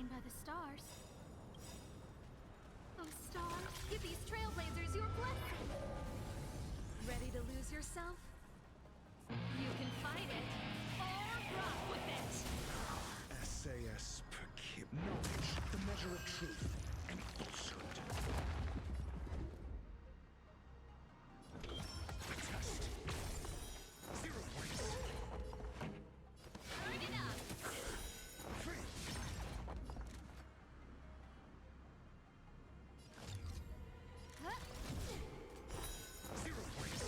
Guiding by the stars. Oh, stars, give these trailblazers your blessing. Ready to lose yourself? You can fight it, or rock with it. SAS per kib. Knowledge, the measure of truth and falsehood. The test. 0 points. Turn it up. 3. 0 points.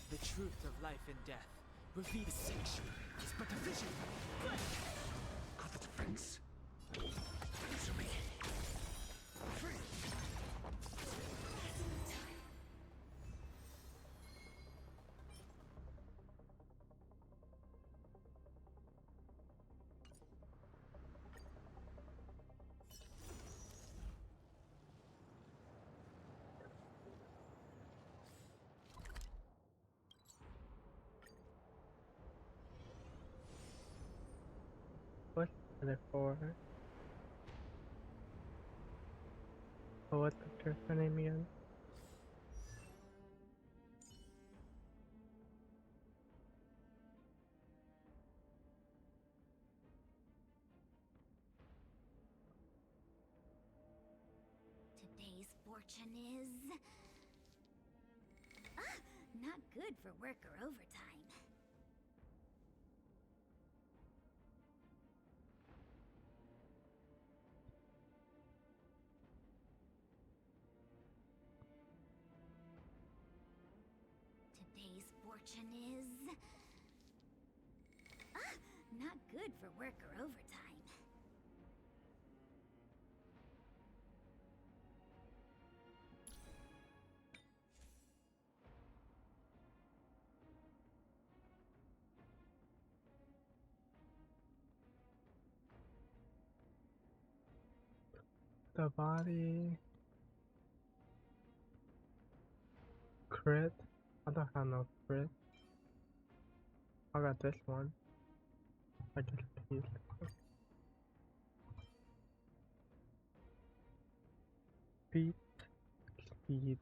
The truth of life and death. Revealed sanctuary is but a vision. Got the defense. Answer me. 3. What's it for? Oh, what's the character name again? Today's fortune is... not good for work or overtime. Today's fortune is... not good for work or overtime. The body crit. I don't have no crit. I got this one. I get a piece. Speed. Speed.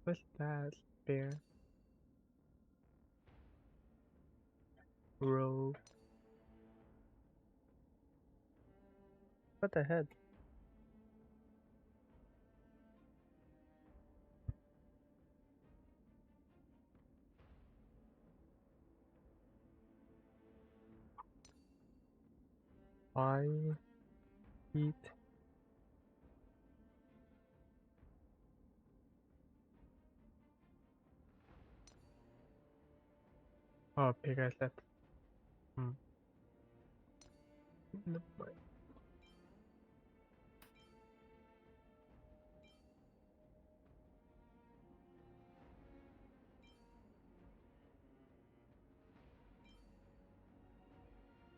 What's that? Bear. Row. What the heck? I eat. Oh, pig I said. Never mind.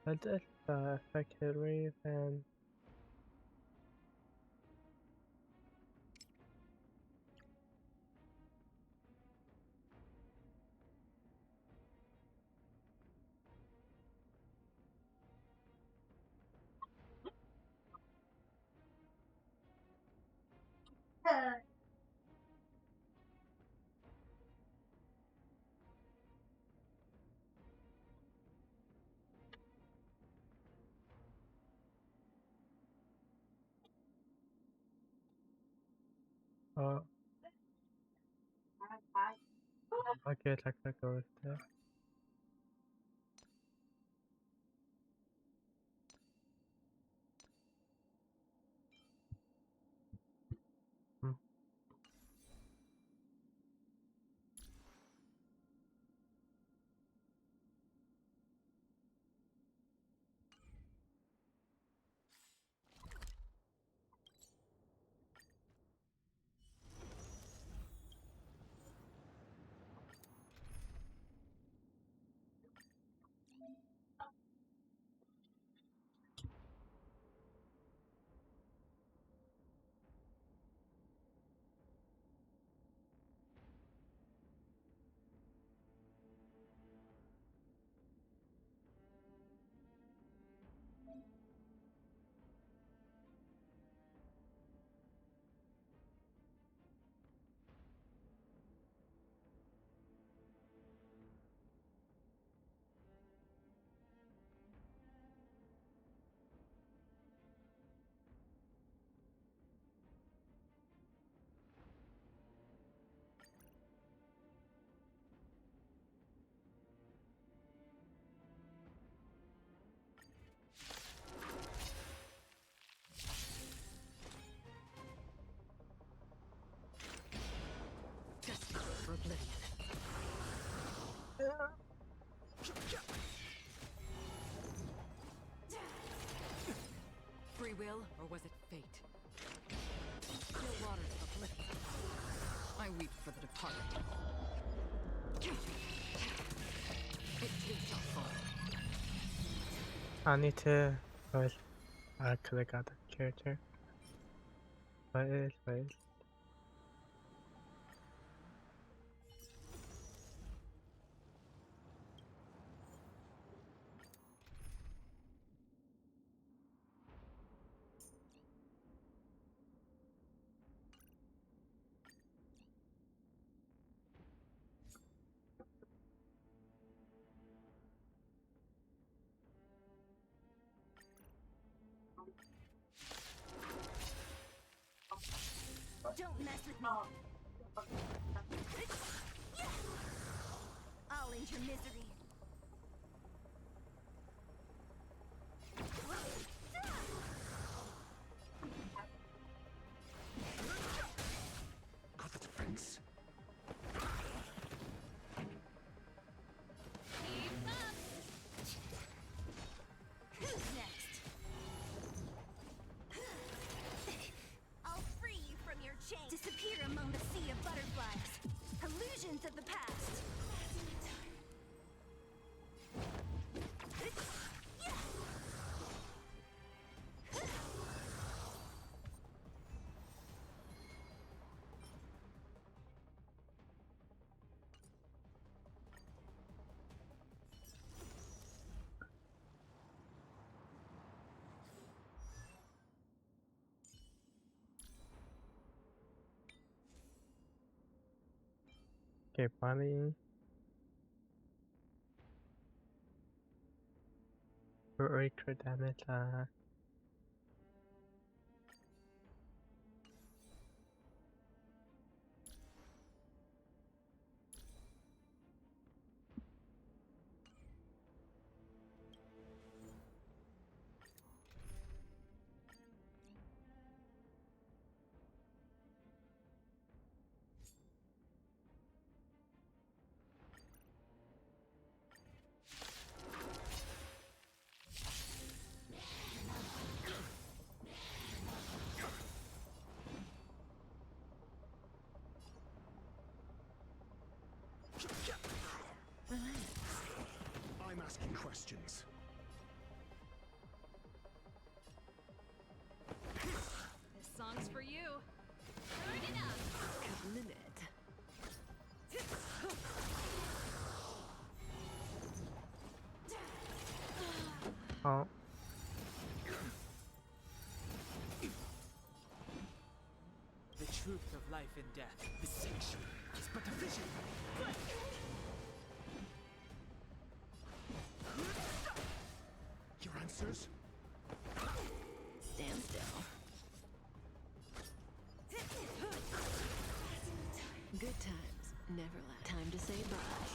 I just affected Wraith and uh okay, I could go with that. Hmm. oblivion. Free will, or was it fate? Still waters of oblivion. I weep for the departed. It too shall fall. I need to. I could have got that character. Wait. Don't mess with me. I'll end your misery. Got the defense. Keep up! Who's next? I'll free you from your chains. Disappear among the sea of butterflies. Illusions of the past. Okay, body. For crit damage. I'm asking questions. This song's for you. Turn it up! Limit. Oh, The truth of life and death, the sanctuary, is but a vision. Your answers? Stand still. Good times never last. Time to say bye.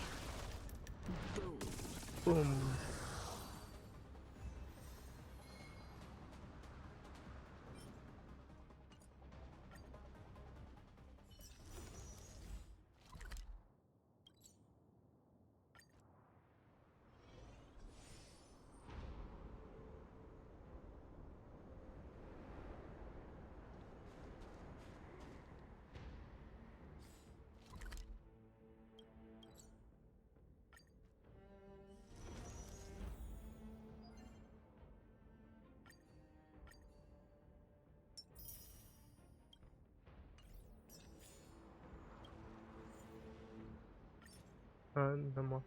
Boom. boom. No more.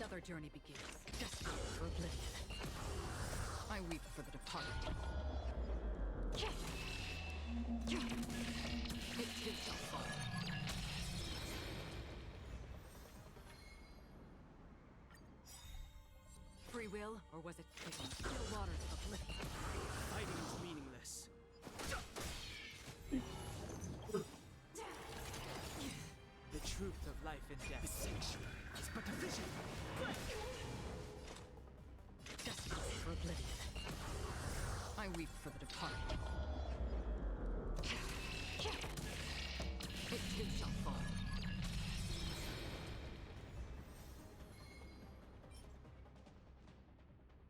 Another journey begins. Destined for oblivion. I weep for the departed. It too shall fall. Free will, or was it fate? The waters of oblivion. Fighting is meaningless. The truth of life and death. The sanctuary is but a vision. Destined for oblivion. I weep for the departed. It too shall fall.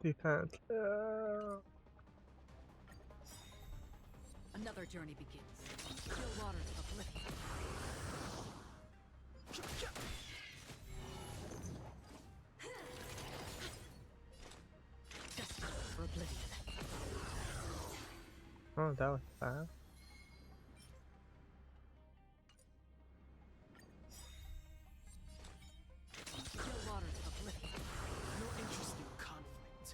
Defense. Another journey begins. The waters of oblivion. Destined for oblivion. Oh, that was fast. The waters of oblivion. No interest in conflict.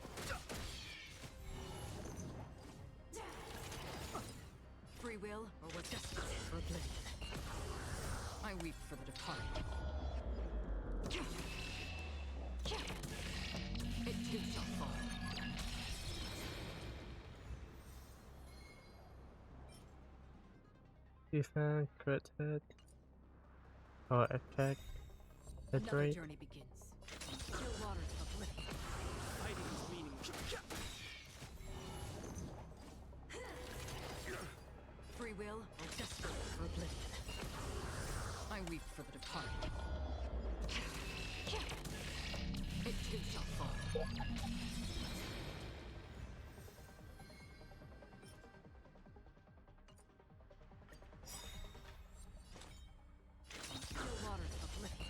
Free will, or was destined for oblivion. I weep for the departed. It too shall fall. Defense, crit hit. Or effect. Hit Another rate. journey begins. The waters of oblivion. Fighting is meaningless. Free will, or destined for oblivion. I weep for the departed. It too shall fall. The waters of oblivion.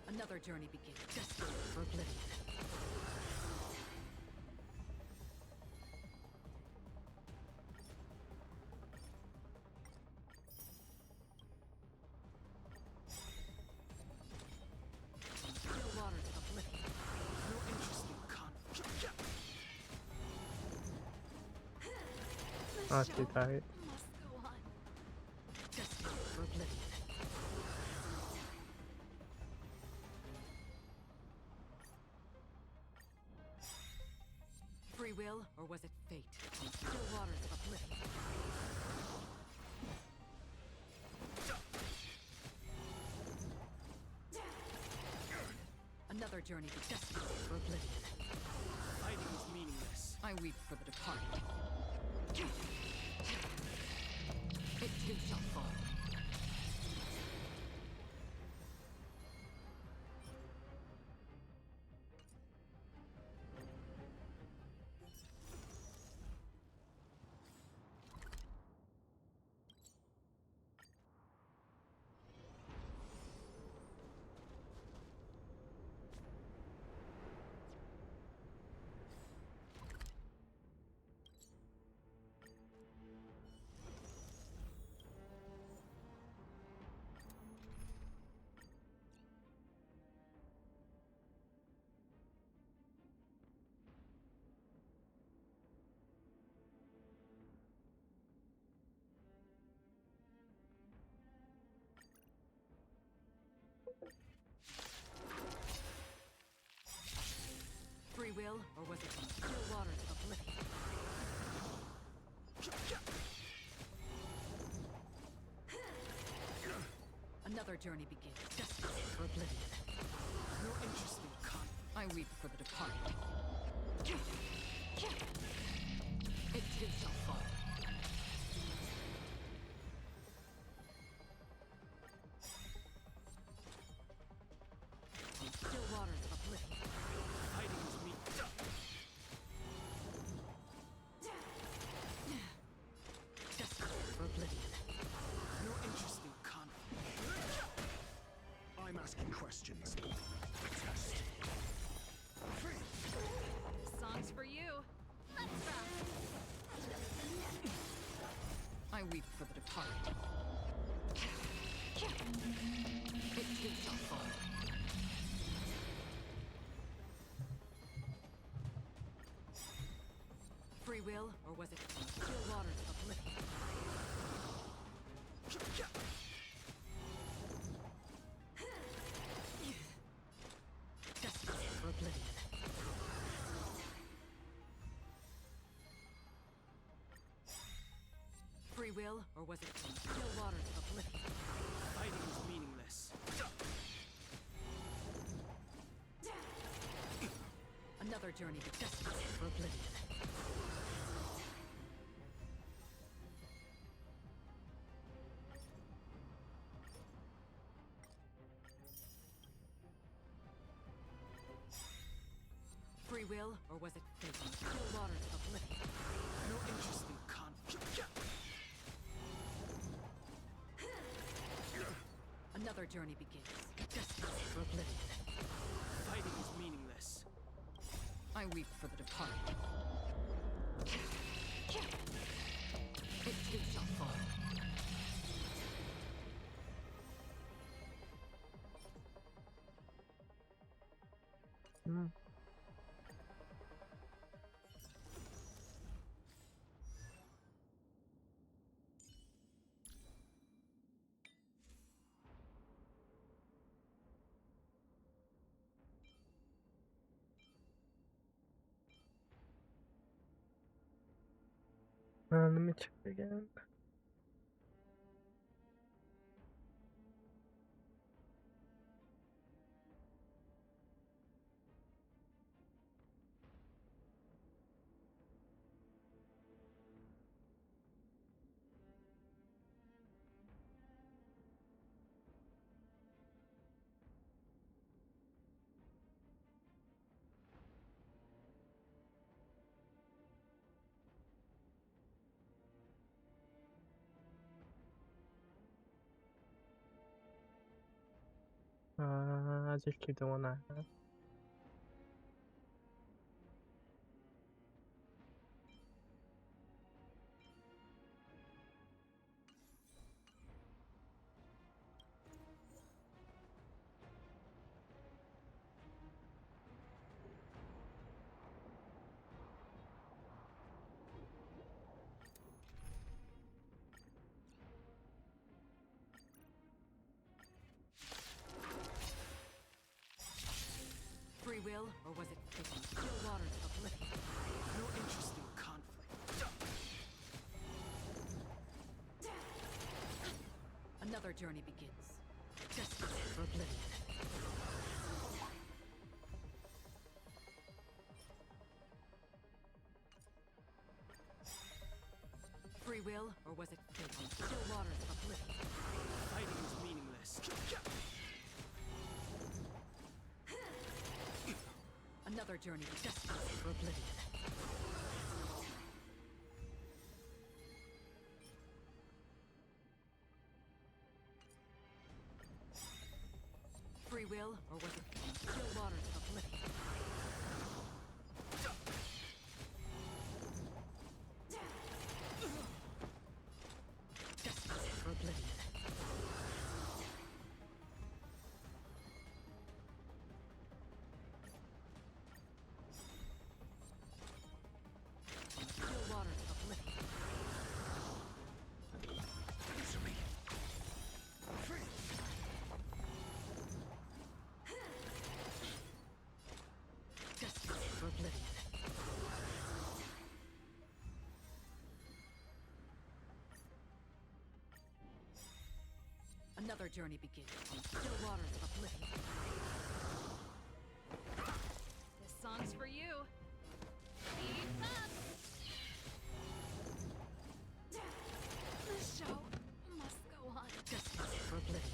Another journey begins. Destined for oblivion. The waters of oblivion. No interest in conflict. Oh, too tight. Must go on. Destined for oblivion. Free will, or was it fate? The waters of oblivion. Another journey to destined for oblivion. Fighting is meaningless. I weep for the departed. It too shall fall. Free will, or was it the waters of oblivion? Another journey begins. Destined for oblivion. No interest in conflict. I weep for the departed. It too shall fall. Still waters of oblivion. Fighting is meaningless. Destined for oblivion. No interest in conflict. I'm asking questions. Test. Songs for you. Let's rock. I weep for the departed. It too shall fall. Free will, or was it still waters of oblivion? Justice for oblivion. Free will, or was it still waters of oblivion? Fighting is meaningless. Another journey to justice for oblivion. Free will, or was it fate? Still waters of oblivion. No interest in conflict. Another journey begins. Justice for oblivion. Fighting is meaningless. I weep for the departed. It too shall fall. Hmm. Let me check again. 아직 기동은 안 해. Free will, or was it fate? Still waters of oblivion. No interest in conflict. Another journey begins. Justice for oblivion. Free will, or was it fate? Still waters of oblivion. Fighting is meaningless. Another journey to justice for oblivion. Free will, or was it still waters of oblivion? Justice for oblivion. Still waters of oblivion. Answer me. Free. Justice for oblivion. Another journey begins. Still waters of oblivion. This song's for you. Keep up. The show must go on. Justice for oblivion.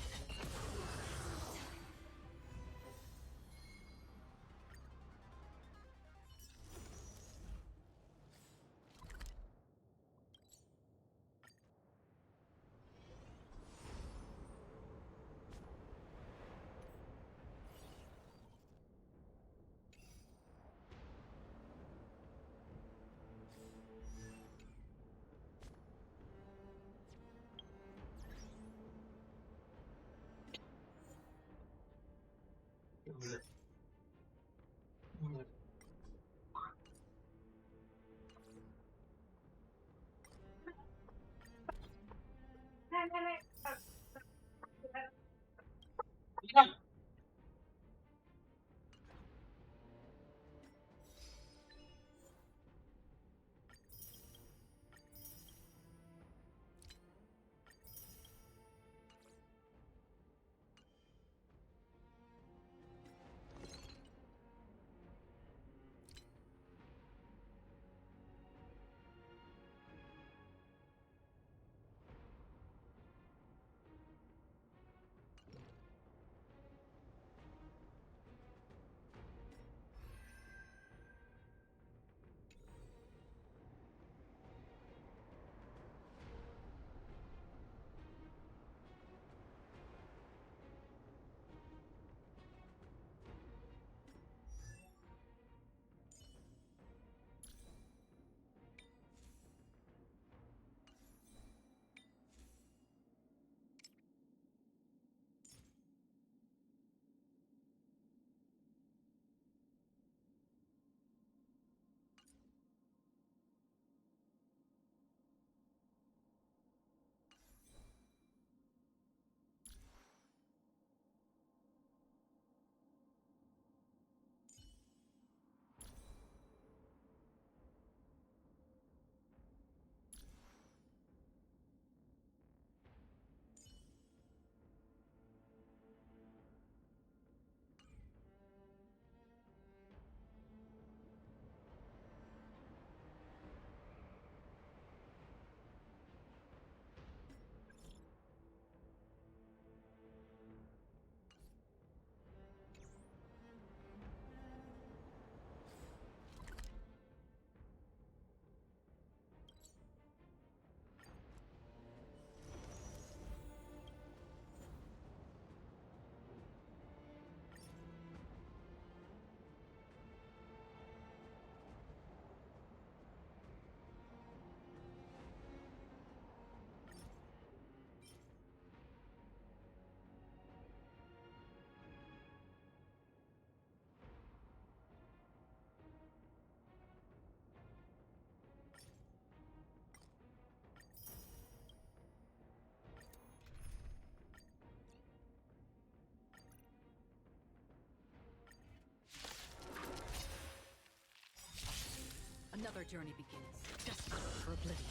Another journey begins. Desperate for oblivion.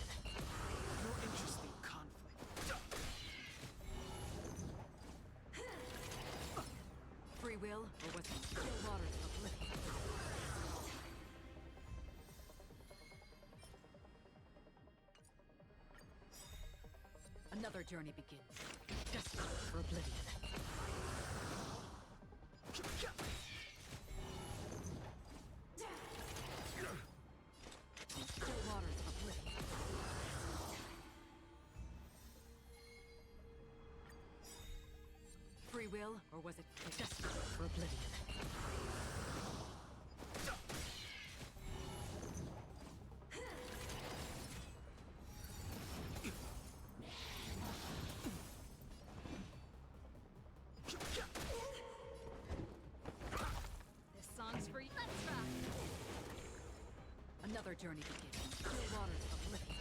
No interesting conflict. Free will, or was it still waters of oblivion? Another journey begins. Desperate for oblivion. Still waters of oblivion. Free will, or was it desperate for oblivion? This song's for you. Let's rock. Another journey begins. Still waters of oblivion.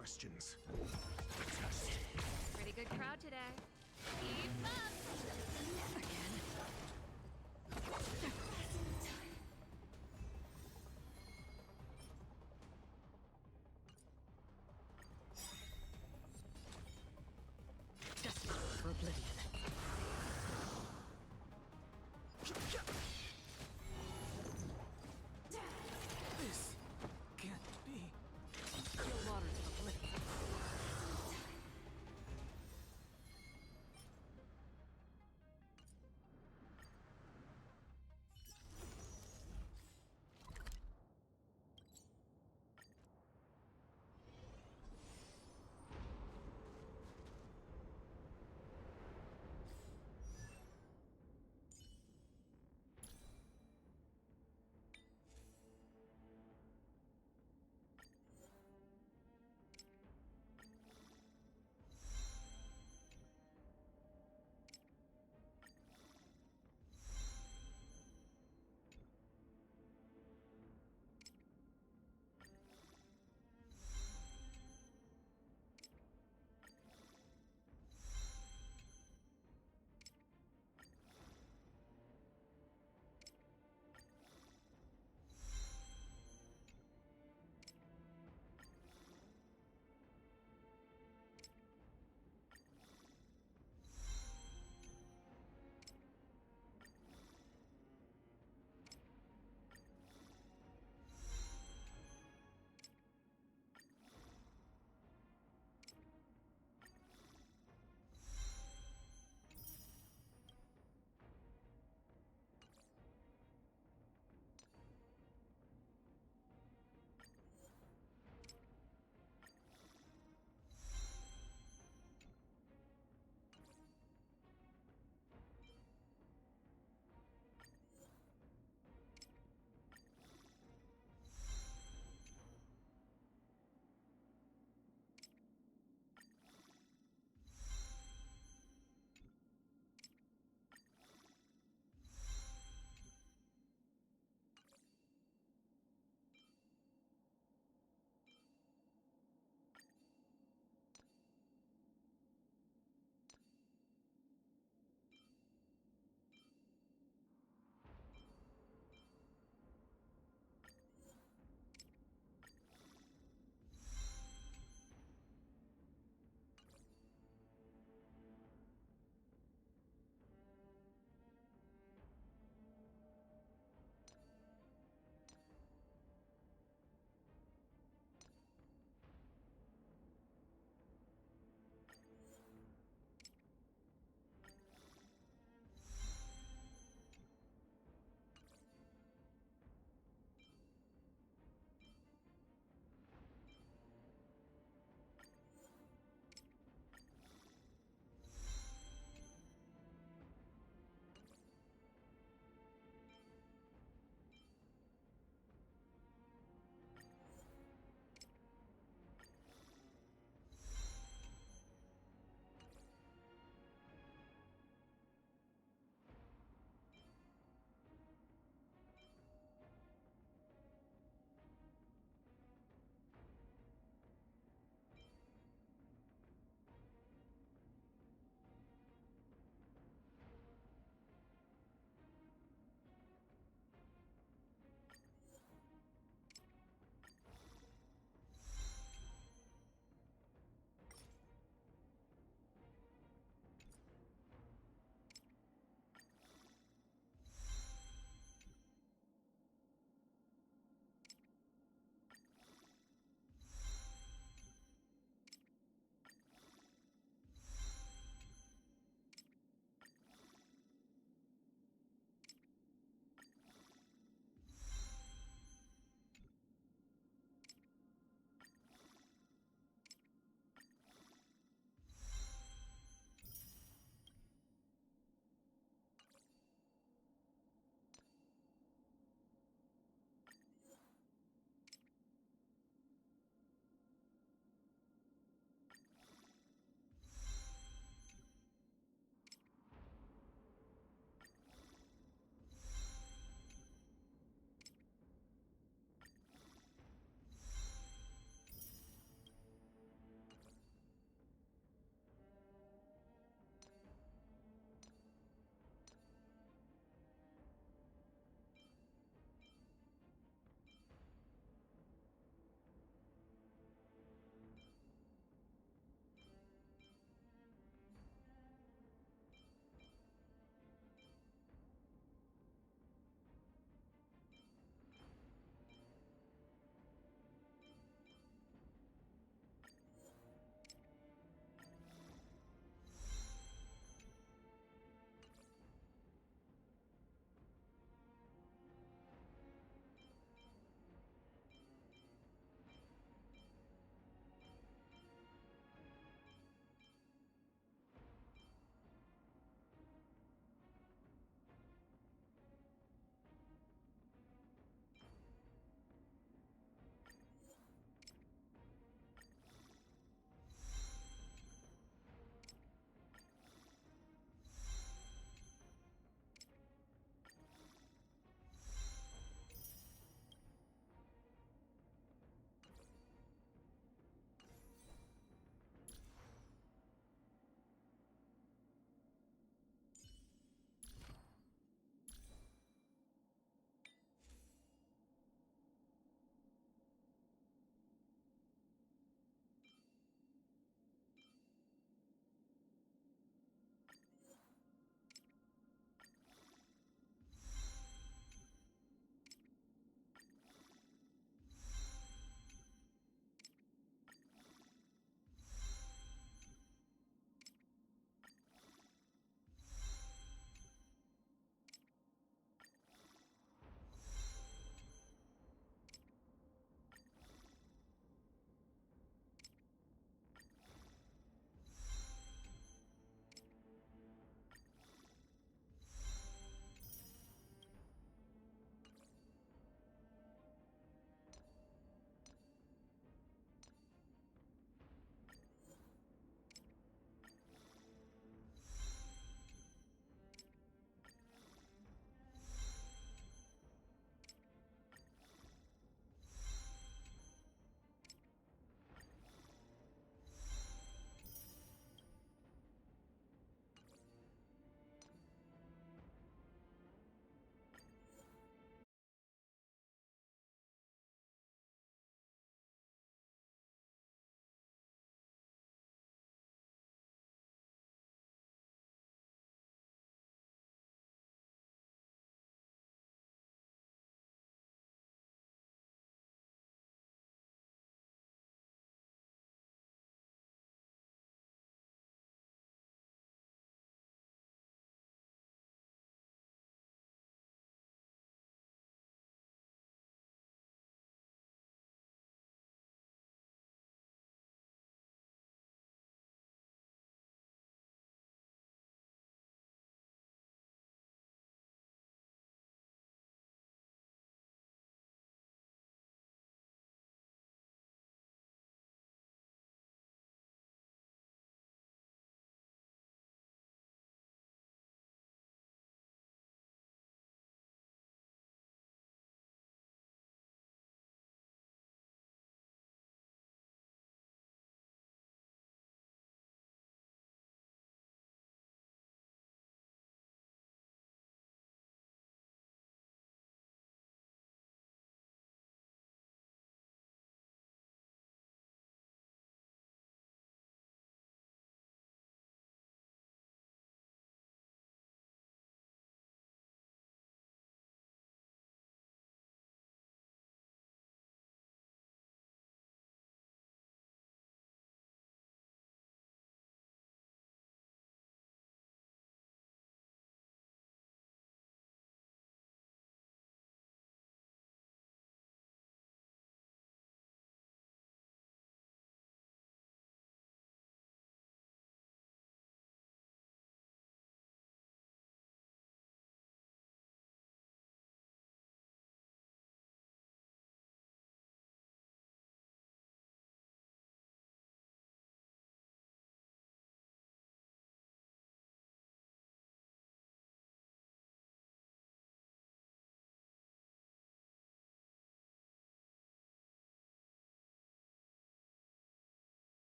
questions. Pretty good crowd today. Keep up! Again. Just for oblivion. This can't be. Your waters of oblivion.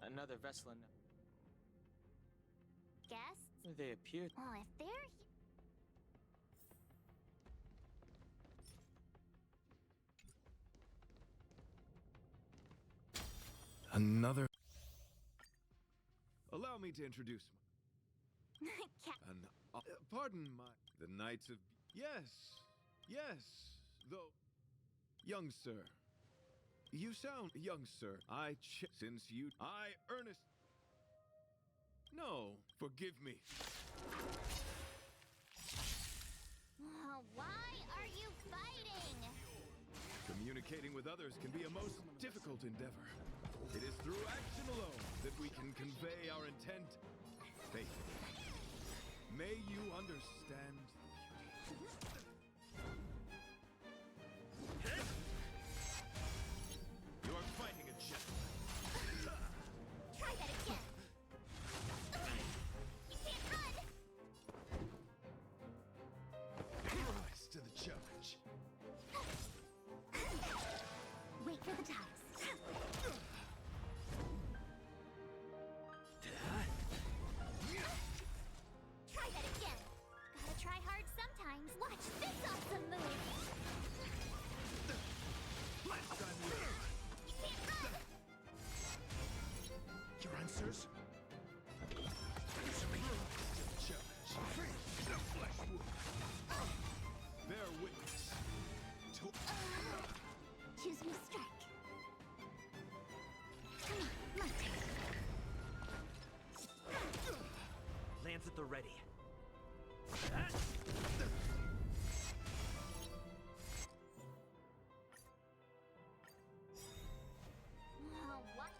Another vessel in... Guests? They appeared... Well, if they're here... Another. Allow me to introduce. Pardon my. The Knights of. Yes. Yes. Though. Young sir. You sound. Young sir. Since you. I earnest. No. Forgive me. Why are you fighting? Communicating with others can be a most difficult endeavor. It is through action alone that we can convey our intent faithfully. May you understand the beauty. You are fighting a gentleman. Try that again. You can't run. Rise to the challenge. Wait for the dice. Try that again. Gotta try hard sometimes. Watch this awesome move. Last time you You can't run. Your answers? Rise to the challenge. Face the flesh wound. Bear witness to. Choose me strike. Come on, my turn. Lands at the ready. What?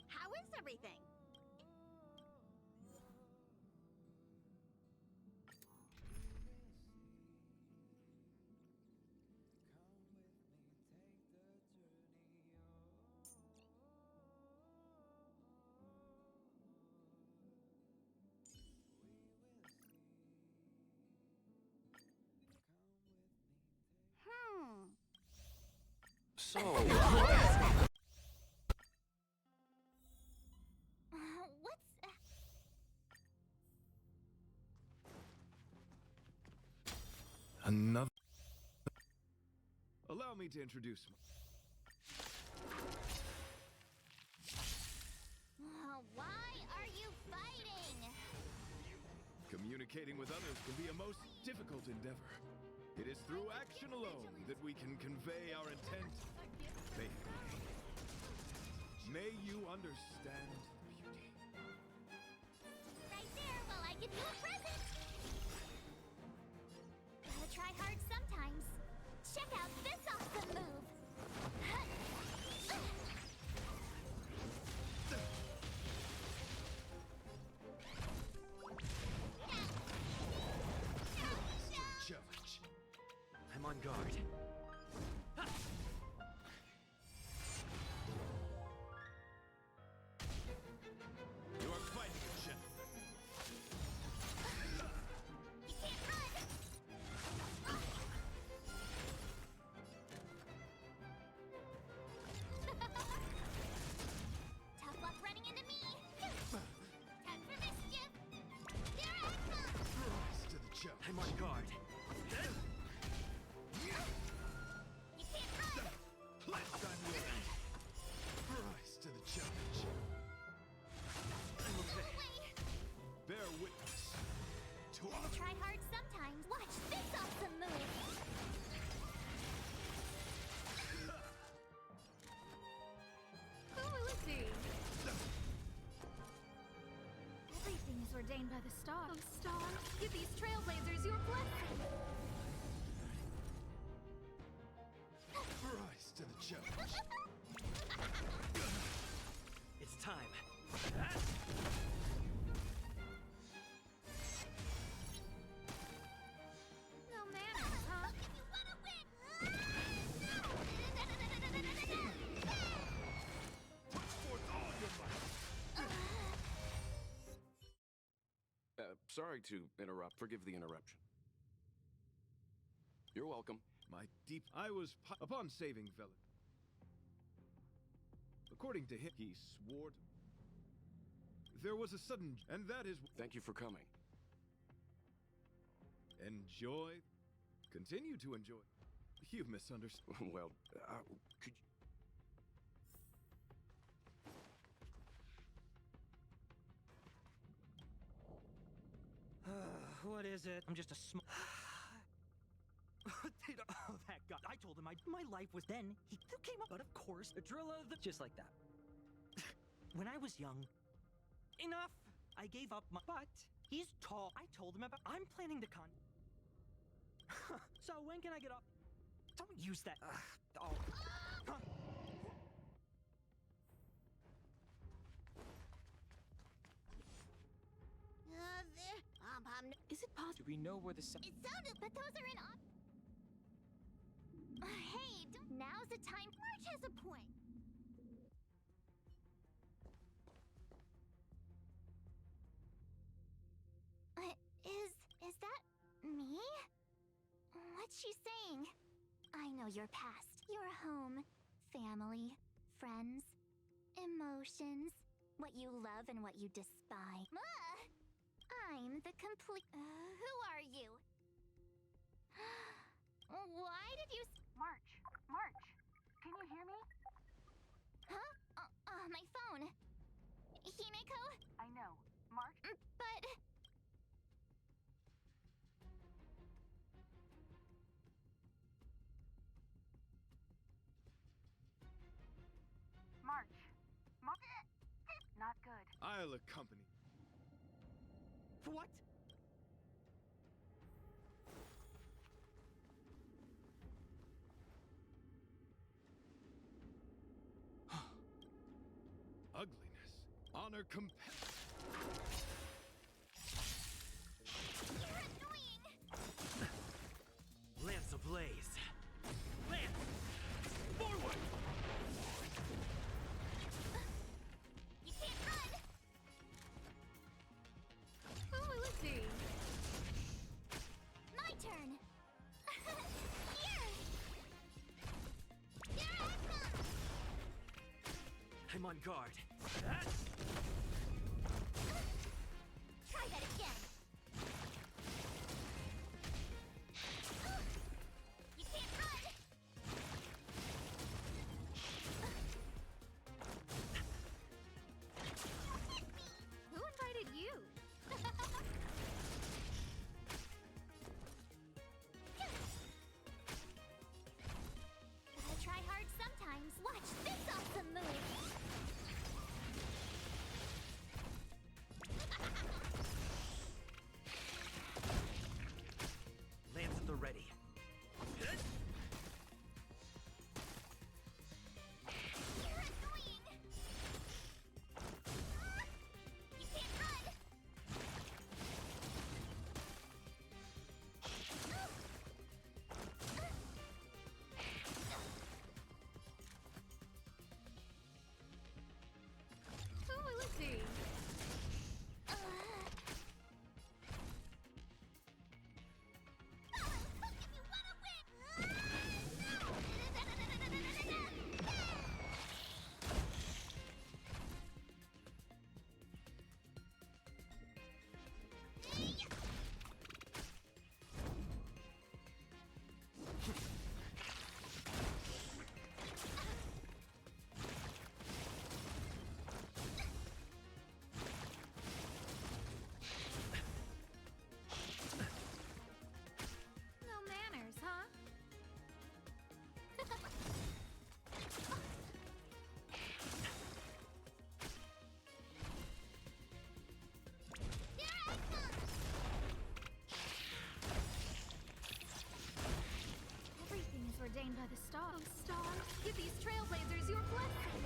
How is everything? Another. Allow me to introduce. Why are you fighting? Communicating with others can be a most difficult endeavor. It is through action alone that we can convey our intent faithfully. May you understand the beauty. Right there while I give you a present. Gotta try hard sometimes. Check out this awesome move. Challenge. I'm on guard. You are fighting a challenge. You can't run. Tough luck running into me. Time for mischief. Here I come. Rise to the challenge. I'm on guard. You can't run. Placed on your end. Rise to the challenge. I'm okay. Wait. Bear witness to Gotta our try hard sometimes. Watch this awesome move. Who will it be? Everything is ordained by the stars. Oh, stars, give these trailblazers your blessing. rise to the challenge. It's time. No manners, huh? You wanna win? Put forth all your might. Sorry to interrupt. Forgive the interruption. You're welcome. My deep. I was upon saving Velen. According to him, he swore. There was a sudden, and that is Thank you for coming. enjoy. Continue to enjoy. You misunderstood. Well, could What is it? I'm just a small. Oh, that guy. I told him my life was then. He came up, but of course, a driller, just like that. When I was young, enough. I gave up my. But he's tall. I told him about. I'm planning to con. So when can I get up? Don't use that. Oh. Huh. Is it possible? Do we know where the It sounded, but those are in. Hey, now's the time. March has a point. Is that me? What's she saying? I know your past, your home, family, friends, emotions, what you love and what you despise. I'm the complete. Who are you? Why did you? March, can you hear me? Huh? My phone. Himeko? I know. March, But. March. Not good. I'll accompany. What? Ugliness. Honor compels. You're annoying! Lance ablaze. Lance! Forward! You can't run! Who will it be? My turn! Here! Here I come! I'm on guard. Try that again! ordained by the stars. Oh, star, give these trailblazers your blessing.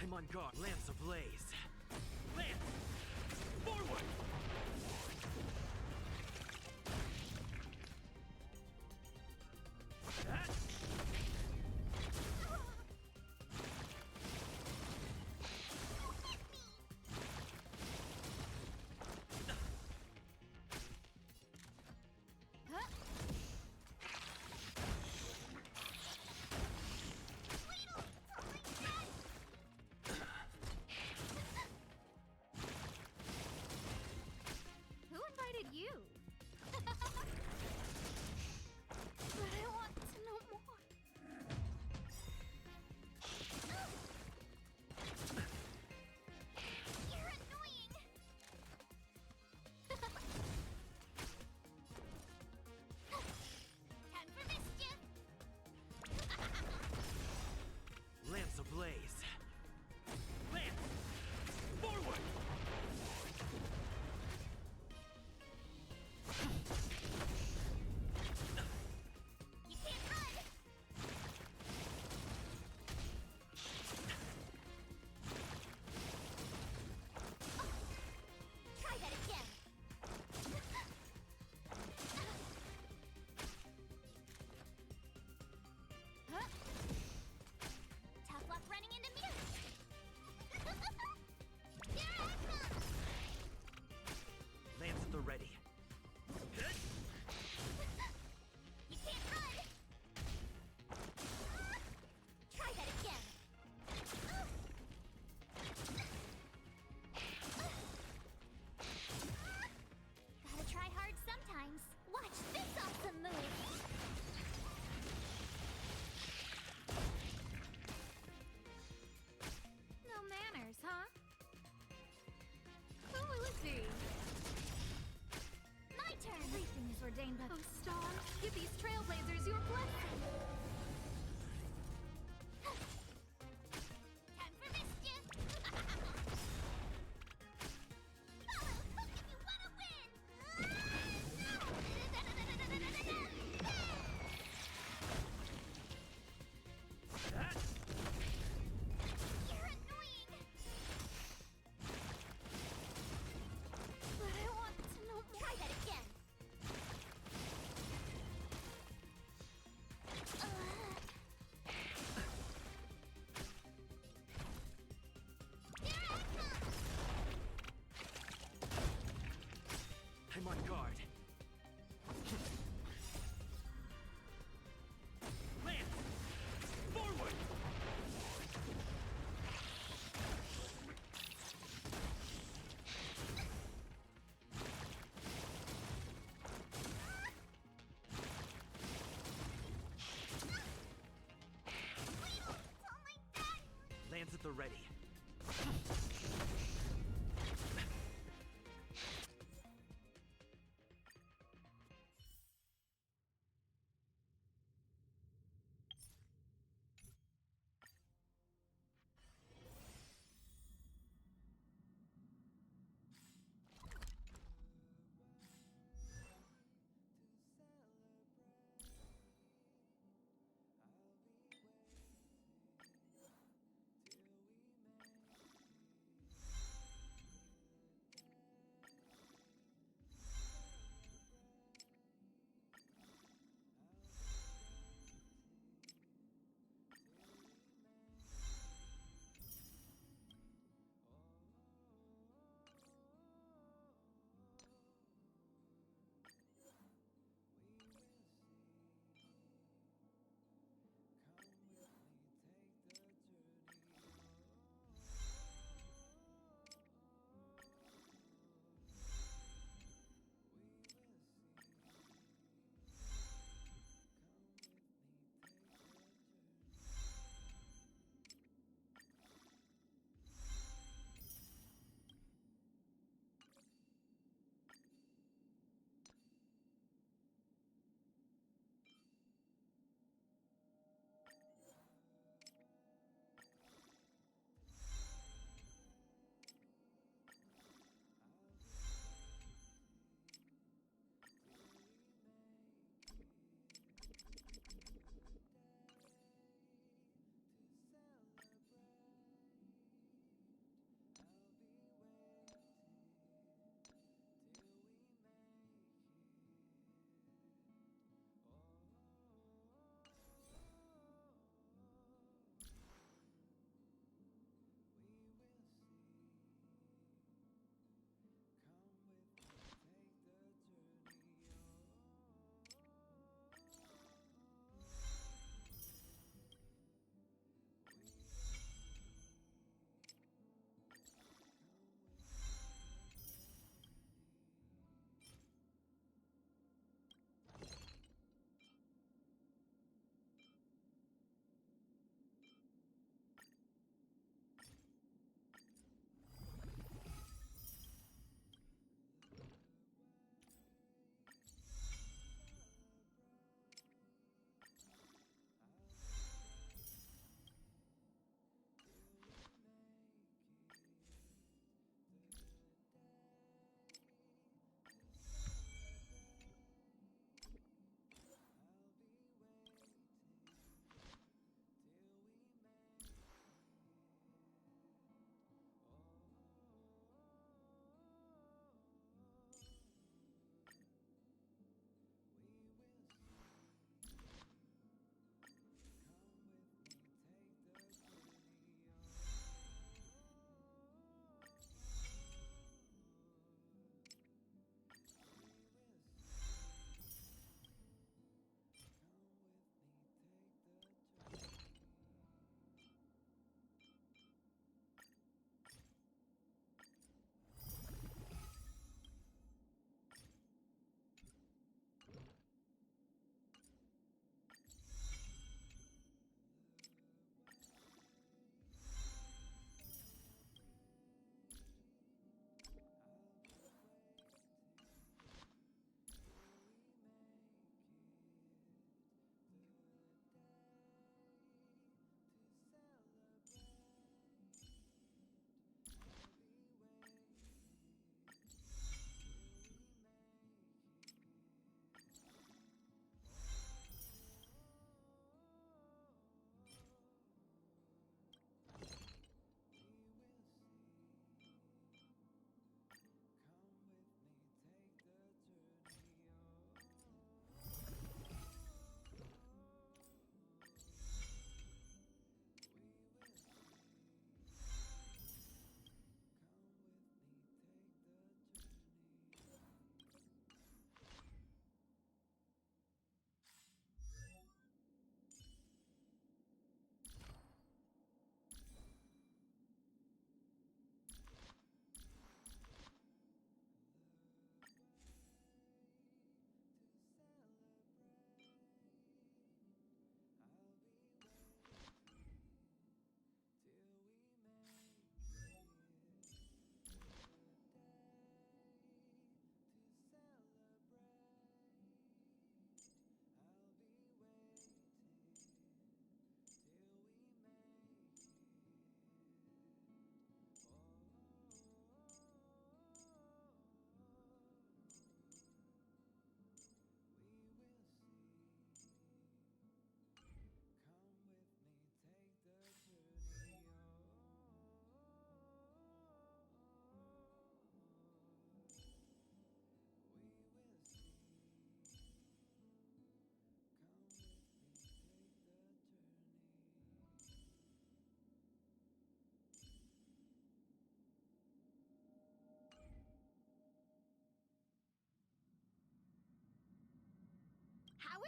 I'm on guard. Lamps ablaze. Lance! Forward! That? Who invited you? But I want to know more. You're annoying! Time for mischief! Lamps ablaze. Lance! Forward! You can't run! Try that again! Tough luck running into mute! Here I come! Lance at the ready. You can't run! Try that again! Gotta try hard sometimes. Watch this awesome move! No manners, huh? Who will it be? My turn! Everything is ordained by. Oh, star, give these trailblazers your blessing. Time for mischief! Follow hook if you wanna win! That? You're annoying! But I want to know more. Try that again! Here I come! I'm on guard. Lance! Forward! Weedle, it's all my dad! Lance at the ready.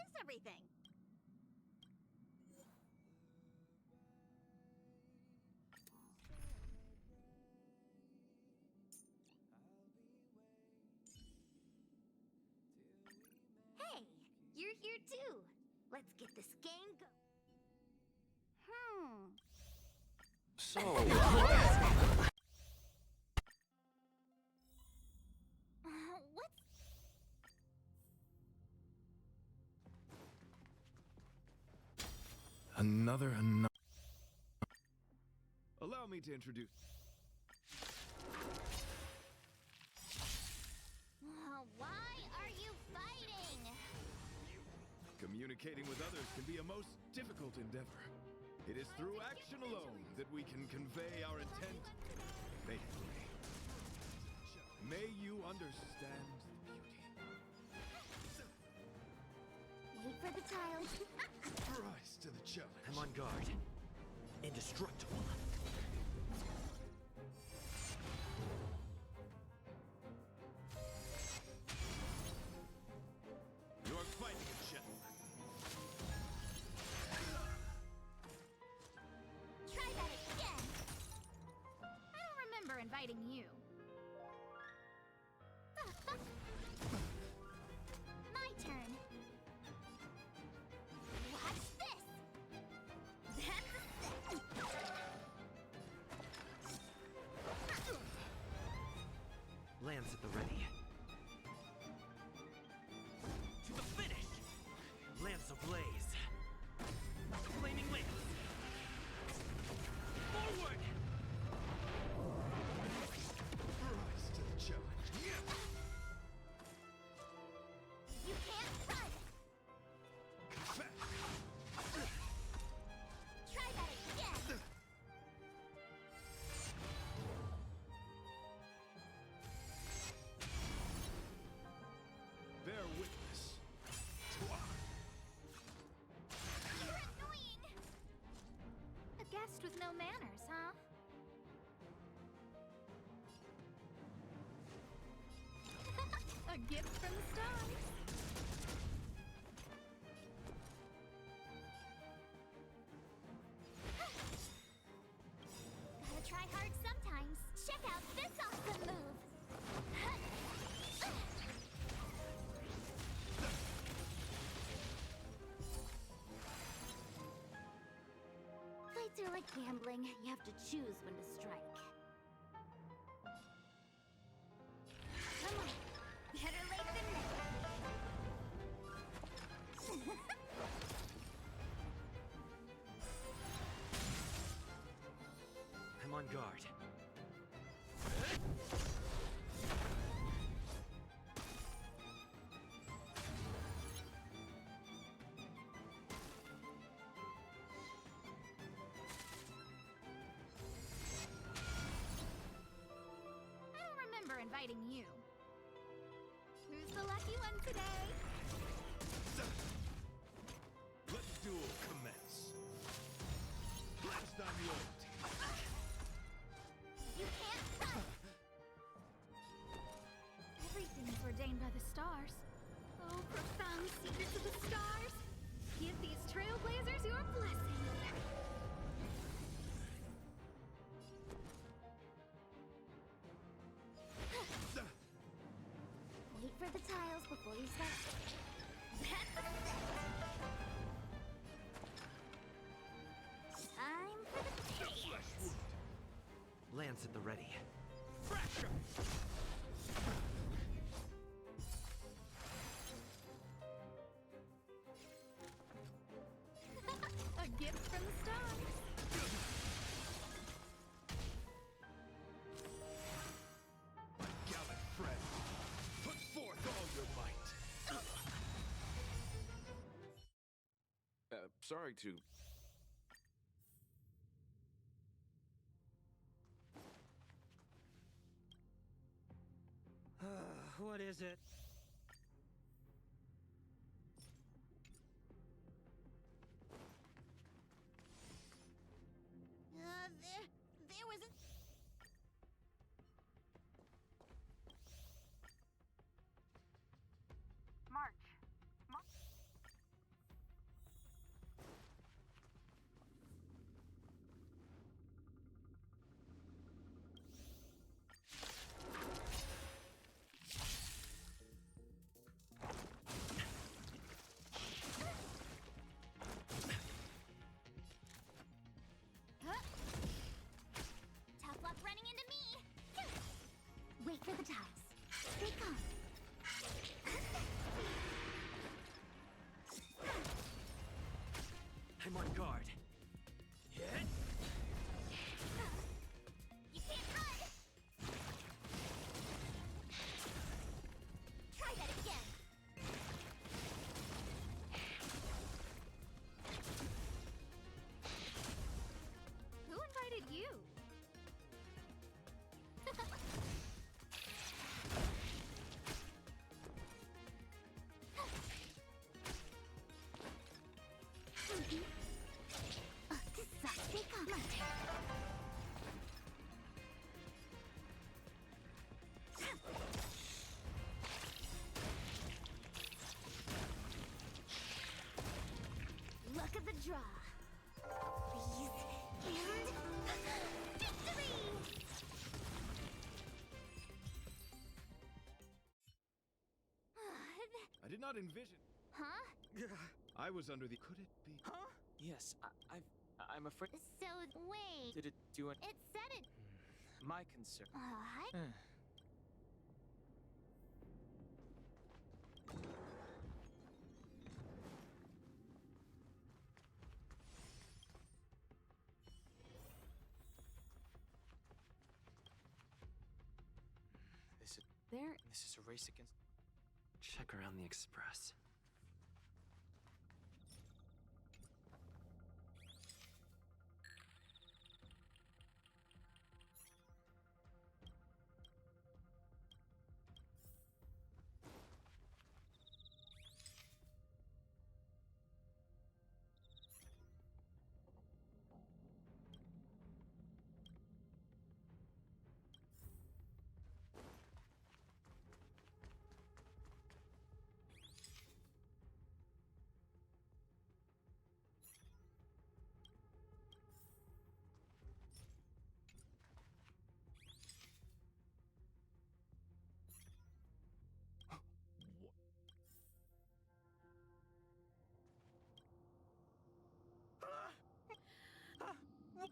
lose everything. Hey, you're here too. Let's get this game go. So, What's... Another. Allow me to introduce. Why are you fighting? Communicating with others can be a most difficult endeavor. It is through action alone that we can convey our intent faithfully. May you understand the beauty. Wait for the tiles. Rise to the challenge. I'm on guard. Indestructible. You're fighting a gentleman. Try that again. I don't remember inviting you. My turn. Watch this. That's a set. Lance at the ready. To the finish! Lance ablaze. Flaming lance. Forward! Rise to the challenge. You can't run. Confess. Try that again. Bear witness. You're annoying. A guest with no manners, huh? A gift from the stars. Gotta try hard sometimes. Check out this awesome move. Fights are like gambling. You have to choose when to strike. Come on. Better late than never. I'm on guard. I don't remember inviting you. Who's the lucky one today? Let the duel commence. Blast on loyalty. You can't run. Everything's ordained by the stars. Oh, profound secrets of the stars. Give these trailblazers your blessing. Wait for the tiles before you start. That's a set. Time for the payout. Lance at the ready. A gift from the stars. My gallant friend, put forth all your might. sorry to... What is it? There was a... March. Draw. Please. And victory! I did not envision. Huh? I was under the. Could it be? Huh? Yes, I'm afraid. So, wait. Did it do it? It said it. My concern. What? This is a race against. Check around the express.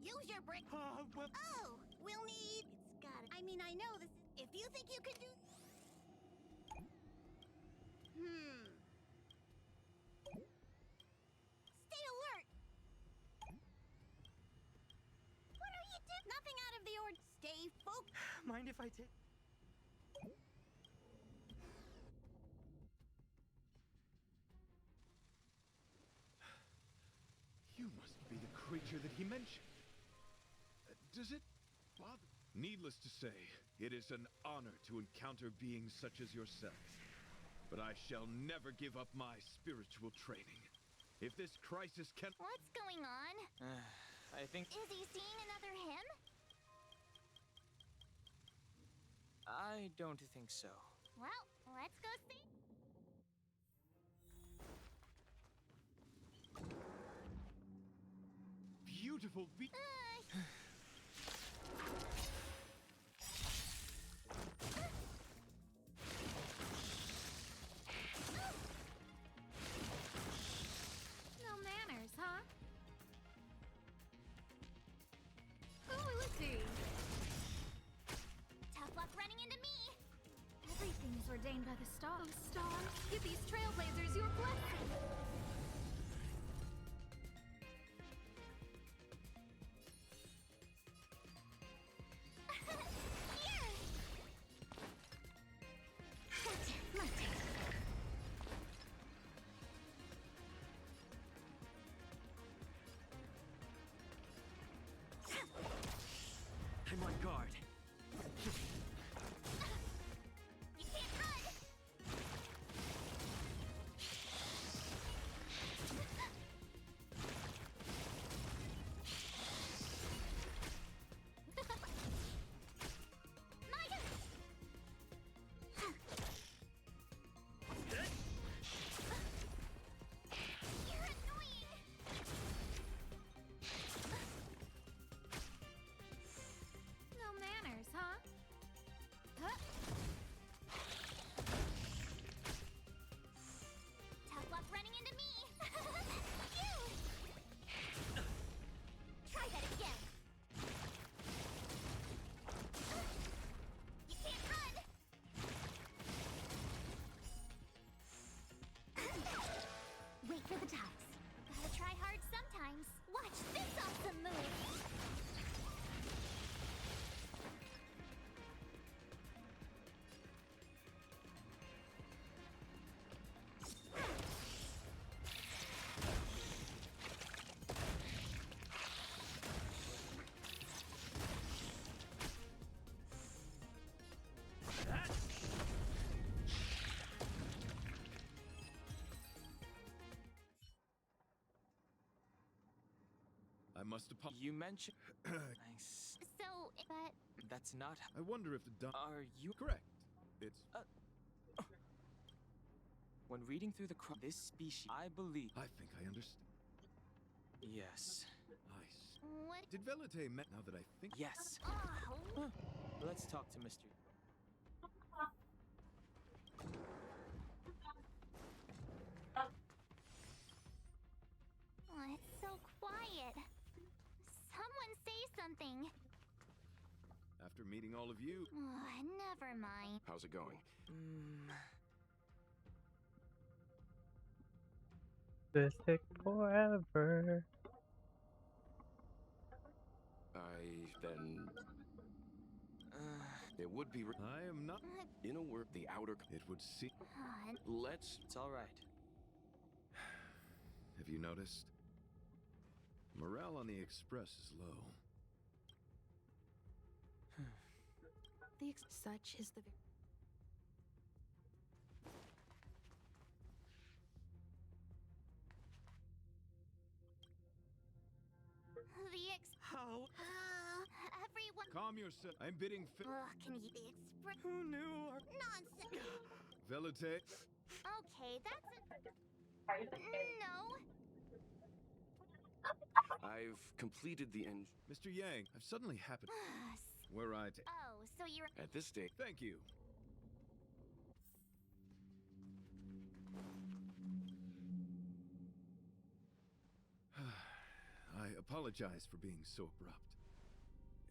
Use your brick. Well, Oh, we'll need. It's gotta. I mean, I know this is. If you think you can do. Stay alert. What are you doing? Nothing out of the ordinary. Stay focused. mind if I did? You must be the creature that he mentioned. Does it bother? Needless to say, it is an honor to encounter beings such as yourself. But I shall never give up my spiritual training. If this crisis can... What's going on? I think Is he seeing another him? I don't think so. Well, let's go see. Beautiful be... No manners, huh? Oh, let's see. Tough luck running into me. Everything is ordained by the stars. Stars, give these trailblazers your blessing. Here. Gotcha. My turn. I'm on guard. You can't run. My turn. You're annoying. No manners, huh? Huh? Tough luck running into me. You. Try that again. You can't run. Wait for the times. Gotta try hard sometimes. Watch this awesome move. I must apologize. You mentioned. Nice. So, but That's not. I wonder if the Are you Correct. It's... When reading through this species, I believe. I think I understand. Yes. Nice. What? Did Velite met now that I think? Yes. Oh, Let's talk to Mr. oh, it's so quiet. Someone say something. After meeting all of you, Oh, never mind. How's it going? This take forever. It would be I am not. in a word the outer. It would seem. Let's. It's all right. Have you noticed? Morale on the Express is low. Such is the. How? Everyone. Calm yourself. I'm bidding Can you express? Who knew? Nonsense. Velite. Okay, that's it. No. I've completed the end. Mr. Yang, I've suddenly happened. Were I to. Oh, so you're. At this stage, Thank you. I apologize for being so abrupt.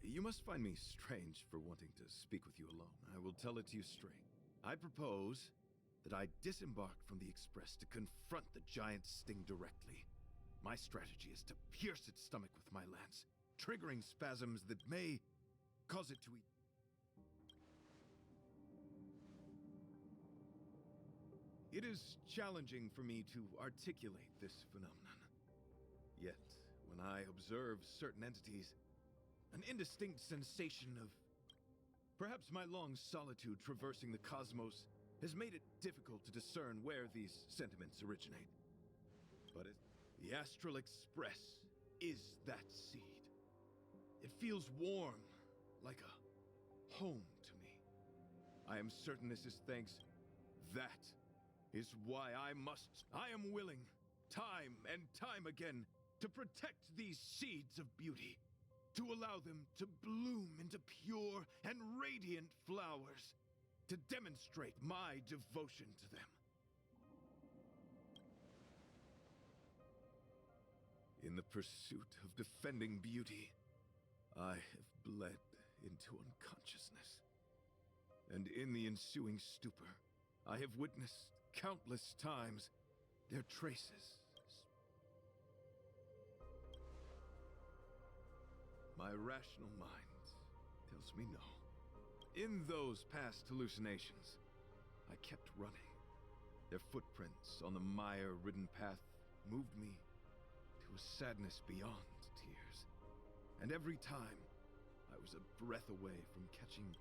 You must find me strange for wanting to speak with you alone. I will tell it to you straight. I propose that I disembark from the Express to confront the giant sting directly. My strategy is to pierce its stomach with my lance, triggering spasms that may cause it to eat. It is challenging for me to articulate this phenomenon. Yet, when I observe certain entities, an indistinct sensation of perhaps my long solitude traversing the cosmos has made it difficult to discern where these sentiments originate. But the Astral Express is that seed. It feels warm, like a home to me. I am certain this is thanks. That is why I am willing, time and time again, to protect these seeds of beauty, to allow them to bloom into pure and radiant flowers, to demonstrate my devotion to them. In the pursuit of defending beauty, I have bled into unconsciousness. And in the ensuing stupor, I have witnessed countless times their traces. My rational mind tells me no. In those past hallucinations, I kept running. Their footprints on the mire-ridden path moved me to a sadness beyond tears. And every time, I was a breath away from catching the...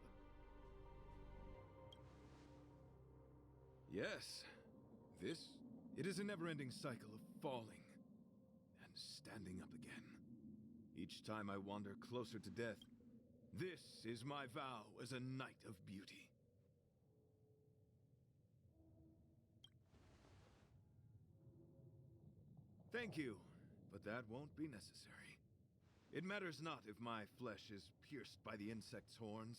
Yes, it is a never-ending cycle of falling and standing up again. Each time I wander closer to death, this is my vow as a knight of beauty. Thank you, but that won't be necessary. It matters not if my flesh is pierced by the insect's horns.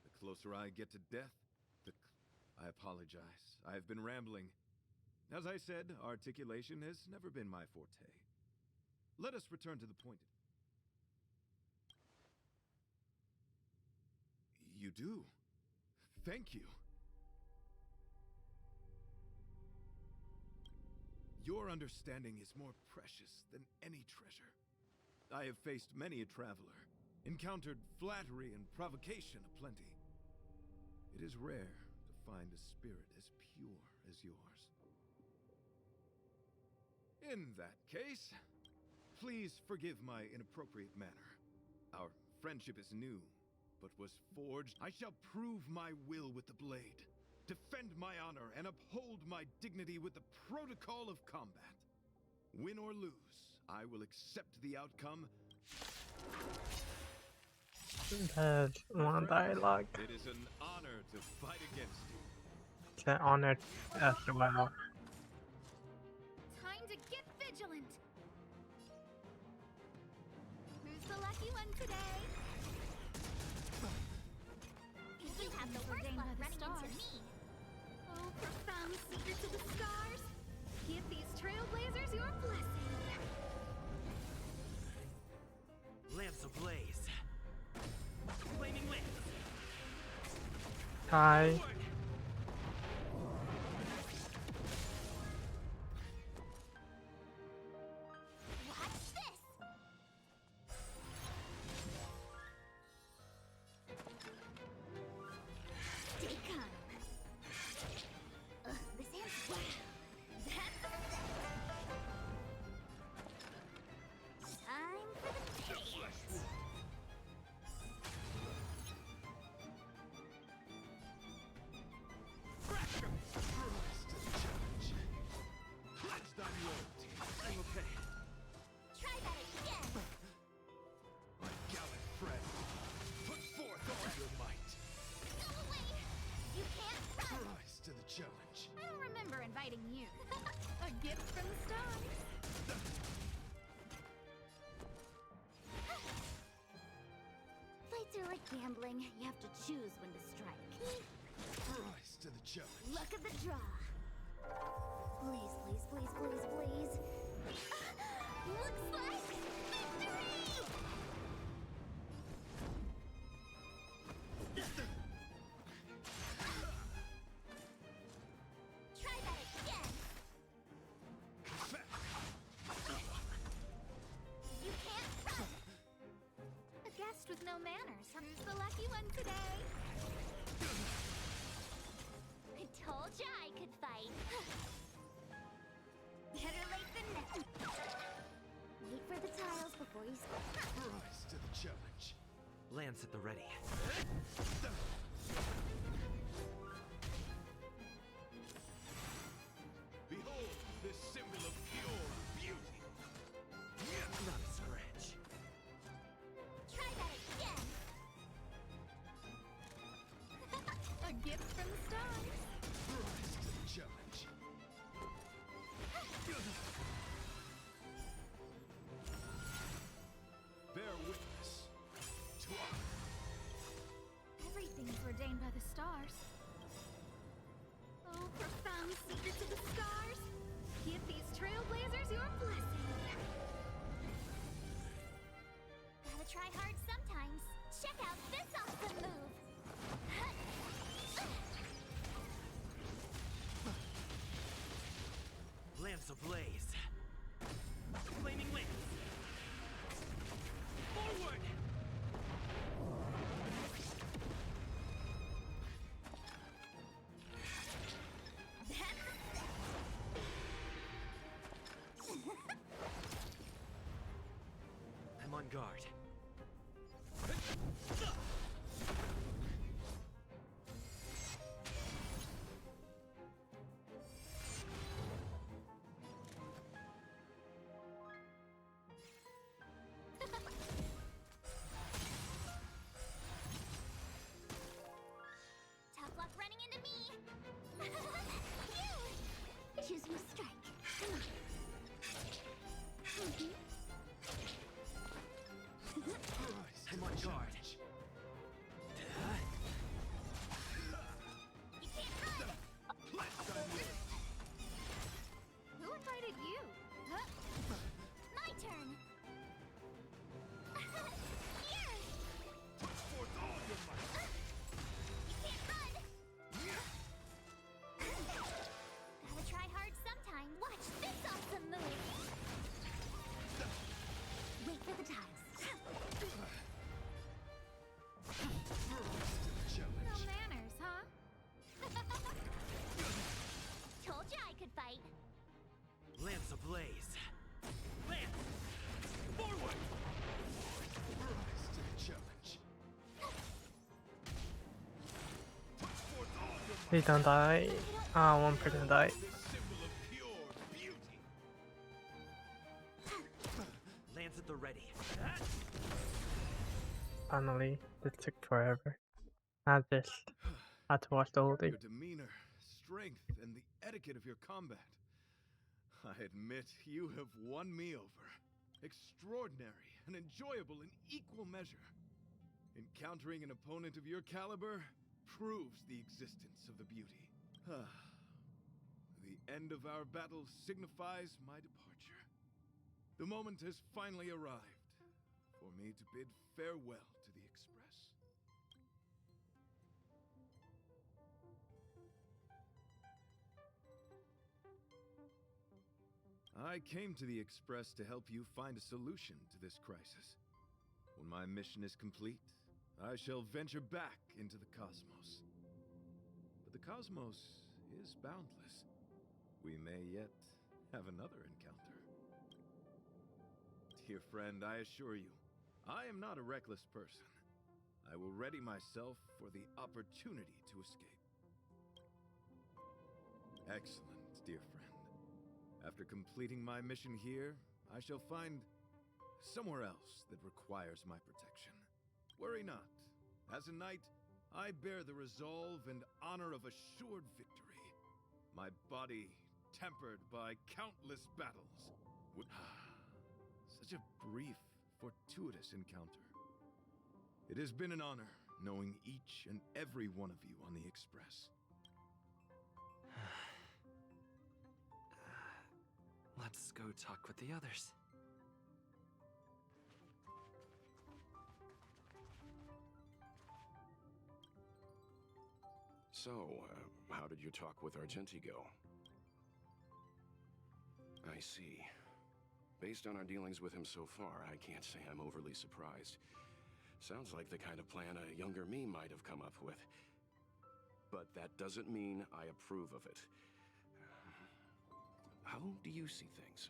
The closer I get to death, I apologize. I have been rambling. As I said, articulation has never been my forte. Let us return to the point. You do. Thank you. Your understanding is more precious than any treasure. I have faced many a traveler, encountered flattery and provocation aplenty. It is rare to find a spirit as pure as yours. In that case, please forgive my inappropriate manner. Our friendship is new, but was forged. I shall prove my will with the blade, defend my honor, and uphold my dignity with the protocol of combat. Win or lose, I will accept the outcome. There's one dialogue. It is an honor to fight against you. It's an honor as well. Time to get vigilant. Hi. Watch this! Stay calm. Ugh, this hand's wow. That's time for the payout. Rise to the challenge. Pledged on loyalty. I'm okay. Try that again. My gallant friend. Put forth all your might. Go away. You can't run. Rise to the challenge. I don't remember inviting you. A gift from the stars. Fights are like gambling. You have to choose when to strike. Rise to the challenge. Luck of the draw. Please, please, please, please, please. Looks like victory! Try that again. You can't run. A guest with no manners. Who's the lucky one today? I told ya I could fight. Better late than never. Wait for the tiles before you score. Rise to the challenge. Lance at the ready. Behold this symbol of pure beauty. Not a scratch. Try that again. A gift from the stars. Rise to the challenge. Bear witness to honor. Everything's ordained by the stars. Oh, profound secrets of the stars. Give these trailblazers your blessing. Gotta try hard sometimes. Check out this awesome move. Lance ablaze. Flaming wings. Forward! I'm on guard. Tough luck running into me. You! Choose your strike. Come on. Rise to I'm the on guard. challenge. You can't run. Pledged on loyalty. Who invited you? Huh? My turn. Here. Put forth all your might. You can't run. Gotta try hard sometime. Watch this awesome move. Wait for the tiles. Rise to the No challenge. manners, huh? Told ya I could fight. Lance ablaze. Lance! Forward! Rise to the challenge. Put forth all your might. Please don't die. Ah, one person died. This symbol of pure beauty. Lance at the ready. Finally, this took forever. I just had to watch the whole thing. Your demeanor, strength, and the etiquette of your combat. I admit you have won me over. Extraordinary and enjoyable in equal measure. Encountering an opponent of your caliber proves the existence of the beauty. The end of our battle signifies my departure. The moment has finally arrived for me to bid farewell to the Express. I came to the Express to help you find a solution to this crisis. When my mission is complete, I shall venture back into the cosmos. But the cosmos is boundless. We may yet have another encounter. Dear friend, I assure you, I am not a reckless person. I will ready myself for the opportunity to escape. Excellent, dear friend. After completing my mission here, I shall find somewhere else that requires my protection. Worry not. As a knight, I bear the resolve and honor of assured victory. My body tempered by countless battles. Such a brief, fortuitous encounter. It has been an honor knowing each and every one of you on the Express. Let's go talk with the others. So, how did your talk with Argenti go? I see. Based on our dealings with him so far, I can't say I'm overly surprised. Sounds like the kind of plan a younger me might have come up with. But that doesn't mean I approve of it. How do you see things?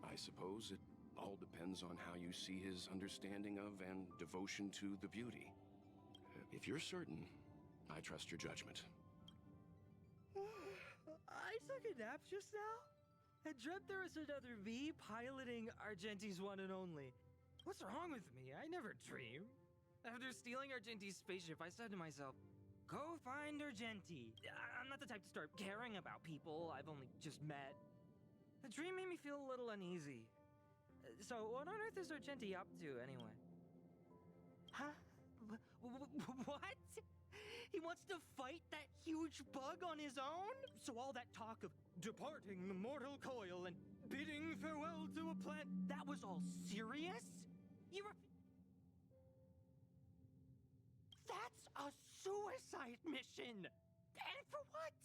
I suppose it all depends on how you see his understanding of and devotion to the beauty. If you're certain, I trust your judgment. I took a nap just now and dreamt there was another me piloting Argenti's one and only. What's wrong with me? I never dream. After stealing Argenti's spaceship, I said to myself, go find Argenti. I'm not the type to start caring about people I've only just met. The dream made me feel a little uneasy. So what on earth is Argenti up to anyway? Huh? What? He wants to fight that huge bug on his own? So all that talk of departing the mortal coil and bidding farewell to a planet, that was all serious? That's a suicide mission! And for what?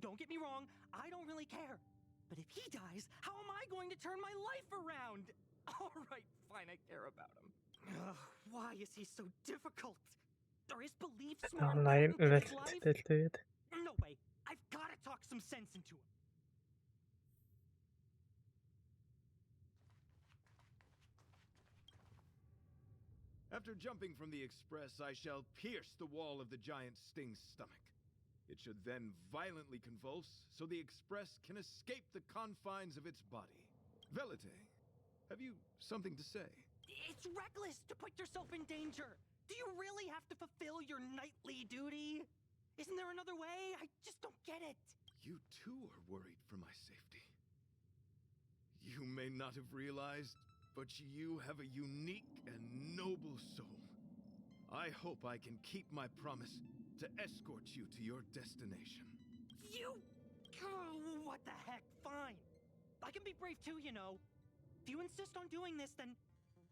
Don't get me wrong, I don't really care. But if he dies, how am I going to turn my life around? All right, fine, I care about him. Ugh, why is he so difficult? Are his beliefs more Online important than his life? väldigt. No way. I've got to talk some sense into him. After jumping from the Express, I shall pierce the wall of the giant Sting's stomach. It should then violently convulse, so the Express can escape the confines of its body. Velite, have you something to say? It's reckless to put yourself in danger. Do you really have to fulfill your knightly duty? Isn't there another way? I just don't get it. You too are worried for my safety. You may not have realized, but you have a unique and noble soul. I hope I can keep my promise to escort you to your destination. You... Oh, what the heck? Fine. I can be brave too, you know. If you insist on doing this, then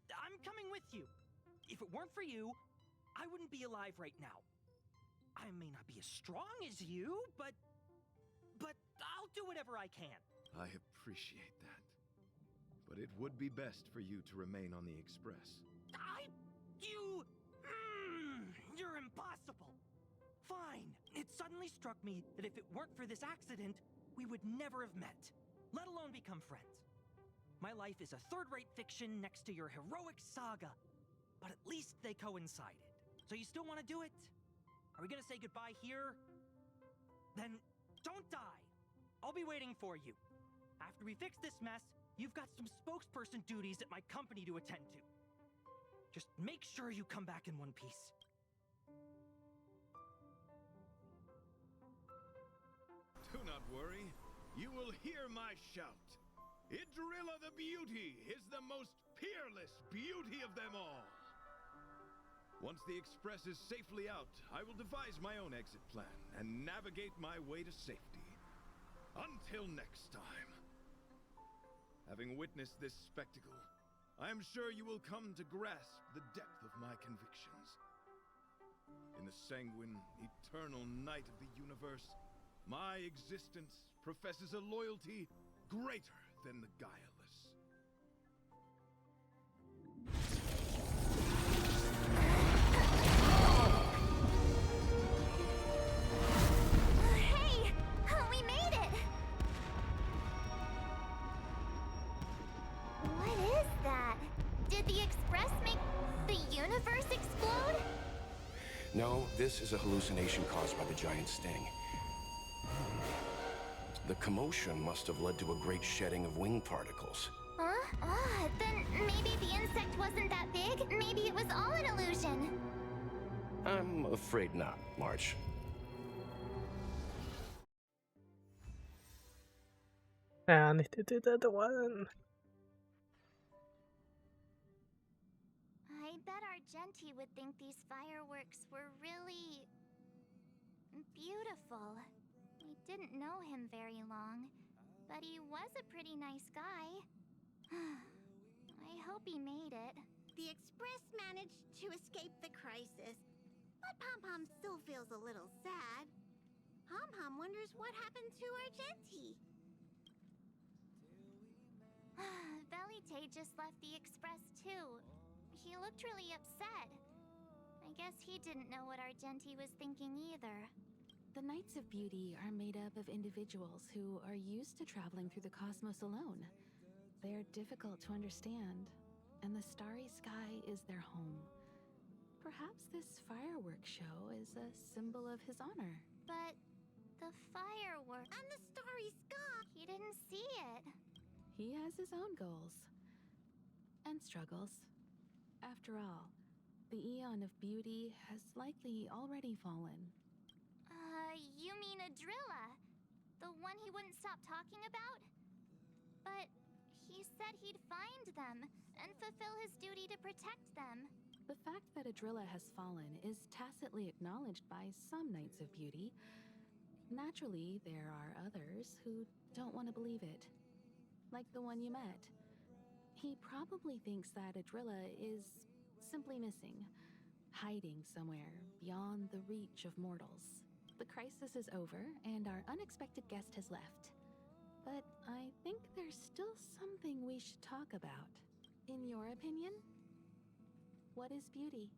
I'm coming with you. If it weren't for you, I wouldn't be alive right now. I may not be as strong as you, but I'll do whatever I can. I appreciate that. But it would be best for you to remain on the Express. You're impossible. Fine. It suddenly struck me that if it weren't for this accident, we would never have met, let alone become friends. My life is a third-rate fiction next to your heroic saga, but at least they coincided. So you still want to do it? Are we gonna say goodbye here? Then don't die. I'll be waiting for you. After we fix this mess, you've got some spokesperson duties at my company to attend to. Just make sure you come back in one piece. Do not worry. You will hear my shout. Idrilla the Beauty is the most peerless beauty of them all. Once the Express is safely out, I will devise my own exit plan and navigate my way to safety. Until next time. Having witnessed this spectacle, I am sure you will come to grasp the depth of my convictions. In the sanguine, eternal night of the universe, My existence professes a loyalty greater than the guileless. Hey! We made it! What is that? Did the express make the universe explode? No, this is a hallucination caused by the giant sting. The commotion must have led to a great shedding of wing particles. Huh? Then maybe the insect wasn't that big. Maybe it was all an illusion. I'm afraid not, March. I need to do that one. I bet Argenti would think these fireworks were really beautiful. We didn't know him very long, but he was a pretty nice guy. I hope he made it. The Express managed to escape the crisis, but Pom-Pom still feels a little sad. Pom-Pom wonders what happened to Argenti. Velite just left the Express too. He looked really upset. I guess he didn't know what Argenti was thinking either. The Knights of Beauty are made up of individuals who are used to traveling through the cosmos alone. They're difficult to understand, and the starry sky is their home. Perhaps this fireworks show is a symbol of his honor. But the firework... And the starry sky! He didn't see it. He has his own goals and struggles. After all, the Eon of Beauty has likely already fallen. You mean Adrilla? The one he wouldn't stop talking about? But he said he'd find them and fulfill his duty to protect them. The fact that Adrilla has fallen is tacitly acknowledged by some Knights of Beauty. Naturally, there are others who don't want to believe it. Like the one you met. He probably thinks that Adrilla is simply missing, hiding somewhere beyond the reach of mortals. The crisis is over, and our unexpected guest has left. But I think there's still something we should talk about. In your opinion, what is beauty?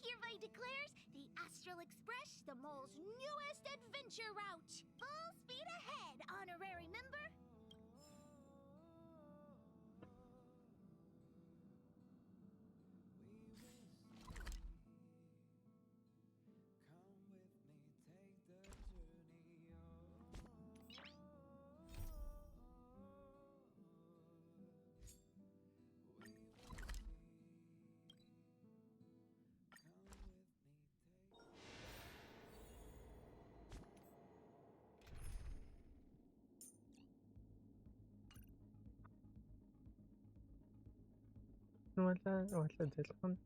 hereby declares the Astral Express the mole's newest adventure route. Full speed ahead, honorary member. ولا تلفون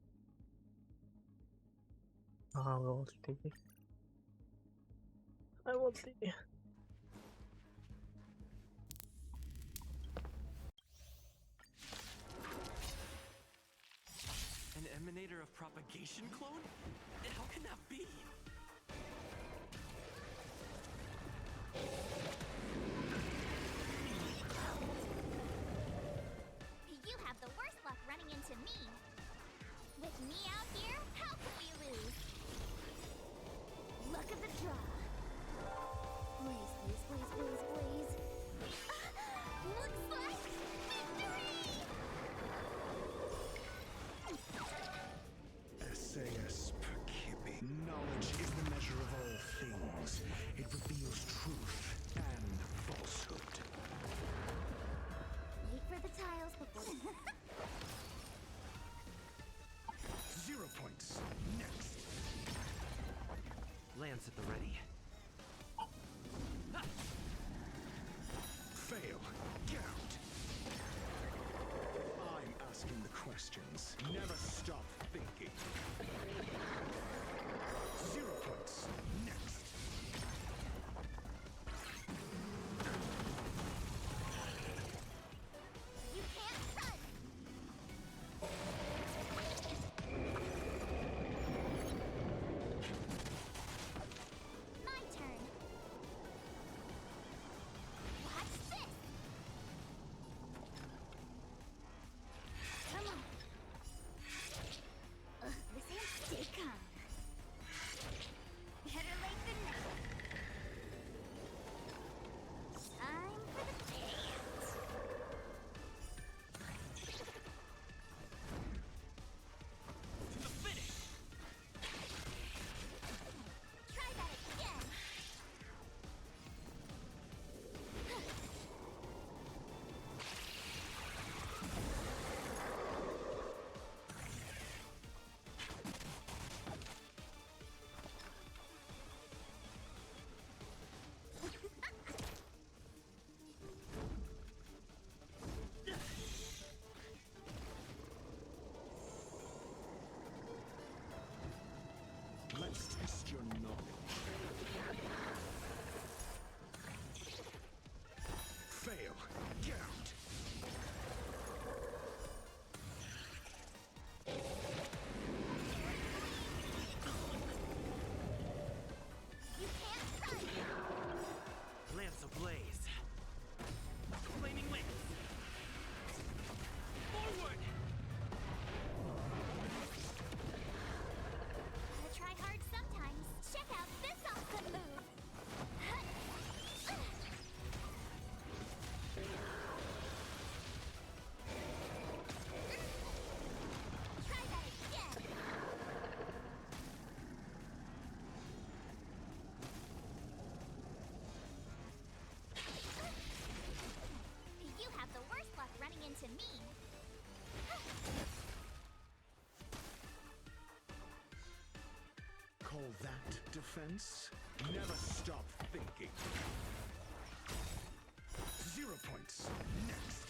غلطي غلطي. An emanator of propagation clone? How can that be? You have the worst luck running into me. With me out here, how can we lose? Luck of the draw. Please, please, please, please, please. Looks like victory! Essayus percipi. Knowledge is the measure of all things. It reveals truth and falsehood. Wait for the tiles before... 0 points. Next. Lance at the ready. Fail. Get out. I'm asking the questions. Never stop thinking. 0 points. Next. You can't run! My turn. Watch this! Come on. This ain't stay calm. Better late than never. Time for the dance. To the finish! Try that again. Let's test your knowledge. Fail. Get out. You can't run. Lance ablaze. Flaming wings. Forward! Gotta try hard sometimes. Check out this awesome move. Try that again. You have the worst luck running into me. Call that defense? Never stop thinking. 0 points. Next.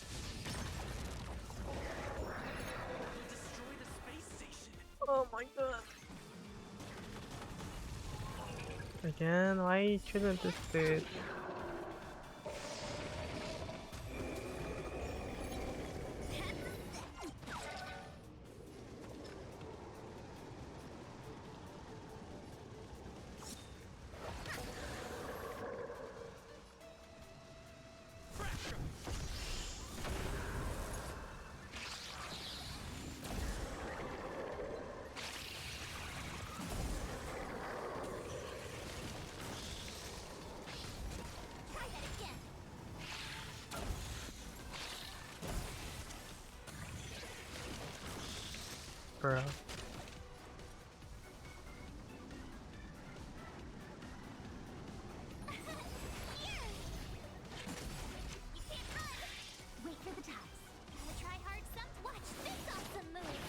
We'll destroy the space station. Oh my god. Again, why shouldn't this be? Fracture! bro. Wait for the tides. Gotta try hard some. Watch this awesome move.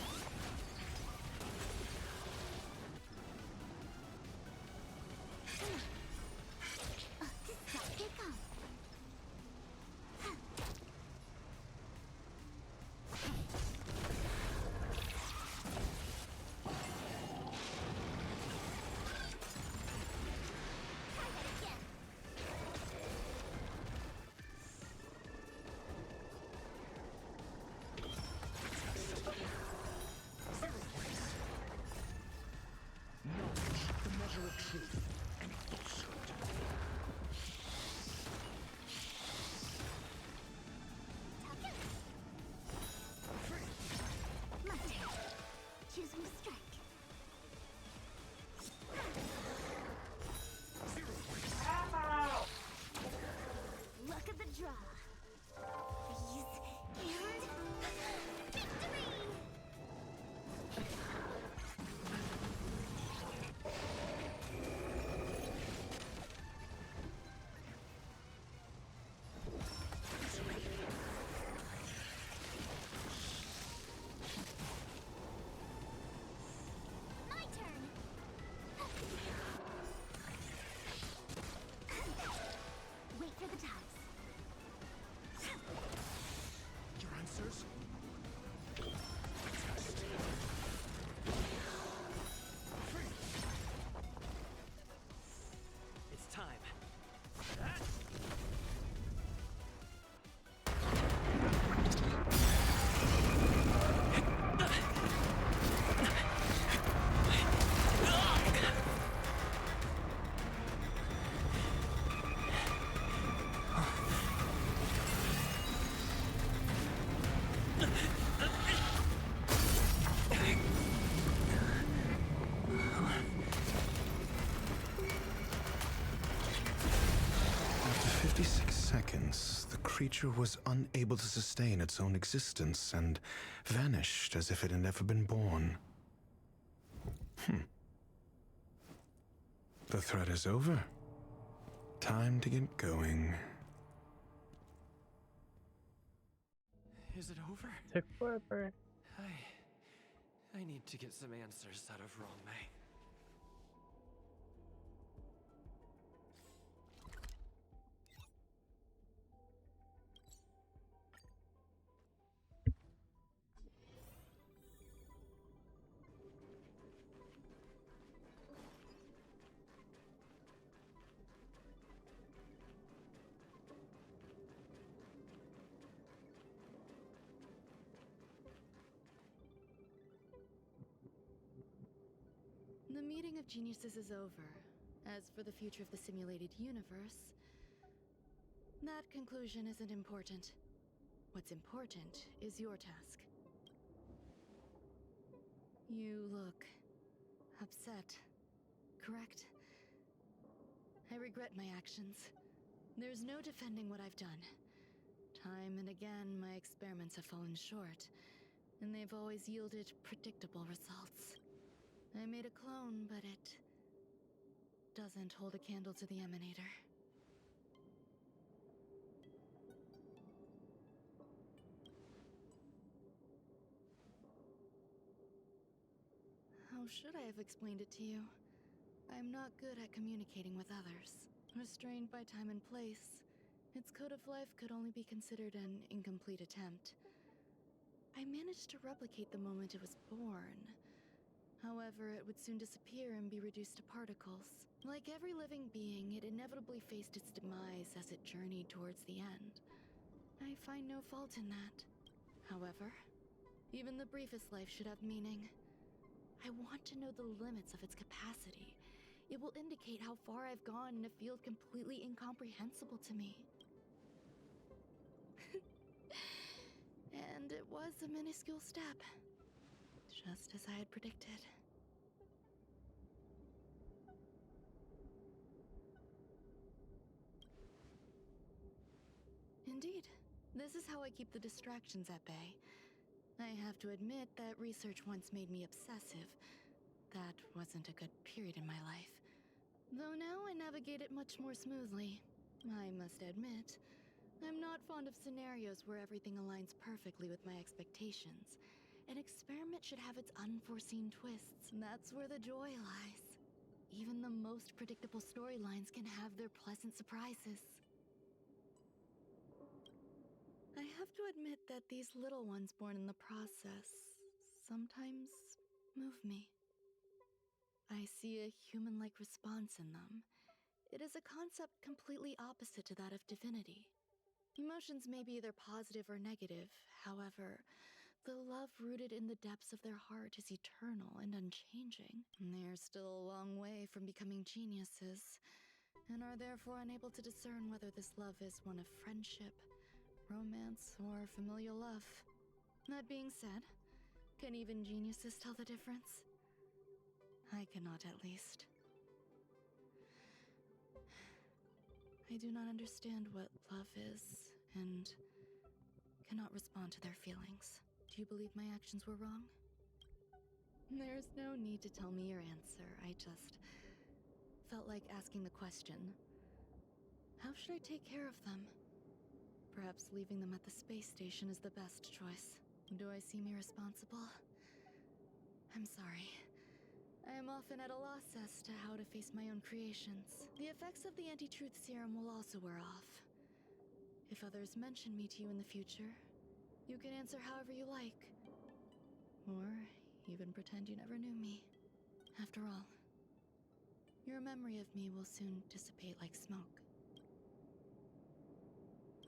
Stop, they come. Try that again. Knowledge, the measure of truth and falsehood. My turn. Choosing to strike. Luck of the draw. Freeze and victory! My turn. Wait for the tides. Your answers? It's time. After 56 seconds, the creature was unable to sustain its own existence and vanished as if it had never been born. The threat is over. Time to get going. Is it over? Took forever. I need to get some answers out of Rongmei. The meeting of geniuses is over. As for the future of the simulated universe, that conclusion isn't important. What's important is your task. You look upset, correct? I regret my actions. There's no defending what I've done. Time and again, my experiments have fallen short, and they've always yielded predictable results. I made a clone, but it doesn't hold a candle to the Emanator. How should I have explained it to you? I'm not good at communicating with others. Restrained by time and place, its code of life could only be considered an incomplete attempt. I managed to replicate the moment it was born. However, it would soon disappear and be reduced to particles. Like every living being, it inevitably faced its demise as it journeyed towards the end. I find no fault in that. However, even the briefest life should have meaning. I want to know the limits of its capacity. It will indicate how far I've gone in a field completely incomprehensible to me. And it was a minuscule step. Just as I had predicted. Indeed, this is how I keep the distractions at bay. I have to admit that research once made me obsessive. That wasn't a good period in my life. Though now I navigate it much more smoothly. I must admit, I'm not fond of scenarios where everything aligns perfectly with my expectations. An experiment should have its unforeseen twists, and that's where the joy lies. Even the most predictable storylines can have their pleasant surprises. I have to admit that these little ones born in the process sometimes move me. I see a human-like response in them. It is a concept completely opposite to that of divinity. Emotions may be either positive or negative, however, the love rooted in the depths of their heart is eternal and unchanging. They're still a long way from becoming geniuses, and are therefore unable to discern whether this love is one of friendship, romance, or familial love. That being said, can even geniuses tell the difference? I cannot, at least. I do not understand what love is, and cannot respond to their feelings. Do you believe my actions were wrong? There's no need to tell me your answer. I just felt like asking the question. How should I take care of them? Perhaps leaving them at the space station is the best choice. Do I seem irresponsible? I'm sorry. I am often at a loss as to how to face my own creations. The effects of the anti-truth serum will also wear off. If others mention me to you in the future, you can answer however you like. Or even pretend you never knew me. After all, your memory of me will soon dissipate like smoke.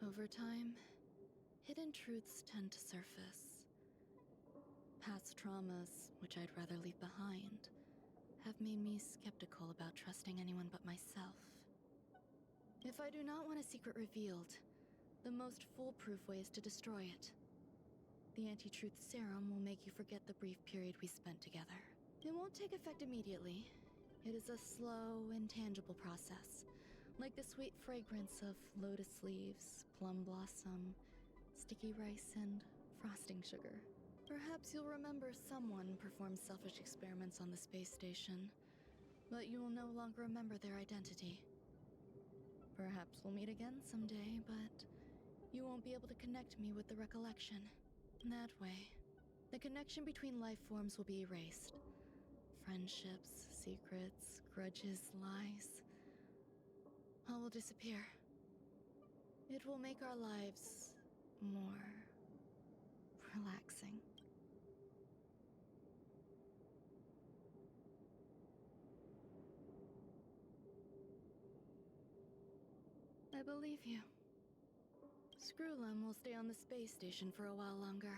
Over time, hidden truths tend to surface. Past traumas, which I'd rather leave behind, have made me skeptical about trusting anyone but myself. If I do not want a secret revealed, the most foolproof way is to destroy it. The anti-truth serum will make you forget the brief period we spent together. It won't take effect immediately. It is a slow, intangible process, like the sweet fragrance of lotus leaves, plum blossom, sticky rice, and frosting sugar. Perhaps you'll remember someone performed selfish experiments on the space station, but you will no longer remember their identity. Perhaps we'll meet again someday, but you won't be able to connect me with the recollection. That way, the connection between life forms will be erased. Friendships, secrets, grudges, lies, all will disappear. It will make our lives more relaxing. I believe you. Screwlum will stay on the space station for a while longer.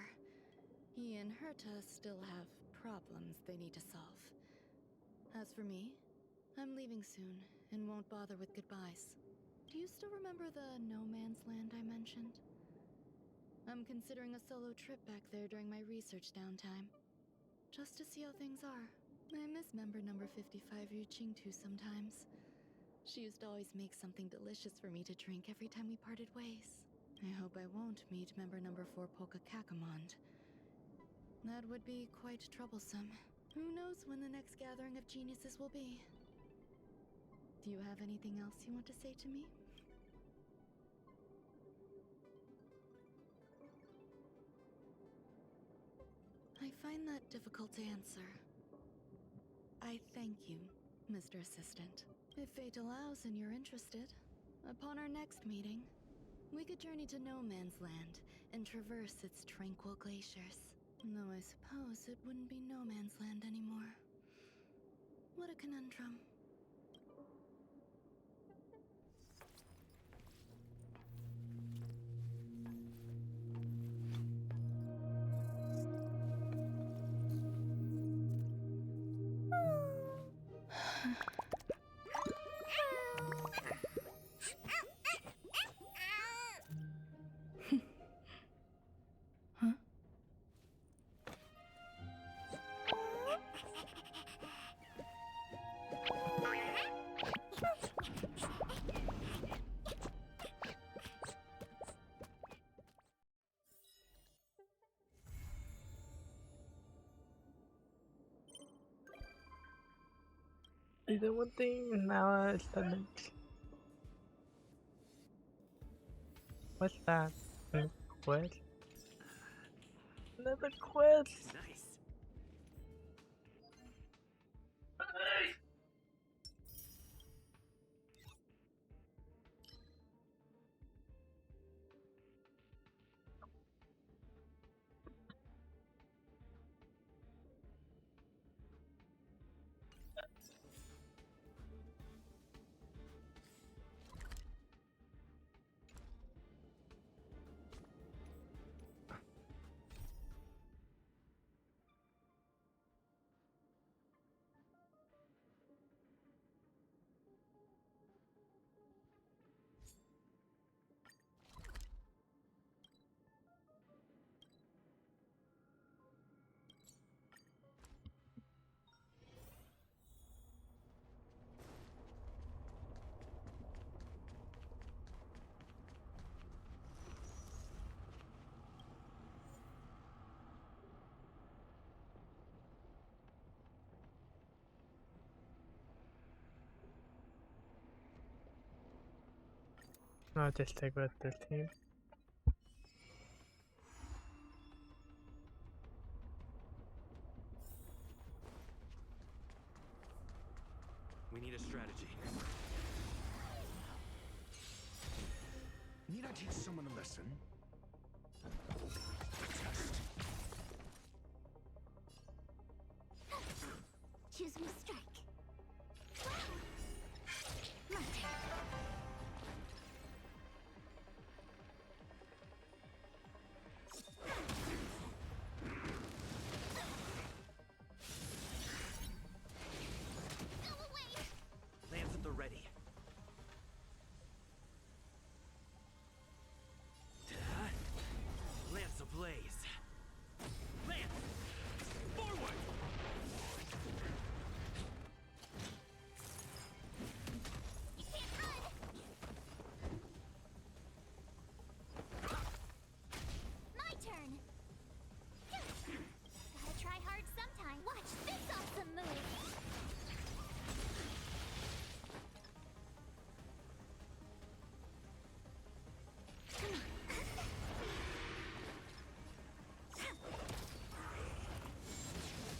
He and Herta still have problems they need to solve. As for me, I'm leaving soon and won't bother with goodbyes. Do you still remember the No Man's Land I mentioned? I'm considering a solo trip back there during my research downtime, just to see how things are. I miss member number 55 Yu Qingtu sometimes. She used to always make something delicious for me to drink every time we parted ways. I hope I won't meet member number 4 Polka Kakamond. That would be quite troublesome. Who knows when the next gathering of geniuses will be? Do you have anything else you want to say to me? I find that difficult to answer. I thank you, Mr. Assistant. If fate allows and you're interested, upon our next meeting, we could journey to No Man's Land and traverse its tranquil glaciers. Though I suppose it wouldn't be No Man's Land anymore. What a conundrum. Huh? did one thing and now it's the next. What's that? A quest? Another quest! Nice. I'll just stick with this team. We need a strategy. Need I teach someone a lesson? Choose me strike. My turn. Go away! Lance at the ready. Lance ablaze. Lance! Forward! You can't run! My turn! Gotta try hard sometime. Watch this awesome move! Come on.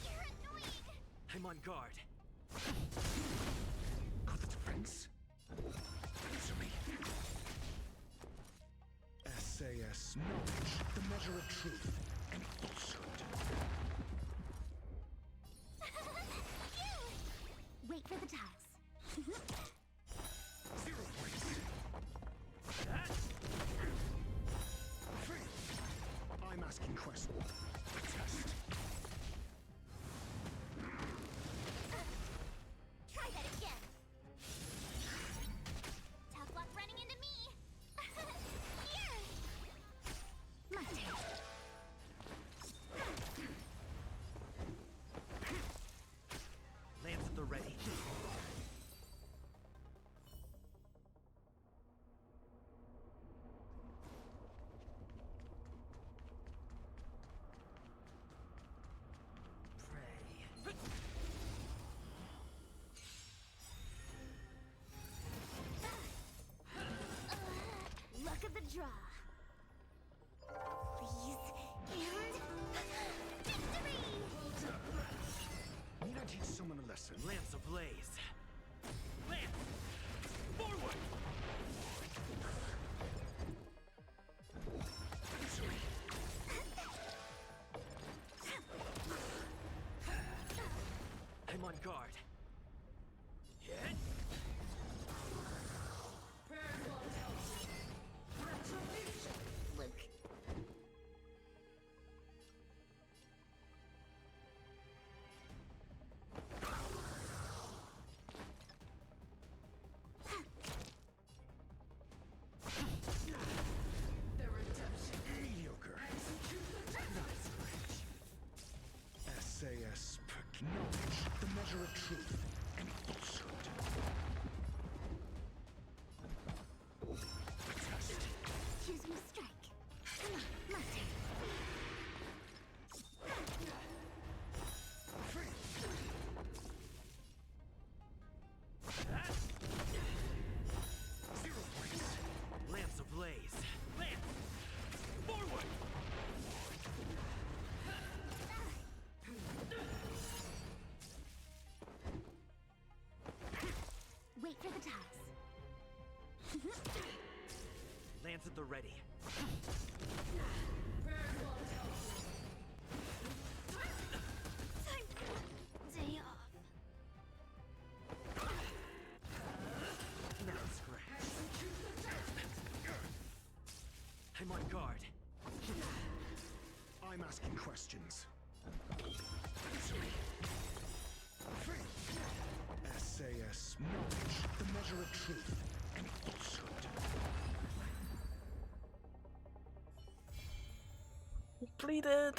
You're annoying! I'm on guard. Got the defense? Answer me. SAS knowledge, the measure of truth and falsehood. You! Wait for the tiles. 0 points. I'm asking questions. Test. Try that again. Tough luck running into me. Here. My turn. Lance at the ready. Pray. Luck of the draw. Please. And victory! Need I teach someone a lesson? Lance ablaze. Lance! Forward! Answer me. I'm on guard. Hit! Luke. Mediocre. That's great. SAS knowledge, the measure of truth and falsehood. Test. Choose me strike. Come on, my turn. plans at the ready. Day off. Now scratch. I'm on guard. I'm asking questions. SAS, knowledge, the measure of truth, and falsehood. Completed.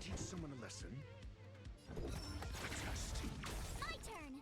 Teach someone a lesson. A test. My turn.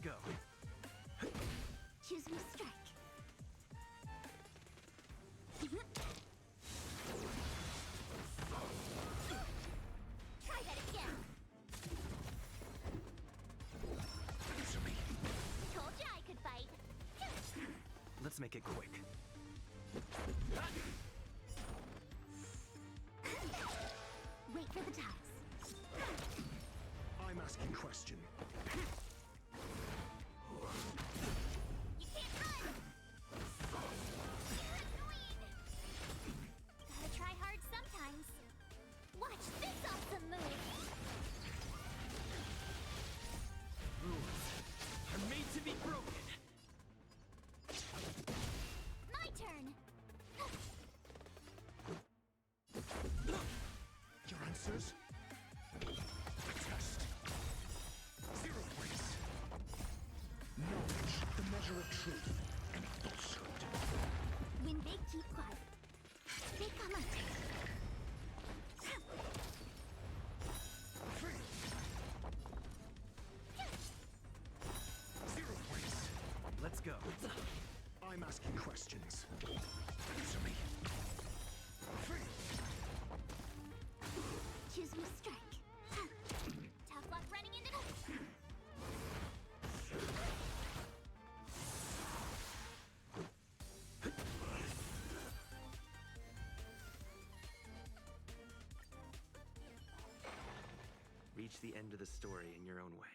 go. Choose me strike. Try that again. Answer me. Told you I could fight. Let's make it quick. Wait for the ties. I'm asking question. You can't run! You're annoying! Gotta try hard sometimes. Watch this awesome move! Rules are made to be broken. My turn! Your answers? Test. 0 points. Knowledge, the measure of truth and falsehood. When they keep quiet, they come up. Free. 0 points. Let's go. I'm asking questions. Answer me. Free. Choose me strike. Tough luck running into me. Reach the end of the story in your own way.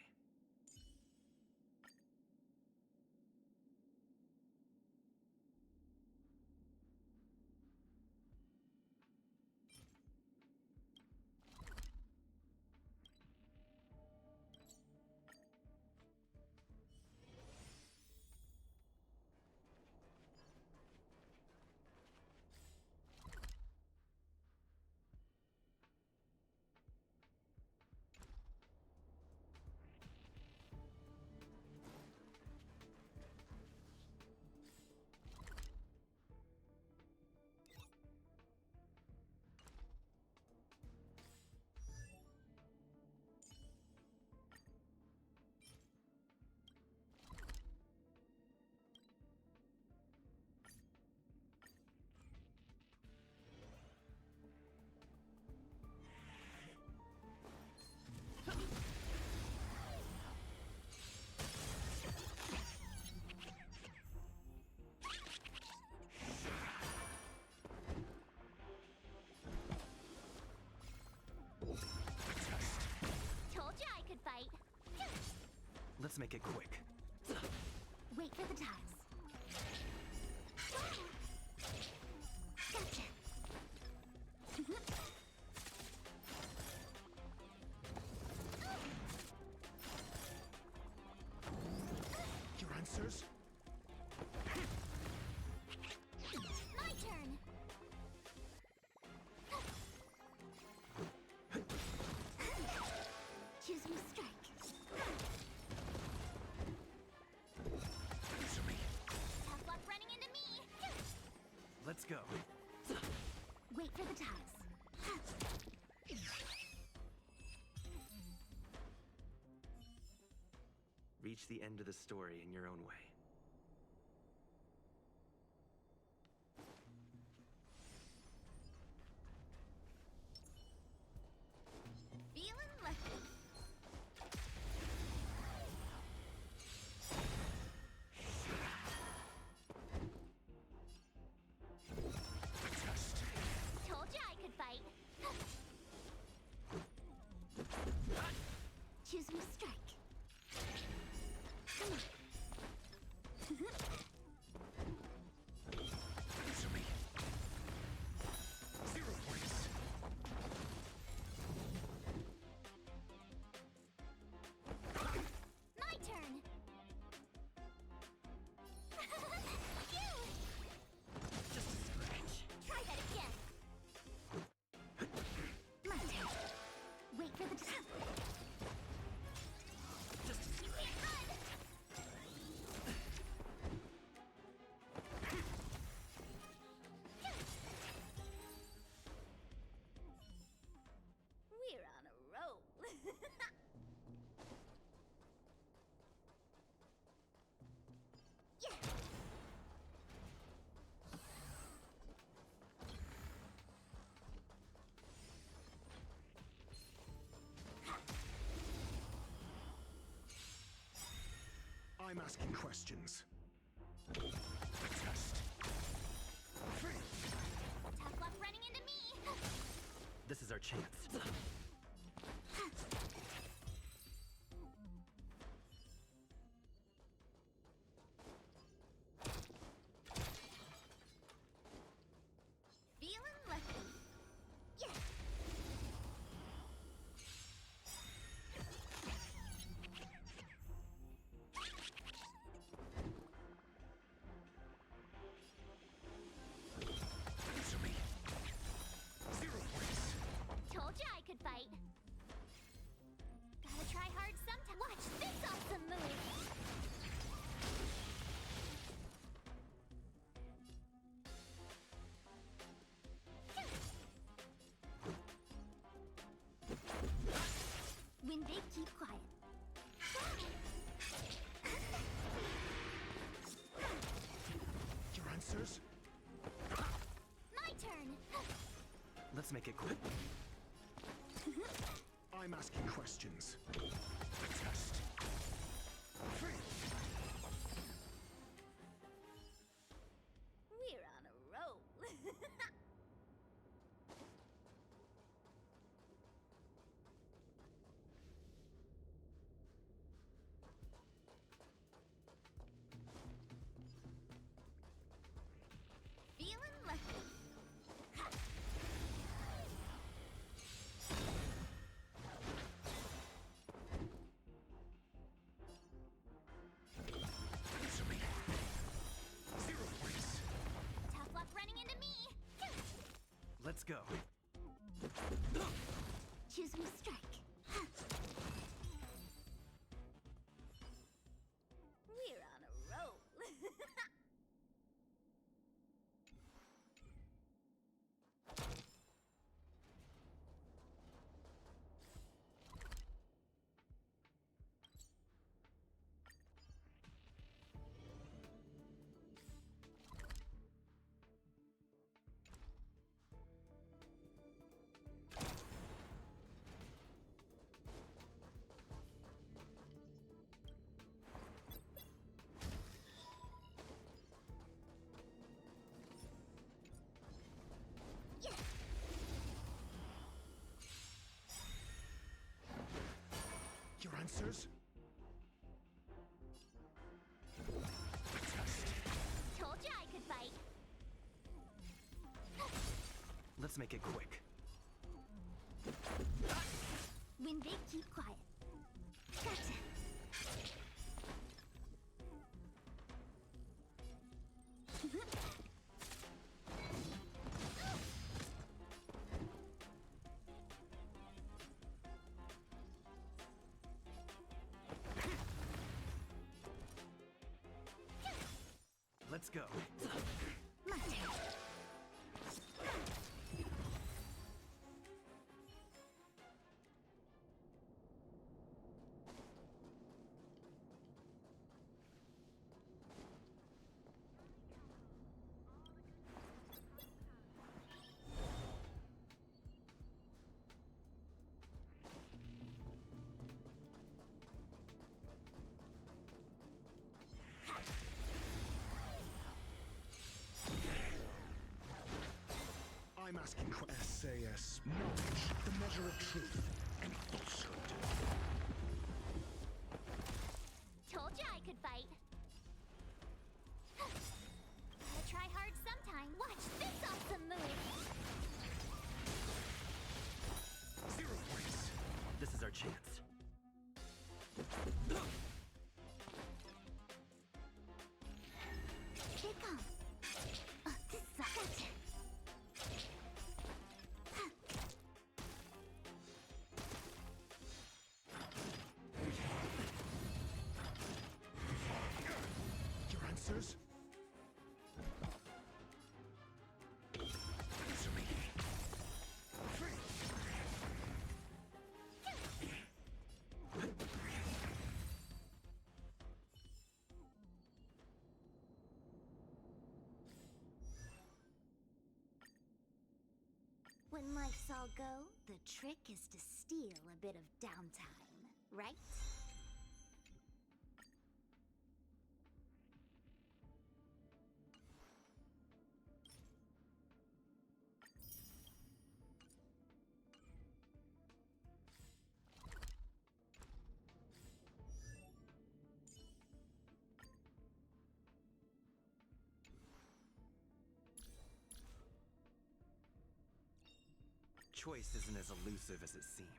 Told you I could fight. Let's make it quick. Wait for the ties. Gotcha. Your answers? My turn. Choose me strike. Answer me. Tough luck running into me. Let's go. Wait for the ties. Reach the end of the story in your own way. Feeling lucky. Test. Told you I could fight. Choose me strike. Come on. I'm asking questions. Test. Tough luck running into me! This is our chance. Feeling lucky. Yes! Answer me. 0 points. Told you I could fight. Gotta try hard sometime. Watch this awesome move! When big, keep quiet. Your answers? My turn! Let's make it quick. I'm asking questions. Test. We're on a roll. Feeling lucky. Answer me. 0 points. Tough luck running into me. Let's go. Choose me strike. We're on a roll. Yes! Your answers? Told you I could fight. Let's make it quick. When big, keep quiet. Gotcha. Let's go. My turn. I'm asking SAS. Knowledge, the measure of truth and falsehood. Told you I could fight. Gotta try hard sometime. Watch this awesome move. 0 points. This is our chance. Here it comes. This sucks. Gotcha. Your answers? Answer me. When life's all go, the trick is to steal a bit of downtime, right? choice isn't as elusive as it seems.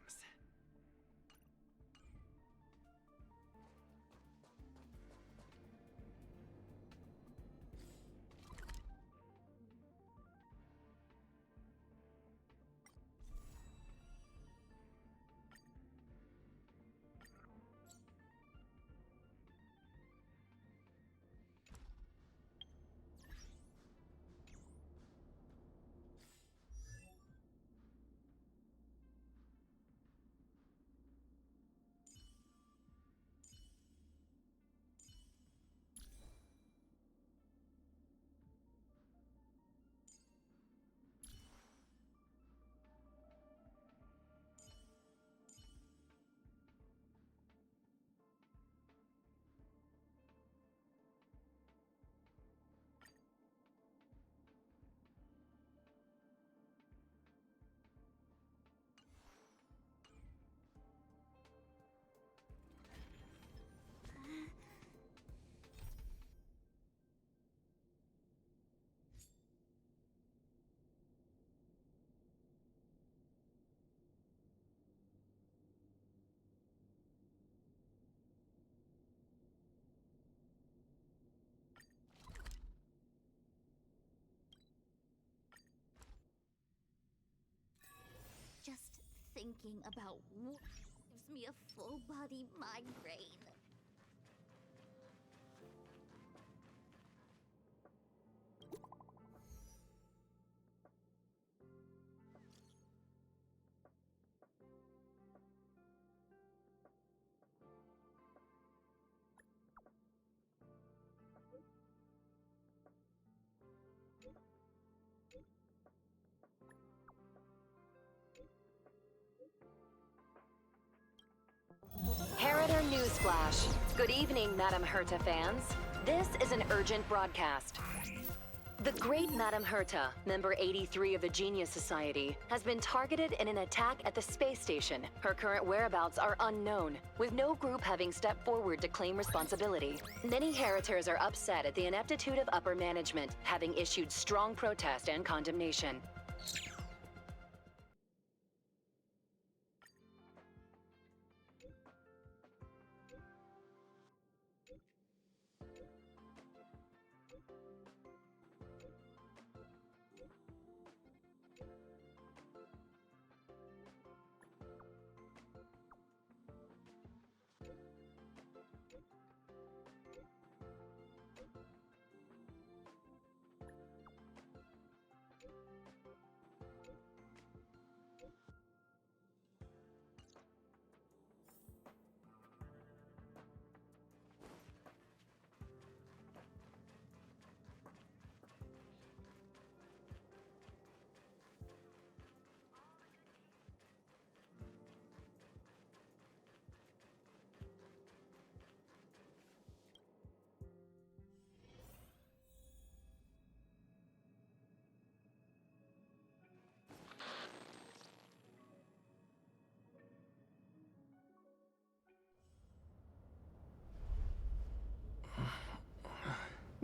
Just thinking about what gives me a full body migraine. Heritor Newsflash. Good evening, Madame Herta fans. This is an urgent broadcast. The great Madame Herta, member 83 of the Genius Society, has been targeted in an attack at the space station. Her current whereabouts are unknown, with no group having stepped forward to claim responsibility. Many Heritors are upset at the ineptitude of upper management, having issued strong protest and condemnation.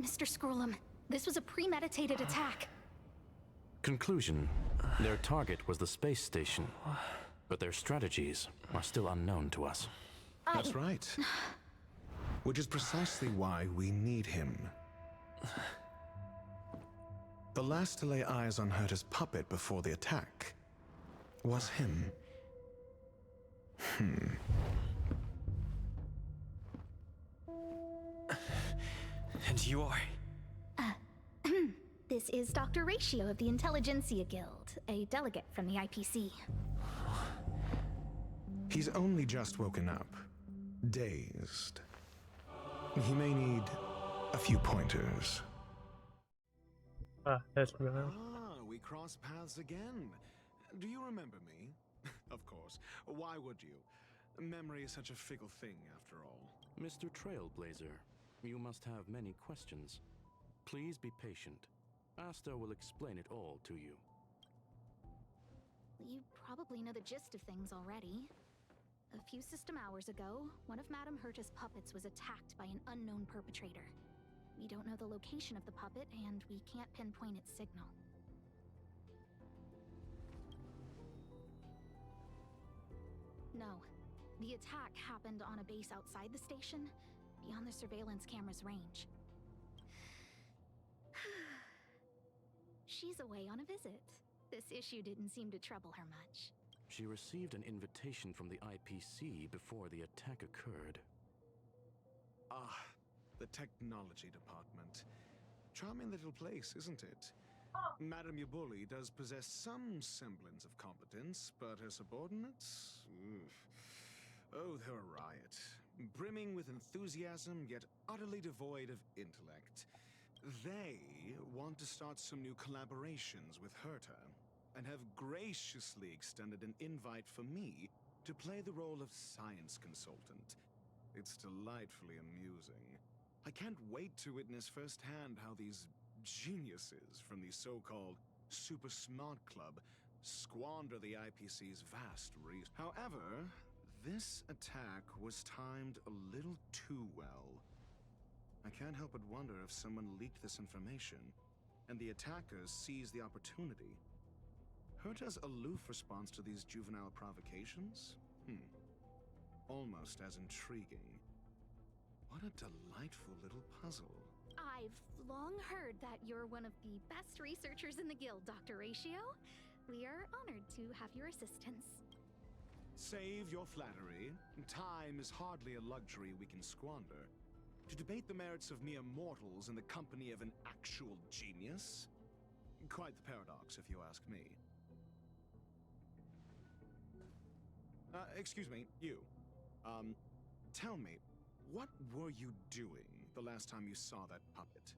Mr. Scrollum, this was a premeditated attack. Conclusion: their target was the space station, but their strategies are still unknown to us. That's right. Which is precisely why we need him. The last to lay eyes on Herta's puppet before the attack was him. And you are? This is Dr. Ratio of the Intelligentsia Guild, a delegate from the IPC. He's only just woken up, dazed. He may need a few pointers. That's me. We cross paths again. Do you remember me? Of course. Why would you? Memory is such a fickle thing, after all. Mr. Trailblazer, you must have many questions. Please be patient. Asta will explain it all to you. You probably know the gist of things already. A few system hours ago, one of Madame Herta's puppets was attacked by an unknown perpetrator. We don't know the location of the puppet, and we can't pinpoint its signal. No. The attack happened on a base outside the station, beyond the surveillance camera's range. She's away on a visit. This issue didn't seem to trouble her much. She received an invitation from the IPC before the attack occurred. Ah, the technology department. Charming little place, isn't it? Madame Yabuli does possess some semblance of competence, but her subordinates? Oof. Oh, they're a riot. Brimming with enthusiasm, yet utterly devoid of intellect. They want to start some new collaborations with Herta, and have graciously extended an invite for me to play the role of science consultant. It's delightfully amusing. I can't wait to witness firsthand how these geniuses from the so-called Super Smart Club squander the IPC's vast resources. However, this attack was timed a little too well. I can't help but wonder if someone leaked this information, and the attackers seized the opportunity. Herta's aloof response to these juvenile provocations? Almost as intriguing. What a delightful little puzzle. I've long heard that you're one of the best researchers in the guild, Dr. Ratio. We are honored to have your assistance. Save your flattery. Time is hardly a luxury we can squander. To debate the merits of mere mortals in the company of an actual genius? Quite the paradox, if you ask me. Excuse me, you. Tell me, what were you doing the last time you saw that puppet?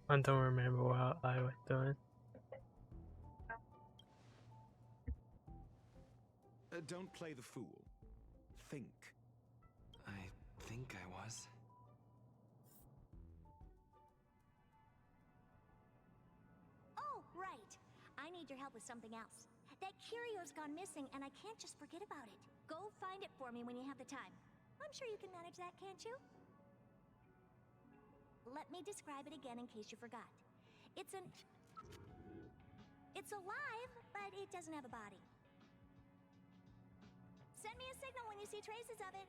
I don't remember what I was doing. Don't play the fool. Think. I think I was. Oh, right. I need your help with something else. That curio's gone missing, and I can't just forget about it. Go find it for me when you have the time. I'm sure you can manage that, can't you? Let me describe it again in case you forgot. It's alive, but it doesn't have a body. Send me a signal when you see traces of it.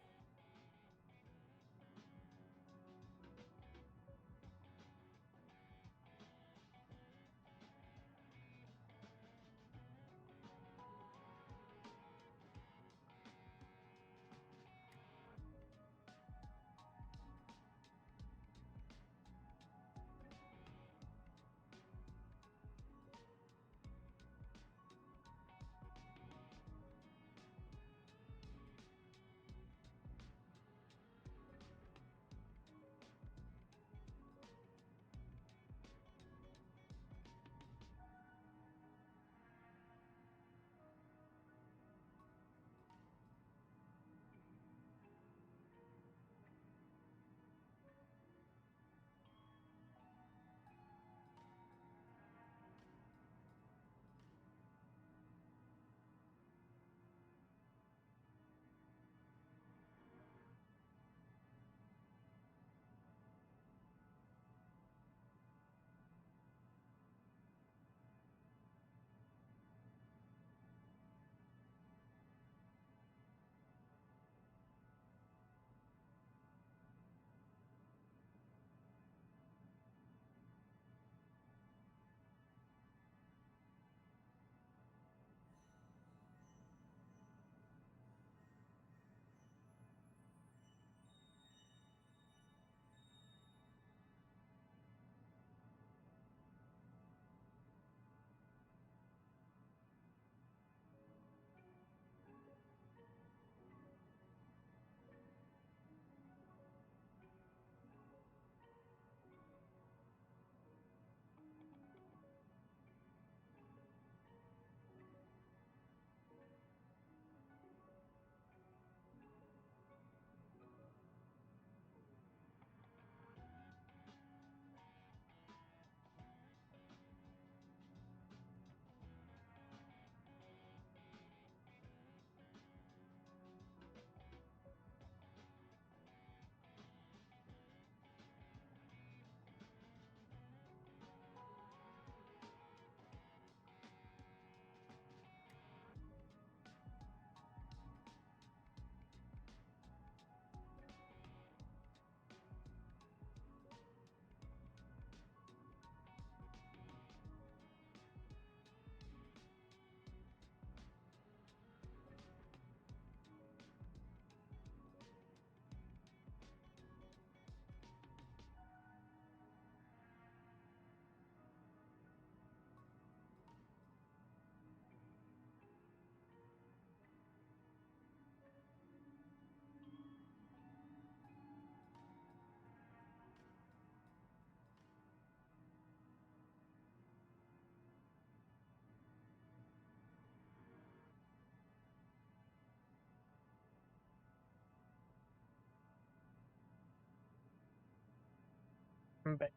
But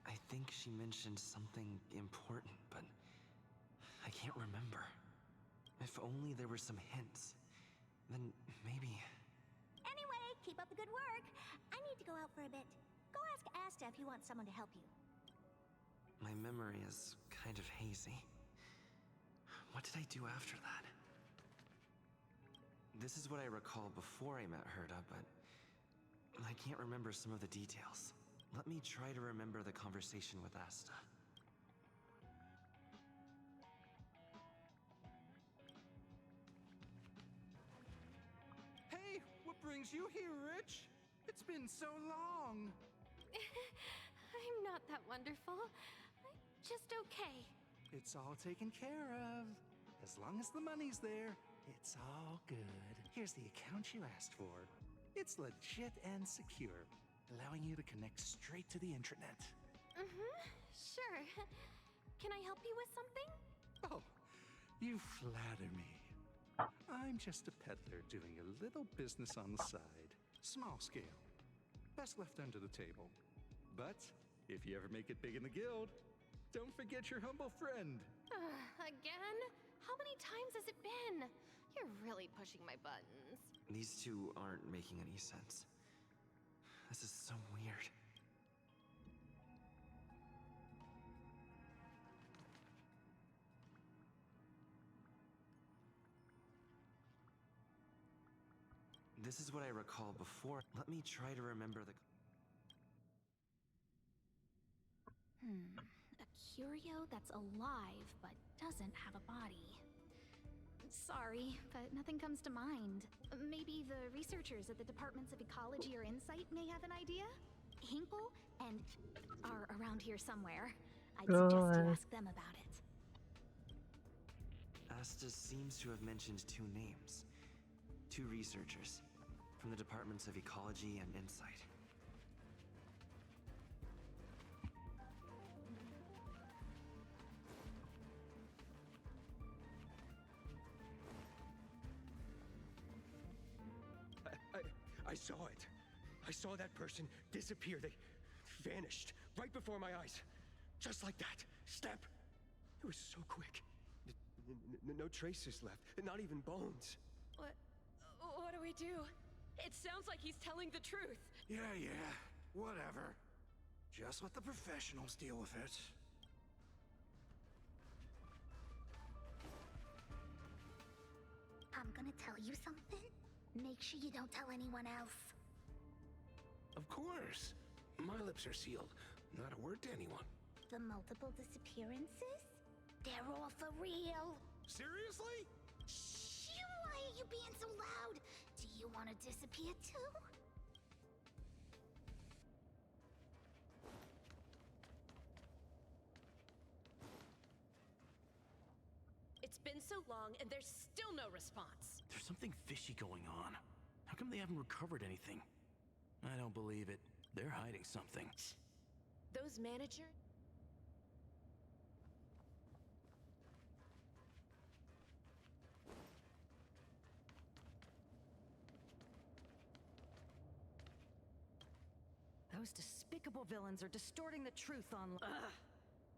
I think she mentioned something important, but I can't remember. If only there were some hints, then maybe... Anyway, keep up the good work. I need to go out for a bit. Go ask Asta if you want someone to help you. My memory is kind of hazy. What did I do after that? This is what I recall before I met Herta, but I can't remember some of the details. Let me try to remember the conversation with Asta. Hey, what brings you here, Rich? It's been so long. I'm not that wonderful. I'm just okay. It's all taken care of. As long as the money's there, it's all good. Here's the account you asked for. It's legit and secure, allowing you to connect straight to the intranet. Sure. Can I help you with something? Oh, you flatter me. I'm just a peddler doing a little business on the side. Small scale. Best left under the table. But if you ever make it big in the guild, don't forget your humble friend. Again? How many times has it been? You're really pushing my buttons. These two aren't making any sense. This is so weird. This is what I recall before. Let me try to remember the... A curio that's alive but doesn't have a body. Sorry, but nothing comes to mind. Maybe the researchers at the Departments of Ecology or Insight may have an idea? Hinkle and are around here somewhere. I'd suggest you ask them about it. Asta seems to have mentioned two names. Two researchers from the Departments of Ecology and Insight. I saw it. I saw that person disappear. They vanished right before my eyes. Just like that. Snap. It was so quick. No traces left. Not even bones. What do we do? It sounds like he's telling the truth. Yeah. Whatever. Just let the professionals deal with it. I'm gonna tell you something. Make sure you don't tell anyone else. Of course. My lips are sealed. Not a word to anyone. The multiple disappearances? They're all for real. Seriously? Shh! Why are you being so loud? Do you want to disappear too? It's been so long and there's still no response. There's something fishy going on. How come they haven't recovered anything? I don't believe it. They're hiding something. Those managers... Those despicable villains are distorting the truth online.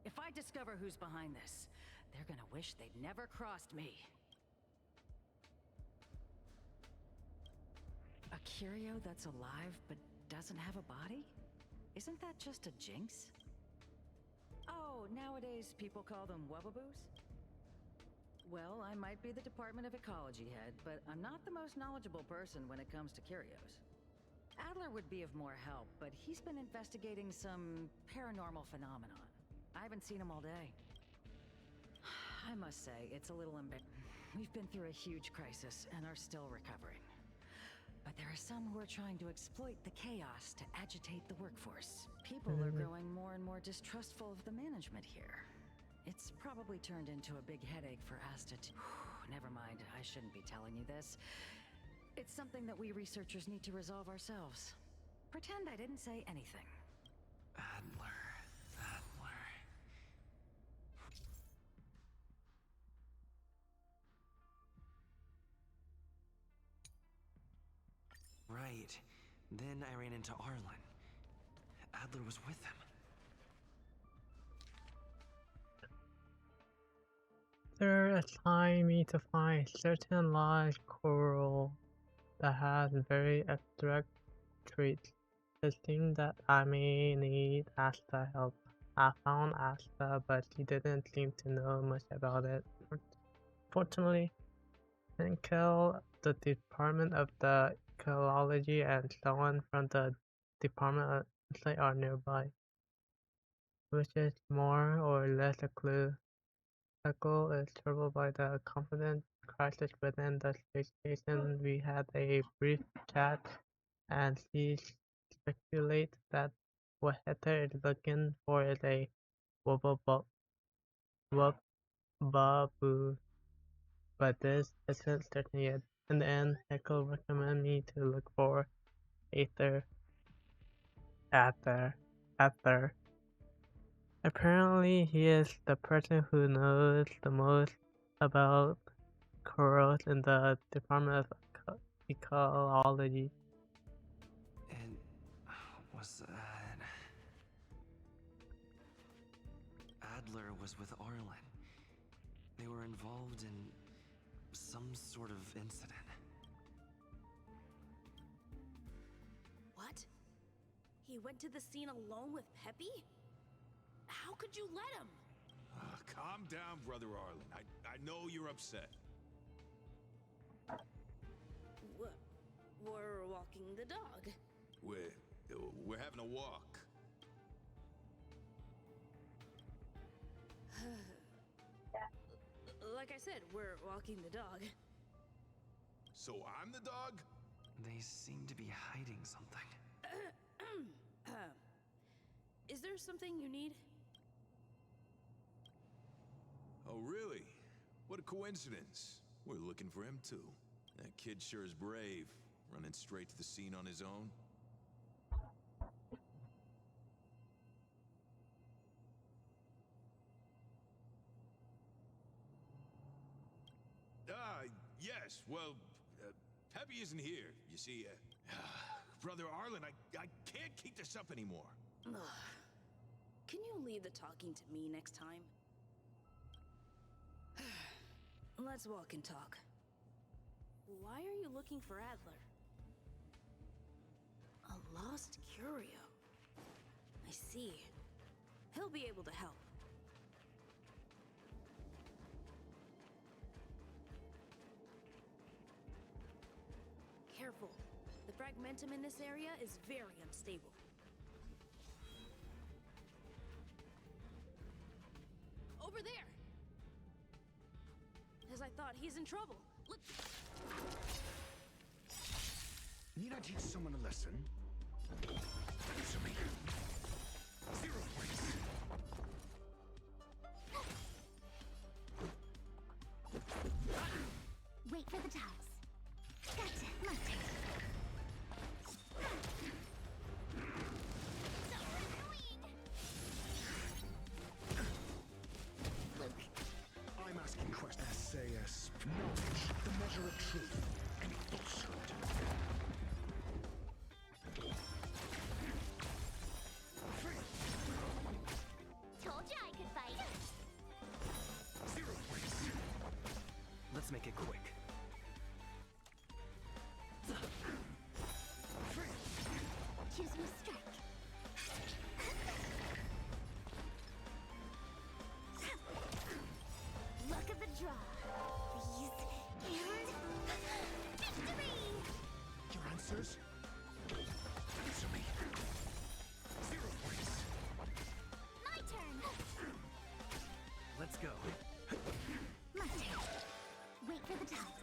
If I discover who's behind this, they're gonna wish they'd never crossed me. A curio that's alive but doesn't have a body? Isn't that just a jinx? Oh, nowadays people call them wubbaboos? Well, I might be the Department of Ecology head, but I'm not the most knowledgeable person when it comes to curios. Adler would be of more help, but he's been investigating some paranormal phenomenon. I haven't seen him all day. I must say, it's a little We've been through a huge crisis and are still recovering. But there are some who are trying to exploit the chaos to agitate the workforce. People are growing more and more distrustful of the management here. It's probably turned into a big headache for Asta to... Never mind, I shouldn't be telling you this. It's something that we researchers need to resolve ourselves. Pretend I didn't say anything. Adler. Wait, then I ran into Arlen. Adler was with him. They're assigning me to find certain large coral that has very abstract traits. It seems that I may need Asta help. I found Asta, but she didn't seem to know much about it. Fortunately, Henkel, the Department of the Ecology, and someone from the Department of Insight are nearby, which is more or less a clue. Heckle is troubled by the confidence crisis within the space station. We had a brief chat, and she speculates that what Heather is looking for is a wubba boo, but this isn't certain yet. In the end, Heckle recommended me to look for Aether. Aether. Apparently, he is the person who knows the most about corals in the Department of Ecology. And was that... Adler was with Arlen. They were involved in some sort of incident. What? He went to the scene alone with Peppy? How could you let him? Calm down, Brother Arlen. I know you're upset. We're walking the dog. We're having a walk. Like I said, we're walking the dog. So I'm the dog? They seem to be hiding something. Is there something you need? Oh, really? What a coincidence. We're looking for him, too. That kid sure is brave, running straight to the scene on his own. Yes, well, Peppy isn't here. You see, Brother Arlen, I can't keep this up anymore. Can you leave the talking to me next time? Let's walk and talk. Why are you looking for Adler? A lost curio. I see. He'll be able to help. Careful. The fragmentum in this area is very unstable. Over there! As I thought, he's in trouble. Look. Need I teach someone a lesson? Answer me. 0 points. Wait for the tiles. Gotcha, my turn. So annoying! Luke. I'm asking questions. SAS. Knowledge. The measure of truth. And falsehood. Told you I could fight. 0 points. Let's make it quick. Choose your strike. Look at the draw. These and victory! Your answers? Answer me. 0 points. My turn. Let's go. My turn. Wait for the tiles.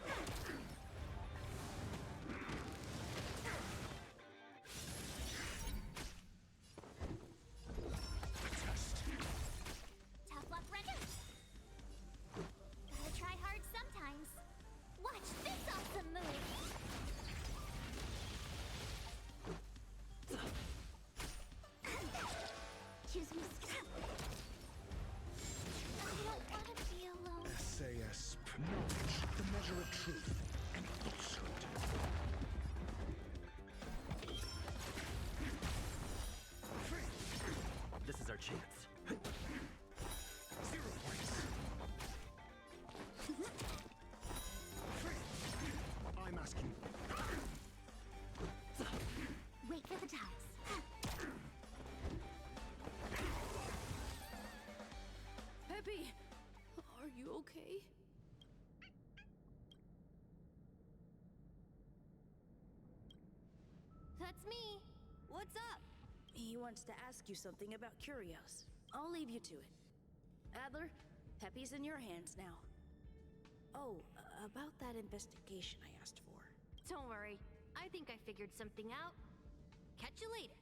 Peppy, are you okay? That's me. What's up? He wants to ask you something about Curios. I'll leave you to it. Adler, Peppy's in your hands now. Oh, about that investigation I asked for. Don't worry. I think I figured something out. Catch you later.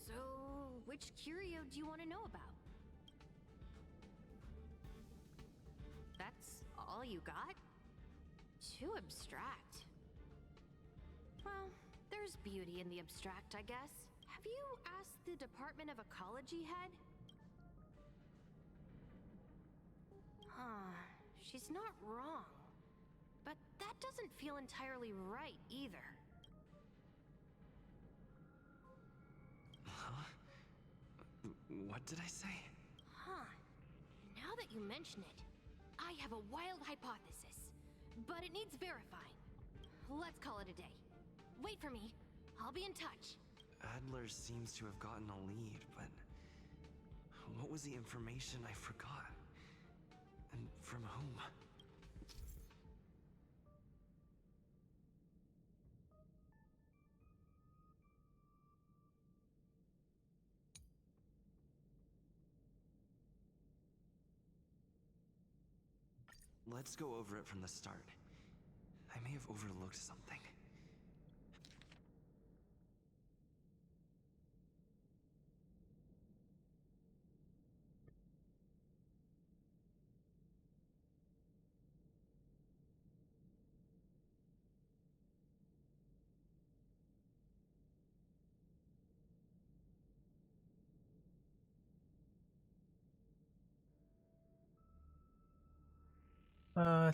So, which curio do you want to know about? That's all you got? Too abstract. Well, there's beauty in the abstract, I guess. Have you asked the Department of Ecology head? Huh, she's not wrong. But that doesn't feel entirely right either. Huh? What did I say? Huh. Now that you mention it, I have a wild hypothesis, but it needs verifying. Let's call it a day. Wait for me. I'll be in touch. Adler seems to have gotten a lead, but what was the information I forgot? And from whom? Let's go over it from the start. I may have overlooked something.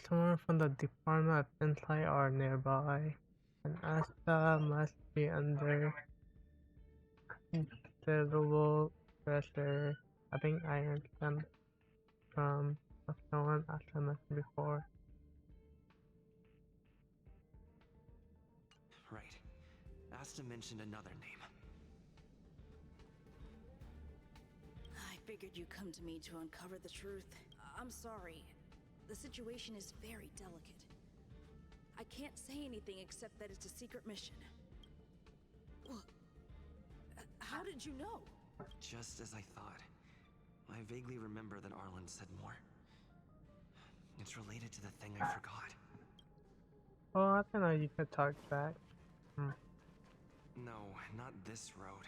Someone from the Department of Insight are nearby, and Asta must be under considerable pressure. I think I understand from what someone Asta mentioned before. Right. Asta mentioned another name. I figured you'd come to me to uncover the truth. I'm sorry. The situation is very delicate. I can't say anything except that it's a secret mission. Well, how did you know? Just as I thought. I vaguely remember that Arlen said more. It's related to the thing I forgot. Oh, I don't know, you could talk back. No, not this road.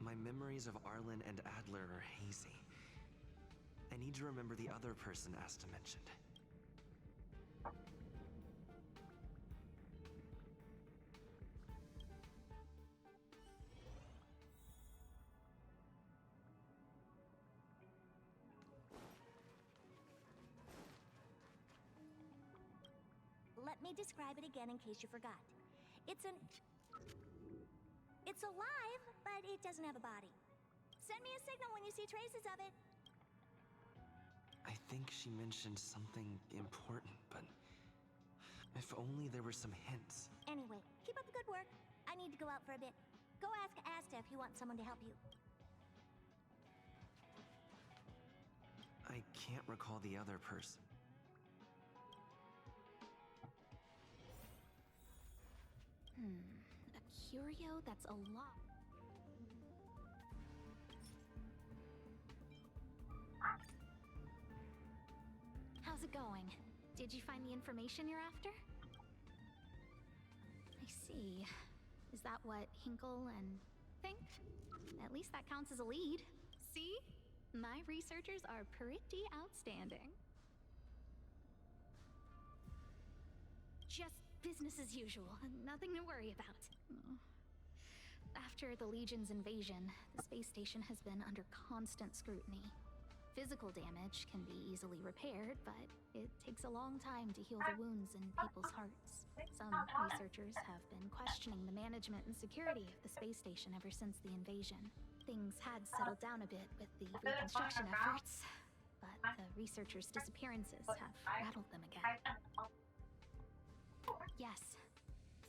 My memories of Arlen and Adler are hazy. I need to remember the other person Asta mentioned. Let me describe it again in case you forgot. It's alive, but it doesn't have a body. Send me a signal when you see traces of it. I think she mentioned something important, but if only there were some hints. Anyway, keep up the good work. I need to go out for a bit. Go ask Asta if you want someone to help you. I can't recall the other person. A curio that's a lot. How's it going? Did you find the information you're after? I see. Is that what Hinkle and think? At least that counts as a lead. See? My researchers are pretty outstanding. Just business as usual. Nothing to worry about. After the Legion's invasion, the space station has been under constant scrutiny. Physical damage can be easily repaired, but it takes a long time to heal the wounds in people's hearts. Some researchers have been questioning the management and security of the space station ever since the invasion. Things had settled down a bit with the reconstruction efforts, but the researchers' disappearances have rattled them again. Yes.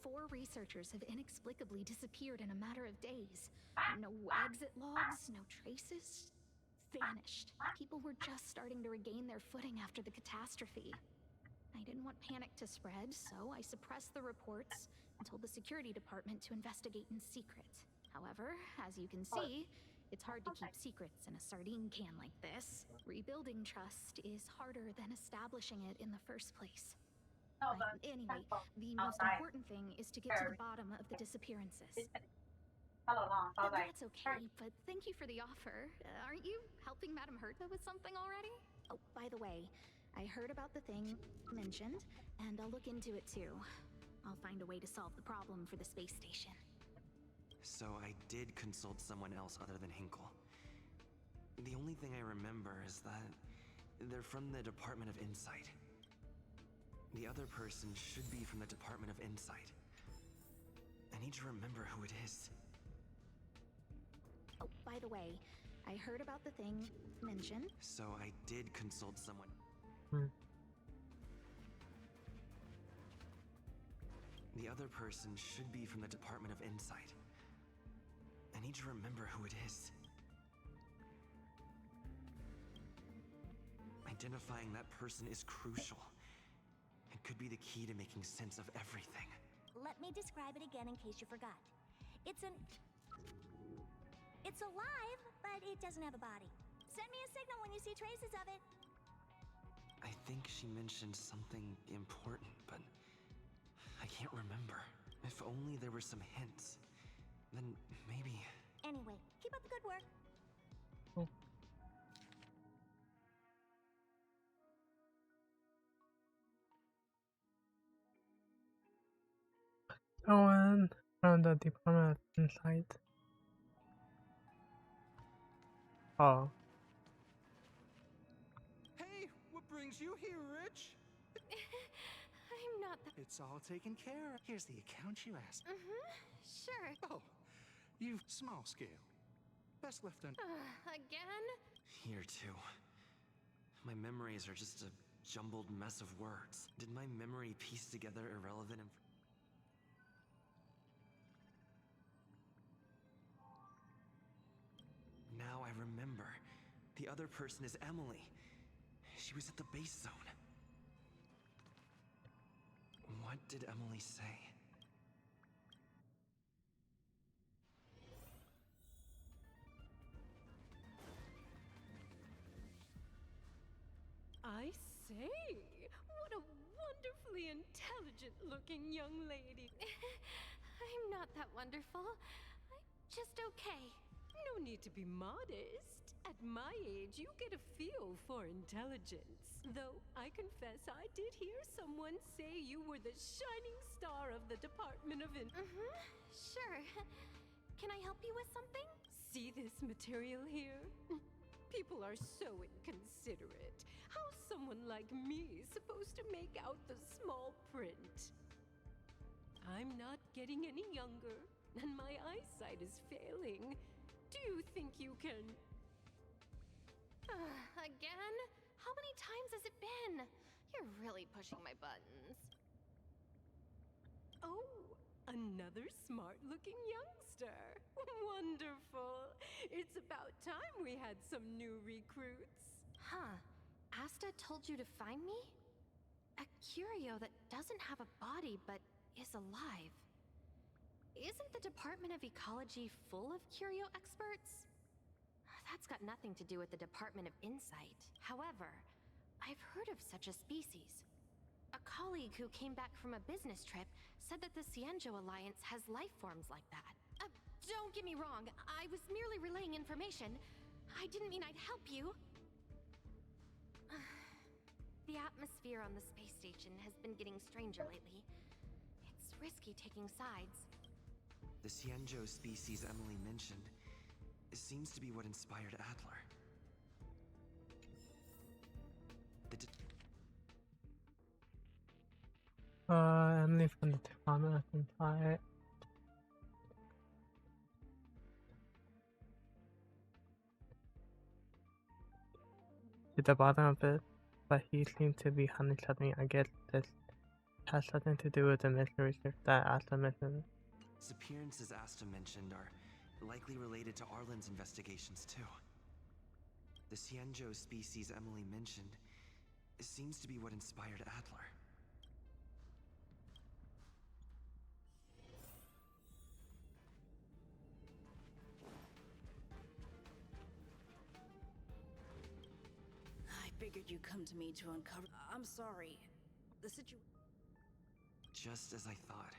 4 researchers have inexplicably disappeared in a matter of days. No exit logs, no traces. Vanished. People were just starting to regain their footing after the catastrophe. I didn't want panic to spread, so I suppressed the reports and told the security department to investigate in secret. However, as you can see, it's hard to keep secrets in a sardine can like this. Rebuilding trust is harder than establishing it in the first place. Anyway, the most important thing is to get to the bottom of the disappearances. That's okay, but thank you for the offer. Aren't you helping Madame Herta with something already? Oh, by the way, I heard about the thing mentioned, and I'll look into it too. I'll find a way to solve the problem for the space station. So I did consult someone else other than Hinkle. The only thing I remember is that they're from the Department of Insight. The other person should be from the Department of Insight. I need to remember who it is. Oh, by the way, I heard about the thing mentioned. So I did consult someone. The other person should be from the Department of Insight. I need to remember who it is. Identifying that person is crucial. It could be the key to making sense of everything. Let me describe it again in case you forgot. It's alive, but it doesn't have a body. Send me a signal when you see traces of it. I think she mentioned something important, but I can't remember. If only there were some hints, then maybe... Anyway, keep up the good work. Someone from the Department of Insight. Oh. Hey, what brings you here, Rich? I'm not the... It's all taken care of. Here's the account you asked. Sure. Oh, you small scale. Best left on... Again? Here, too. My memories are just a jumbled mess of words. Did my memory piece together irrelevant Now I remember. The other person is Emily. She was at the base zone. What did Emily say? I say, what a wonderfully intelligent-looking young lady. I'm not that wonderful. I'm just okay. No need to be modest. At my age, you get a feel for intelligence. Though I confess I did hear someone say you were the shining star of the Department of Sure. Can I help you with something? See this material here? People are so inconsiderate. How's someone like me supposed to make out the small print? I'm not getting any younger, and my eyesight is failing. Do you think you can... Again? How many times has it been? You're really pushing my buttons. Oh, another smart-looking youngster. Wonderful. It's about time we had some new recruits. Huh. Asta told you to find me? A curio that doesn't have a body but is alive. Isn't the Department of Ecology full of curio experts? That's got nothing to do with the Department of Insight. However, I've heard of such a species. A colleague who came back from a business trip said that the Cienjo Alliance has life forms like that. Don't get me wrong, I was merely relaying information. I didn't mean I'd help you. The atmosphere on the space station has been getting stranger lately. It's risky taking sides. The Cienjo species Emily mentioned seems to be what inspired Adler. Emily from the Department of Insight. to the bottom of it, but he seemed to be hunting something. I guess this has something to do with the mission research that Asta mentioned. Disappearances Asta mentioned are likely related to Arlen's investigations too. The Xianzhou species Emily mentioned seems to be what inspired Adler. I figured you'd come to me to uncover. I'm sorry. The situation. Just as I thought.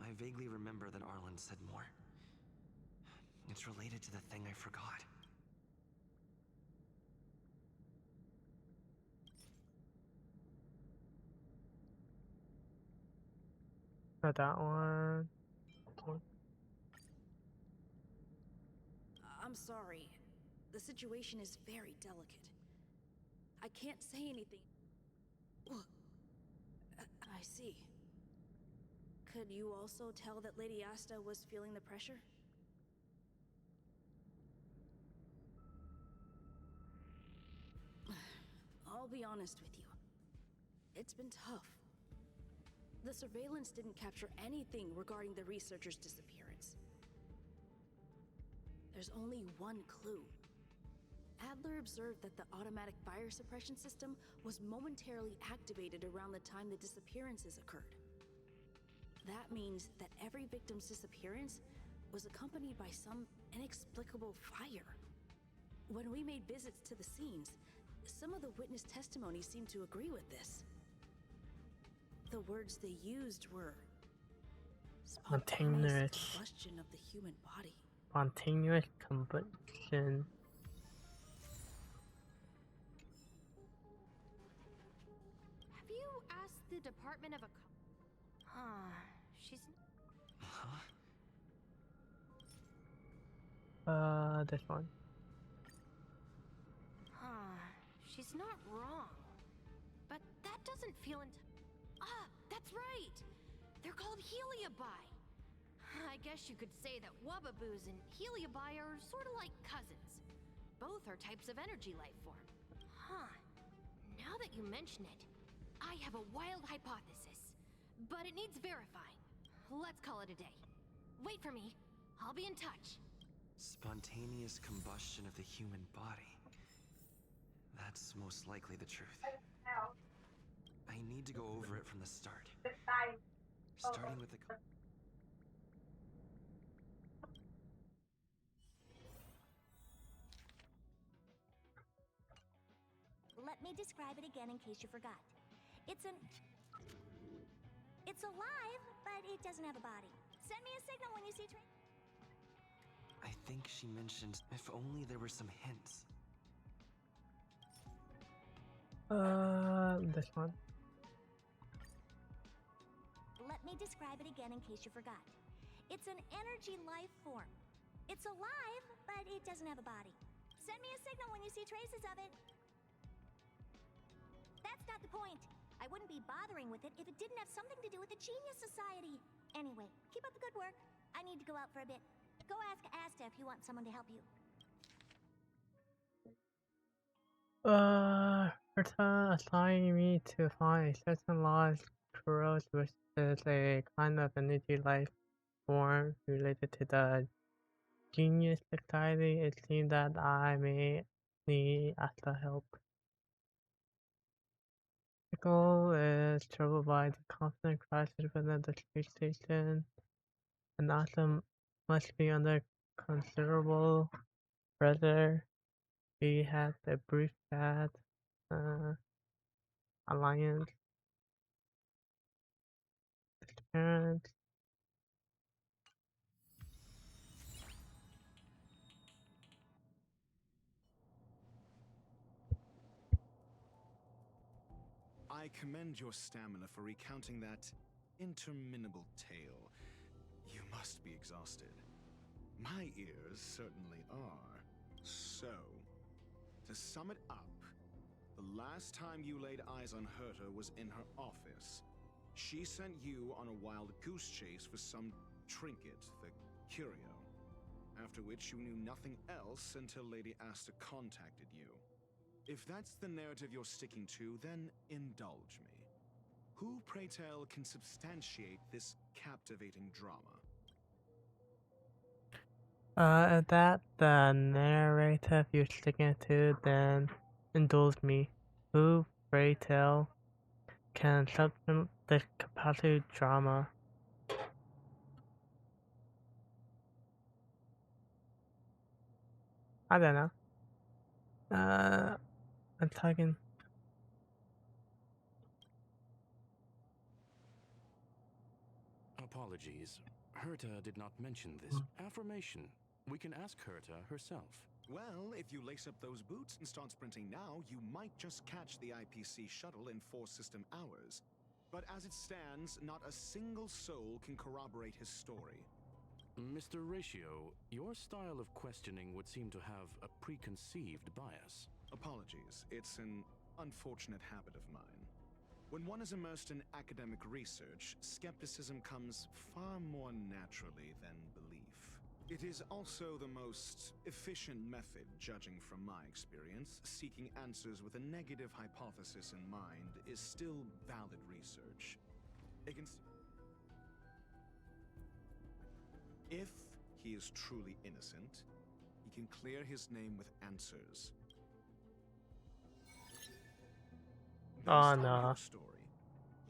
I vaguely remember that Arlen said more. It's related to the thing I forgot. Not that one. I'm sorry. The situation is very delicate. I can't say anything. I see. Could you also tell that Lady Asta was feeling the pressure? I'll be honest with you. It's been tough. The surveillance didn't capture anything regarding the researcher's disappearance. There's only one clue. Adler observed that the automatic fire suppression system was momentarily activated around the time the disappearances occurred. That means that every victim's disappearance was accompanied by some inexplicable fire. When we made visits to the scenes, some of the witness testimony seemed to agree with this. The words they used were spontaneous combustion of the human body. Spontaneous combustion. Have you asked the Department of she's... This one. She's not wrong. But that doesn't feel that's right! They're called Heliobi. I guess you could say that Wubbaboos and Heliobi are sort of like cousins. Both are types of energy life form. Now that you mention it, I have a wild hypothesis. But it needs verifying. Let's call it a day. Wait for me. I'll be in touch. Spontaneous combustion of the human body. That's most likely the truth. I need to go over it from the start. Starting with the... Let me describe it again in case you forgot. It's alive, but it doesn't have a body. Send me a signal when you see I think she mentioned if only there were some hints. This one. Let me describe it again in case you forgot. It's an energy life form. It's alive, but it doesn't have a body. Send me a signal when you see traces of it. That's not the point. I wouldn't be bothering with it if it didn't have something to do with the Genius Society. Anyway, keep up the good work. I need to go out for a bit. Go ask Asta if you want someone to help you. Herta assigned me to find a certain lost Kuros, which is a kind of energy life form related to the Genius Society. It seems that I may need Asta help. The goal is troubled by the constant crashes within the space station, and Asta must be under considerable pressure. We had a brief chat. Alliance. Parents. I commend your stamina for recounting that interminable tale. You must be exhausted. My ears certainly are. So, to sum it up, the last time you laid eyes on Herta was in her office. She sent you on a wild goose chase for some trinket, the curio. After which you knew nothing else until Lady Asta contacted you. If that's the narrative you're sticking to, then indulge me. Who, pray tell, can substantiate this captivating drama? If that's the narrative you're sticking to, then indulge me. Who, pray tell, can supplement the capacity drama? I don't know. I'm talking. Apologies. Herta did not mention this. Affirmation. We can ask Herta herself. Well, if you lace up those boots and start sprinting now, you might just catch the IPC shuttle in 4 system hours. But as it stands, not a single soul can corroborate his story. Mr. Ratio, your style of questioning would seem to have a preconceived bias. Apologies. It's an unfortunate habit of mine. When one is immersed in academic research, skepticism comes far more naturally than belief. It is also the most efficient method, judging from my experience. Seeking answers with a negative hypothesis in mind is still valid research. If he is truly innocent, he can clear his name with answers. Based on your story,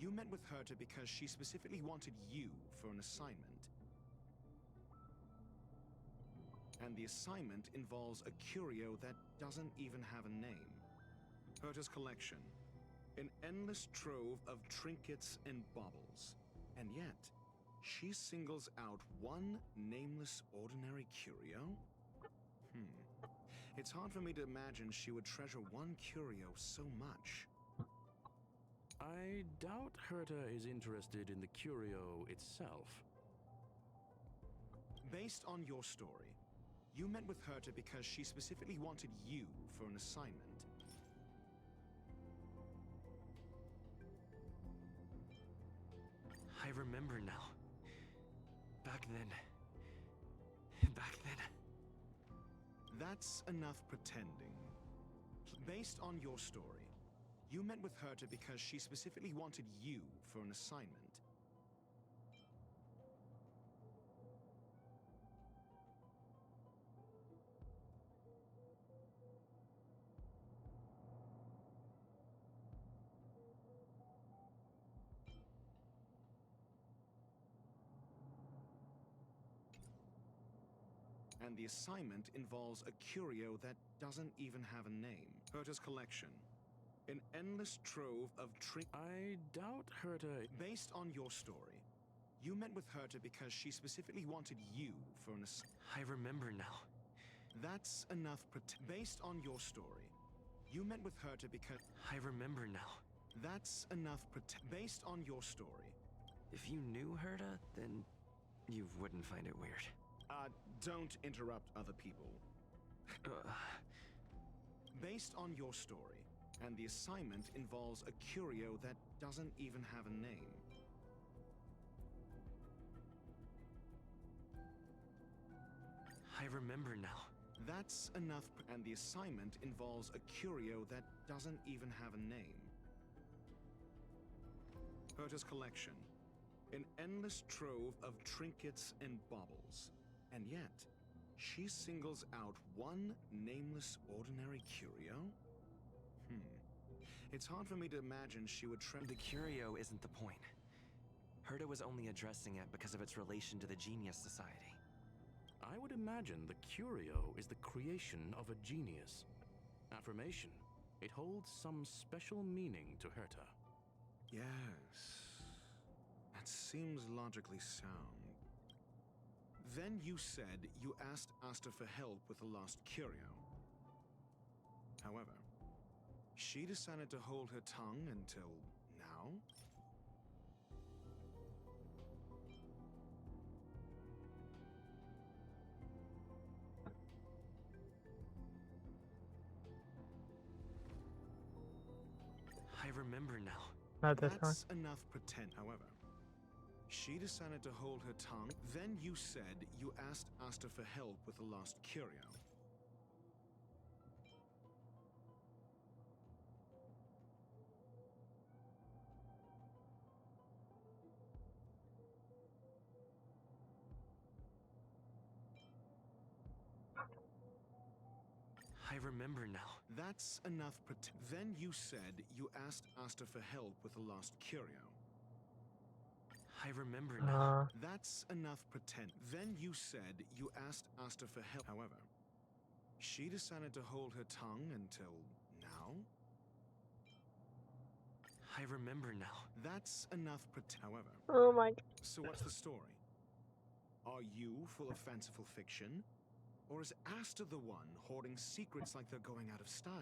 you met with Herta because she specifically wanted you for an assignment. And the assignment involves a curio that doesn't even have a name. Herta's collection. An endless trove of trinkets and baubles. And yet, she singles out one nameless ordinary curio? It's hard for me to imagine she would treasure one curio so much. I doubt Herta is interested in the curio itself. Based on your story, you met with Herta because she specifically wanted you for an assignment. I remember now. Back then. That's enough pretending. Based on your story, you met with Herta because she specifically wanted you for an assignment. And the assignment involves a curio that doesn't even have a name. Herta's collection. An endless trove of I doubt Herta... Based on your story, you met with Herta because she specifically wanted you for an assignment. I remember now. That's enough Based on your story, you met with Herta because... I remember now. That's enough Based on your story. If you knew Herta, then you wouldn't find it weird. Don't interrupt other people. Based on your story, and the assignment involves a curio that doesn't even have a name. I remember now. That's enough, and the assignment involves a curio that doesn't even have a name. Herta's collection. An endless trove of trinkets and baubles. And yet, she singles out one nameless ordinary curio? It's hard for me to imagine she would The curio isn't the point. Herta was only addressing it because of its relation to the Genius Society. I would imagine the curio is the creation of a genius. Affirmation. It holds some special meaning to Herta. Yes. That seems logically sound. Then you said you asked Asta for help with the lost curio. However, she decided to hold her tongue until now? I remember now. That's enough pretend, however. She decided to hold her tongue. Then you said you asked Asta for help with the lost curio. I remember now. That's enough Then you said you asked Asta for help with the lost curio. I remember now. That's enough pretend. Then you said you asked Asta for help. However, she decided to hold her tongue until now? I remember now. That's enough pretend. However. Oh my God. So what's the story? Are you full of fanciful fiction? Or is Asta the one hoarding secrets like they're going out of style?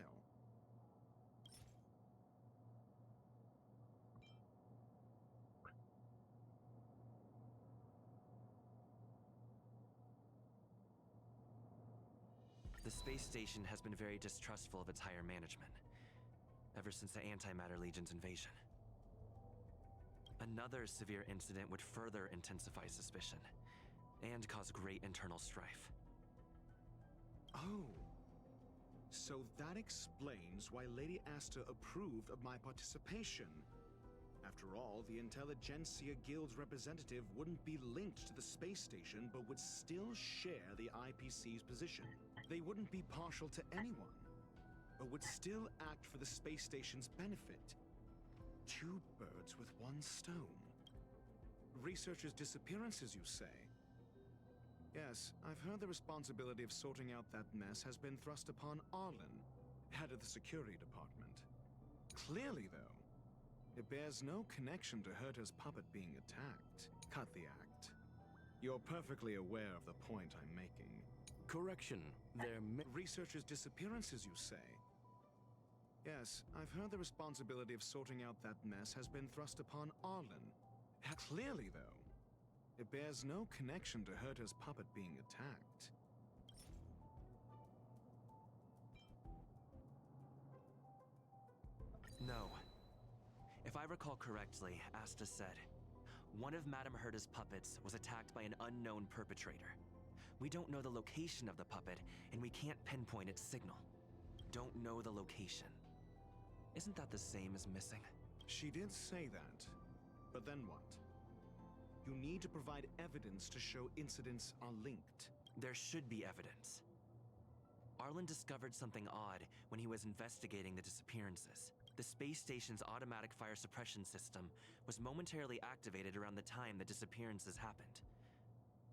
The space station has been very distrustful of its higher management, ever since the Antimatter Legion's invasion. Another severe incident would further intensify suspicion, and cause great internal strife. Oh. So that explains why Lady Asta approved of my participation. After all, the Intelligentsia Guild's representative wouldn't be linked to the space station, but would still share the IPC's position. They wouldn't be partial to anyone, but would still act for the space station's benefit. Two birds with one stone. Researchers' disappearances, you say? Yes, I've heard the responsibility of sorting out that mess has been thrust upon Arlen, head of the security department. Clearly, though, it bears no connection to Herta's puppet being attacked. Cut the act. You're perfectly aware of the point I'm making. Correction. Researchers' disappearances, you say? Yes, I've heard the responsibility of sorting out that mess has been thrust upon Arlen. Clearly, though, it bears no connection to Herta's puppet being attacked. No. If I recall correctly, Asta said, one of Madame Herta's puppets was attacked by an unknown perpetrator. We don't know the location of the puppet, and we can't pinpoint its signal. Don't know the location. Isn't that the same as missing? She did say that. But then what? You need to provide evidence to show incidents are linked. There should be evidence. Arlen discovered something odd when he was investigating the disappearances. The space station's automatic fire suppression system was momentarily activated around the time the disappearances happened.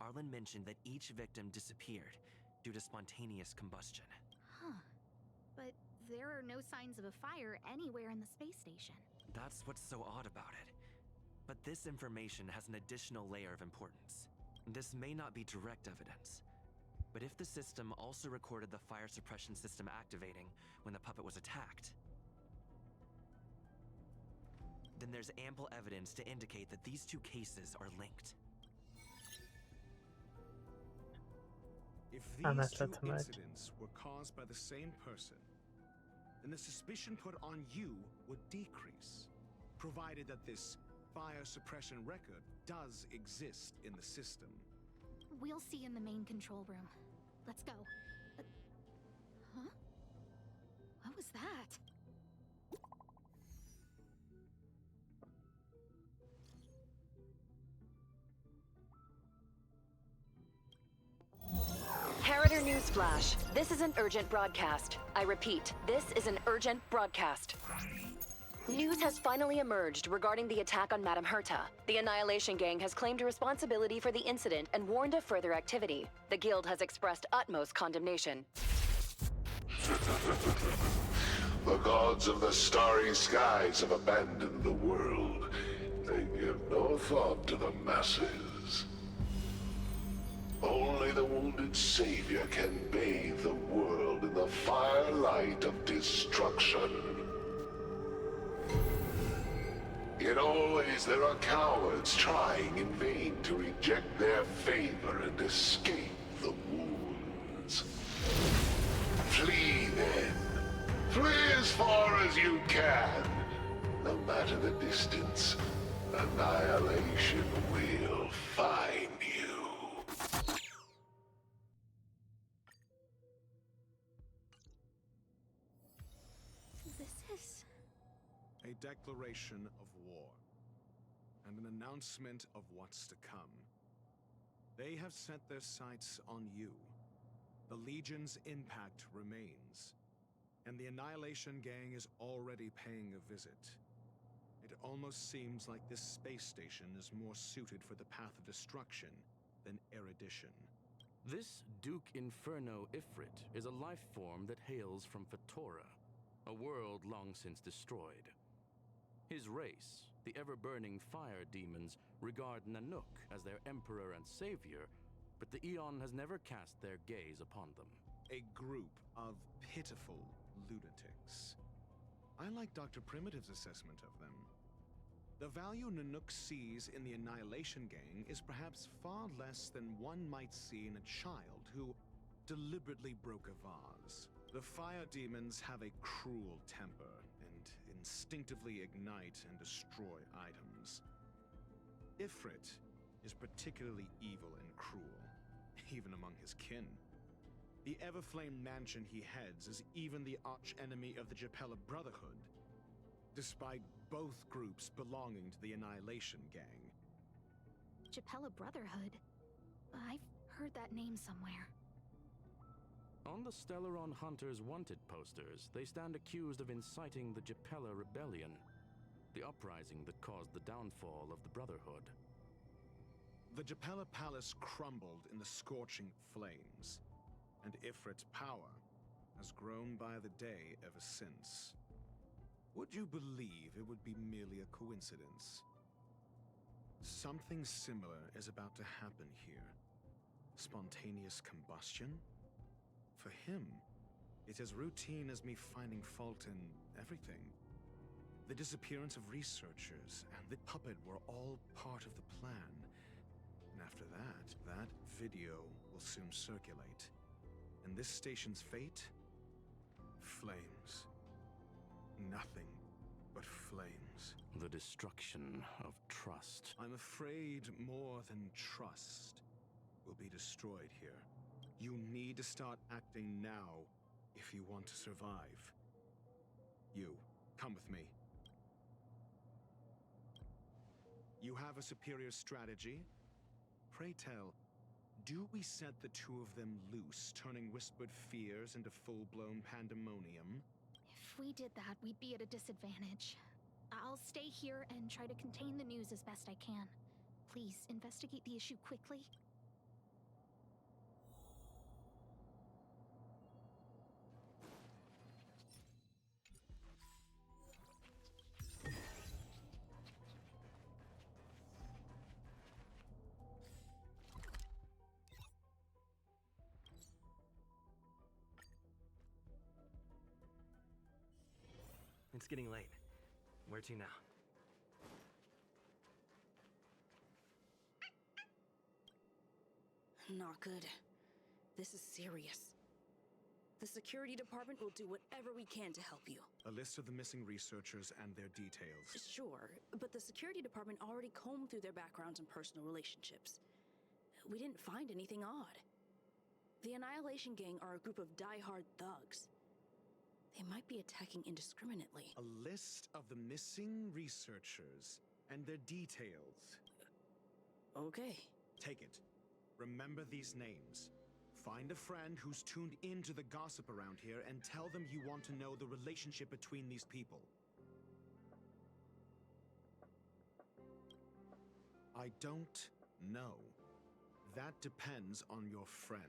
Arlen mentioned that each victim disappeared due to spontaneous combustion. Huh. But there are no signs of a fire anywhere in the space station. That's what's so odd about it. But this information has an additional layer of importance. This may not be direct evidence, but if the system also recorded the fire suppression system activating when the puppet was attacked, then there's ample evidence to indicate that these two cases are linked. If these two incidents were caused by the same person, then the suspicion put on you would decrease, provided that this fire suppression record does exist in the system. We'll see in the main control room. Let's go. Huh? What was that? Harrider Newsflash. This is an urgent broadcast. I repeat, this is an urgent broadcast. News has finally emerged regarding the attack on Madame Herta. The Annihilation Gang has claimed responsibility for the incident and warned of further activity. The Guild has expressed utmost condemnation. The gods of the starry skies have abandoned the world. They give no thought to the masses. Only the wounded savior can bathe the world in the firelight of destruction. Yet always there are cowards trying in vain to reject their favor and escape the wounds. Flee then. Flee as far as you can. No matter the distance, annihilation will find you. This is... A declaration of war, and an announcement of what's to come. They have set their sights on you, The Legion's impact remains, and the Annihilation Gang is already paying a visit. It almost seems like this space station is more suited for the path of destruction than erudition. This Duke Inferno Ifrit is a life form that hails from Fatora, a world long since destroyed. His race, the ever-burning fire demons, regard Nanook as their emperor and savior, but the Eon has never cast their gaze upon them. A group of pitiful lunatics. I like Dr. Primitive's assessment of them. The value Nanook sees in the Annihilation Gang is perhaps far less than one might see in a child who deliberately broke a vase. The fire demons have a cruel temper and instinctively ignite and destroy items. Ifrit is particularly evil and cruel, even among his kin. The Everflame mansion he heads is even the arch-enemy of the Japella Brotherhood, despite both groups belonging to the Annihilation Gang. Japella Brotherhood? I've heard that name somewhere. On the Stellaron Hunters wanted posters, they stand accused of inciting the Japella Rebellion, the uprising that caused the downfall of the Brotherhood. The Japella Palace crumbled in the scorching flames, and Ifrit's power has grown by the day ever since. Would you believe it would be merely a coincidence? Something similar is about to happen here. Spontaneous combustion? For him, it's as routine as me finding fault in everything. The disappearance of researchers and the puppet were all part of the plan. And after that video will soon circulate. And this station's fate? Flames. Nothing but flames. The destruction of trust. I'm afraid more than trust will be destroyed here. You need to start acting now if you want to survive. You, come with me. You have a superior strategy? Pray tell, do we set the two of them loose, turning whispered fears into full-blown pandemonium? If we did that, we'd be at a disadvantage. I'll stay here and try to contain the news as best I can. Please, investigate the issue quickly. It's getting late. Where to now? Not good. This is serious. The security department will do whatever we can to help you. A list of the missing researchers and their details. Sure, but the security department already combed through their backgrounds and personal relationships. We didn't find anything odd. The Annihilation Gang are a group of die-hard thugs. They might be attacking indiscriminately. A list of the missing researchers and their details. Okay. Take it. Remember these names. Find a friend who's tuned into the gossip around here and tell them you want to know the relationship between these people. I don't know. That depends on your friend.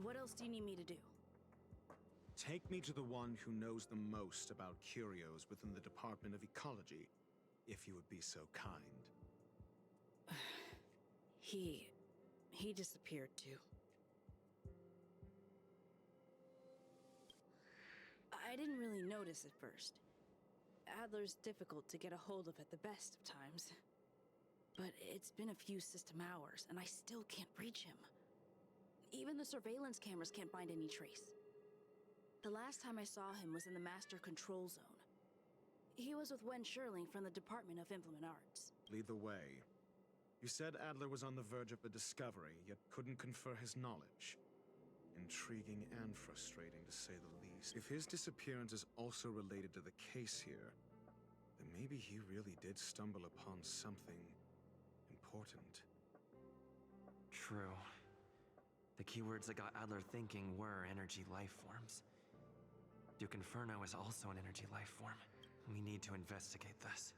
What else do you need me to do? Take me to the one who knows the most about curios within the Department of Ecology, if you would be so kind. He disappeared too. I didn't really notice at first. Adler's difficult to get a hold of at the best of times. But it's been a few system hours, and I still can't reach him. Even the surveillance cameras can't find any trace. The last time I saw him was in the Master Control Zone. He was with Wen Sherling from the Department of Implement Arts. Lead the way. You said Adler was on the verge of a discovery, yet couldn't confer his knowledge. Intriguing and frustrating, to say the least. If his disappearance is also related to the case here, then maybe he really did stumble upon something important. True. The keywords that got Adler thinking were energy life forms. Duke Inferno is also an energy life form. We need to investigate this.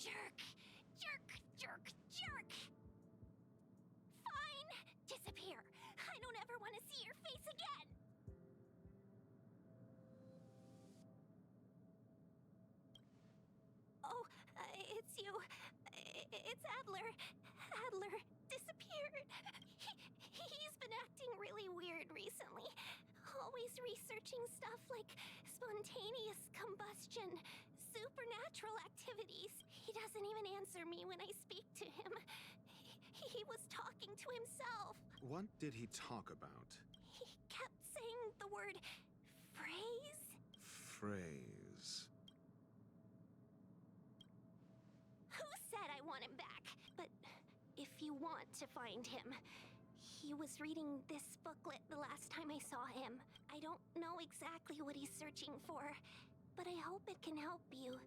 Jerk! Jerk! Jerk! Jerk! Fine! Disappear! I don't ever want to see your face again! Oh, it's you. It's Adler. Adler disappeared. He's been acting really weird recently. Always researching stuff like spontaneous combustion, supernatural activities. He doesn't even answer me when I speak to him. He was talking to himself. What did he talk about? He kept saying the word phrase. Phrase. Who said I want him back? But if you want to find him, he was reading this booklet the last time I saw him. I don't know exactly what he's searching for, but I hope it can help you.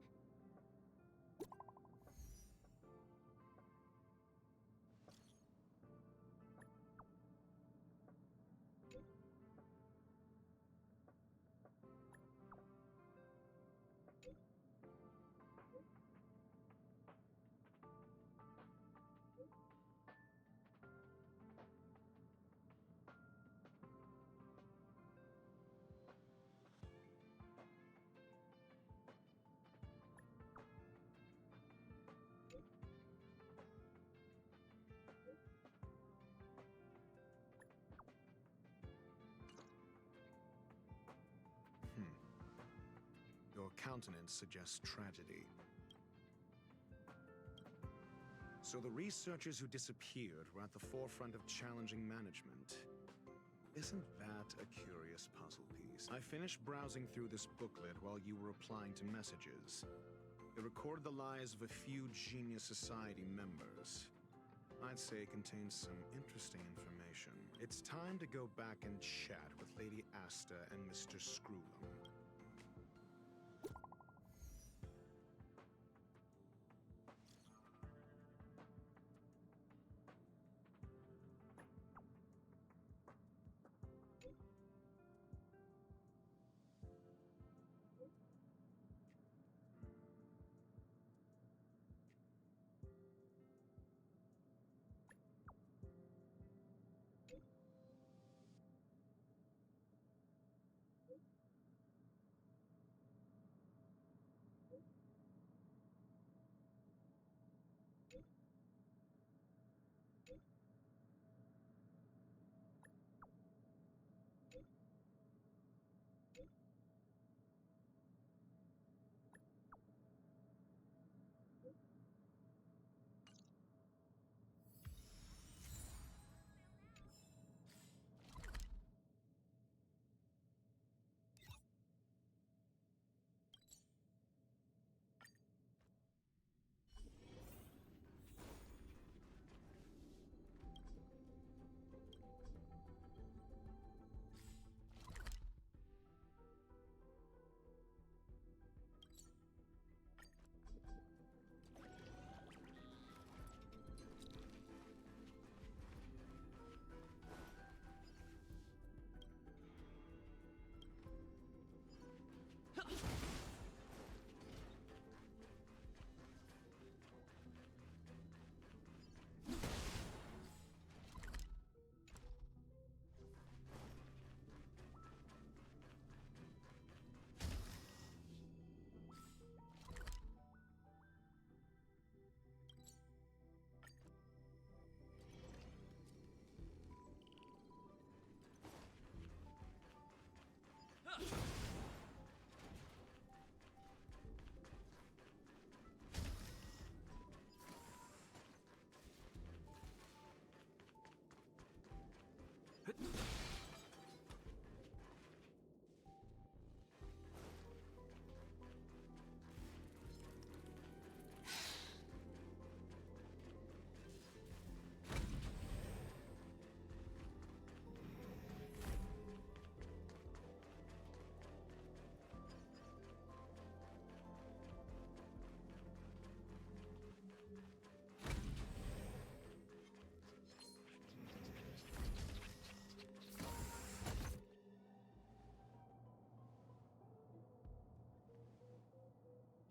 Your countenance suggests tragedy. So the researchers who disappeared were at the forefront of challenging management. Isn't that a curious puzzle piece? I finished browsing through this booklet while you were replying to messages. It recorded the lives of a few Genius Society members. I'd say it contains some interesting information. It's time to go back and chat with Lady Asta and Mr. Screwlum.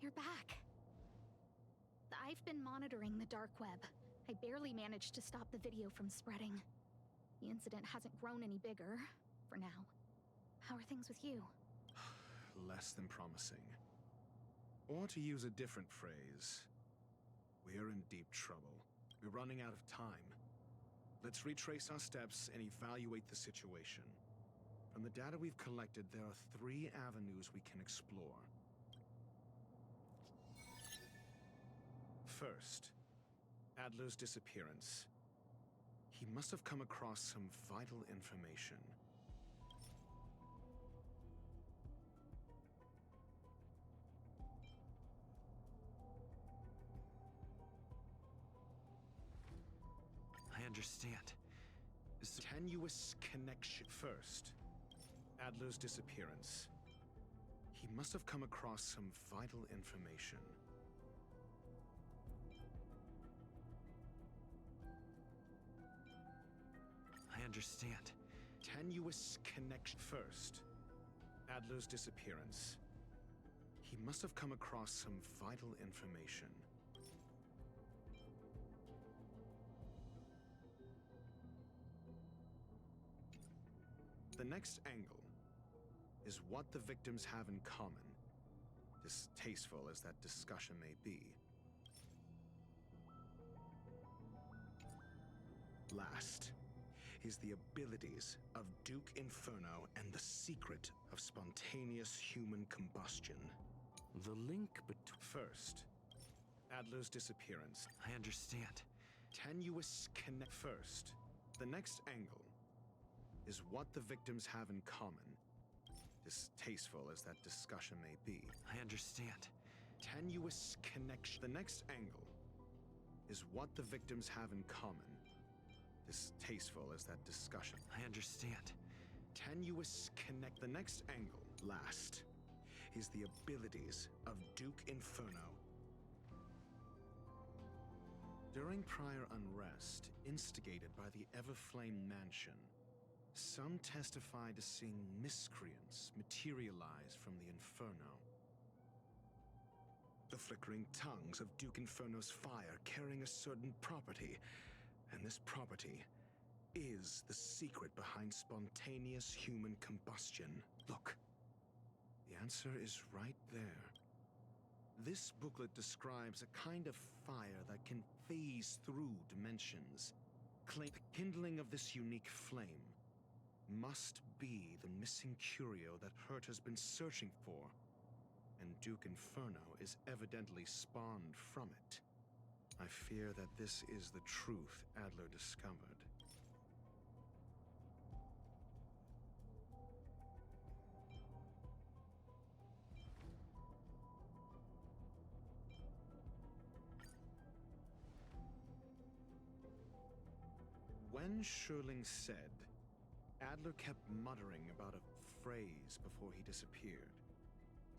You're back. I've been monitoring the dark web. I barely managed to stop the video from spreading. The incident hasn't grown any bigger, for now. How are things with you? Less than promising. Or to use a different phrase, we're in deep trouble. We're running out of time. Let's retrace our steps and evaluate the situation. From the data we've collected, there are 3 avenues we can explore. First, Adler's disappearance. He must have come across some vital information. I understand. Tenuous connection. First, Adler's disappearance. He must have come across some vital information. I understand. Tenuous connection. First, Adler's disappearance. He must have come across some vital information. The next angle is what the victims have in common, distasteful as that discussion may be. Last is the abilities of Duke Inferno and the secret of spontaneous human combustion. The link between... First, Adler's disappearance. I understand. Tenuous connect. First, the next angle is what the victims have in common, distasteful as that discussion may be. I understand. Tenuous connection. The next angle is what the victims have in common, distasteful as that discussion. I understand. Tenuous connect. The next angle, last, is the abilities of Duke Inferno. During prior unrest instigated by the Everflame Mansion, some testified to seeing miscreants materialize from the Inferno. The flickering tongues of Duke Inferno's fire carrying a certain property, and this property is the secret behind spontaneous human combustion. Look, the answer is right there. This booklet describes a kind of fire that can phase through dimensions. The kindling of this unique flame must be the missing curio that Hurt has been searching for, and Duke Inferno is evidently spawned from it. I fear that this is the truth Adler discovered. When Sherling said, Adler kept muttering about a phrase before he disappeared.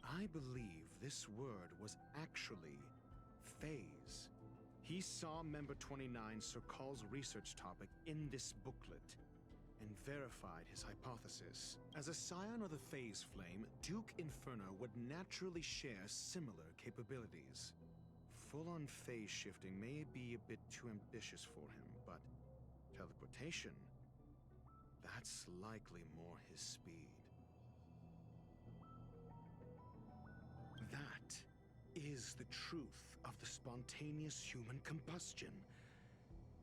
I believe this word was actually phase. He saw Member 29 Sir Call's research topic in this booklet and verified his hypothesis. As a scion of the Phase Flame, Duke Inferno would naturally share similar capabilities. Full-on phase shifting may be a bit too ambitious for him, but teleportation, that's likely more his speed. That is the truth of the spontaneous human combustion.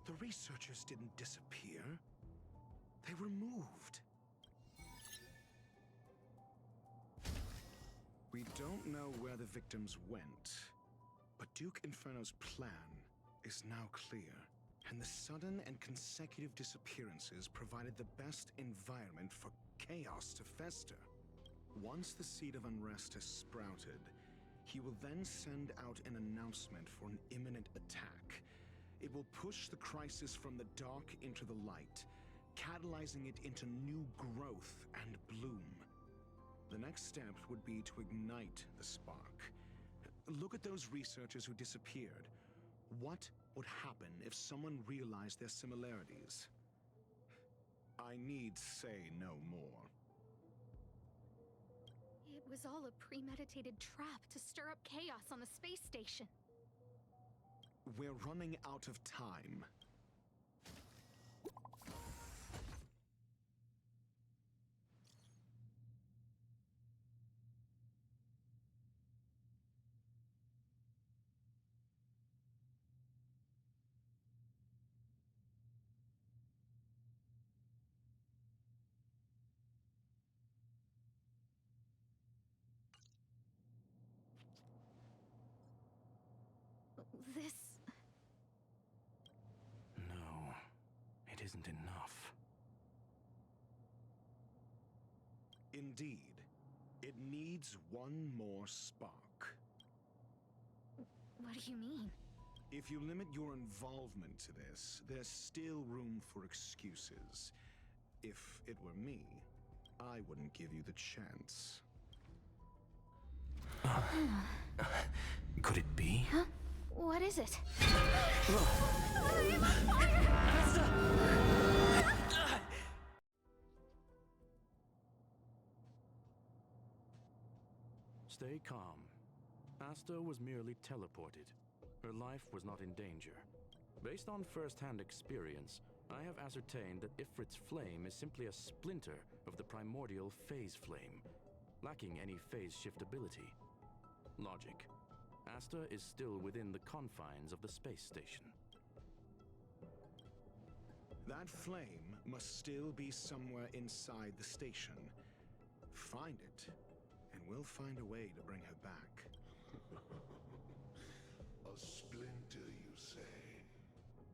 The researchers didn't disappear. They were moved. We don't know where the victims went, but Duke Inferno's plan is now clear. and the sudden and consecutive disappearances provided the best environment for chaos to fester. Once the seed of unrest has sprouted, he will then send out an announcement for an imminent attack. It will push the crisis from the dark into the light, catalyzing it into new growth and bloom. The next step would be to ignite the spark. Look at those researchers who disappeared. What would happen if someone realized their similarities? I need say no more. It was all a premeditated trap to stir up chaos on the space station. We're running out of time. This... No, it isn't enough. Indeed, it needs one more spark. What do you mean? If you limit your involvement to this, there's still room for excuses. If it were me, I wouldn't give you the chance. Could it be? Huh? What is it? Stay calm. Asta was merely teleported. Her life was not in danger. Based on first-hand experience, I have ascertained that Ifrit's flame is simply a splinter of the primordial phase flame, lacking any phase shift ability. Logic. Asta is still within the confines of the space station. That flame must still be somewhere inside the station. Find it, and we'll find a way to bring her back. A splinter, you say?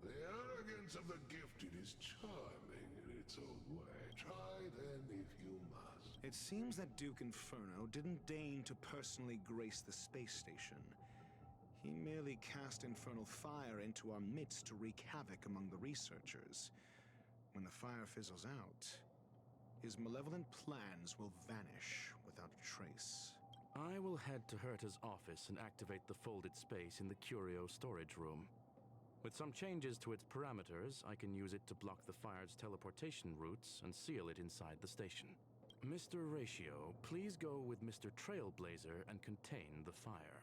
The arrogance of the gifted is charming in its own way. Try then if you must. It seems that Duke Inferno didn't deign to personally grace the space station. He merely cast infernal fire into our midst to wreak havoc among the researchers. When the fire fizzles out, his malevolent plans will vanish without a trace. I will head to Herta's office and activate the folded space in the curio storage room. With some changes to its parameters, I can use it to block the fire's teleportation routes and seal it inside the station. Mr. Ratio, please go with Mr. Trailblazer and contain the fire.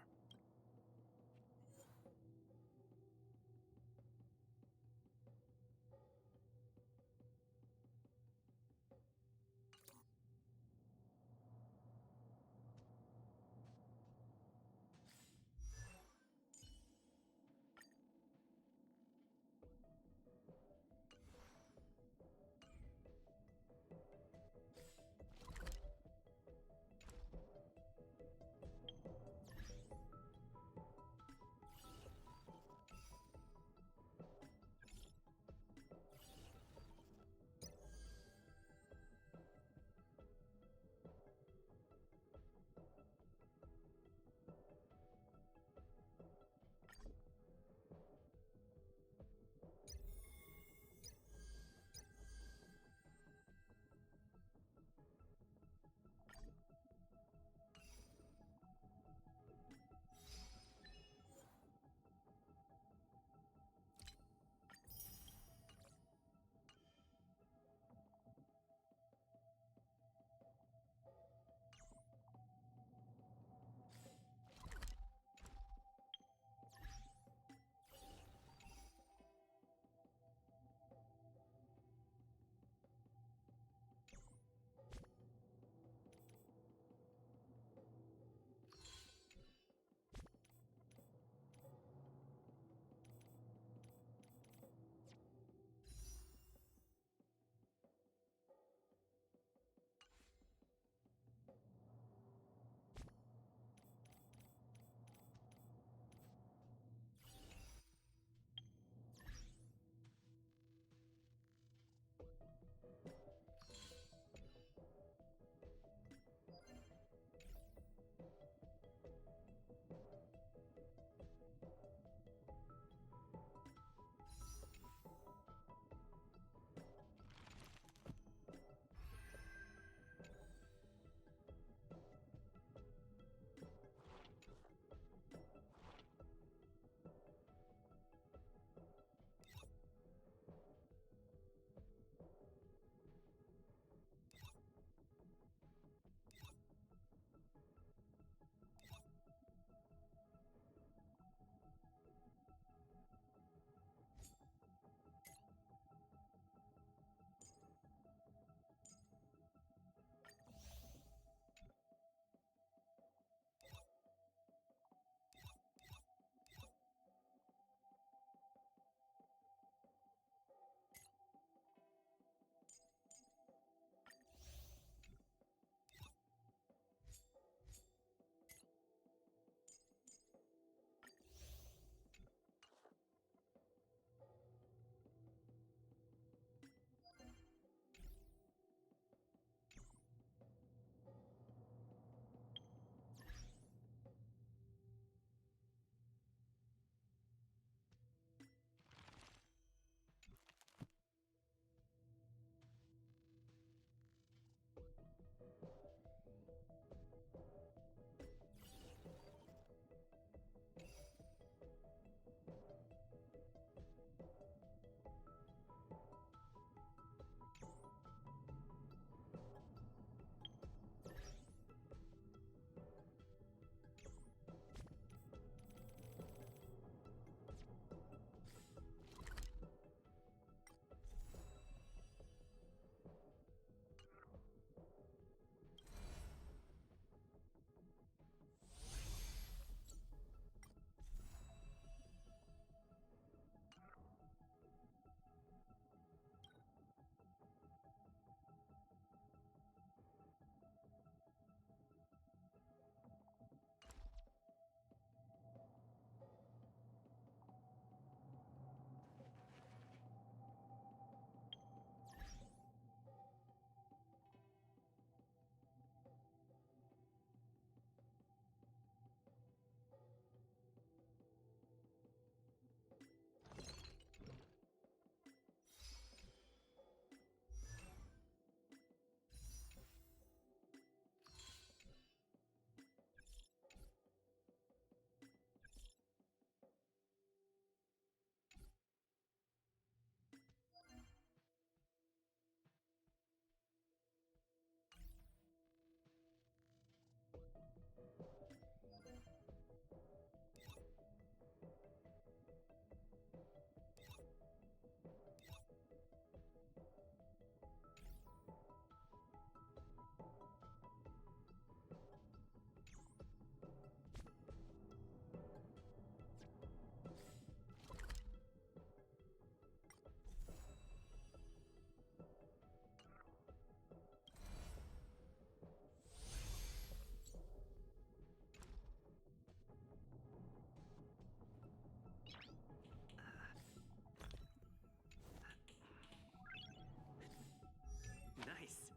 Nice.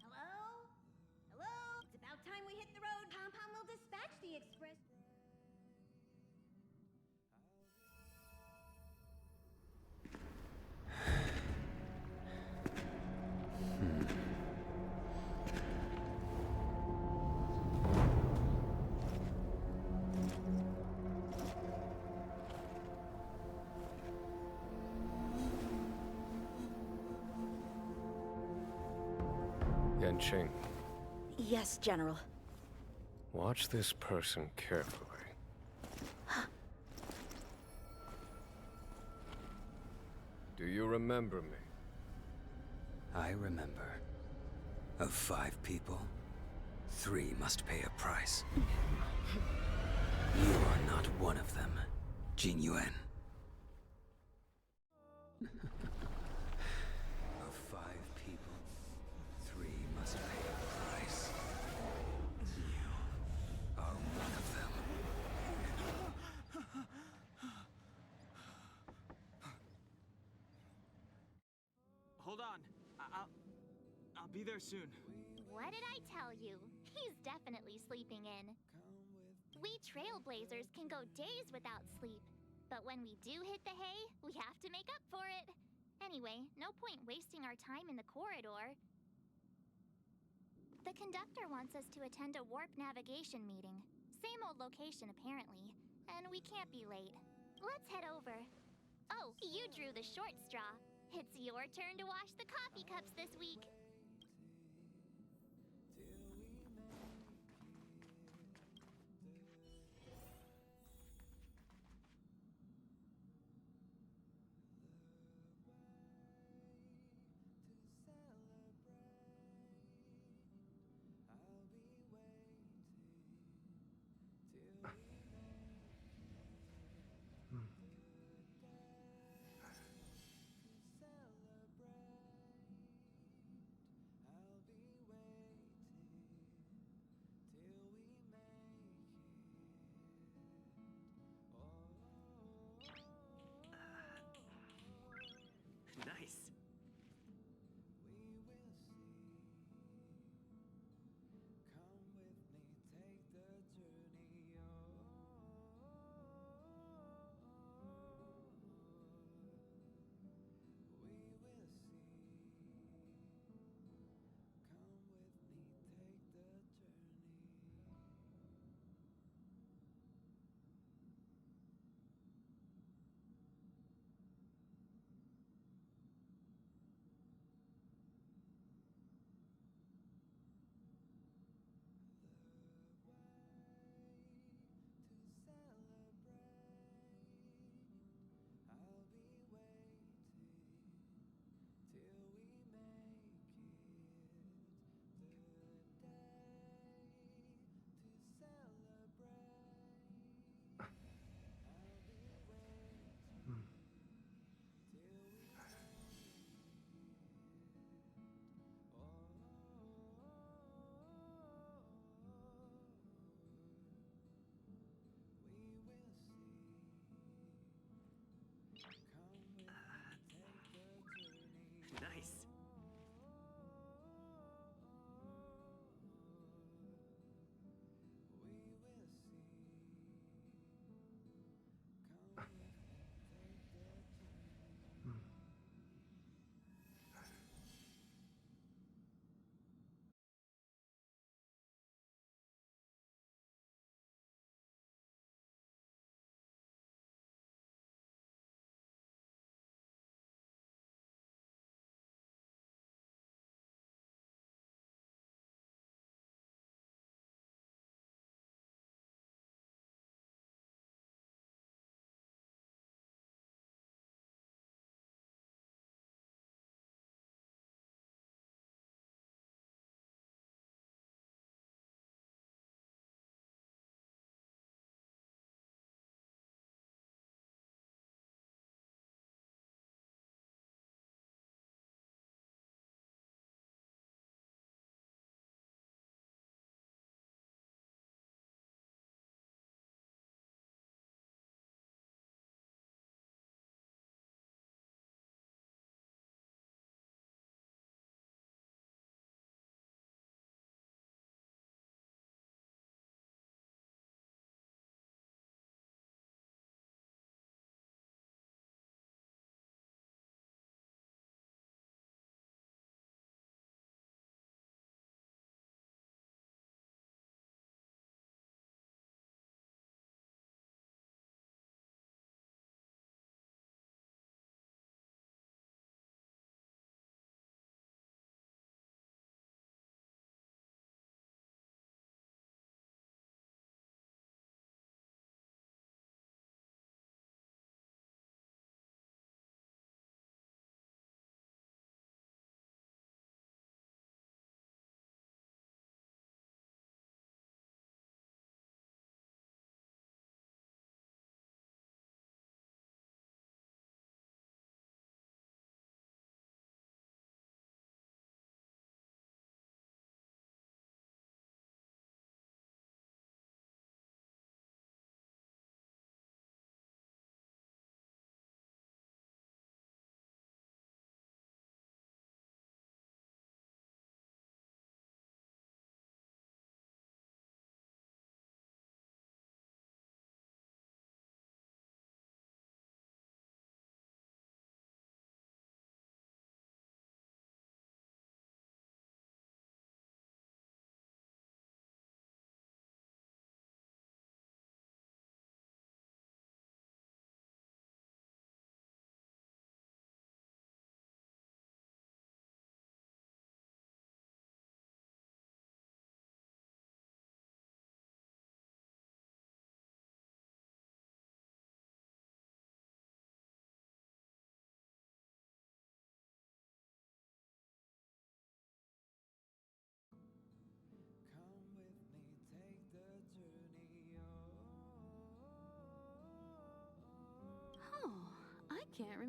Hello? Hello? It's about time we hit the road. Pom-Pom will dispatch the express. Yanqing, Yes, General. watch this person carefully. Do you remember me? I remember. Of 5 people, 3 must pay a price. You are not one of them, Jin Yuan. Of 5 people, 3 must pay a price. You are one of them. Hold on. I'll be there soon. What did I tell you? He's definitely sleeping in. We trailblazers can go days without sleep. But when we do hit the hay, we have to make up for it. Anyway, no point wasting our time in the corridor. The conductor wants us to attend a warp navigation meeting. Same old location, apparently. And we can't be late. Let's head over. Oh, you drew the short straw. It's your turn to wash the coffee cups this week.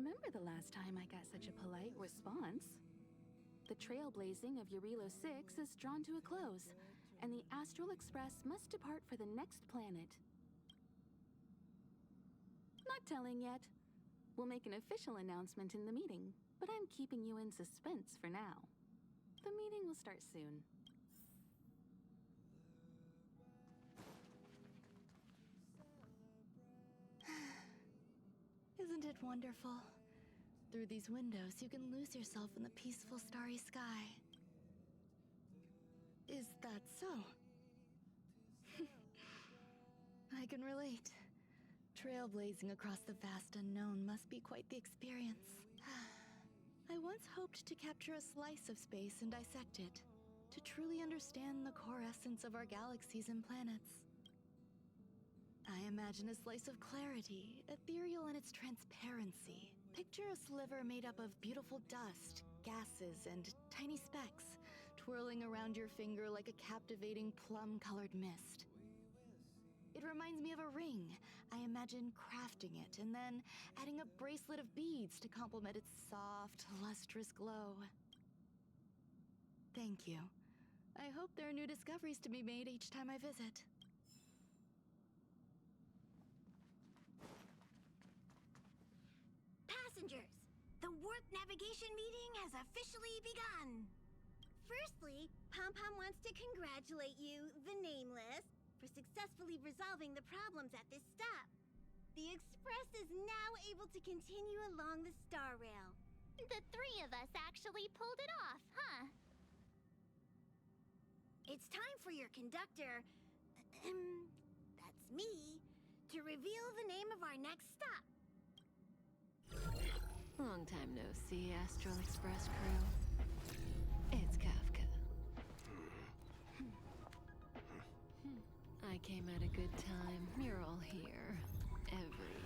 remember the last time I got such a polite response. The trailblazing of Eurilo 6 is drawn to a close, and the Astral Express must depart for the next planet. Not telling yet. We'll make an official announcement in the meeting, but I'm keeping you in suspense for now. The meeting will start soon. Isn't it wonderful? Through these windows, you can lose yourself in the peaceful starry sky. Is that so? I can relate. Trailblazing across the vast unknown must be quite the experience. I once hoped to capture a slice of space and dissect it, to truly understand the core essence of our galaxies and planets. I imagine a slice of clarity, ethereal in its transparency. Picture a sliver made up of beautiful dust, gases, and tiny specks, twirling around your finger like a captivating plum-colored mist. It reminds me of a ring. I imagine crafting it and then adding a bracelet of beads to complement its soft, lustrous glow. Thank you. I hope there are new discoveries to be made each time I visit. Passengers, the warp navigation meeting has officially begun. Firstly, Pom-Pom wants to congratulate you, the Nameless, for successfully resolving the problems at this stop. The Express is now able to continue along the Star Rail. The three of us actually pulled it off, huh? It's time for your conductor, that's me, to reveal the name of our next stop. Long time no see, Astral Express crew. It's Kafka. I came at a good time. You're all here. Every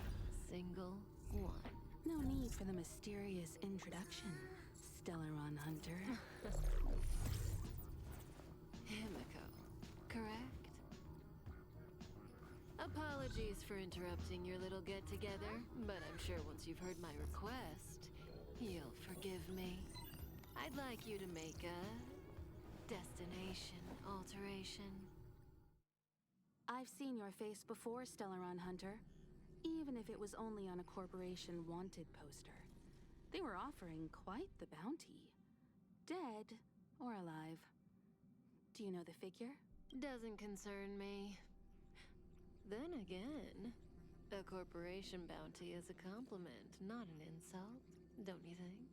single one. No need for the mysterious introduction, Stellaron Hunter. Himiko, correct? Apologies for interrupting your little get-together, but I'm sure once you've heard my request, you'll forgive me. I'd like you to make a destination alteration. I've seen your face before, Stellaron Hunter. Even if it was only on a corporation wanted poster. They were offering quite the bounty. Dead or alive. Do you know the figure? Doesn't concern me. Then again, a corporation bounty is a compliment, not an insult, don't you think?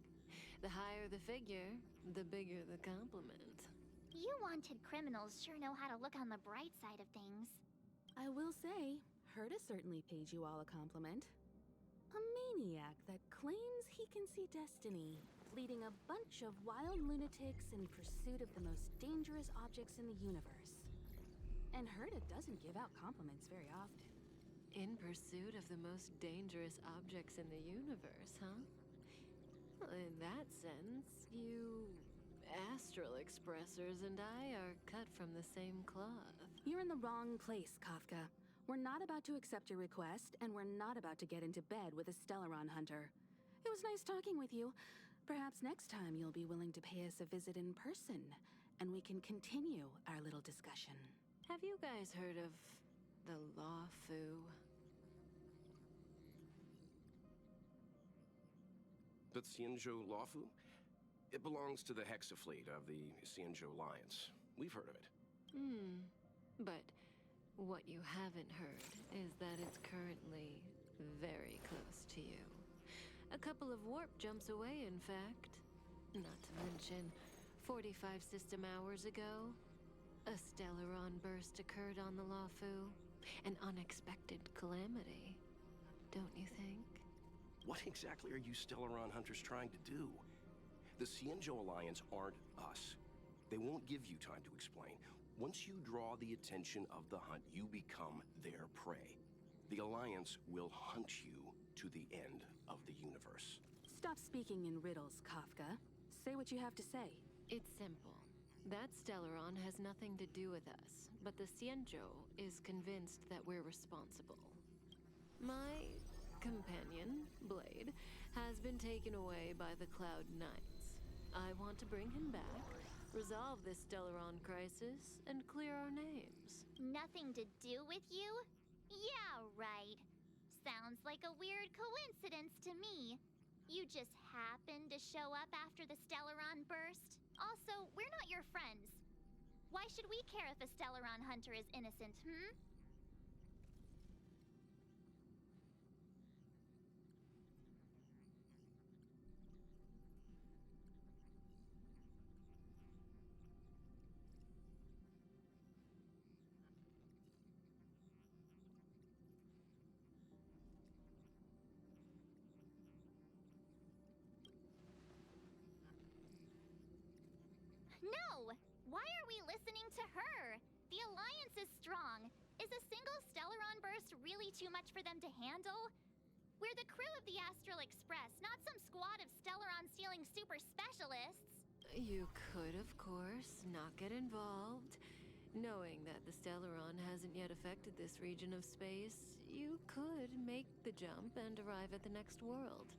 The higher the figure, the bigger the compliment. You wanted criminals sure know how to look on the bright side of things. I will say, Herta certainly paid you all a compliment. A maniac that claims he can see destiny, leading a bunch of wild lunatics in pursuit of the most dangerous objects in the universe. And Herta doesn't give out compliments very often. In pursuit of the most dangerous objects in the universe, huh? Well, in that sense, you Astral Expressers and I are cut from the same cloth. You're in the wrong place, Kafka. We're not about to accept your request, and we're not about to get into bed with a Stellaron Hunter. It was nice talking with you. Perhaps next time you'll be willing to pay us a visit in person, and we can continue our little discussion. Have you guys heard of the Law Fu? The Xianzhou Lawfu? It belongs to the Hexafleet of the Xianzhou Alliance. We've heard of it. But what you haven't heard is that it's currently very close to you. A couple of warp jumps away, in fact. Not to mention, 45 system hours ago, a Stellaron burst occurred on the Lawfu. An unexpected calamity, don't you think? What exactly are you Stellaron Hunters trying to do? The Xianzhou Alliance aren't us. They won't give you time to explain. Once you draw the attention of the hunt, you become their prey. The Alliance will hunt you to the end of the universe. Stop speaking in riddles, Kafka. Say what you have to say. It's simple. That Stellaron has nothing to do with us, but the Xianzhou is convinced that we're responsible. My companion, Blade, has been taken away by the Cloud Knights. I want to bring him back, resolve this Stellaron crisis, and clear our names. Nothing to do with you? Yeah, right. Sounds like a weird coincidence to me. You just happened to show up after the Stellaron burst. Also, we're not your friends. Why should we care if a Stellaron hunter is innocent, hmm? No! Why are we listening to her? The Alliance is strong. Is a single Stellaron burst really too much for them to handle? We're the crew of the Astral Express, not some squad of Stellaron-stealing super specialists. You could, of course, not get involved. Knowing that the Stellaron hasn't yet affected this region of space, you could make the jump and arrive at the next world.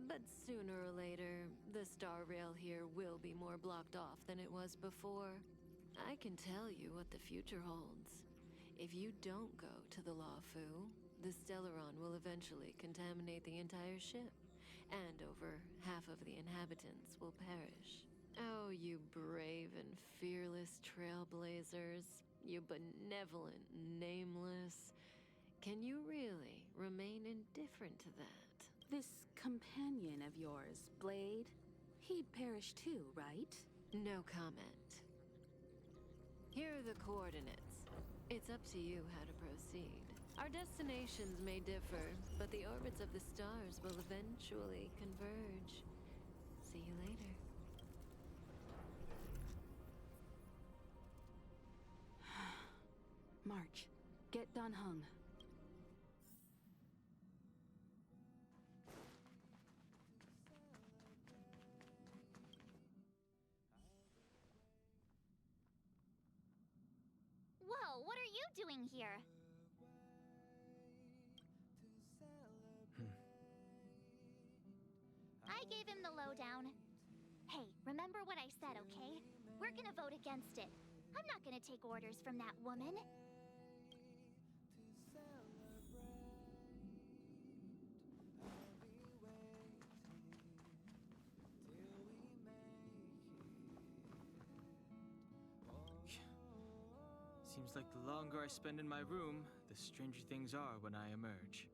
But sooner or later, the Star Rail here will be more blocked off than it was before. I can tell you what the future holds. If you don't go to the Lafu, the Stellaron will eventually contaminate the entire ship, and over half of the inhabitants will perish. Oh, you brave and fearless trailblazers, you benevolent nameless. Can you really remain indifferent to that? This companion of yours, Blade, he'd perish too, right? No comment. Here are the coordinates. It's up to you how to proceed. Our destinations may differ, but the orbits of the stars will eventually converge. See you later. March, get Dan Heng. Whoa, what are you doing here? I gave him the lowdown. Hey, remember what I said, okay? We're gonna vote against it. I'm not gonna take orders from that woman. Seems like the longer I spend in my room, the stranger things are when I emerge.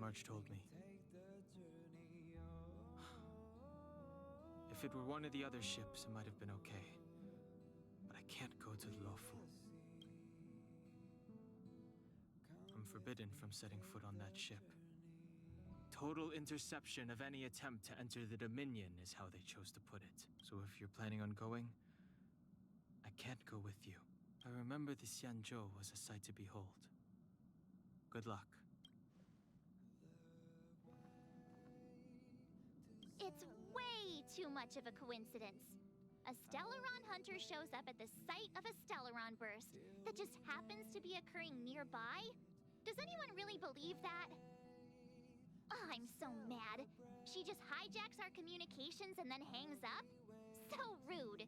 March told me. If it were one of the other ships, it might have been okay. But I can't go to the Lofu. I'm forbidden from setting foot on that ship. Total interception of any attempt to enter the Dominion is how they chose to put it. So if you're planning on going, I can't go with you. I remember the Xianzhou was a sight to behold. Good luck. It's way too much of a coincidence. A Stellaron hunter shows up at the site of a Stellaron burst that just happens to be occurring nearby? Does anyone really believe that? Oh, I'm so mad. She just hijacks our communications and then hangs up? So rude.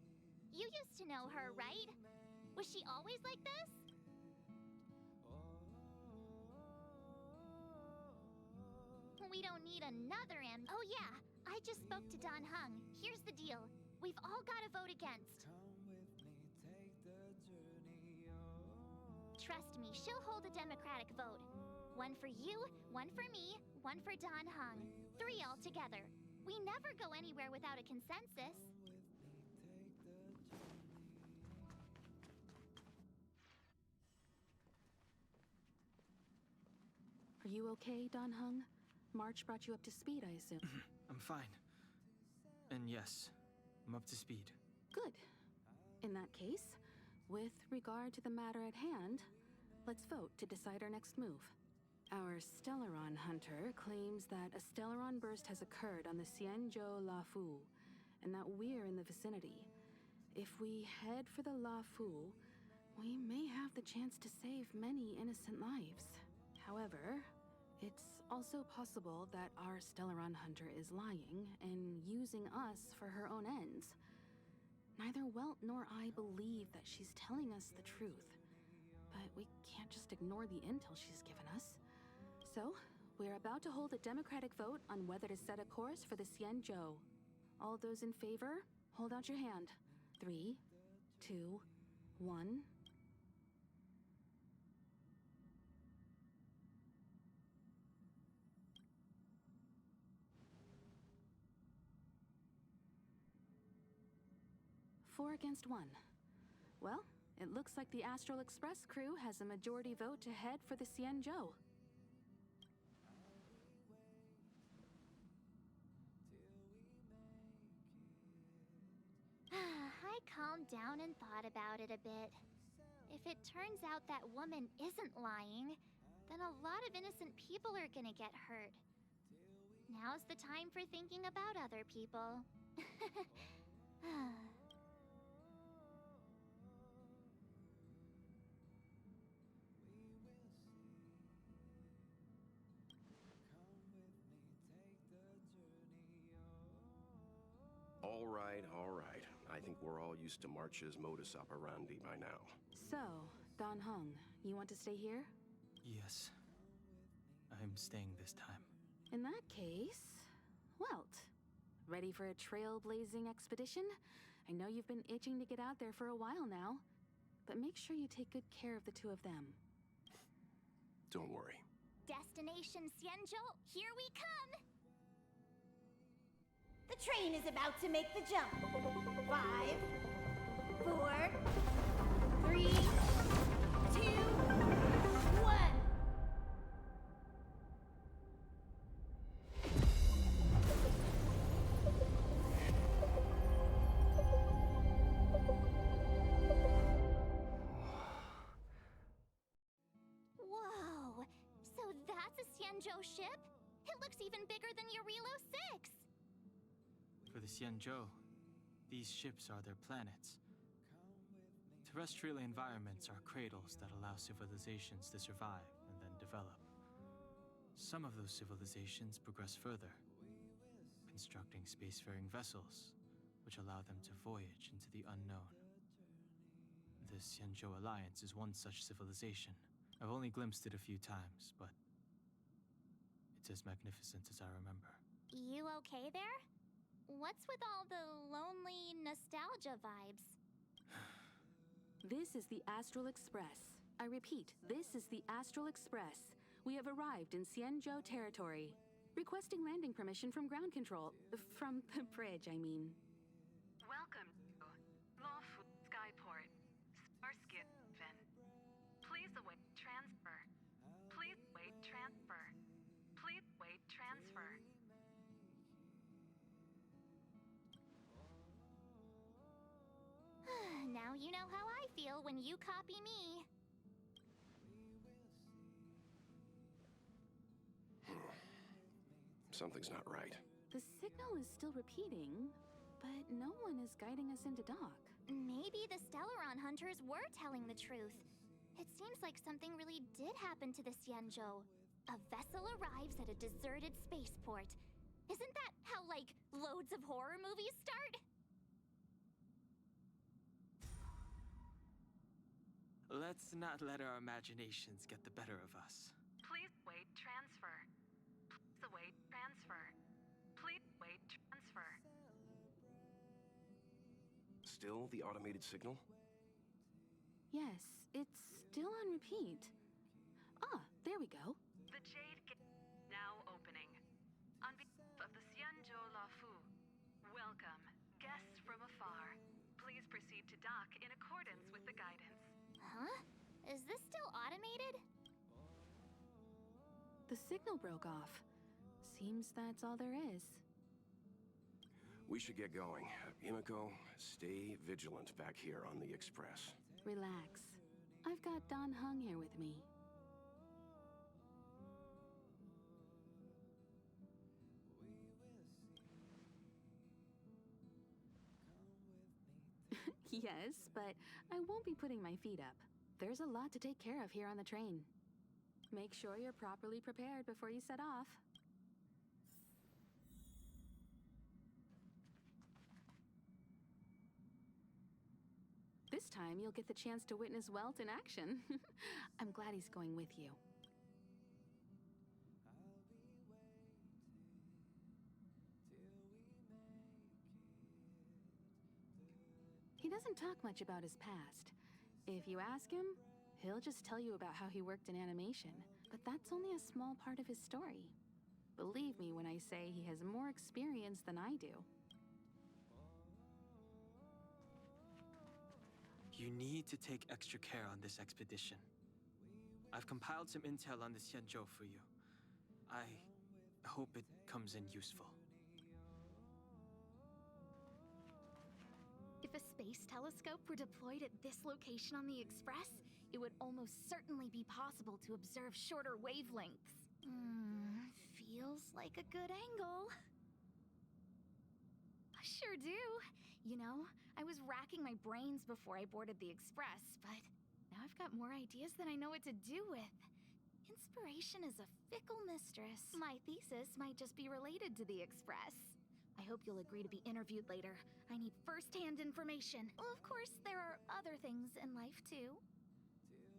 You used to know her, right? Was she always like this? We don't need another Oh yeah, I just spoke to Dan Heng. Here's the deal. We've all got to vote against. Trust me, she'll hold a democratic vote. One for you, one for me, one for Dan Heng. 3 altogether. We never go anywhere without a consensus. Are you okay, Dan Heng? March brought you up to speed, I assume. I'm fine. And yes, I'm up to speed. Good. In that case, with regard to the matter at hand, let's vote to decide our next move. Our Stellaron hunter claims that a Stellaron burst has occurred on the Xianzhou Lafu, and that we're in the vicinity. If we head for the Lafu, we may have the chance to save many innocent lives. However, it's also possible that our Stellaron hunter is lying and using us for her own ends. Neither Welt nor I believe that she's telling us the truth, but we can't just ignore the intel she's given us. So, we're about to hold a democratic vote on whether to set a course for the Xianzhou. All those in favor, hold out your hand. 3, 2, 1. Four against 1. Well, it looks like the Astral Express crew has a majority vote to head for the Xianzhou. I calmed down and thought about it a bit. If it turns out that woman isn't lying, then a lot of innocent people are gonna get hurt. Now's the time for thinking about other people. All right, all right. I think we're all used to March's modus operandi by now. So, Don Hung, you want to stay here? Yes. I'm staying this time. In that case, Welt, ready for a trailblazing expedition? I know you've been itching to get out there for a while now, but make sure you take good care of the two of them. Don't worry. Destination Xianzhou, here we come! The train is about to make the jump. 5, 4, 3, 2, 1. Whoa! So that's a Xianzhou ship? It looks even bigger than Eurilo 6! For the Xianzhou, these ships are their planets. Terrestrial environments are cradles that allow civilizations to survive and then develop. Some of those civilizations progress further, constructing spacefaring vessels, which allow them to voyage into the unknown. The Xianzhou Alliance is one such civilization. I've only glimpsed it a few times, but it's as magnificent as I remember. You okay there? What's with all the lonely nostalgia vibes? This is the Astral Express. I repeat, this is the Astral Express. We have arrived in Xianzhou territory. Requesting landing permission from ground control. From the bridge, I mean. Welcome to Lawful Skyport. Starskin Fin. Please await transfer. Please wait transfer. Please wait transfer. Now you know how I feel when you copy me. Something's not right. The signal is still repeating, but no one is guiding us into dock. Maybe the Stellaron hunters were telling the truth. It seems like something really did happen to the Xianzhou. A vessel arrives at a deserted spaceport. Isn't that how, like, loads of horror movies start? Let's not let our imaginations get the better of us. Please wait transfer. Please await transfer. Please wait transfer. Still the automated signal? Yes, it's still on repeat. Ah, there we go. The Jade Gate now opening. On behalf of the Xianzhou Lafu, welcome, guests from afar. Please proceed to dock in accordance with the guidance. Huh? Is this still automated? The signal broke off. Seems that's all there is. We should get going. Himiko, stay vigilant back here on the Express. Relax. I've got Don Hung here with me. Yes, but I won't be putting my feet up. There's a lot to take care of here on the train. Make sure you're properly prepared before you set off. This time, you'll get the chance to witness Welt in action. I'm glad he's going with you. He doesn't talk much about his past. If you ask him, he'll just tell you about how he worked in animation. But that's only a small part of his story. Believe me when I say he has more experience than I do. You need to take extra care on this expedition. I've compiled some intel on the Xianzhou for you. I hope it comes in useful. If a space telescope were deployed at this location on the Express, it would almost certainly be possible to observe shorter wavelengths. Feels like a good angle. I sure do. You know, I was racking my brains before I boarded the Express, but now I've got more ideas than I know what to do with. Inspiration is a fickle mistress. My thesis might just be related to the Express. I hope you'll agree to be interviewed later. I need first-hand information. Well, of course, there are other things in life, too.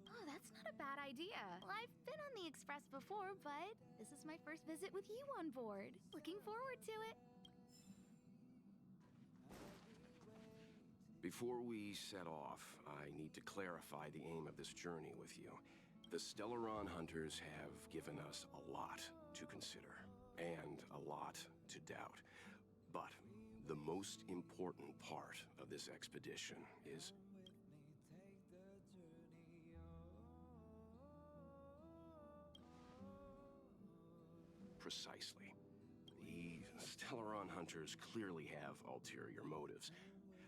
Oh, that's not a bad idea. Well, I've been on the Express before, but this is my first visit with you on board. Looking forward to it. Before we set off, I need to clarify the aim of this journey with you. The Stellaron hunters have given us a lot to consider, and a lot to doubt. But the most important part of this expedition is... Precisely. The Stellaron hunters clearly have ulterior motives.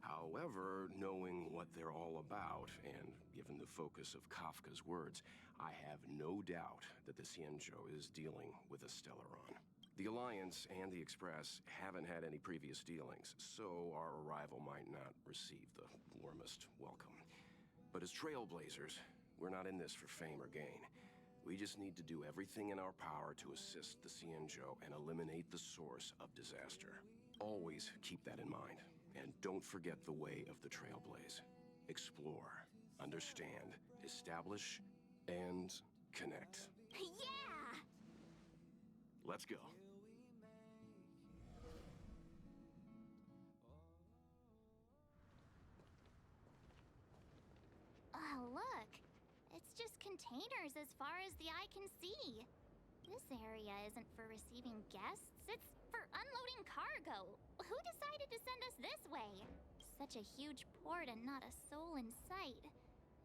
However, knowing what they're all about, and given the focus of Kafka's words, I have no doubt that the Xianzhou is dealing with a Stellaron. The Alliance and the Express haven't had any previous dealings, so our arrival might not receive the warmest welcome. But as trailblazers, we're not in this for fame or gain. We just need to do everything in our power to assist the Xianzhou and eliminate the source of disaster. Always keep that in mind, and don't forget the way of the Trailblaze. Explore, understand, establish, and connect. Yeah! Let's go. Oh, look. It's just containers as far as the eye can see. This area isn't for receiving guests, it's for unloading cargo. Who decided to send us this way? Such a huge port and not a soul in sight.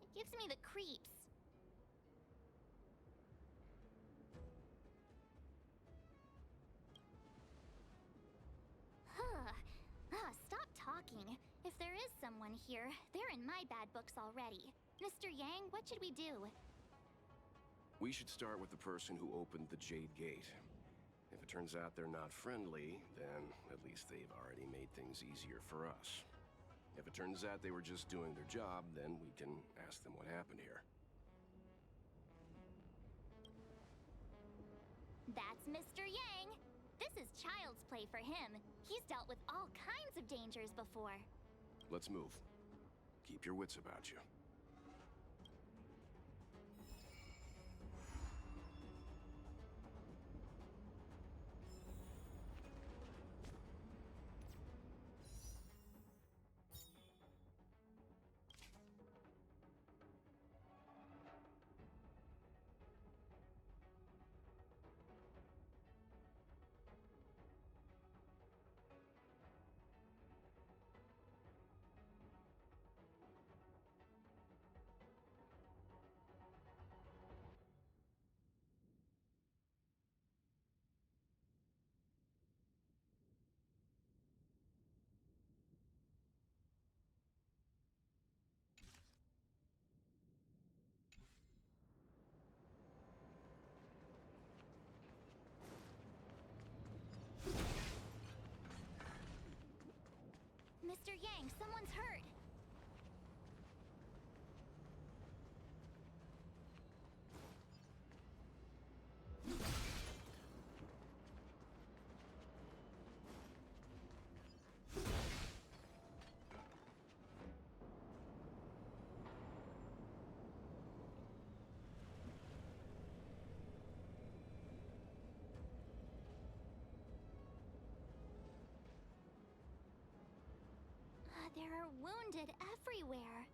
It gives me the creeps. Stop talking. If there is someone here, they're in my bad books already. Mr. Yang, what should we do? We should start with the person who opened the Jade Gate. If it turns out they're not friendly, then at least they've already made things easier for us. If it turns out they were just doing their job, then we can ask them what happened here. That's Mr. Yang. This is child's play for him. He's dealt with all kinds of dangers before. Let's move. Keep your wits about you. Mr. Yang, someone's hurt. But there are wounded everywhere.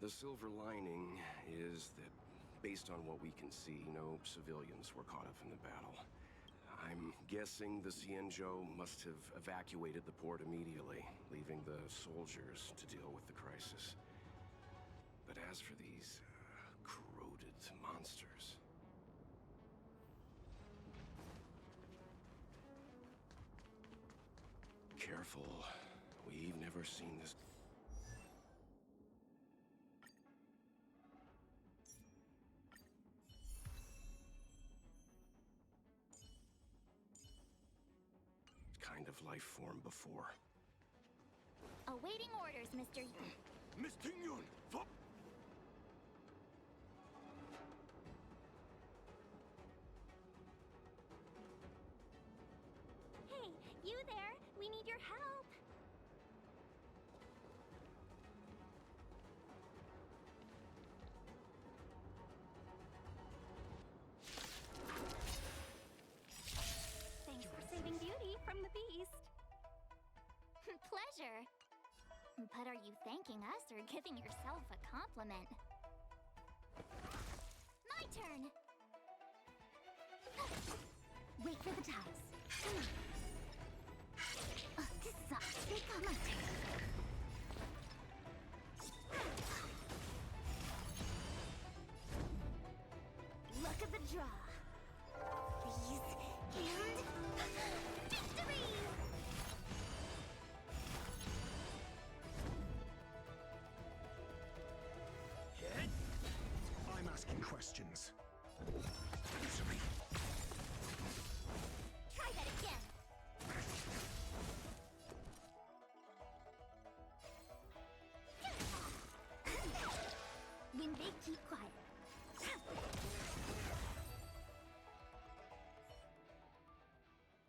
The silver lining is that, based on what we can see, no civilians were caught up in the battle. I'm guessing the Xianzhou must have evacuated the port immediately, leaving the soldiers to deal with the crisis. But as for these corroded monsters... Careful. We've never seen this. Kind of life form before. Awaiting orders, Mr. Miss Tingyun! Hey, you there? We need your help. Thanks for saving Beauty from the beast. Pleasure. But are you thanking us or giving yourself a compliment? My turn! Wait for the tides. Come on. This sucks. They got my turn. Luck of the draw. Freeze and victory! I'm asking questions. Answer me. Try that again. When they keep quiet.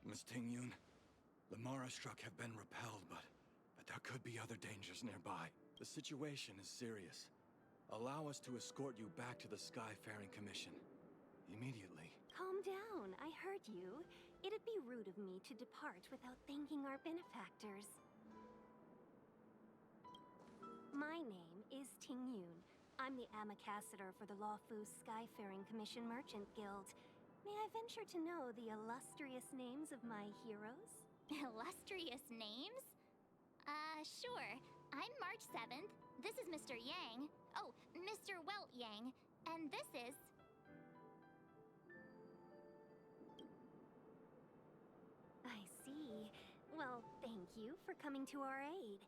Miss Tingyun, the Mara struck have been repelled, but there could be other dangers nearby. The situation is serious. Allow us to escort you back to the Skyfaring Commission. Immediately. Calm down, I heard you. It'd be rude of me to depart without thanking our benefactors. My name is Tingyun. I'm the Ambassador for the Lawfu Skyfaring Commission Merchant Guild. May I venture to know the illustrious names of my heroes? Illustrious names? Sure. I'm March 7th. This is Mr. Yang. Oh, Mr. Welt Yang. And this is... I see. Well, thank you for coming to our aid.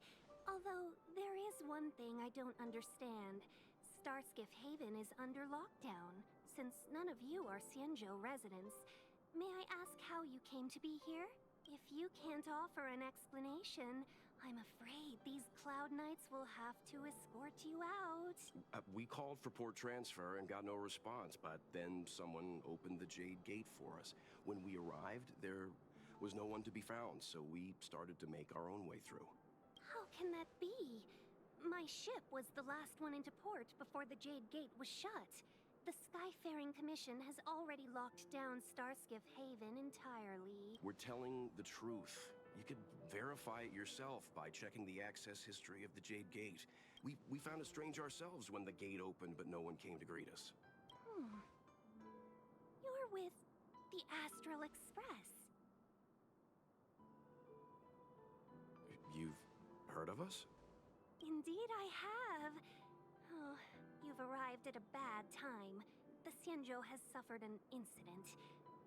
Although, there is one thing I don't understand. Starskiff Haven is under lockdown. Since none of you are Xianzhou residents, may I ask how you came to be here? If you can't offer an explanation, I'm afraid these Cloud Knights will have to escort you out. We called for port transfer and got no response, but then someone opened the Jade Gate for us. When we arrived, there was no one to be found, so we started to make our own way through. How can that be? My ship was the last one into port before the Jade Gate was shut. The Skyfaring Commission has already locked down Starskiff Haven entirely. We're telling the truth. You could verify it yourself by checking the access history of the Jade Gate. We found it strange ourselves when the gate opened, but no one came to greet us. You're with the Astral Express. You've heard of us? Indeed I have. Oh, you've arrived at a bad time. The Xianzhou has suffered an incident.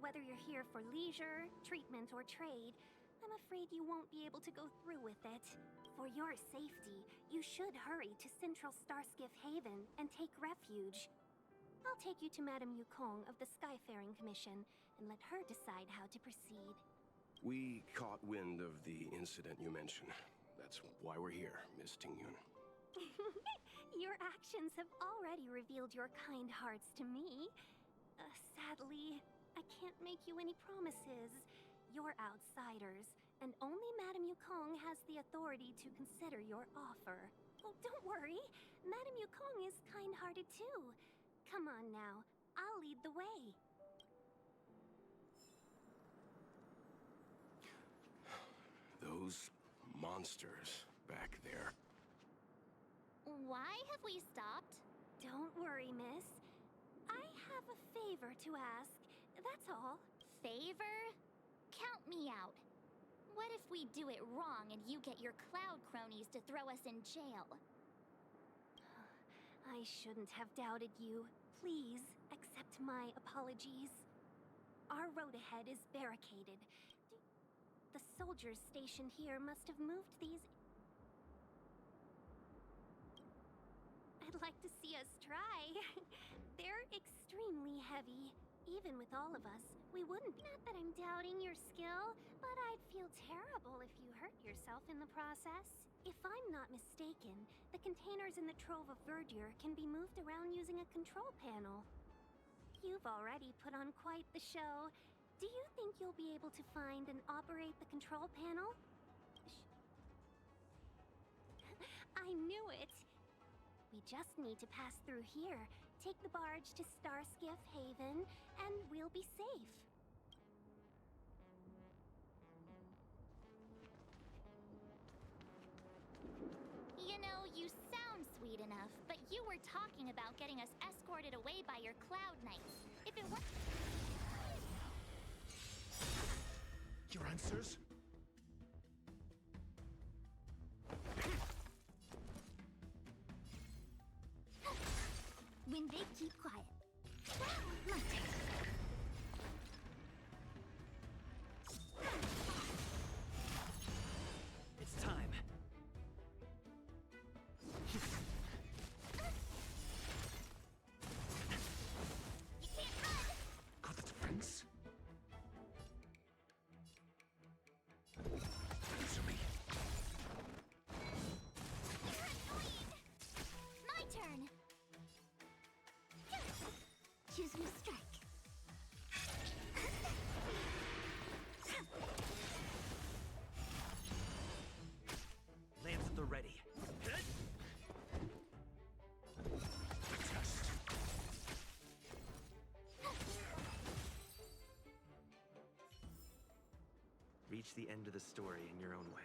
Whether you're here for leisure, treatment, or trade, I'm afraid you won't be able to go through with it. For your safety, you should hurry to Central Starskiff Haven and take refuge. I'll take you to Madame Yukong of the Skyfaring Commission and let her decide how to proceed. We caught wind of the incident you mentioned. That's why we're here, Miss Tingyun. Your actions have already revealed your kind hearts to me. Sadly, I can't make you any promises. You're outsiders, and only Madame Yukong has the authority to consider your offer. Oh, don't worry. Madame Yukong is kind-hearted too. Come on now. I'll lead the way. Those monsters back there. Why have we stopped? Don't worry, miss. I have a favor to ask. That's all. Favor? Count me out. What if we do it wrong and you get your cloud cronies to throw us in jail? I shouldn't have doubted you. Please accept my apologies. Our road ahead is barricaded. The soldiers stationed here must have moved these. I'd like to see us try. They're extremely heavy. Even with all of us, we wouldn't. Not that I'm doubting your skill, but I'd feel terrible if you hurt yourself in the process. If I'm not mistaken, the containers in the Trove of Verdure can be moved around using a control panel. You've already put on quite the show. Do you think you'll be able to find and operate the control panel? I knew it! We just need to pass through here, take the barge to Starskiff Haven, and we'll be safe. You know, you sound sweet enough, but you were talking about getting us escorted away by your Cloud Knights. If it weren't... Your answers? When they keep quiet. My turn. It's time. You can't run! Got the defense? Answer me. You're annoying! My turn! Choose your strike. Lance at the ready. Test. Reach the end of the story in your own way.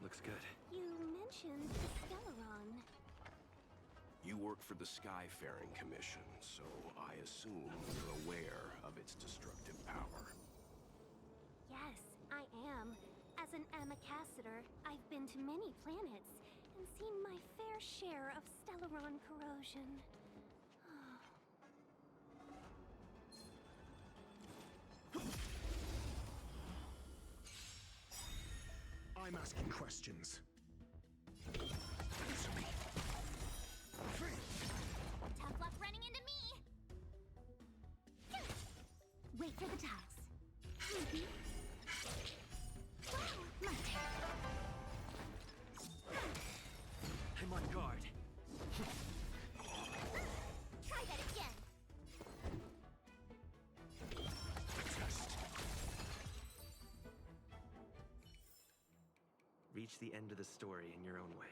Looks good. You mentioned the Stellaron. You work for the Skyfaring Commission, so I assume you're aware of its destructive power. Yes, I am. As an Amicassator, I've been to many planets and seen my fair share of Stellaron corrosion. I'm asking questions. Answer me. Tough luck running into me! Wait for the tiles. My turn. I'm on guard. Try that again. Test. Reach the end of the story in your own way.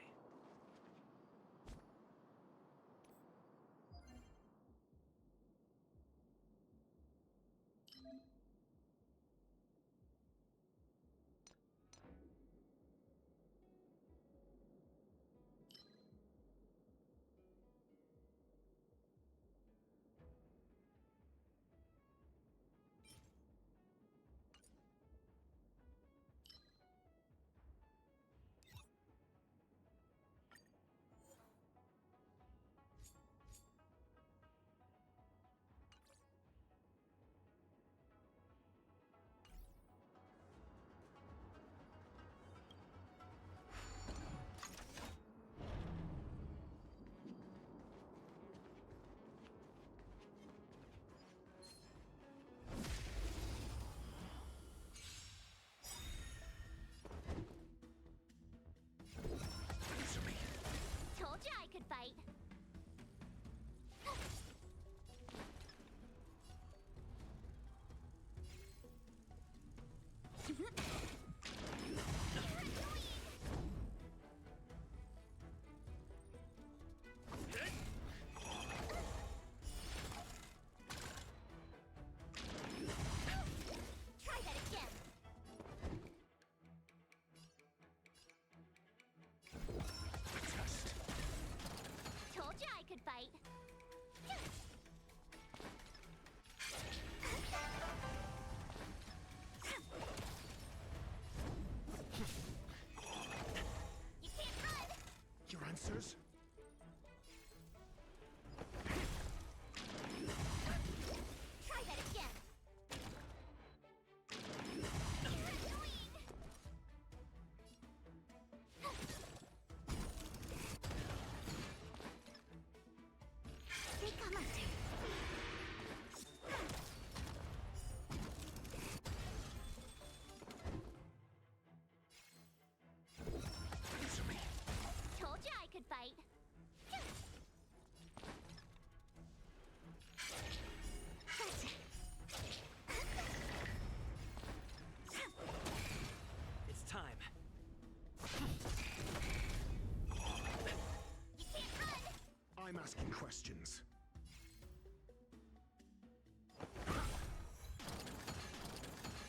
questions.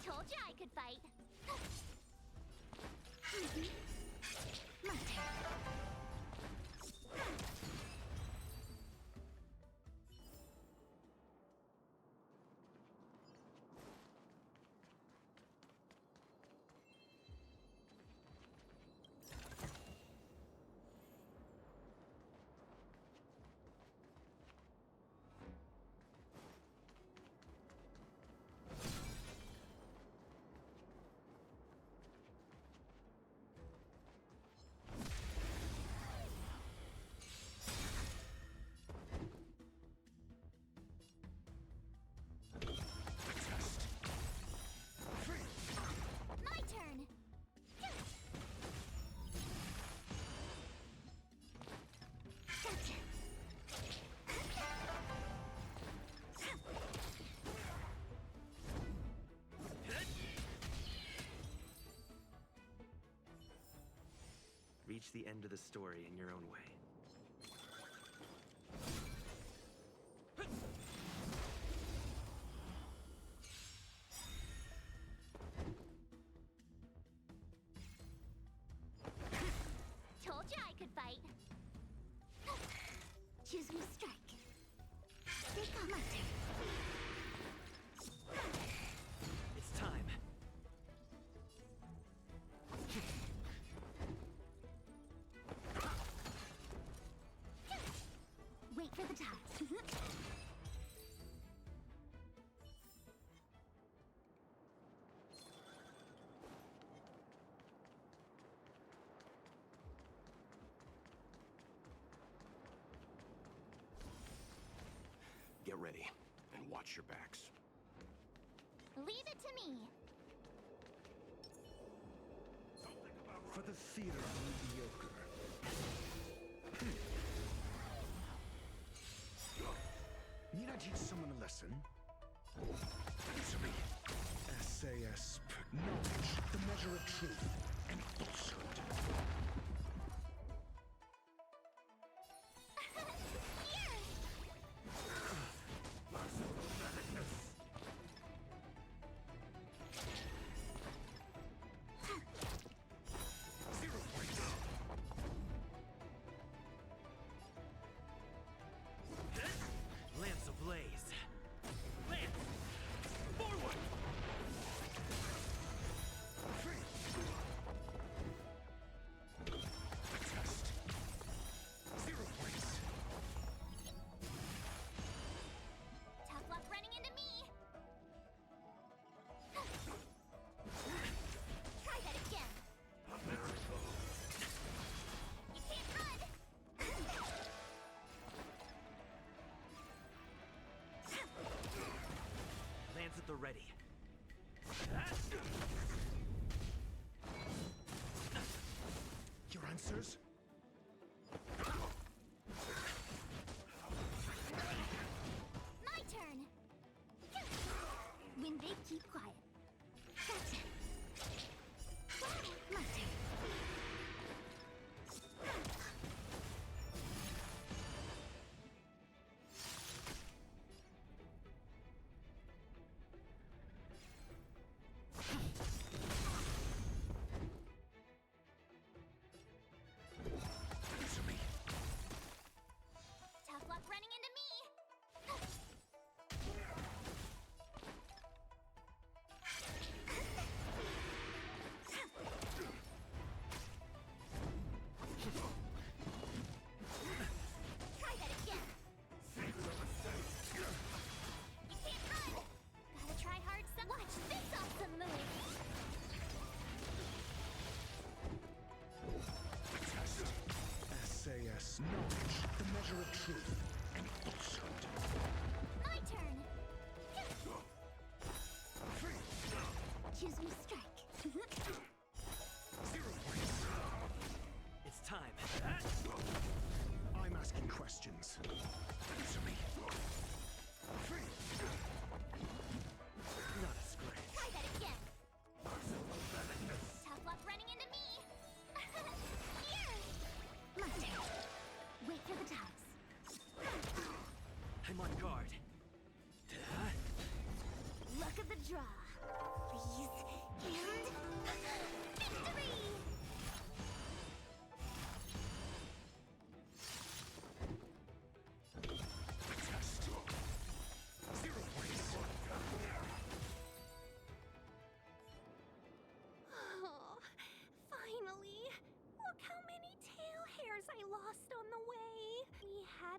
Told you I could fight. My turn. My turn. Gotcha. Reach the end of the story in your own way. Told you I could fight. Choose me strike. Take on my turn. It's time. Wait for the time. Get ready, and watch your backs. Leave it to me. For the fear of mediocre. Need I teach someone a lesson? Answer me. SAS, knowledge, the measure of truth and falsehood. Zero points. Lance ablaze. Lance! Forward! Test. 0 points. Tough luck running into me. Try that again. You can't run. Lance at the ready. Your answers? My turn. When they keep quiet. Gotcha. My turn. Answer me. Tough luck running into me.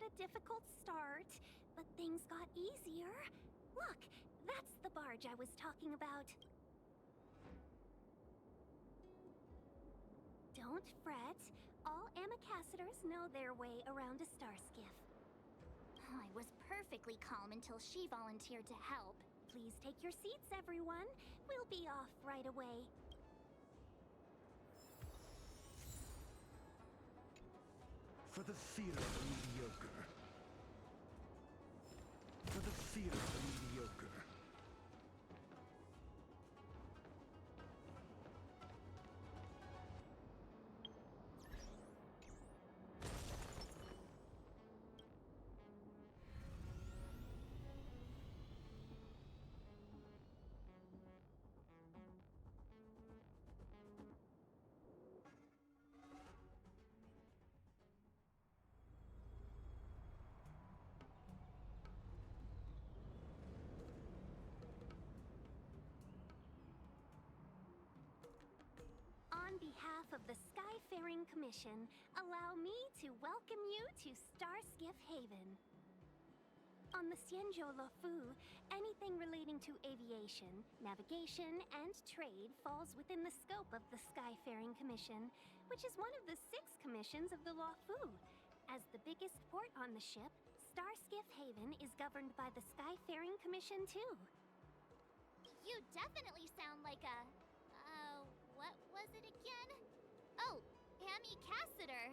a difficult start, but things got easier. Look, that's the barge I was talking about. Don't fret. All Amicacetors know their way around a star skiff. I was perfectly calm until she volunteered to help. Please take your seats, everyone. We'll be off right away. For the fear of the mediocre. For the fear of the mediocre. On behalf of the Skyfaring Commission, allow me to welcome you to Starskiff Haven. On the Xianzhou Luofu, anything relating to aviation, navigation, and trade falls within the scope of the Skyfaring Commission, which is one of the 6 commissions of the Luofu. As the biggest port on the ship, Starskiff Haven is governed by the Skyfaring Commission too. You definitely sound like a... what was it again? Oh, Amicaciter.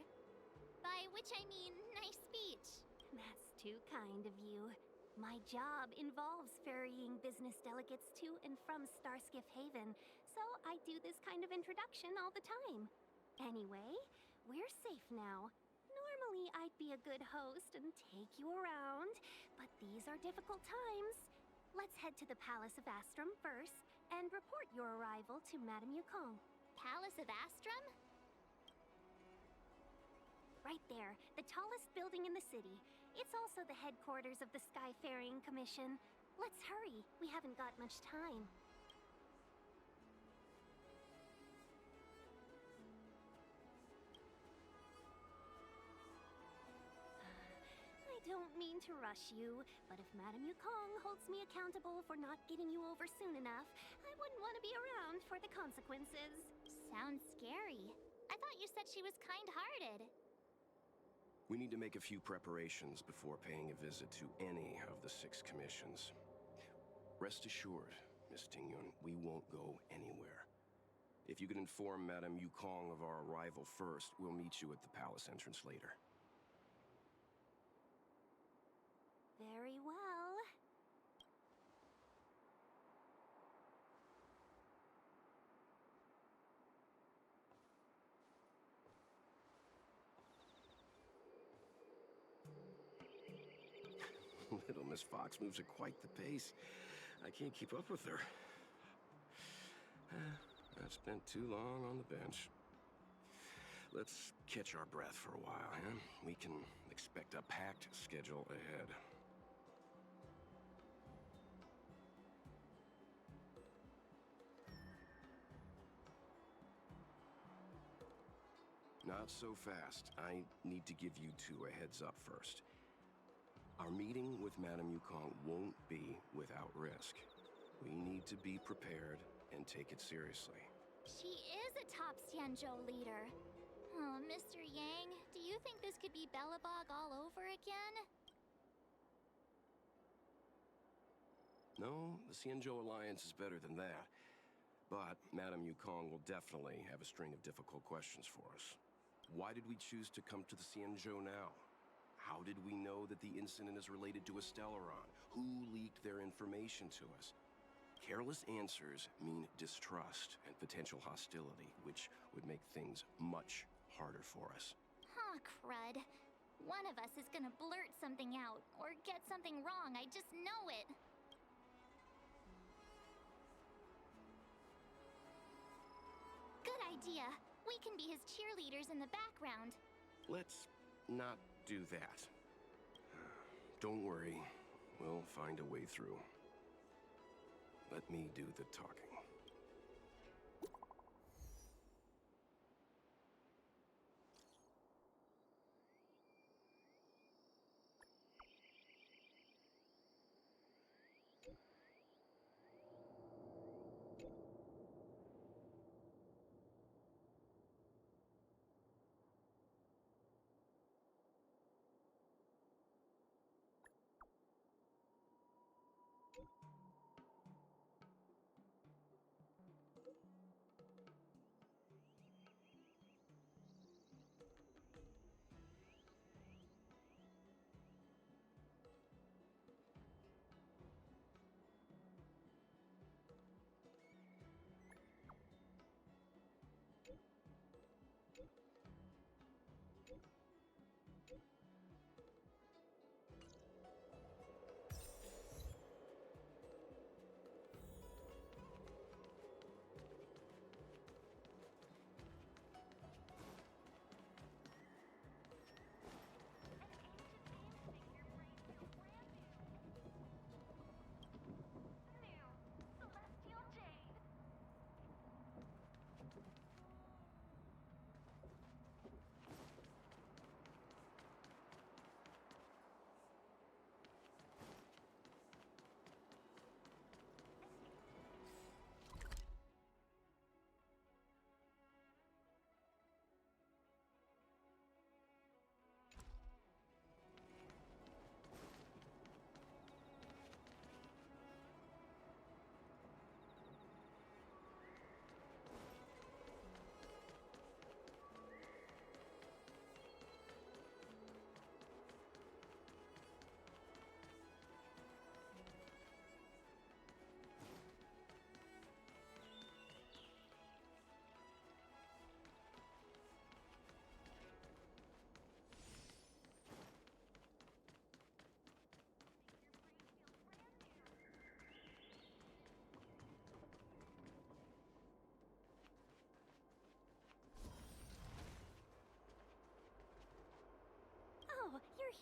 By which I mean, nice speech. That's too kind of you. My job involves ferrying business delegates to and from Starskiff Haven, so I do this kind of introduction all the time. Anyway, we're safe now. Normally, I'd be a good host and take you around, but these are difficult times. Let's head to the Palace of Astrum first and report your arrival to Madame Yukong. Palace of Astrum? Right there, the tallest building in the city. It's also the headquarters of the Skyfaring Commission. Let's hurry, we haven't got much time. I don't mean to rush you, but if Madame Yukong holds me accountable for not getting you over soon enough, I wouldn't want to be around for the consequences. Sounds scary. I thought you said she was kind-hearted. We need to make a few preparations before paying a visit to any of the 6 commissions. Rest assured, Miss Tingyun, we won't go anywhere. If you could inform Madame Yukong of our arrival first, we'll meet you at the palace entrance later. Very well. Little Miss Fox moves at quite the pace. I can't keep up with her. I've spent too long on the bench. Let's catch our breath for a while, huh? We can expect a packed schedule ahead. Not so fast. I need to give you 2 a heads up first. Our meeting with Madame Yukong won't be without risk. We need to be prepared and take it seriously. She is a top Xianzhou leader. Oh, Mr. Yang, do you think this could be Belobog all over again? No, the Xianzhou Alliance is better than that. But Madame Yukong will definitely have a string of difficult questions for us. Why did we choose to come to the Xianzhou now? How did we know that the incident is related to a Stellaron? Who leaked their information to us? Careless answers mean distrust and potential hostility, which would make things much harder for us. Huh, crud. One of us is gonna blurt something out, or get something wrong, I just know it. Good idea. We can be his cheerleaders in the background. Let's not do that. Don't worry, we'll find a way through. Let me do the talking.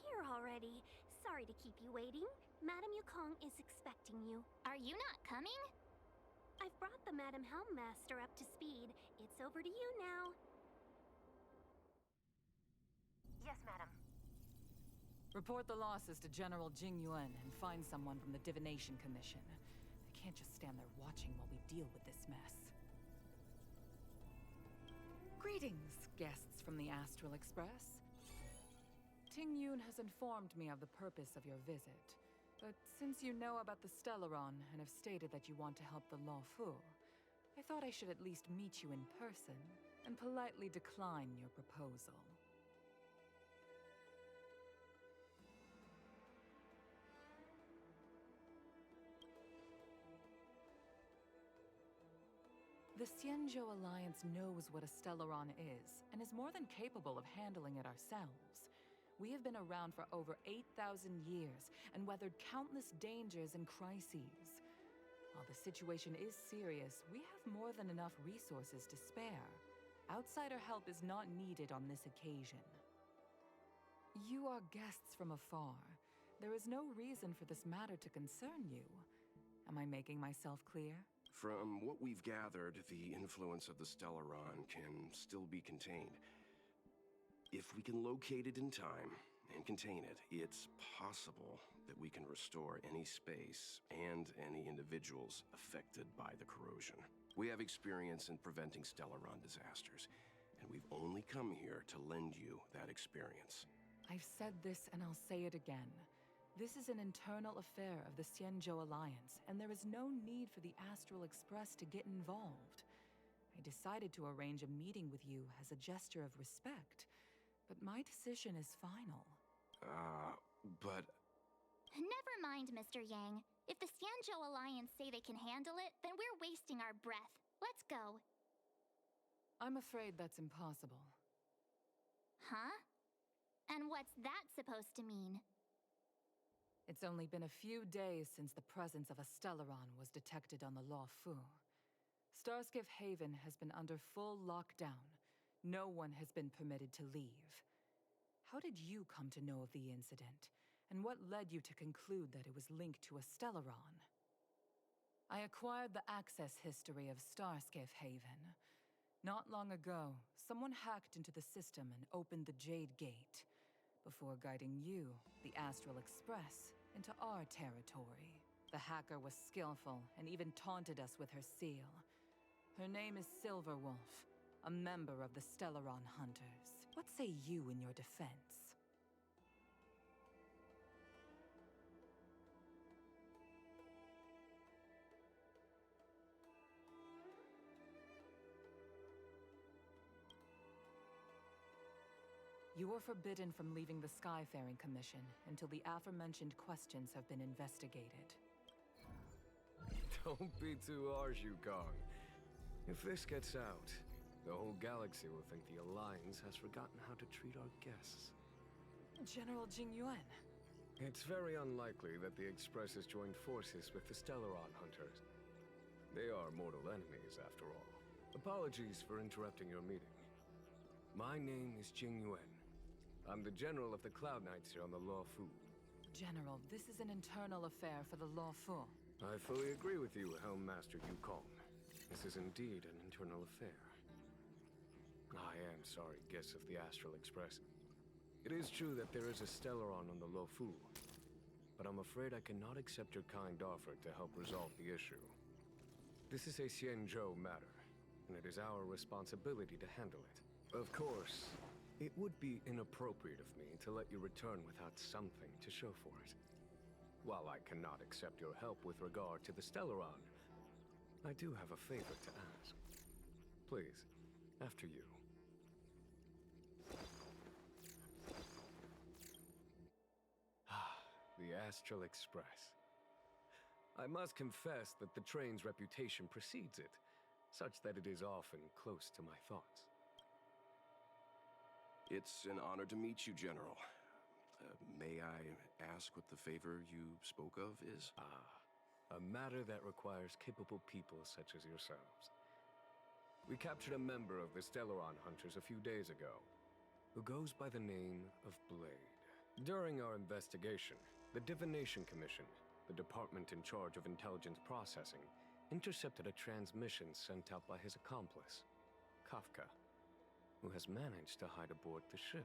here already. Sorry to keep you waiting. Madame Yukong is expecting you. Are you not coming? I've brought the Madame Helmmaster up to speed. It's over to you now. Yes, madam. Report the losses to General Jing Yuan and find someone from the Divination Commission. I can't just stand there watching while we deal with this mess. Greetings, guests from the Astral Express. Ting Yun has informed me of the purpose of your visit. But since you know about the Stellaron and have stated that you want to help the Law Fu, I thought I should at least meet you in person and politely decline your proposal. The Xianzhou Alliance knows what a Stellaron is, and is more than capable of handling it ourselves. We have been around for over 8,000 years, and weathered countless dangers and crises. While the situation is serious, we have more than enough resources to spare. Outsider help is not needed on this occasion. You are guests from afar. There is no reason for this matter to concern you. Am I making myself clear? From what we've gathered, the influence of the Stellaron can still be contained. If we can locate it in time and contain it, it's possible that we can restore any space and any individuals affected by the corrosion. We have experience in preventing Stellaron disasters, and we've only come here to lend you that experience. I've said this and I'll say it again. This is an internal affair of the Xianzhou Alliance, and there is no need for the Astral Express to get involved. I decided to arrange a meeting with you as a gesture of respect, but my decision is final. But... Never mind, Mr. Yang. If the Xianzhou Alliance say they can handle it, then we're wasting our breath. Let's go. I'm afraid that's impossible. Huh? And what's that supposed to mean? It's only been a few days since the presence of a Stellaron was detected on the Law Fu. Starskiff Haven has been under full lockdown. No one has been permitted to leave. How did you come to know of the incident? And what led you to conclude that it was linked to a Stellaron? I acquired the access history of Starskiff Haven. Not long ago, someone hacked into the system and opened the Jade Gate, before guiding you, the Astral Express, into our territory. The hacker was skillful and even taunted us with her seal. Her name is Silverwolf, a member of the Stellaron Hunters. What say you in your defense? You are forbidden from leaving the Skyfaring Commission until the aforementioned questions have been investigated. Don't be too harsh, Yukong. If this gets out, the whole galaxy will think the Alliance has forgotten how to treat our guests. General Jing Yuan. It's very unlikely that the Express has joined forces with the Stellaron Hunters. They are mortal enemies, after all. Apologies for interrupting your meeting. My name is Jing Yuan. I'm the General of the Cloud Knights here on the Law Fu. General, this is an internal affair for the Law Fu. I fully agree with you, Helmmaster Yukong. This is indeed an internal affair. I am sorry, guests of the Astral Express. It is true that there is a Stellaron on the Lo Fu, but I'm afraid I cannot accept your kind offer to help resolve the issue. This is a Xianzhou matter, and it is our responsibility to handle it. Of course, it would be inappropriate of me to let you return without something to show for it. While I cannot accept your help with regard to the Stellaron, I do have a favor to ask. Please, after you. The Astral Express. I must confess that the train's reputation precedes it, such that it is often close to my thoughts. It's an honor to meet you, General. May I ask what the favor you spoke of is? A matter that requires capable people such as yourselves. We captured a member of the Stellaron Hunters a few days ago, who goes by the name of Blade. During our investigation, the Divination Commission, the department in charge of intelligence processing, intercepted a transmission sent out by his accomplice, Kafka, who has managed to hide aboard the ship.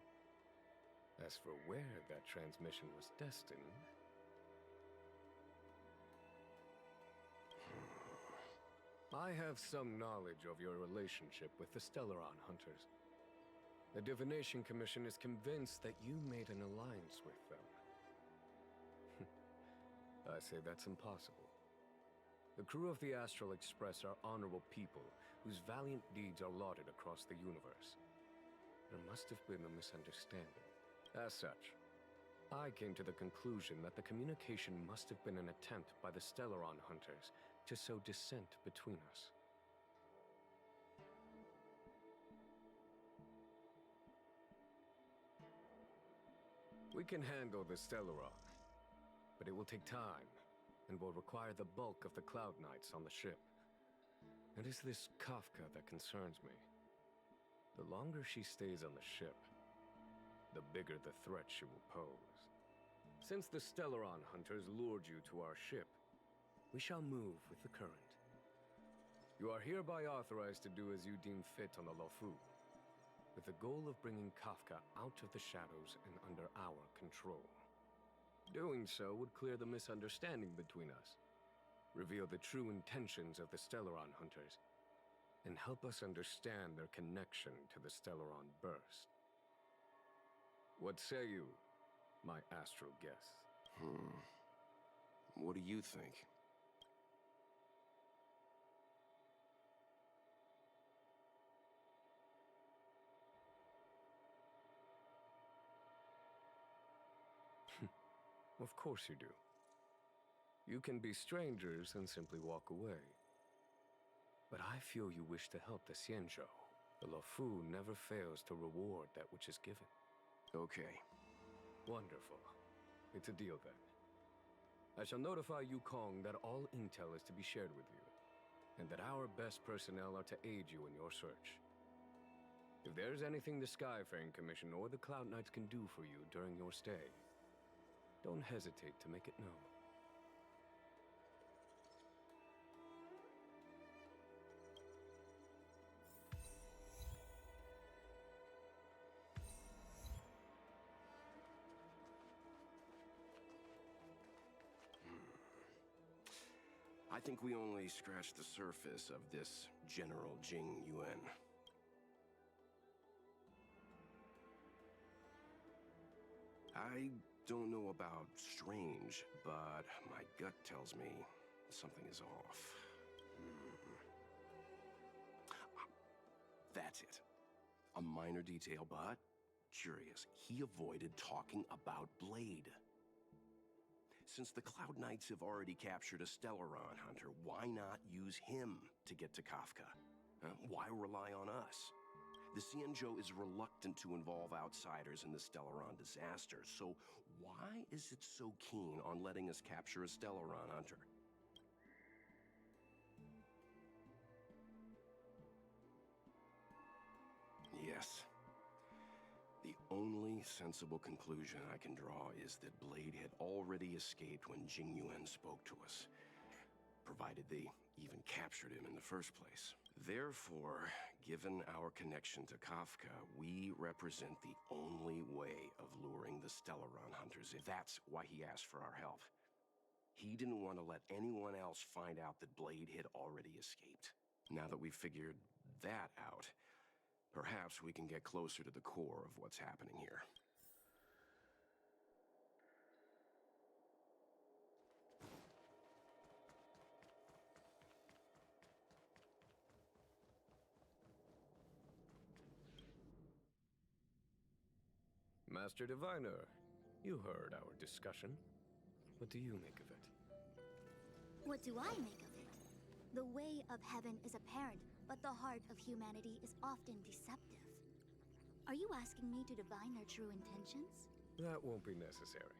As for where that transmission was destined... I have some knowledge of your relationship with the Stellaron Hunters. The Divination Commission is convinced that you made an alliance with them. I say that's impossible. The crew of the Astral Express are honorable people whose valiant deeds are lauded across the universe. There must have been a misunderstanding. As such, I came to the conclusion that the communication must have been an attempt by the Stellaron Hunters to sow dissent between us. We can handle the Stellaron, but it will take time, and will require the bulk of the Cloud Knights on the ship. It is this Kafka that concerns me. The longer she stays on the ship, the bigger the threat she will pose. Since the Stellaron Hunters lured you to our ship, we shall move with the current. You are hereby authorized to do as you deem fit on the Lofu, with the goal of bringing Kafka out of the shadows and under our control. Doing so would clear the misunderstanding between us, reveal the true intentions of the Stellaron Hunters, and help us understand their connection to the Stellaron Burst. What say you, my astral guests? What do you think? Of course you do. You can be strangers and simply walk away. But I feel you wish to help the Xianzhou. The Luofu never fails to reward that which is given. Okay. Wonderful. It's a deal then. I shall notify Yukong that all intel is to be shared with you, and that our best personnel are to aid you in your search. If there's anything the Skyfaring Commission or the Cloud Knights can do for you during your stay, don't hesitate to make it known. I think we only scratched the surface of this General Jing Yuan. I don't know about strange, but my gut tells me something is off. That's it. A minor detail, but curious. He avoided talking about Blade. Since the Cloud Knights have already captured a Stellaron Hunter, why not use him to get to Kafka? Why rely on us? The Xianzhou is reluctant to involve outsiders in the Stellaron disaster, so why is it so keen on letting us capture a Stellaron Hunter? Yes. The only sensible conclusion I can draw is that Blade had already escaped when Jing Yuan spoke to us, provided they even captured him in the first place. Therefore, given our connection to Kafka, we represent the only way of luring the Stellaron Hunters. That's why he asked for our help. He didn't want to let anyone else find out that Blade had already escaped. Now that we've figured that out, perhaps we can get closer to the core of what's happening here. Master Diviner, you heard our discussion. What do you make of it? What do I make of it? The way of heaven is apparent, but the heart of humanity is often deceptive. Are you asking me to divine their true intentions? That won't be necessary.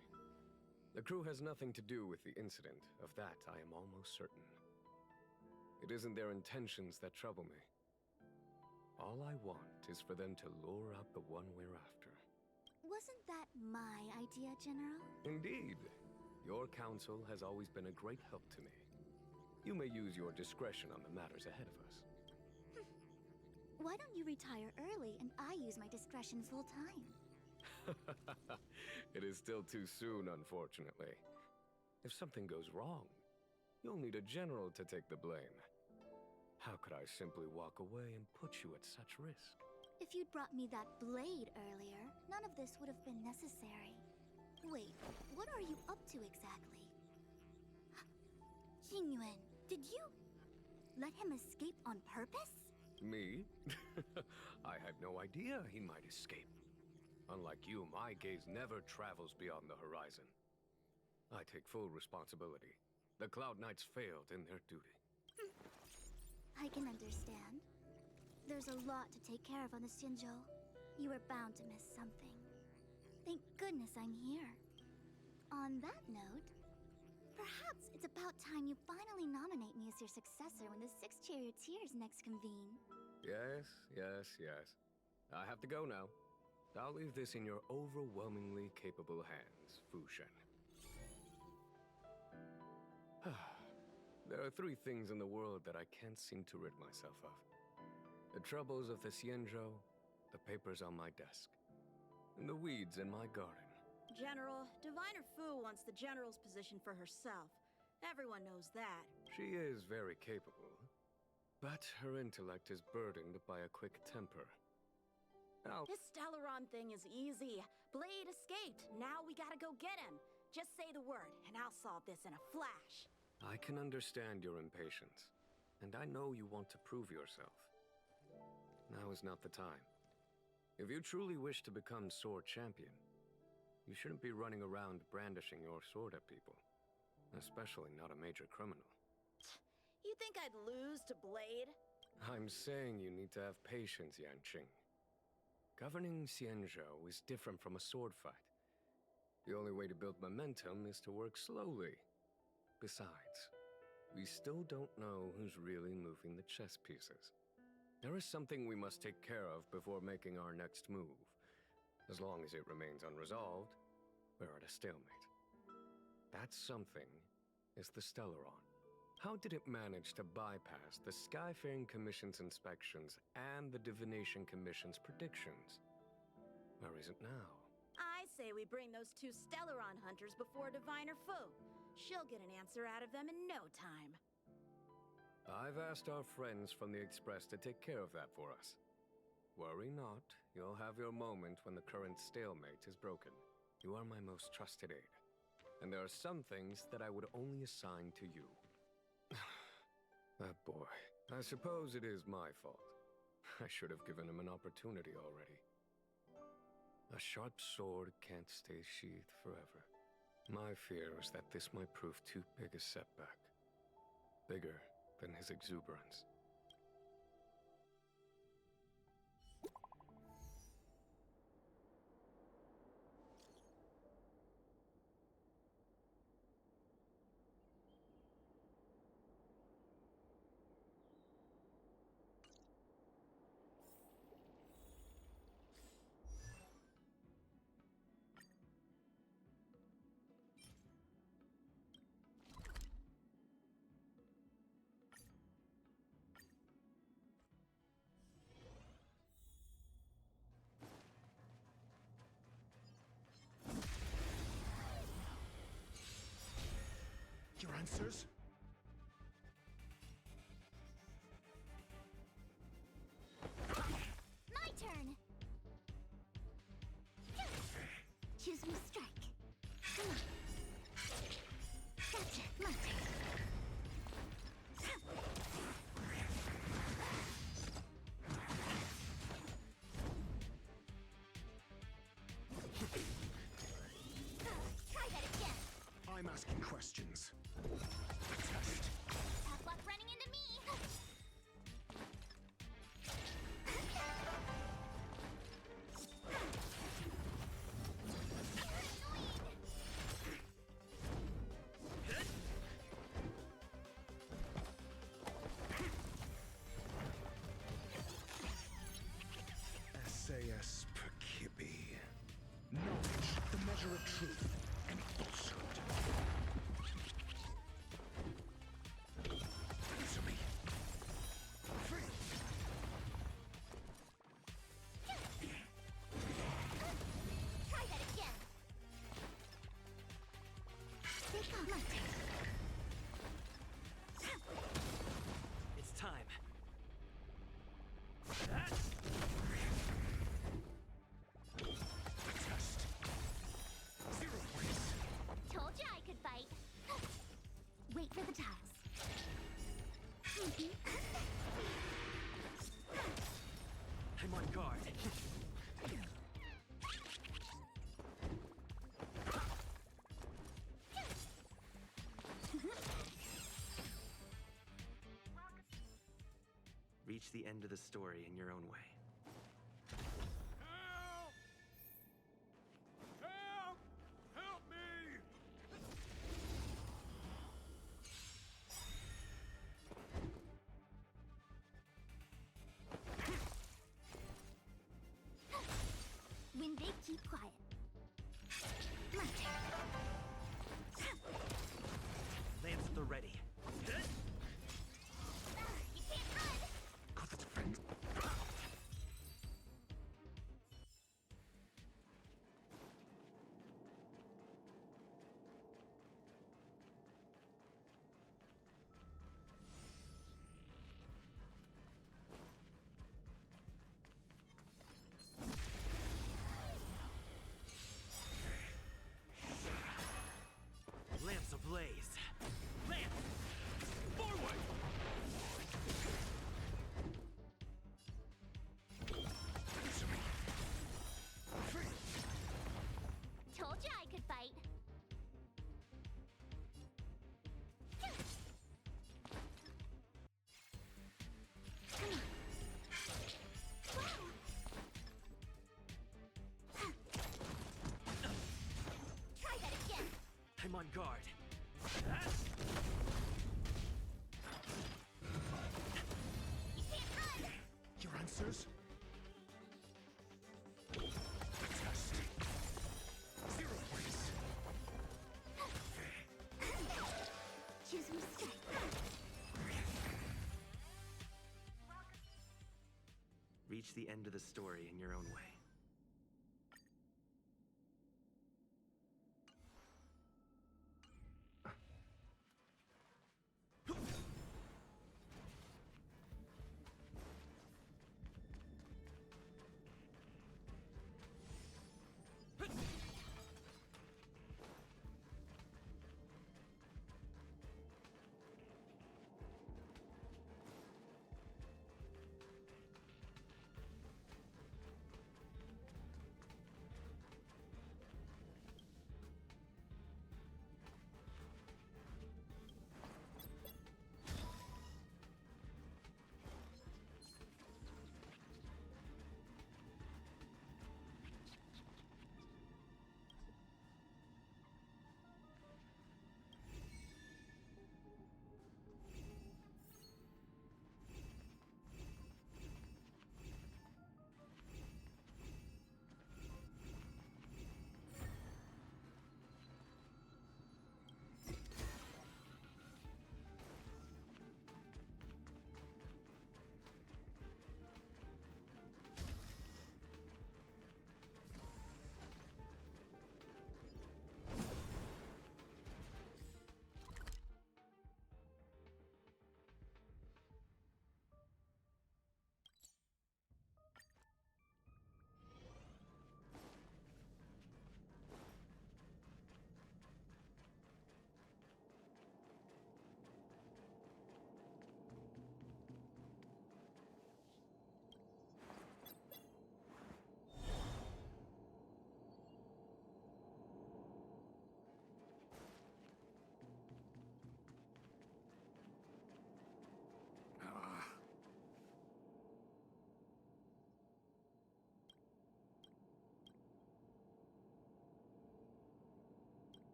The crew has nothing to do with the incident. Of that, I am almost certain. It isn't their intentions that trouble me. All I want is for them to lure out the one we're after. Wasn't that my idea, General? Indeed. Your counsel has always been a great help to me. You may use your discretion on the matters ahead of us. Why don't you retire early and I use my discretion full time? It is still too soon, unfortunately. If something goes wrong, you'll need a general to take the blame. How could I simply walk away and put you at such risk? If you'd brought me that blade earlier, none of this would have been necessary. Wait, what are you up to exactly? Jingyuan, did you let him escape on purpose? Me? I had no idea he might escape. Unlike you, my gaze never travels beyond the horizon. I take full responsibility. The Cloud Knights failed in their duty. I can understand. There's a lot to take care of on the Xinzhou. You were bound to miss something. Thank goodness I'm here. On that note, perhaps it's about time you finally nominate me as your successor when the Six Charioteers next convene. Yes. I have to go now. I'll leave this in your overwhelmingly capable hands, Fu Shen. There are 3 things in the world that I can't seem to rid myself of. The troubles of the Xianzhou, the papers on my desk, and the weeds in my garden. General, Diviner Fu wants the General's position for herself. Everyone knows that. She is very capable, but her intellect is burdened by a quick temper. Now, This Stellaron thing is easy. Blade escaped. Now we gotta go get him. Just say the word, and I'll solve this in a flash. I can understand your impatience, and I know you want to prove yourself. Now is not the time. If you truly wish to become sword champion, you shouldn't be running around brandishing your sword at people, especially not a major criminal. You think I'd lose to Blade? I'm saying you need to have patience, Yanqing. Governing Xianzhou is different from a sword fight. The only way to build momentum is to work slowly. Besides, we still don't know who's really moving the chess pieces. There is something we must take care of before making our next move. As long as it remains unresolved, we're at a stalemate. That something is the Stellaron. How did it manage to bypass the Skyfaring Commission's inspections and the Divination Commission's predictions? Where is it now? I say we bring those 2 Stellaron hunters before Diviner Fu. She'll get an answer out of them in no time. I've asked our friends from the Express to take care of that for us. Worry not, you'll have your moment when the current stalemate is broken. You are my most trusted aide, and there are some things that I would only assign to you. That boy. I suppose it is my fault. I should have given him an opportunity already. A sharp sword can't stay sheathed forever. My fear is that this might prove too big a setback. Bigger than his exuberance. Your answers? My turn! Choose me strike. Come on. Gotcha, my turn. Try that again. I'm asking questions. Test. Tough luck running into me. SAS per Kibby. Reach the end of the story in your own way. Help! Help! Help me! When they keep quiet. My turn. Lance at the ready. You can't run! Got the defense. Lance ablaze. Lance! Forward! Told you I could fight. Try that again. I'm on guard. You can't run. Your answers? Test. Zero points. Choose me strike. Reach the end of the story in your own way.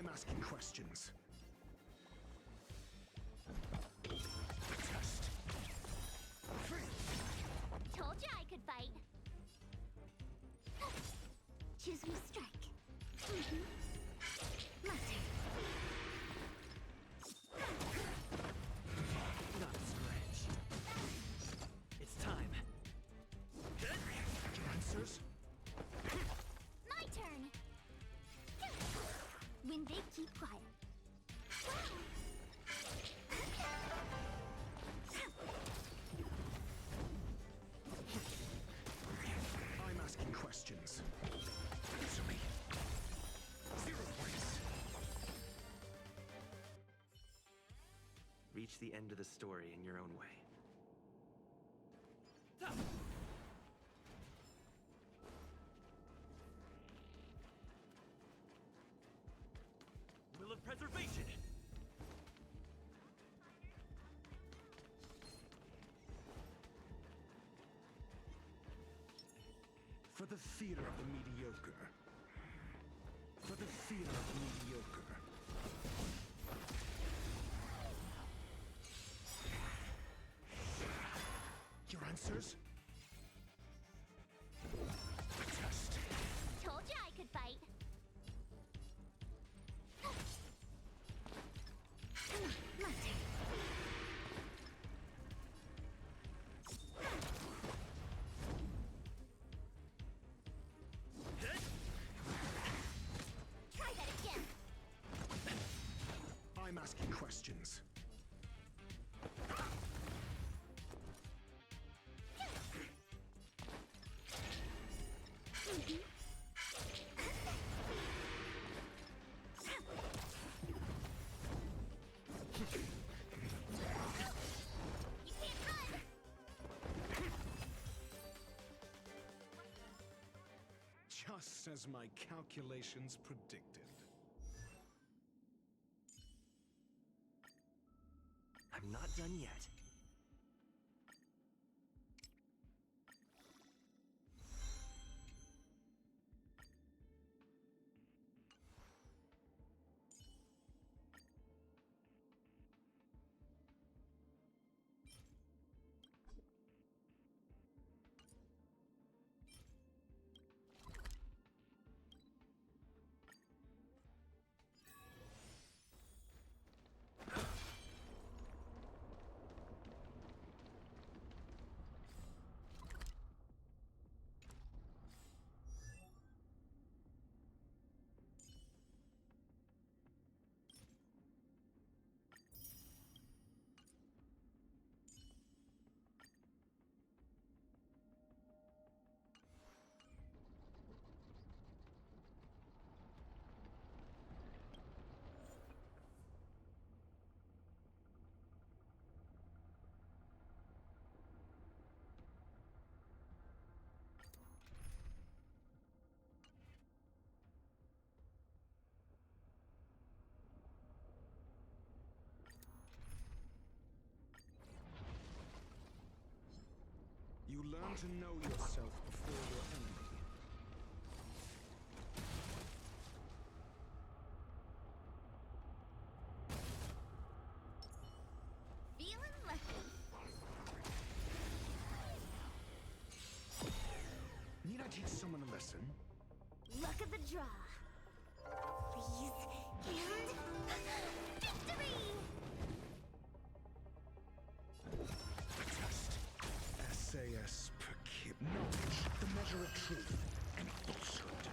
I'm asking questions. Told you I could fight. Choose me strike. My turn. Not scratch. It's time. Answers? My turn. When they keep quiet. I'm asking questions. Answer me. 0 points. Reach the end of the story in your own way. Will of preservation! For the theater of the mediocre. For the theater of the mediocre. Your answers? Test. Told you I could fight. My turn. Try that again. I'm asking questions. You can't run. Just as my calculations predicted. I'm not done yet. You learn to know yourself before your enemy. Feeling lucky. Need I teach someone a lesson? Luck of the draw. Freeze and victory! Test. SAS per kib. Knowledge, the measure of truth and falsehood.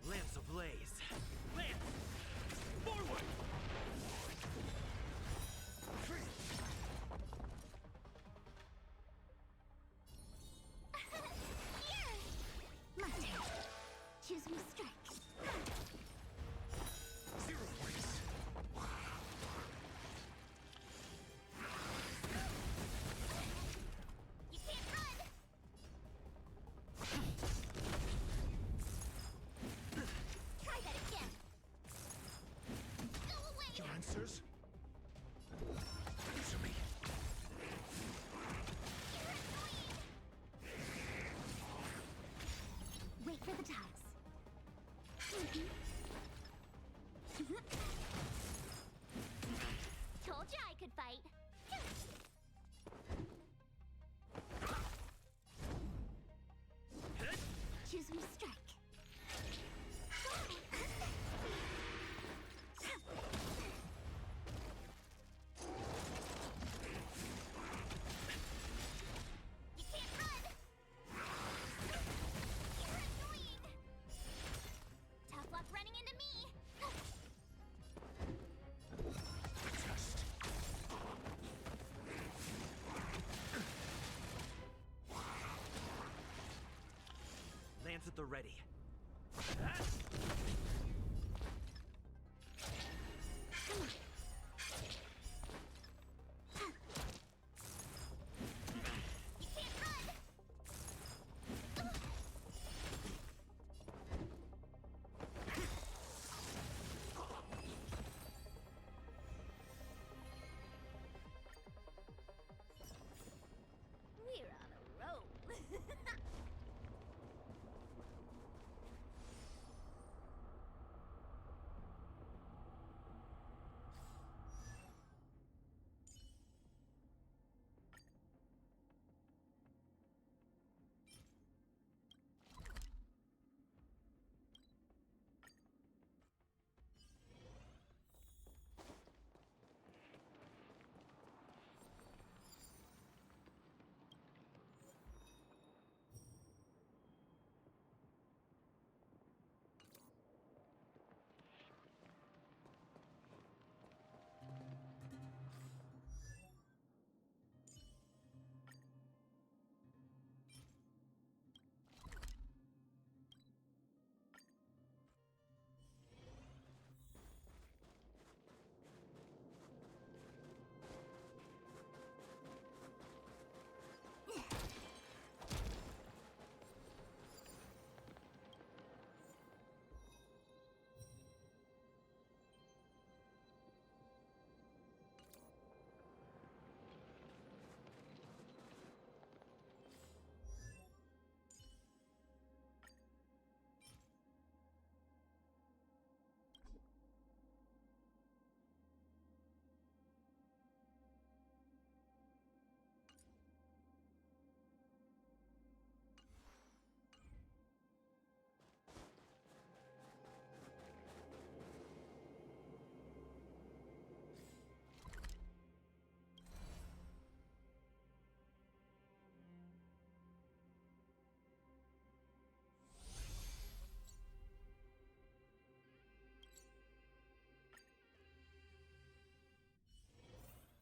Lance ablaze! Lance! Forward! Here! My turn. Choose me strike. 0 points. You can't run! could fight. Choose me strike. You can't run! You're annoying! Tough luck running into me! Lance at the ready. We're on a roll.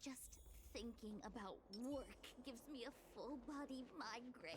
Just thinking about work gives me a full-body migraine.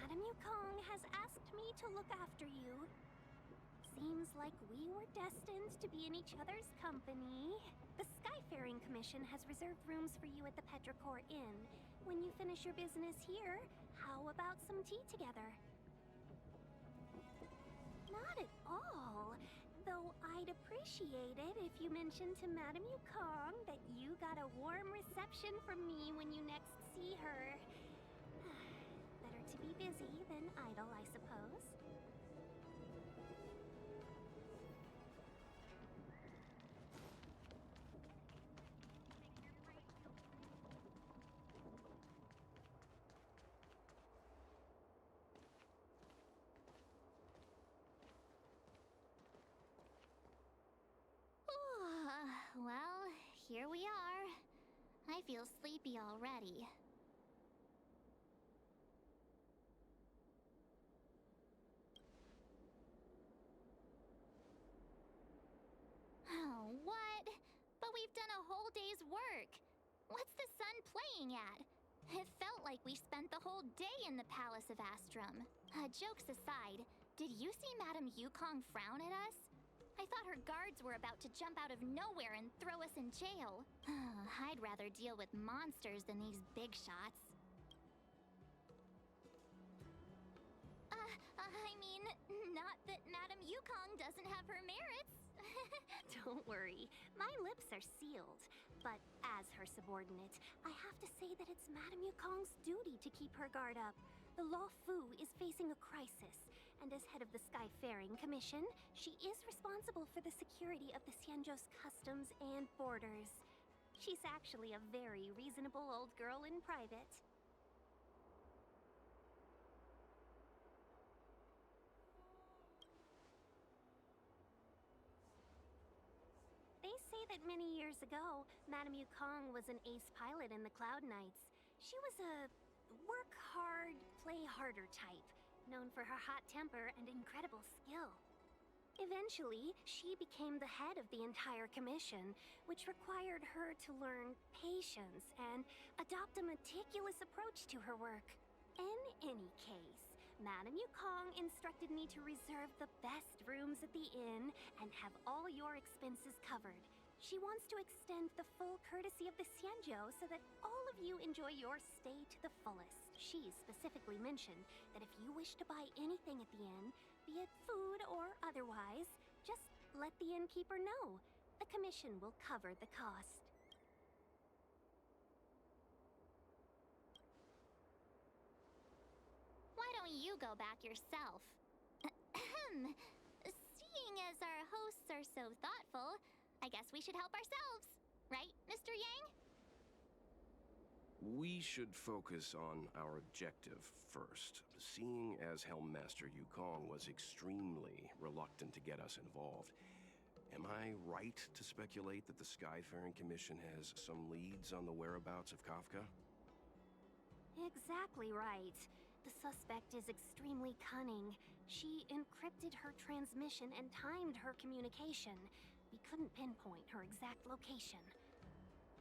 Madame Yukong has asked me to look after you. Seems like we were destined to be in each other's company. The Skyfaring Commission has reserved rooms for you at the Petrichor Inn. When you finish your business here, how about some tea together? Not at all. Though I'd appreciate it if you mentioned to Madame Yukong that you got a warm reception from me when you next see her. Better to be busy than idle, I suppose. here we are. I feel sleepy already. Oh, what? But we've done a whole day's work. What's the sun playing at? It felt like we spent the whole day in the Palace of Astrum. Jokes aside, did you see Madame Yukong frown at us? I thought her guards were about to jump out of nowhere and throw us in jail. I'd rather deal with monsters than these big shots. I mean, not that Madame Yukong doesn't have her merits. Don't worry, my lips are sealed. But as her subordinate, I have to say that it's Madame Yukong's duty to keep her guard up. The Law Fu is facing a crisis, and as head of the Skyfaring Commission, she is responsible for the security of the Xianzhou's customs and borders. She's actually a very reasonable old girl in private. They say that many years ago, Madame Yukong was an ace pilot in the Cloud Knights. She was a work hard, play harder type, known for her hot temper and incredible skill. Eventually, she became the head of the entire commission, which required her to learn patience and adopt a meticulous approach to her work. In any case, Madame Yukong instructed me to reserve the best rooms at the inn and have all your expenses covered. She wants to extend the full courtesy of the Xianzhou so that all of you enjoy your stay to the fullest. She specifically mentioned that if you wish to buy anything at the inn, be it food or otherwise, just let the innkeeper know. The commission will cover the cost. Why don't you go back yourself? Seeing as our hosts are so thoughtful, I guess we should help ourselves. Right, Mr. Yang? We should focus on our objective first. Seeing as Helmmaster Yukong was extremely reluctant to get us involved, am I right to speculate that the Skyfaring Commission has some leads on the whereabouts of Kafka? Exactly right. The suspect is extremely cunning. She encrypted her transmission and timed her communication. We couldn't pinpoint her exact location.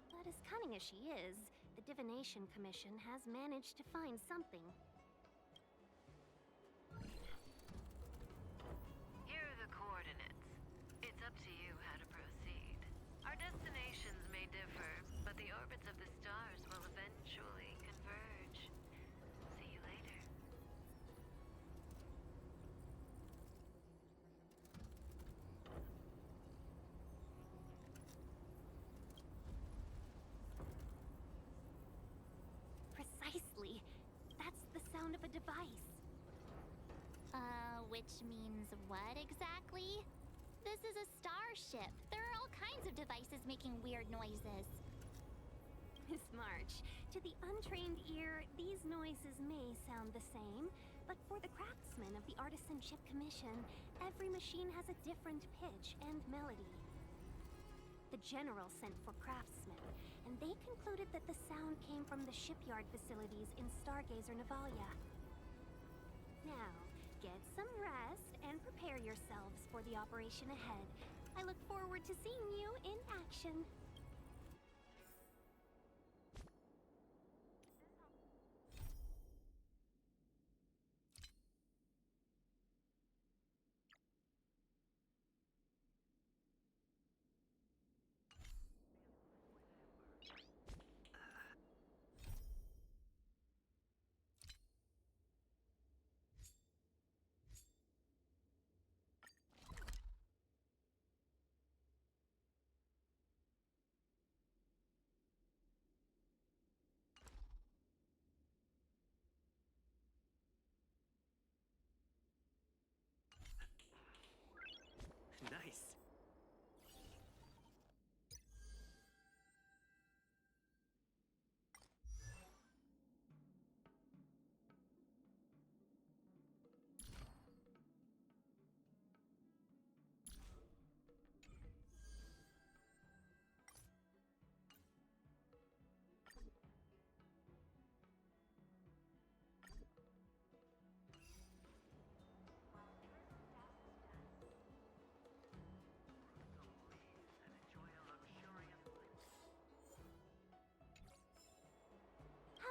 But as cunning as she is, the Divination Commission has managed to find something. Here are the coordinates. It's up to you how to proceed. Our destinations may differ, but the orbits of the stars will eventually converge. See you later. Precisely. That's the sound of a device. Which means what exactly? This is a starship. There are all kinds of devices making weird noises. Miss March, to the untrained ear, these noises may sound the same, but for the craftsmen of the Artisanship Commission, every machine has a different pitch and melody. The General sent for craftsmen, and they concluded that the sound came from the shipyard facilities in Stargazer Navalia. Now, get some rest and prepare yourselves for the operation ahead. I look forward to seeing you in action.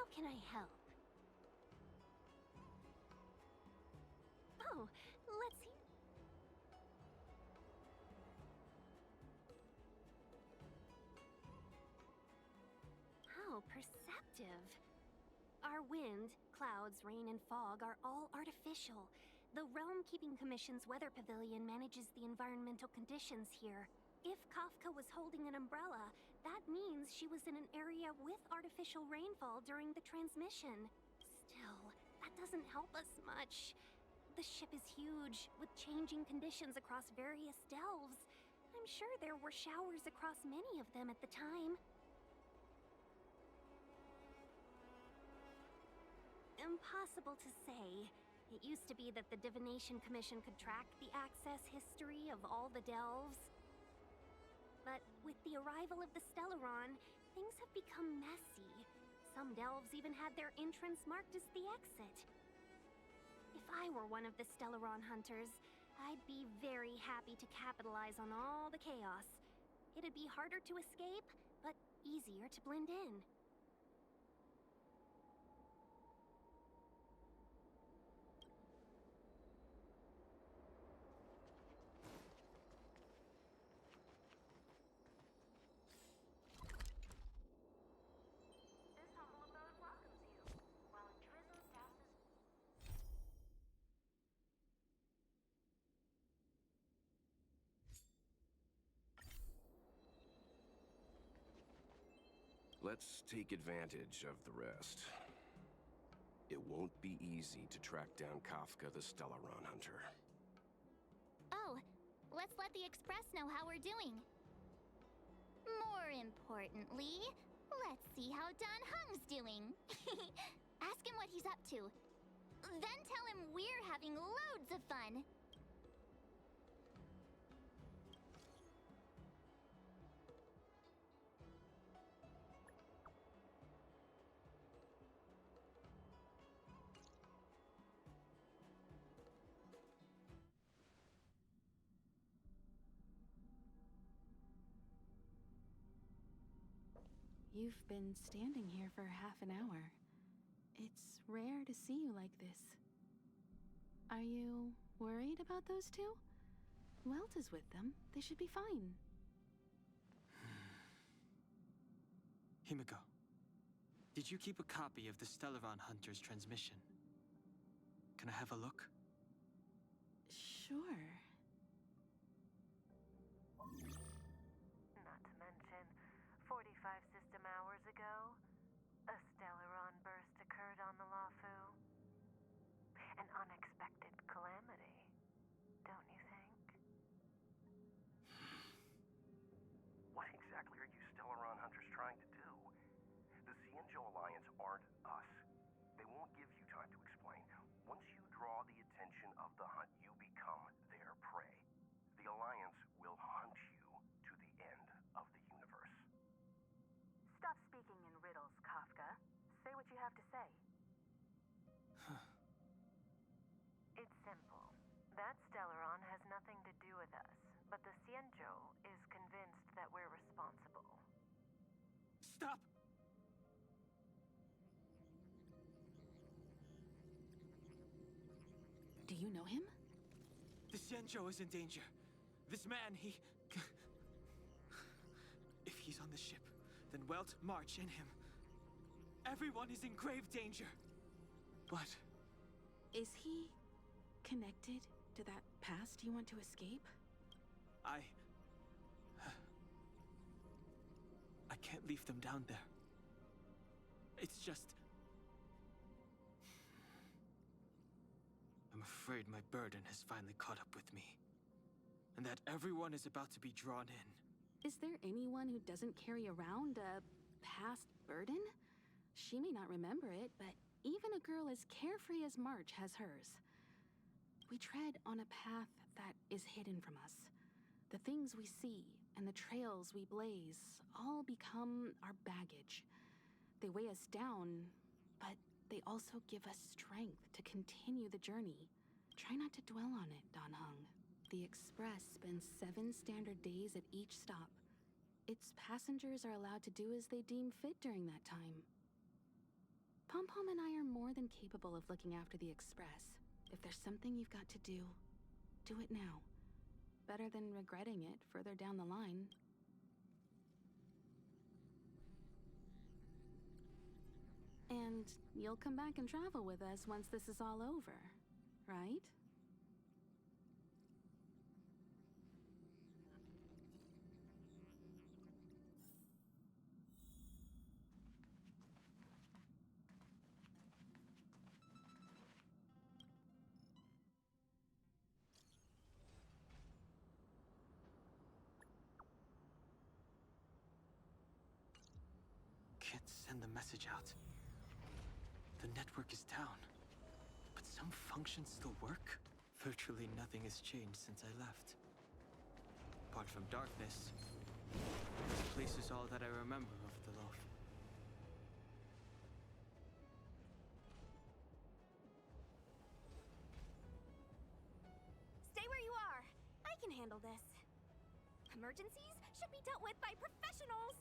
How can I help? Oh, let's hear. How perceptive. Our wind, clouds, rain, and fog are all artificial. The Realm Keeping Commission's weather pavilion manages the environmental conditions here. If Kafka was holding an umbrella, that means she was in an area with artificial rainfall during the transmission. Still, that doesn't help us much. The ship is huge, with changing conditions across various delves. I'm sure there were showers across many of them at the time. Impossible to say. It used to be that the Divination Commission could track the access history of all the delves. But with the arrival of the Stellaron, things have become messy. Some delves even had their entrance marked as the exit. If I were one of the Stellaron hunters, I'd be very happy to capitalize on all the chaos. It'd be harder to escape, but easier to blend in. Let's take advantage of the rest. It won't be easy to track down Kafka the Stellaron Hunter. Oh, let's let the Express know how we're doing. More importantly, let's see how Don Hung's doing. Ask him what he's up to. Then tell him we're having loads of fun. You've been standing here for half an hour. It's rare to see you like this. Are you worried about those two? Welt is with them. They should be fine. Himiko, did you keep a copy of the Stellaron Hunter's transmission? Can I have a look? Sure. Not to mention, 45 system hours ago, a Stellaron burst occurred on the Lawfu. An unexpected calamity, don't you think? What exactly are you Stellaron Hunters trying to do? The Cienjo Alliance aren't us. They won't give you time to explain. Once you draw the attention of the hunt, you become their prey. The Alliance will hunt you to the end of the universe. Stop speaking in riddles, Kafka. Say what you have to say. It's simple. That Stellaron has nothing to do with us, but the Cienjo is convinced that we're responsible. Stop! Do you know him? The Cienjo is in danger. This man, he... If he's on the ship, then Welt, March, and him. Everyone is in grave danger. But... Is he connected to that past you want to escape? I can't leave them down there. It's just... I'm afraid my burden has finally caught up with me. And that everyone is about to be drawn in. Is there anyone who doesn't carry around a past burden? She may not remember it, but even a girl as carefree as March has hers. We tread on a path that is hidden from us. The things we see and the trails we blaze all become our baggage. They weigh us down, but they also give us strength to continue the journey. Try not to dwell on it, Don Hung. The Express spends 7 standard days at each stop. Its passengers are allowed to do as they deem fit during that time. Pom Pom and I are more than capable of looking after the Express. If there's something you've got to do it now. Better than regretting it further down the line. And you'll come back and travel with us once this is all over, right? Can't send the message out. The network is down. But some functions still work? Virtually nothing has changed since I left. Apart from darkness, this place is all that I remember of the loft. Stay where you are. I can handle this. Emergencies should be dealt with by professionals.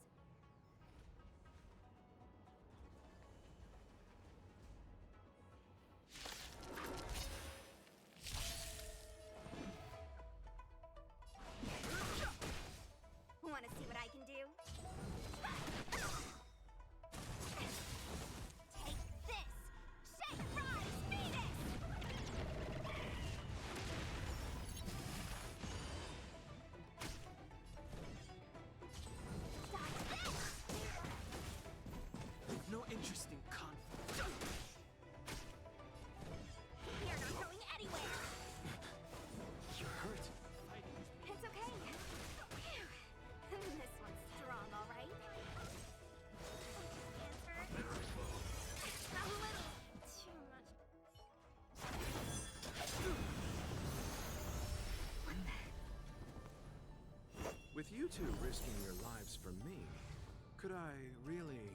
Want to see what I can do? Take this! Shake, rise, Venus! Stop this! No interest in conflict. You're not going anywhere! You're hurt. It's okay. Phew. This one's strong, all right? A little too much. With you two risking your lives for me, could I really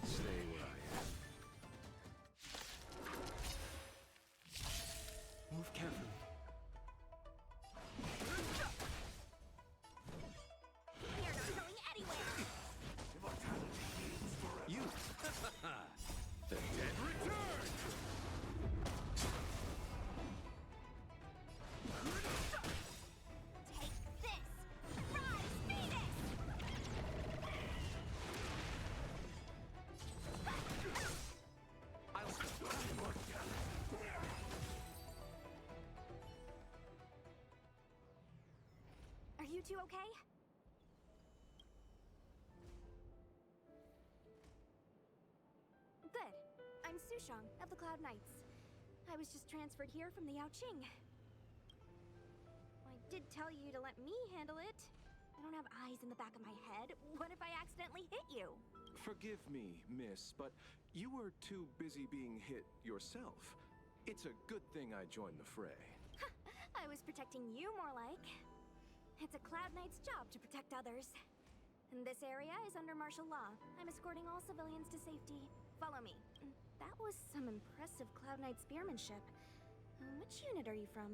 stay where I am? Move carefully. You're not going anywhere! You! The dead return! Take this! Rise, Venus! Are you two okay? Good. I'm Sushang of the Cloud Knights. I was just transferred here from the Yaoqing. I did tell you to let me handle it. I don't have eyes in the back of my head. What if I accidentally hit you? Forgive me, miss, but you were too busy being hit yourself. It's a good thing I joined the fray. I was protecting you more like. It's a Cloud Knight's job to protect others. And this area is under martial law. I'm escorting all civilians to safety. Follow me. That was some impressive Cloud Knight spearmanship. Which unit are you from?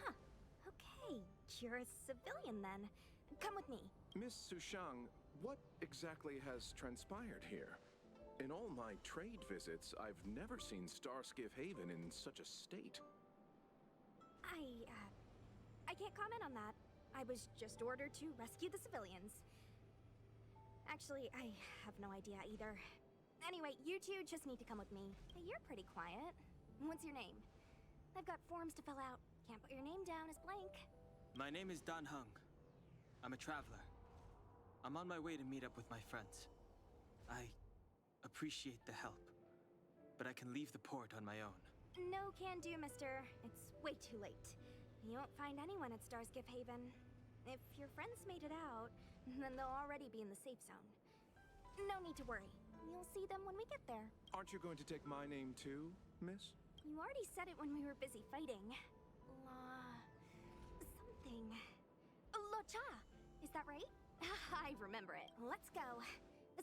Huh. Okay, you're a civilian then. Come with me. Miss Sushang, what exactly has transpired here? In all my trade visits, I've never seen Starskiff Haven in such a state. I can't comment on that. I was just ordered to rescue the civilians. Actually, I have no idea either. Anyway, you two just need to come with me. You're pretty quiet. What's your name? I've got forms to fill out. Can't put your name down as blank. My name is Dan Hung. I'm a traveler. I'm on my way to meet up with my friends. I appreciate the help, but I can leave the port on my own. No can do, mister. It's way too late. You won't find anyone at Starskiff Haven. If your friends made it out, then they'll already be in the safe zone. No need to worry. You'll see them when we get there. Aren't you going to take my name too, miss? You already said it when we were busy fighting. Something. Locha! Is that right? I remember it. Let's go.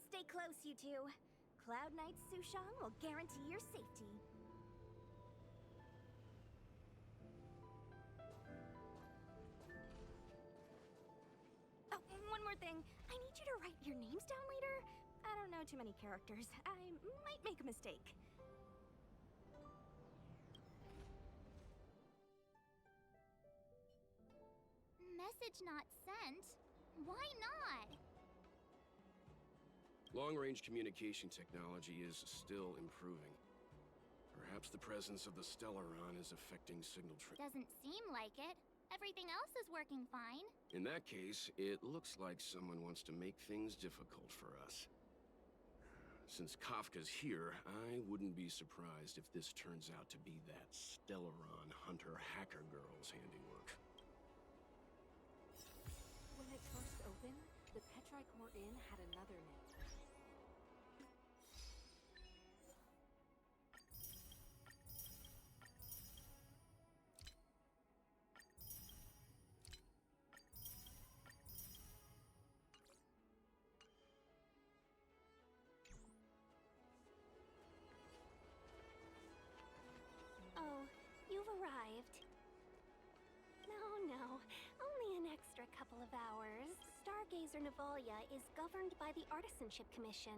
Stay close, you two. Cloud Knight Sushang will guarantee your safety. Oh, one more thing, I need you to write your names down later. I don't know too many characters. I might make a mistake. Message not sent? Why not? Long-range communication technology is still improving. Perhaps the presence of the Stellaron is affecting signal Doesn't seem like it. Everything else is working fine. In that case, it looks like someone wants to make things difficult for us. Since Kafka's here, I wouldn't be surprised if this turns out to be that Stellaron Hunter hacker girl's handiwork. When it first opened, the Petrichor Inn had another name. Oh, you've arrived. No, only an extra couple of hours. Stargazer Navalia is governed by the Artisanship Commission.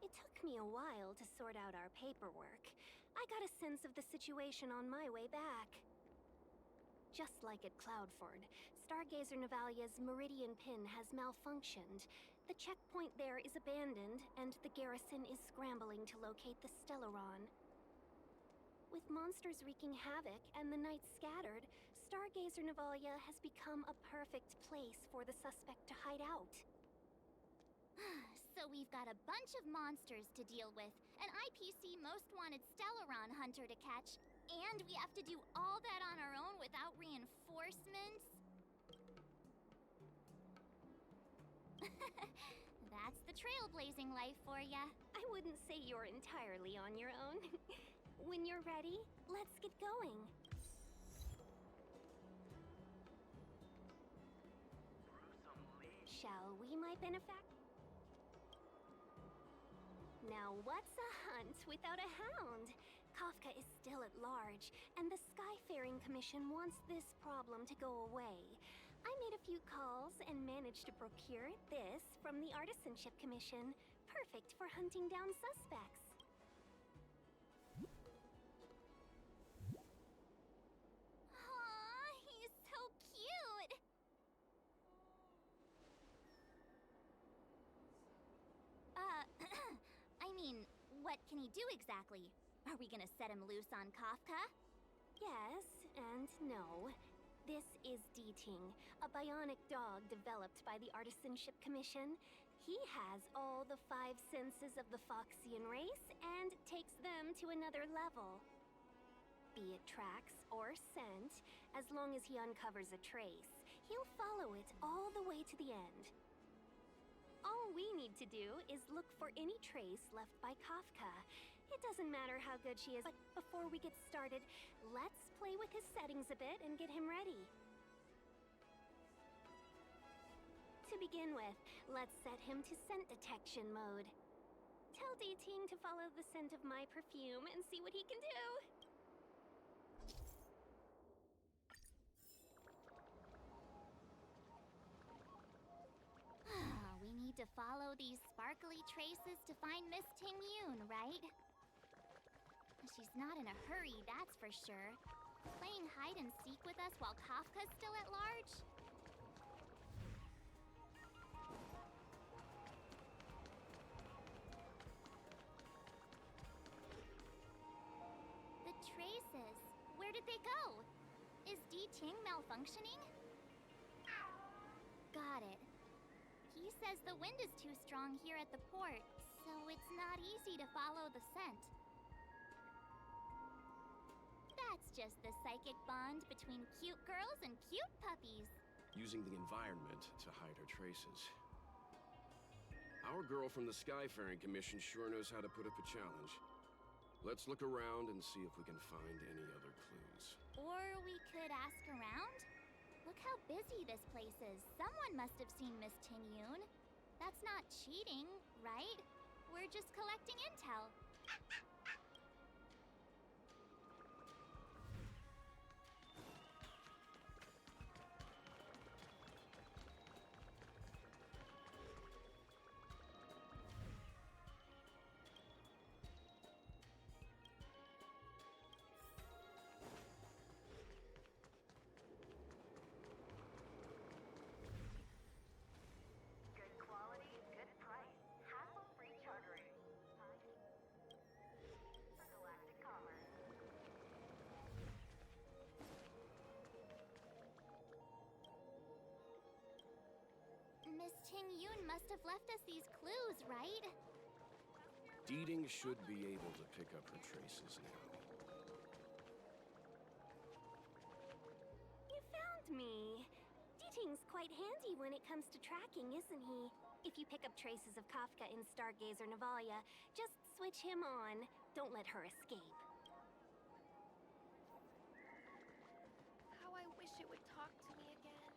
It took me a while to sort out our paperwork. I got a sense of the situation on my way back. Just like at Cloudford, Stargazer Navalia's Meridian Pin has malfunctioned. The checkpoint there is abandoned, and the garrison is scrambling to locate the Stellaron. With monsters wreaking havoc and the night scattered, Stargazer Navalia has become a perfect place for the suspect to hide out. So we've got a bunch of monsters to deal with, an IPC Most Wanted Stellaron hunter to catch, and we have to do all that on our own without reinforcements? That's the trailblazing life for ya. I wouldn't say you're entirely on your own. When you're ready, let's get going. Shall we, my benefactor? Now what's a hunt without a hound? Kafka is still at large, and the Skyfaring Commission wants this problem to go away. I made a few calls and managed to procure this from the Artisanship Commission. Perfect for hunting down suspects. Aw, he's so cute! I mean, what can he do exactly? Are we gonna set him loose on Kafka? Yes and no. This is D-Ting, a bionic dog developed by the Artisanship Commission. He has all the 5 senses of the Foxian race and takes them to another level. Be it tracks or scent, as long as he uncovers a trace, he'll follow it all the way to the end. All we need to do is look for any trace left by Kafka. It doesn't matter how good she is, but before we get started, let's play with his settings a bit and get him ready. To begin with, let's set him to scent detection mode. Tell D-Ting to follow the scent of my perfume and see what he can do. We need to follow these sparkly traces to find Miss Ting-Yun, right? She's not in a hurry, that's for sure. Playing hide and seek with us while Kafka's still at large? The traces. Where did they go? Is D-Ting malfunctioning? Got it. He says the wind is too strong here at the port, so it's not easy to follow the scent. That's just the psychic bond between cute girls and cute puppies. Using the environment to hide her traces. Our girl from the Skyfaring Commission sure knows how to put up a challenge. Let's look around and see if we can find any other clues. Or we could ask around? Look how busy this place is. Someone must have seen Miss Ting-Yun. That's not cheating, right? We're just collecting intel. Ting Yun must have left us these clues, right? Deeding should be able to pick up her traces now. You found me. Deeting's quite handy when it comes to tracking, isn't he? If you pick up traces of Kafka in Stargazer Navalia, just switch him on. Don't let her escape. How I wish it would talk to me again.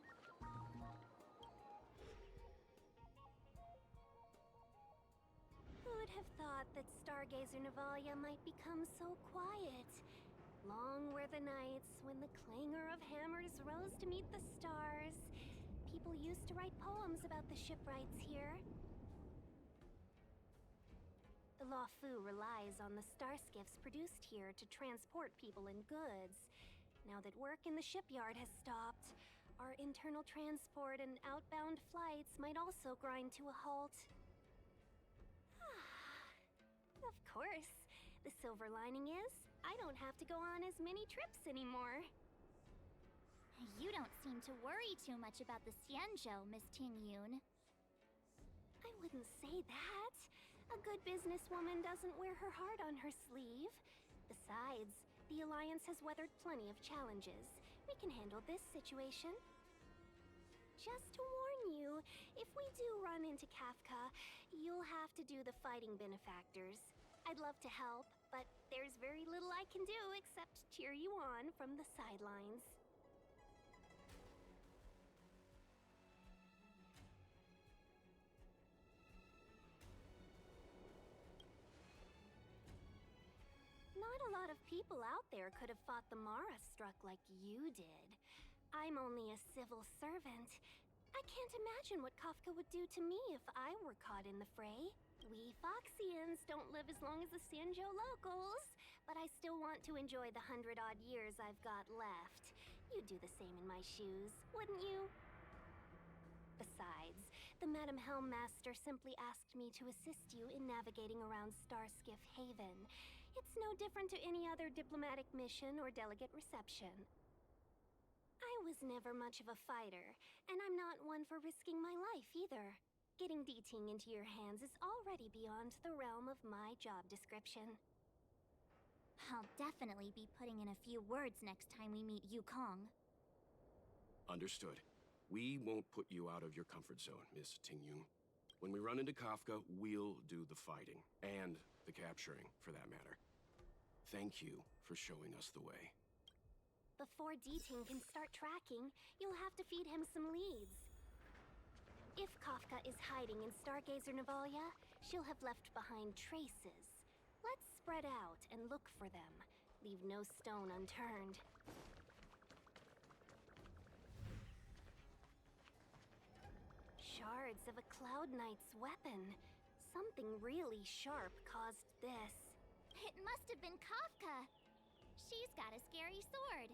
Who'd have thought that Stargazer Navalia might become so quiet? Long were the nights when the clangor of hammers rose to meet the stars. People used to write poems about the shipwrights here. The Lawfu relies on the star skiffs produced here to transport people and goods. Now that work in the shipyard has stopped, our internal transport and outbound flights might also grind to a halt. Of course. The silver lining is, I don't have to go on as many trips anymore. You don't seem to worry too much about the Xianzhou, Miss Ting Yun. I wouldn't say that. A good businesswoman doesn't wear her heart on her sleeve. Besides, the Alliance has weathered plenty of challenges. We can handle this situation. Just to warn you, if we do run into Kafka, you'll have to do the fighting benefactors. I'd love to help, but there's very little I can do except cheer you on from the sidelines. Not a lot of people out there could have fought the Mara struck like you did. I'm only a civil servant. I can't imagine what Kafka would do to me if I were caught in the fray. We Foxians don't live as long as the Xianzhou locals, but I still want to enjoy the 100-odd years I've got left. You'd do the same in my shoes, wouldn't you? Besides, the Madam Helmmaster simply asked me to assist you in navigating around Starskiff Haven. It's no different to any other diplomatic mission or delegate reception. I was never much of a fighter, and I'm not one for risking my life either. Getting Deeting into your hands is already beyond the realm of my job description. I'll definitely be putting in a few words next time we meet Yukong. Understood. We won't put you out of your comfort zone, Miss Tingyun. When we run into Kafka, we'll do the fighting. And the capturing, for that matter. Thank you for showing us the way. Before Deeting can start tracking, you'll have to feed him some leads. If Kafka is hiding in Stargazer Navalia, she'll have left behind traces. Let's spread out and look for them. Leave no stone unturned. Shards of a Cloud Knight's weapon. Something really sharp caused this. It must have been Kafka. She's got a scary sword.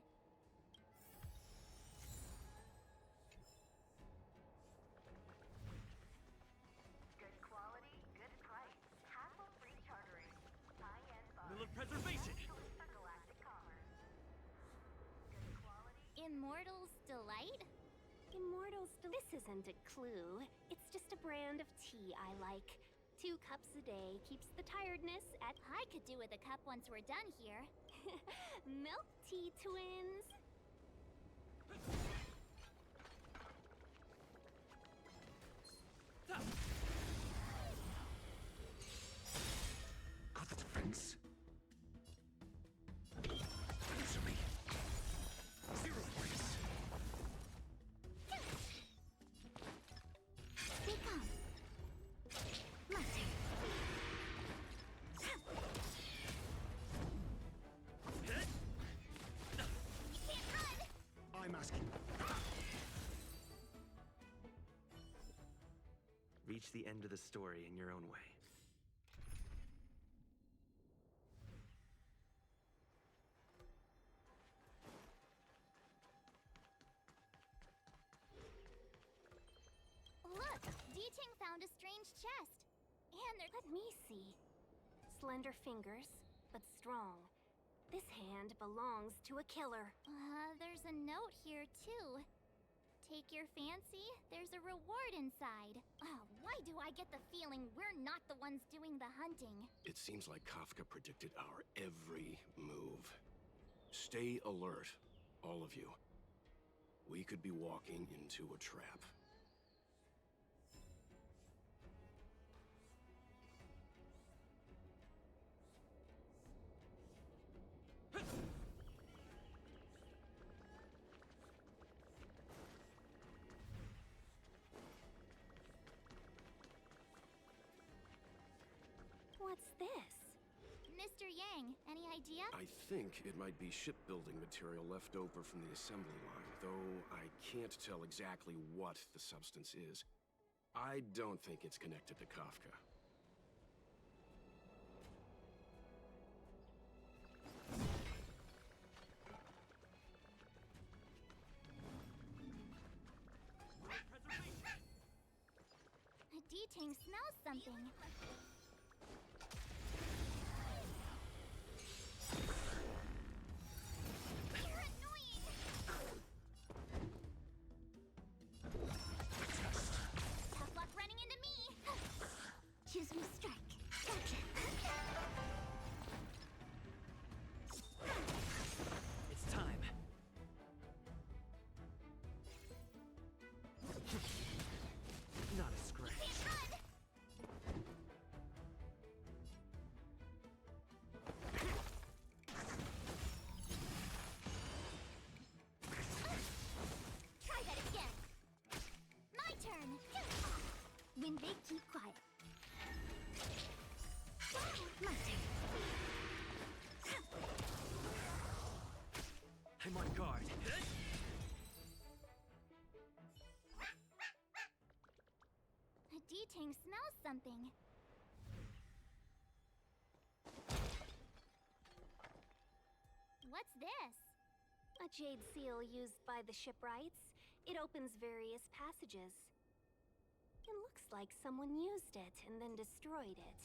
Good quality, good price. Hassle-free chartering. High-end bar. Mill of preservation! For galactic commerce. Good quality. Immortal's Delight? This isn't a clue. It's just a brand of tea I like. 2 cups a day keeps the tiredness at... I could do with a cup once we're done here. Milk tea twins! Got the defense. Answer me. 0 points. They come. My turn. You can't run! I'm asking. Reach the end of the story in your own way. Look! Deeting found a strange chest. And there... Let me see. Slender fingers, but strong. This hand belongs to a killer. There's a note here, too. take your fancy, there's a reward inside. Oh, why do I get the feeling we're not the ones doing the hunting? It seems like Kafka predicted our every move. Stay alert, all of you. We could be walking into a trap. What's this? Mr. Yang, any idea? I think it might be shipbuilding material left over from the assembly line, though I can't tell exactly what the substance is. I don't think it's connected to Kafka. A D-Tang smells something. You're annoying! Tough luck running into me! Choose me strike. Gotcha. It's time. Not a scratch. You can't run! Try that again. My turn. When they keep quiet. My turn. I'm on guard. A D-Tang smells something. What's this? A jade seal used by the shipwrights. It opens various passages. It looks like someone used it and then destroyed it.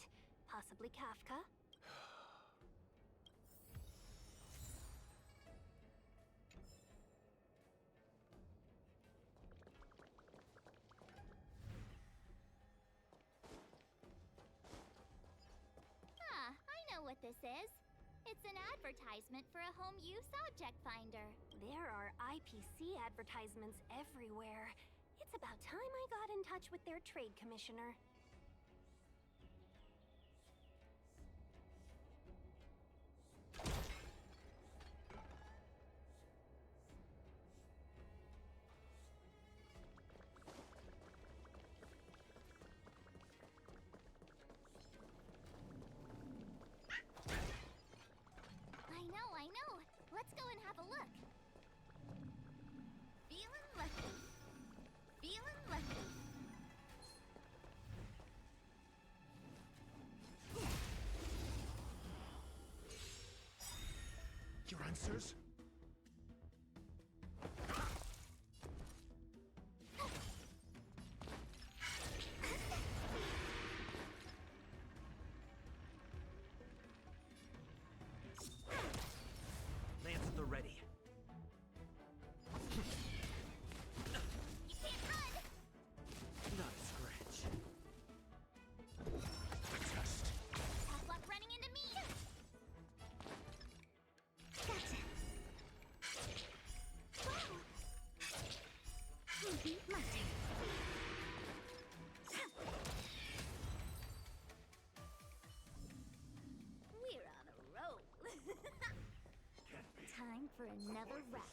Possibly Kafka? Ah, I know what this is. It's an advertisement for a home use object finder. There are IPC advertisements everywhere. It's about time I got in touch with their trade commissioner. I know. Let's go and have a look. Feeling lucky. Feeling lucky. Your answers? Lance at the ready. You can't run! Not a scratch. Test. Tough luck running into me! Gotcha! Wow! My turn. We're on a roll. Time for another round.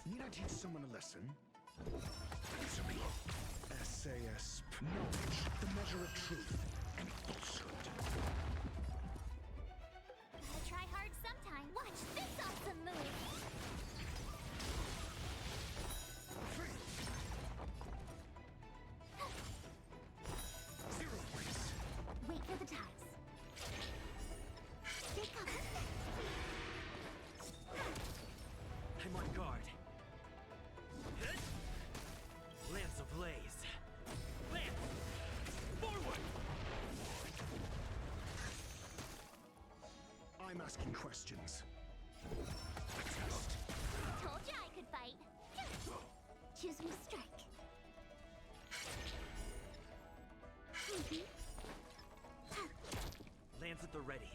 Need I teach someone a lesson? Answer me. SAS. Knowledge, the measure of truth and falsehood. Gotta try hard sometime. Watch this awesome move! Zero points. Wait for the tiles. Stay covered. I'm on guard. Lance ablaze. Lance! Forward! I'm asking questions. Told you I could fight. Choose me strike. Lands at the ready.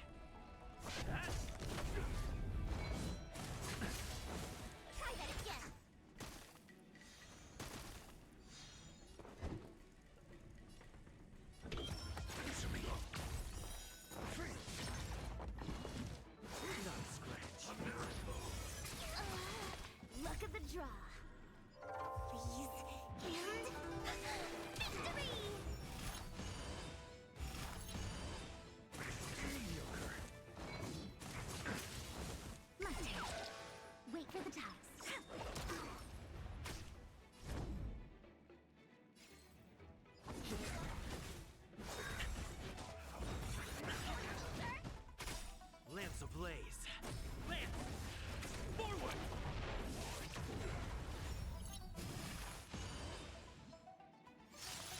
Try that again. Answer me. Not scratch. Luck of the draw. Freeze and victory! My turn. Wait for the tiles. Lance ablaze. Lance! Forward!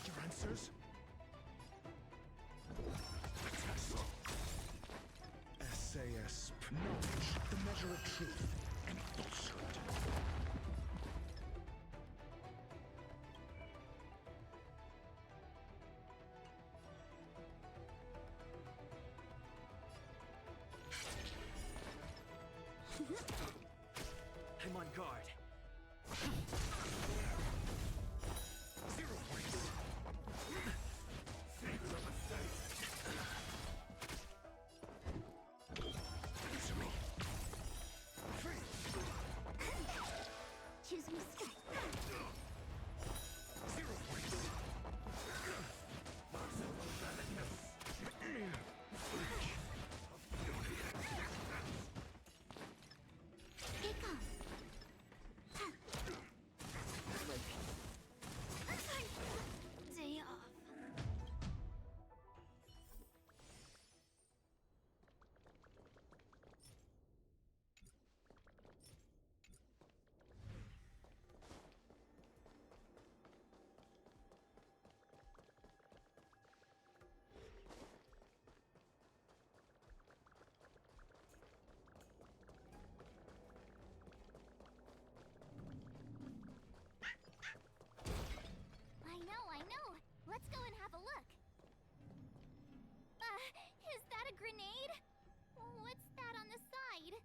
Your answers? SAS. Knowledge, the measure of truth and falsehood. I'm on guard. Zero points. Answer me. Choose me strike. 0 points. It comes. Day off. I know. Let's go and have a look. Is that a grenade? What's that on the side?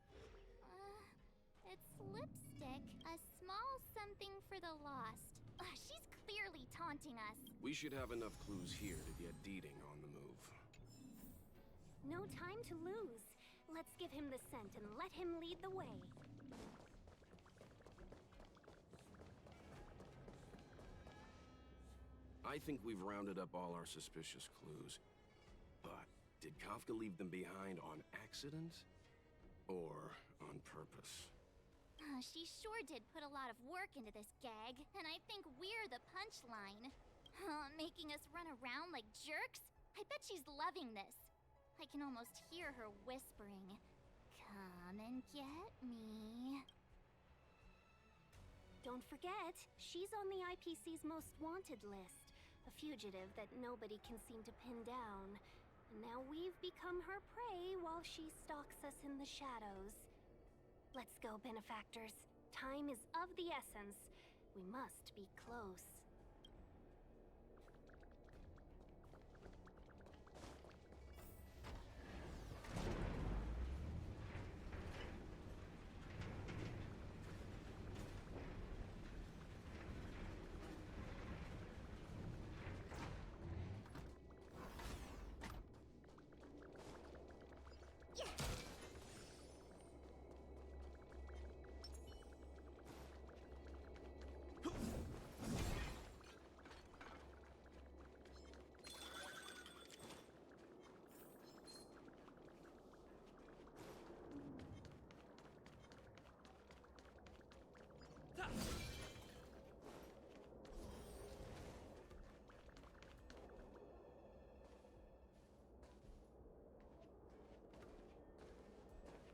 It's lipstick. A small something for the lost. She's clearly taunting us. We should have enough clues here to get Deeding on the move. No time to lose. Let's give him the scent and let him lead the way. I think we've rounded up all our suspicious clues. But did Kafka leave them behind on accident? Or on purpose? She sure did put a lot of work into this gag, and I think we're the punchline. Making us run around like jerks? I bet she's loving this. I can almost hear her whispering, "Come and get me." Don't forget, she's on the IPC's most wanted list. A fugitive that nobody can seem to pin down. And now we've become her prey while she stalks us in the shadows. Let's go, benefactors. Time is of the essence. We must be close.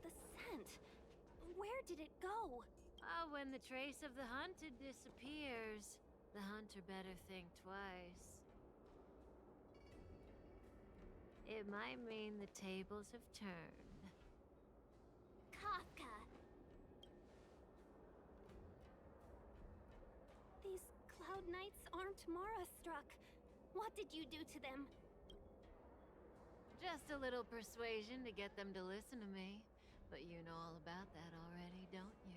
The scent. Where did it go? Oh, when the trace of the hunted disappears, the hunter better think twice. It might mean the tables have turned. Kafka! These Cloud Knights aren't Mara-struck. What did you do to them? Just a little persuasion to get them to listen to me. But you know all about that already, don't you?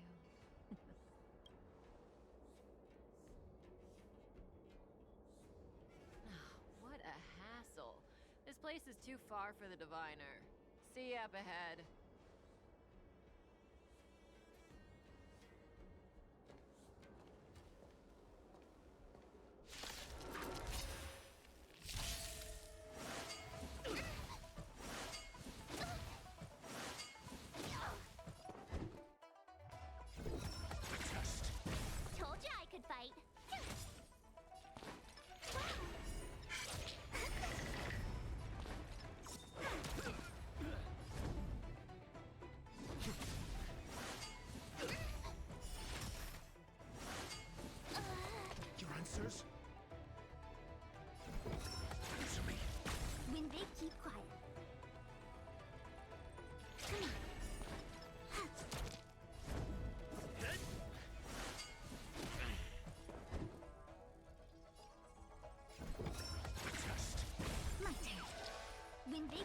What a hassle. This place is too far for the diviner. See you up ahead. Told you I could fight. Your answers? Answer me. When they keep quiet. Come on. My turn. When they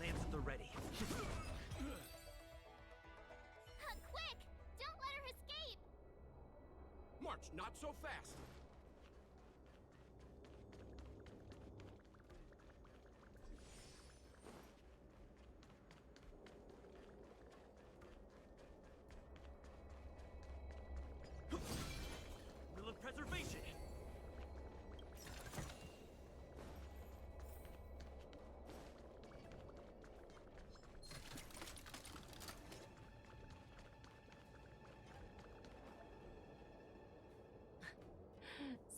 Lance at the ready. quick! Don't let her escape! March, not so fast! Will of preservation!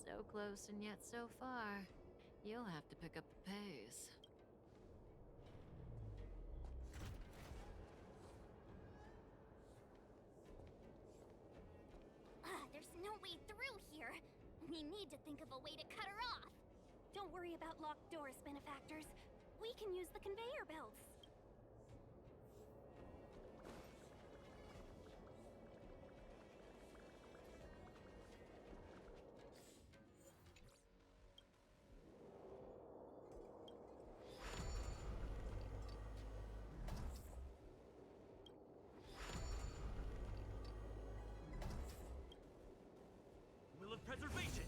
So close and yet so far. You'll have to pick up the pace. There's no way through here. We need to think of a way to cut her off. Don't worry about locked doors, benefactors. We can use the conveyor belts. Will of preservation!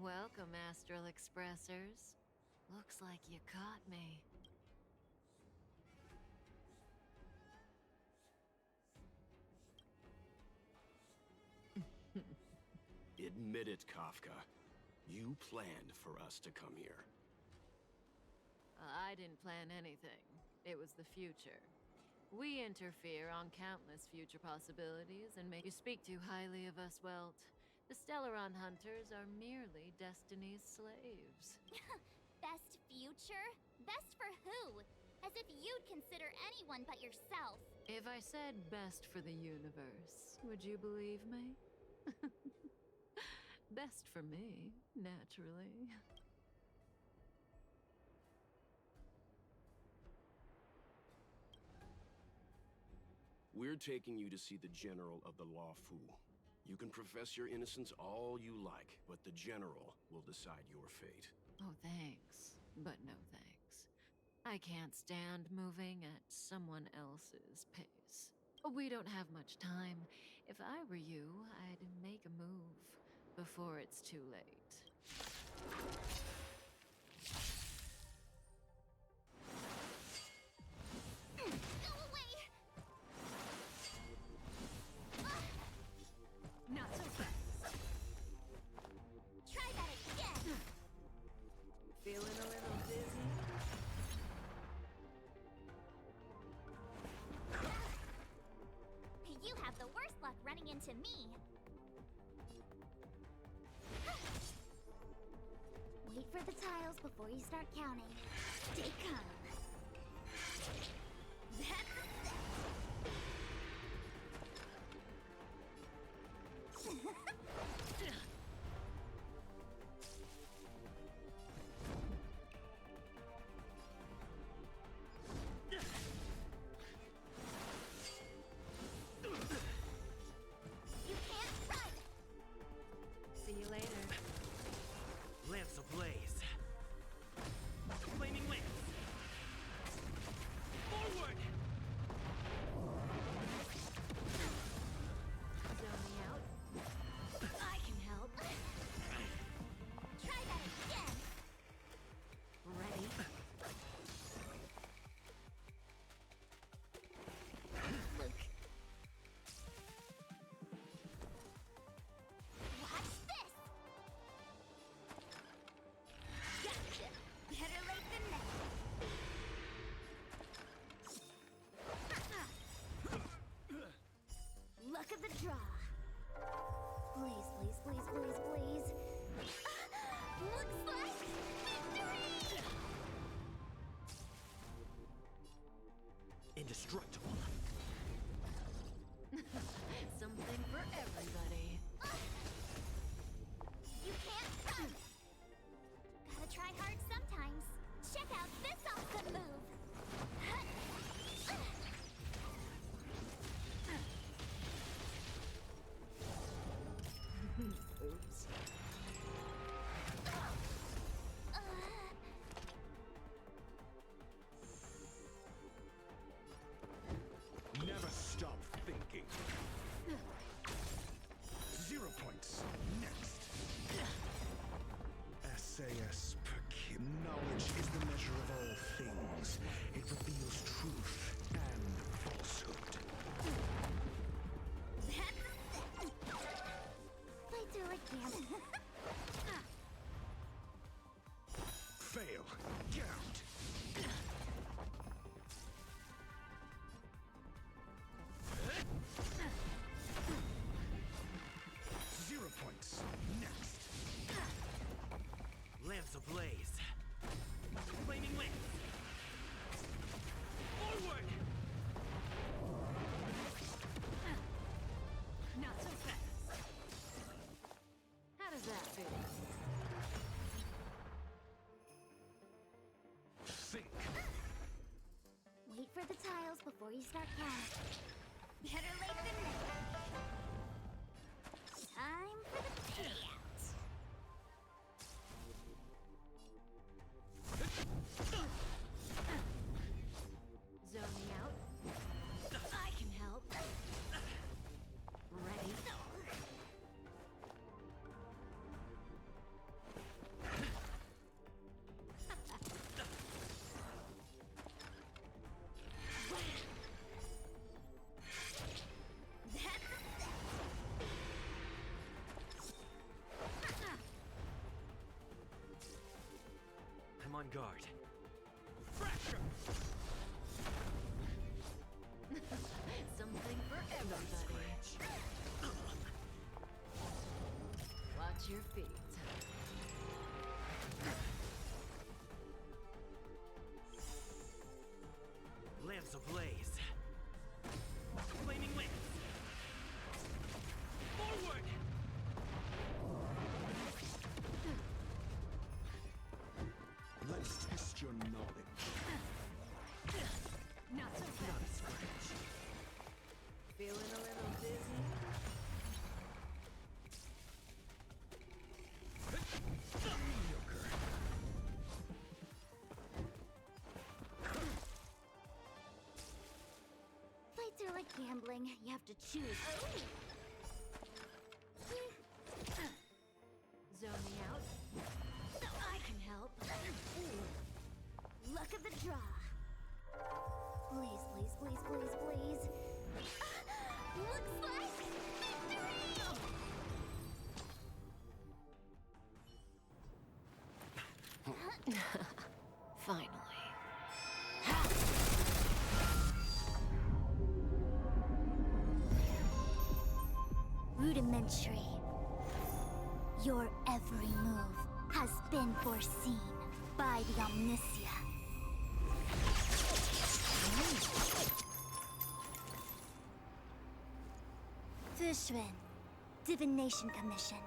Welcome, Astral Expressors. Looks like you caught me. Admit it, Kafka. You planned for us to come here. I didn't plan anything. It was the future. We interfere on countless future possibilities and make you speak too highly of us, Welt. The Stellaron Hunters are merely Destiny's slaves. Best future? Best for who? As if you'd consider anyone but yourself. If I said best for the universe, would you believe me? Best for me, naturally. We're taking you to see the General of the Law Fu. You can profess your innocence all you like, but the General will decide your fate. Oh, thanks, but no thanks. I can't stand moving at someone else's pace. We don't have much time. If I were you, I'd make a move before it's too late. Go away! Not so fast. Try that again! Feeling a little dizzy? You have the worst luck running into me. Wait for the tiles before you start counting. Stay calm. That's You can't run! See you later. Lance ablaze. Flaming lance. Forward! Zone me out. I can help. Try that again. Ready? Look. Watch this. Gotcha. Better late than never. Luck of the draw. Please, please, please, please, please. Looks like victory! Indestructible. Something for everybody. You can't run! Gotta try hard sometimes. Check out this awesome move! Oops. Never stop thinking. 0 points. Next. SAS Perkim. Knowledge is the measure of all things. It reveals truth and falsehood. I do again. Fail. Count. Zero points. Next. Lance ablaze. Flaming lance. Forward! Not so fast. How does that feel? Think. Wait for the tiles before you start counting. Better late than never. Time for the payout. Zone me out. I can help. Ready? I'm on guard. Fracture! feet. Lance ablaze. Flaming wings. Forward! Let's test your knowledge. Not so fast. Not a scratch. Feeling a little dizzy? Fights are like gambling. You have to choose. Zone me out. So I can help. Luck of the draw. Please, please, please, please, please. Looks like victory! Finally. Rudimentary. Your every move has been foreseen by the Omniscia. Fushrin, Divination Commission.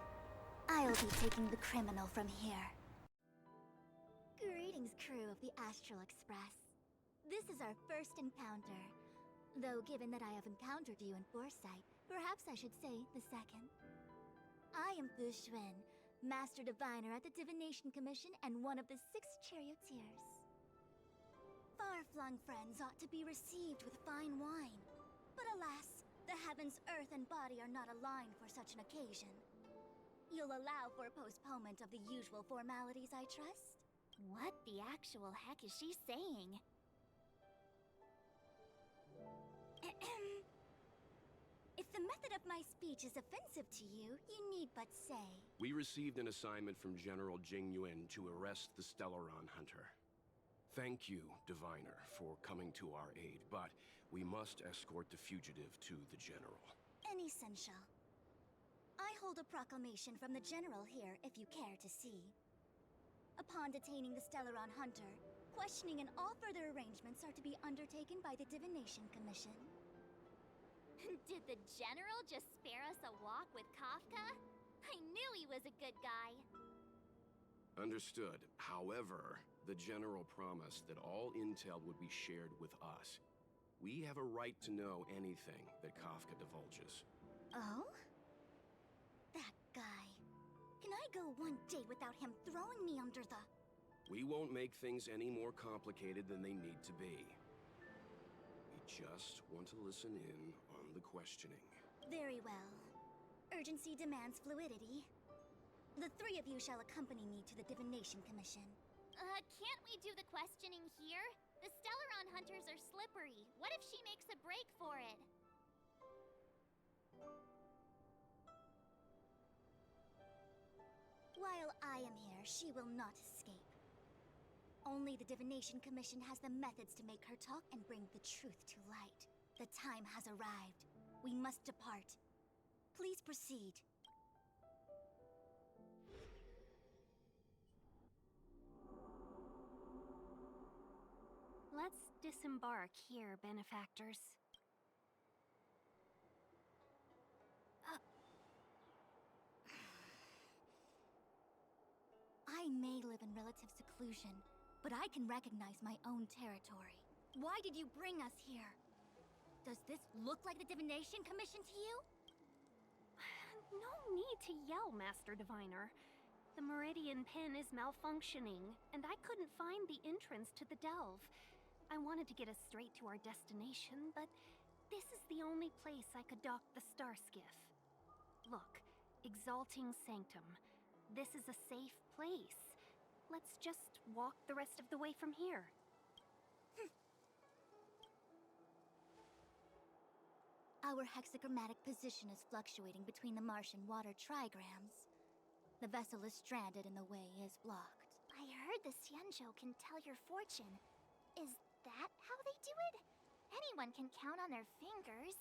I'll be taking the criminal from here. Greetings, crew of the Astral Express. This is our first encounter. Though given that I have encountered you in foresight, perhaps I should say the second. I am Fushrin, Master Diviner at the Divination Commission and one of the 6 charioteers. Far-flung friends ought to be received with fine wine. But alas, the heavens, earth, and body are not aligned for such an occasion. You'll allow for a postponement of the usual formalities, I trust? What the actual heck is she saying? If the method of my speech is offensive to you, you need but say. We received an assignment from General Jing Yuan to arrest the Stellaron Hunter. Thank you, Diviner, for coming to our aid, but we must escort the fugitive to the General. Essential. I hold a proclamation from the General here, if you care to see. Upon detaining the Stellaron Hunter, questioning and all further arrangements are to be undertaken by the Divination Commission. Did the General just spare us a walk with Kafka? I knew he was a good guy. Understood. However, the General promised that all intel would be shared with us. We have a right to know anything that Kafka divulges. Oh? That guy. Can I go one day without him throwing me under the... We won't make things any more complicated than they need to be. We just want to listen in on the questioning. Very well. Urgency demands fluidity. The 3 of you shall accompany me to the Divination Commission. Can't we do the questioning here? The Stellaron hunters are slippery. What if she makes a break for it? While I am here, she will not escape. Only the Divination Commission has the methods to make her talk and bring the truth to light. The time has arrived. We must depart. Please proceed. Let's disembark here, benefactors. I may live in relative seclusion, but I can recognize my own territory. Why did you bring us here? Does this look like the Divination Commission to you? No need to yell, Master Diviner. The Meridian Pin is malfunctioning, and I couldn't find the entrance to the delve. I wanted to get us straight to our destination, but this is the only place I could dock the star skiff. Look, Exalting Sanctum. This is a safe place. Let's just walk the rest of the way from here. Our hexagrammatic position is fluctuating between the Martian water trigrams. The vessel is stranded and the way is blocked. I heard the Xianzhou can tell your fortune. Is that how they do it? Anyone can count on their fingers.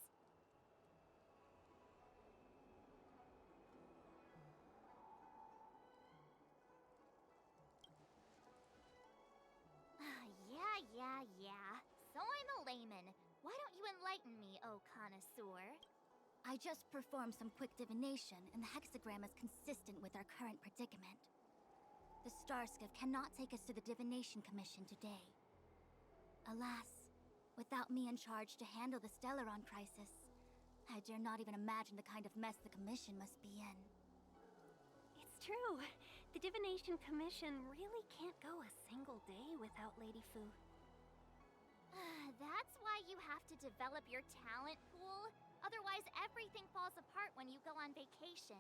I'm a layman. Why don't you enlighten me, oh connoisseur? I just performed some quick divination, and the hexagram is consistent with our current predicament. The Starskiff cannot take us to the Divination Commission today. Alas, without me in charge to handle the Stellaron crisis, I dare not even imagine the kind of mess the Commission must be in. It's true. The Divination Commission really can't go a single day without Lady Fu. That's why you have to develop your talent pool. Otherwise, everything falls apart when you go on vacation.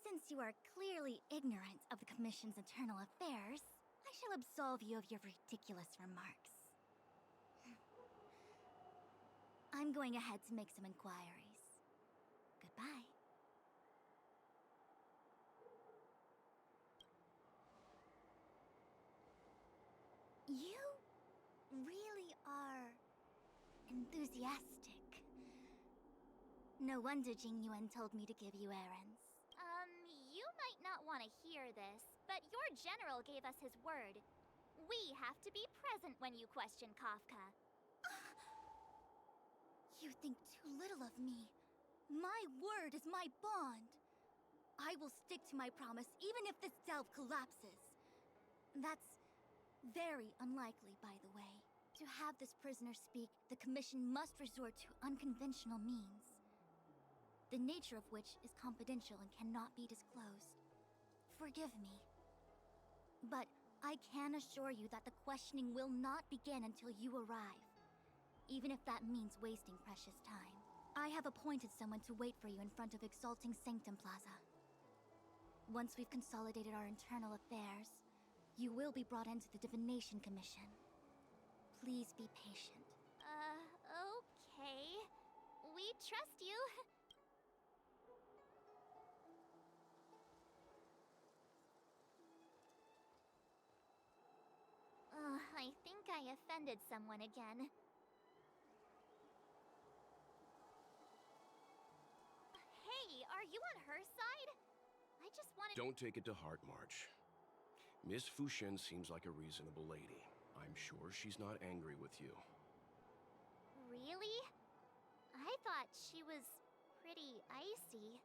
Since you are clearly ignorant of the Commission's internal affairs, I shall absolve you of your ridiculous remarks. I'm going ahead to make some inquiries. Goodbye. You really are enthusiastic. No wonder Jing Yuan told me to give you errands. You might not want to hear this, but your general gave us his word. We have to be present when you question Kafka. You think too little of me. My word is my bond. I will stick to my promise even if this delve collapses. That's very unlikely, by the way. To have this prisoner speak, the Commission must resort to unconventional means, the nature of which is confidential and cannot be disclosed. Forgive me. But I can assure you that the questioning will not begin until you arrive, even if that means wasting precious time. I have appointed someone to wait for you in front of Exalting Sanctum Plaza. Once we've consolidated our internal affairs, you will be brought into the Divination Commission. Please be patient. Okay. We trust you. I think I offended someone again. Hey, are you on her side? I just wanted— Don't take it to heart, March. Miss Fushen seems like a reasonable lady. I'm sure she's not angry with you. Really? I thought she was pretty icy.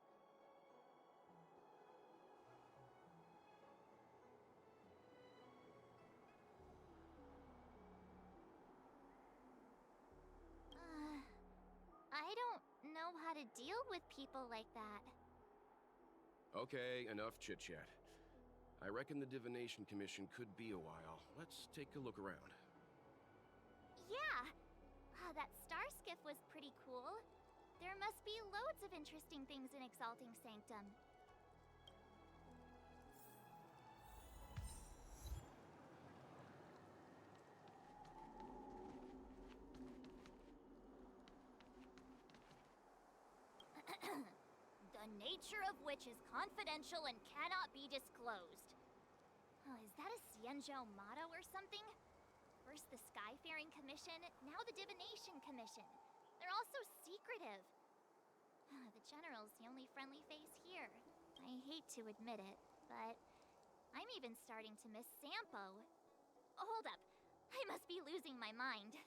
I don't know how to deal with people like that. Okay, enough chit-chat. I reckon the Divination Commission could be a while. Let's take a look around. Yeah! That star skiff was pretty cool. There must be loads of interesting things in Exalting Sanctum. The nature of which is confidential and cannot be disclosed. Is that a Xianzhou motto or something? First the Skyfaring Commission, now the Divination Commission. They're all so secretive. The General's the only friendly face here. I hate to admit it, but I'm even starting to miss Sampo. Hold up. I must be losing my mind.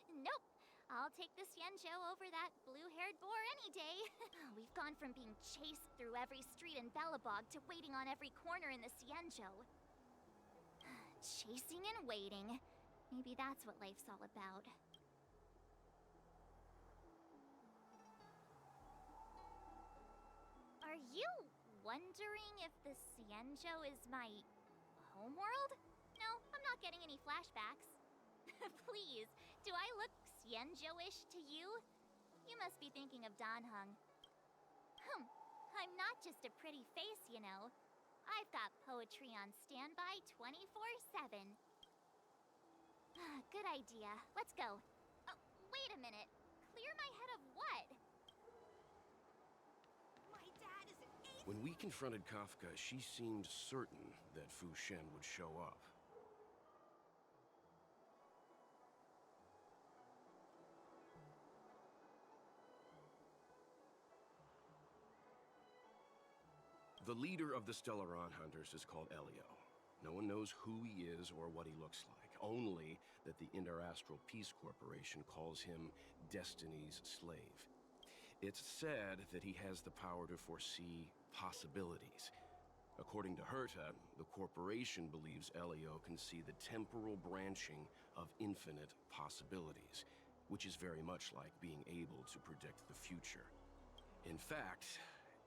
Nope. I'll take the Xianzhou over that blue-haired boar any day. We've gone from being chased through every street in Belobog to waiting on every corner in the Xianzhou. Chasing and waiting. Maybe that's what life's all about. Are you wondering if the Xianzhou is my homeworld? No, I'm not getting any flashbacks. Please, do I look Xianzhou-ish to you? You must be thinking of Danheng. I'm not just a pretty face, you know. I've got poetry on standby 24/7. Good idea. Let's go. Oh, wait a minute. Clear my head of what? My dad is an ace. When we confronted Kafka, she seemed certain that Fu Shen would show up. The leader of the Stellaron Hunters is called Elio. No one knows who he is or what he looks like. only that the Interastral Peace Corporation calls him Destiny's slave. It's said that he has the power to foresee possibilities. According to Herta, the corporation believes Elio can see the temporal branching of infinite possibilities, which is very much like being able to predict the future. In fact,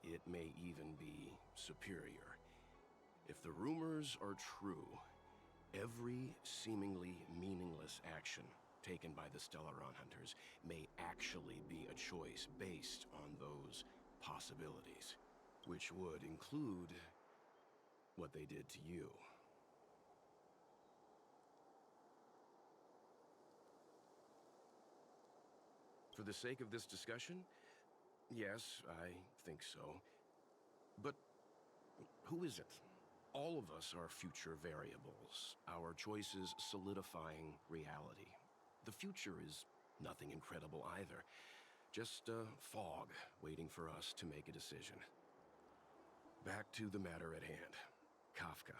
it may even be superior. If the rumors are true, every seemingly meaningless action taken by the Stellaron Hunters may actually be a choice based on those possibilities, which would include what they did to you. For the sake of this discussion, yes, I think so. But who is it? All of us are future variables, our choices solidifying reality. The future is nothing incredible either, just a fog waiting for us to make a decision. Back to the matter at hand. Kafka.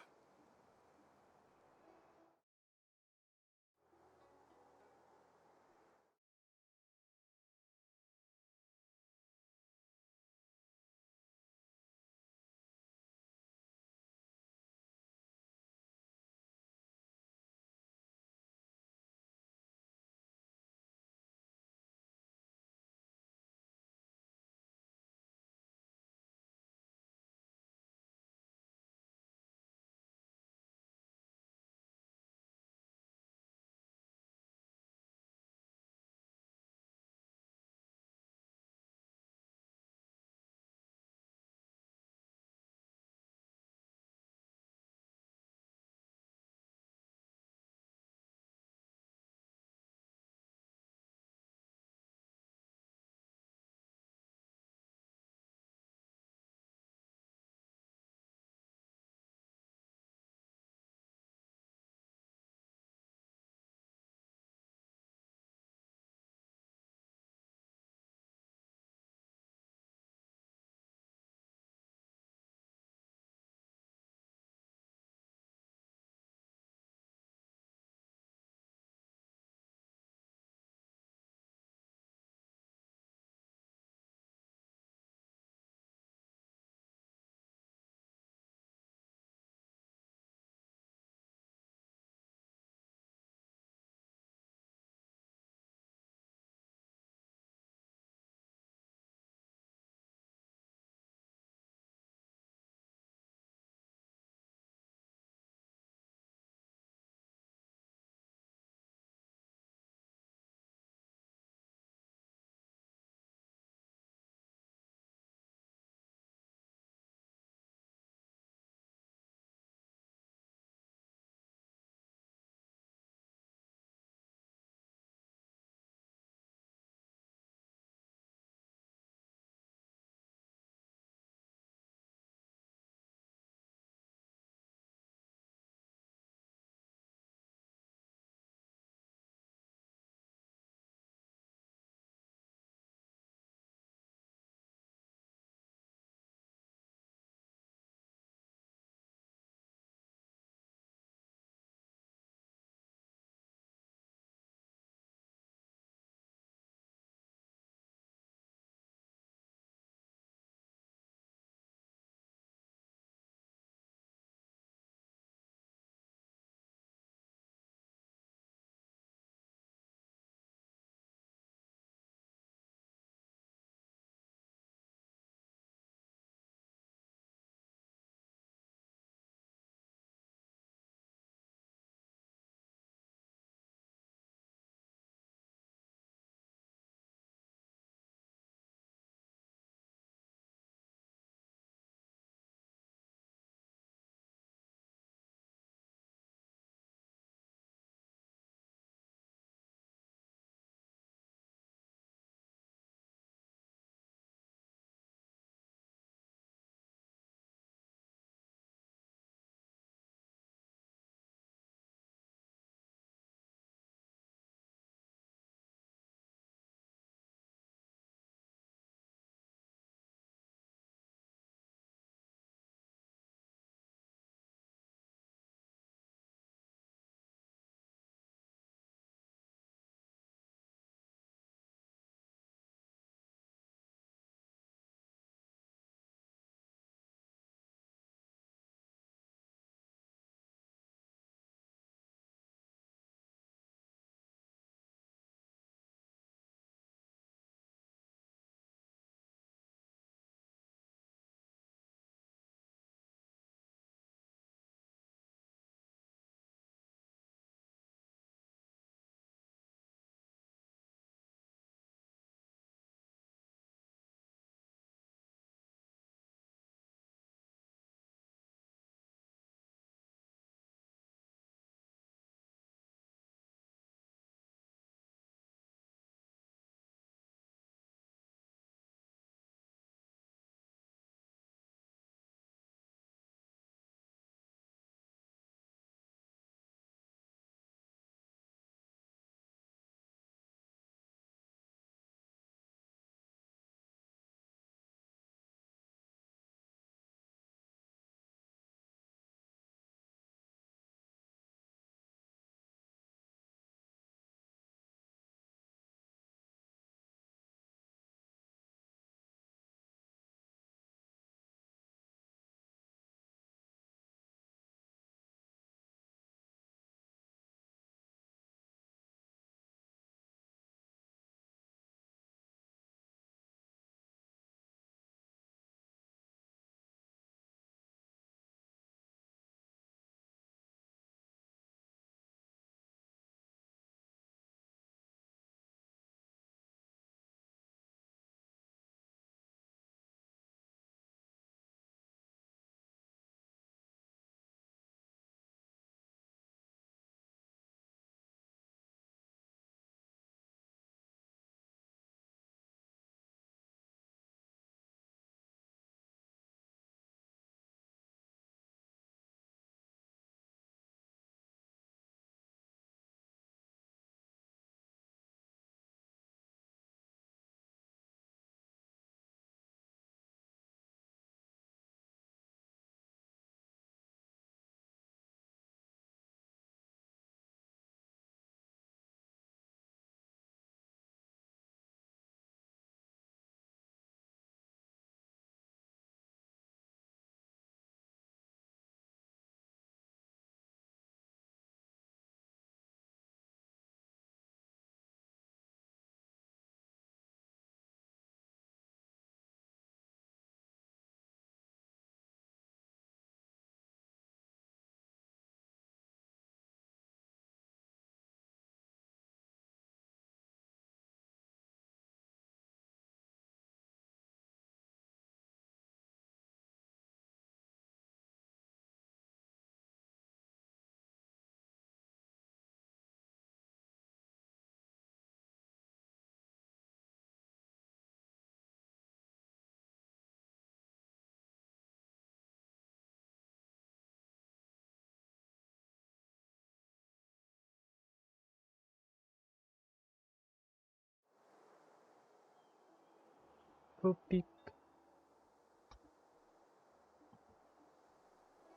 Boop beep.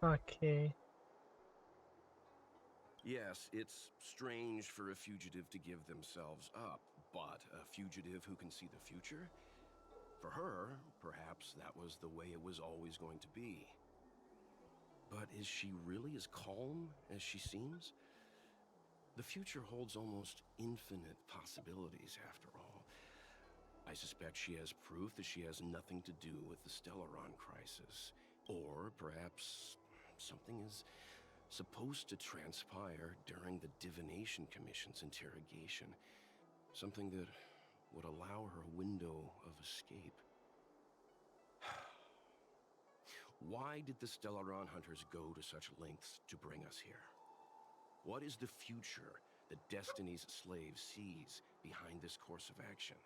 Okay. Yes, it's strange for a fugitive to give themselves up, but a fugitive who can see the future? For her, perhaps that was the way it was always going to be. But is she really as calm as she seems? The future holds almost infinite possibilities, after all. I suspect she has proof that she has nothing to do with the Stellaron crisis. Or perhaps something is supposed to transpire during the Divination Commission's interrogation. Something that would allow her a window of escape. Why did the Stellaron hunters go to such lengths to bring us here? What is the future that Destiny's slave sees behind this course of action?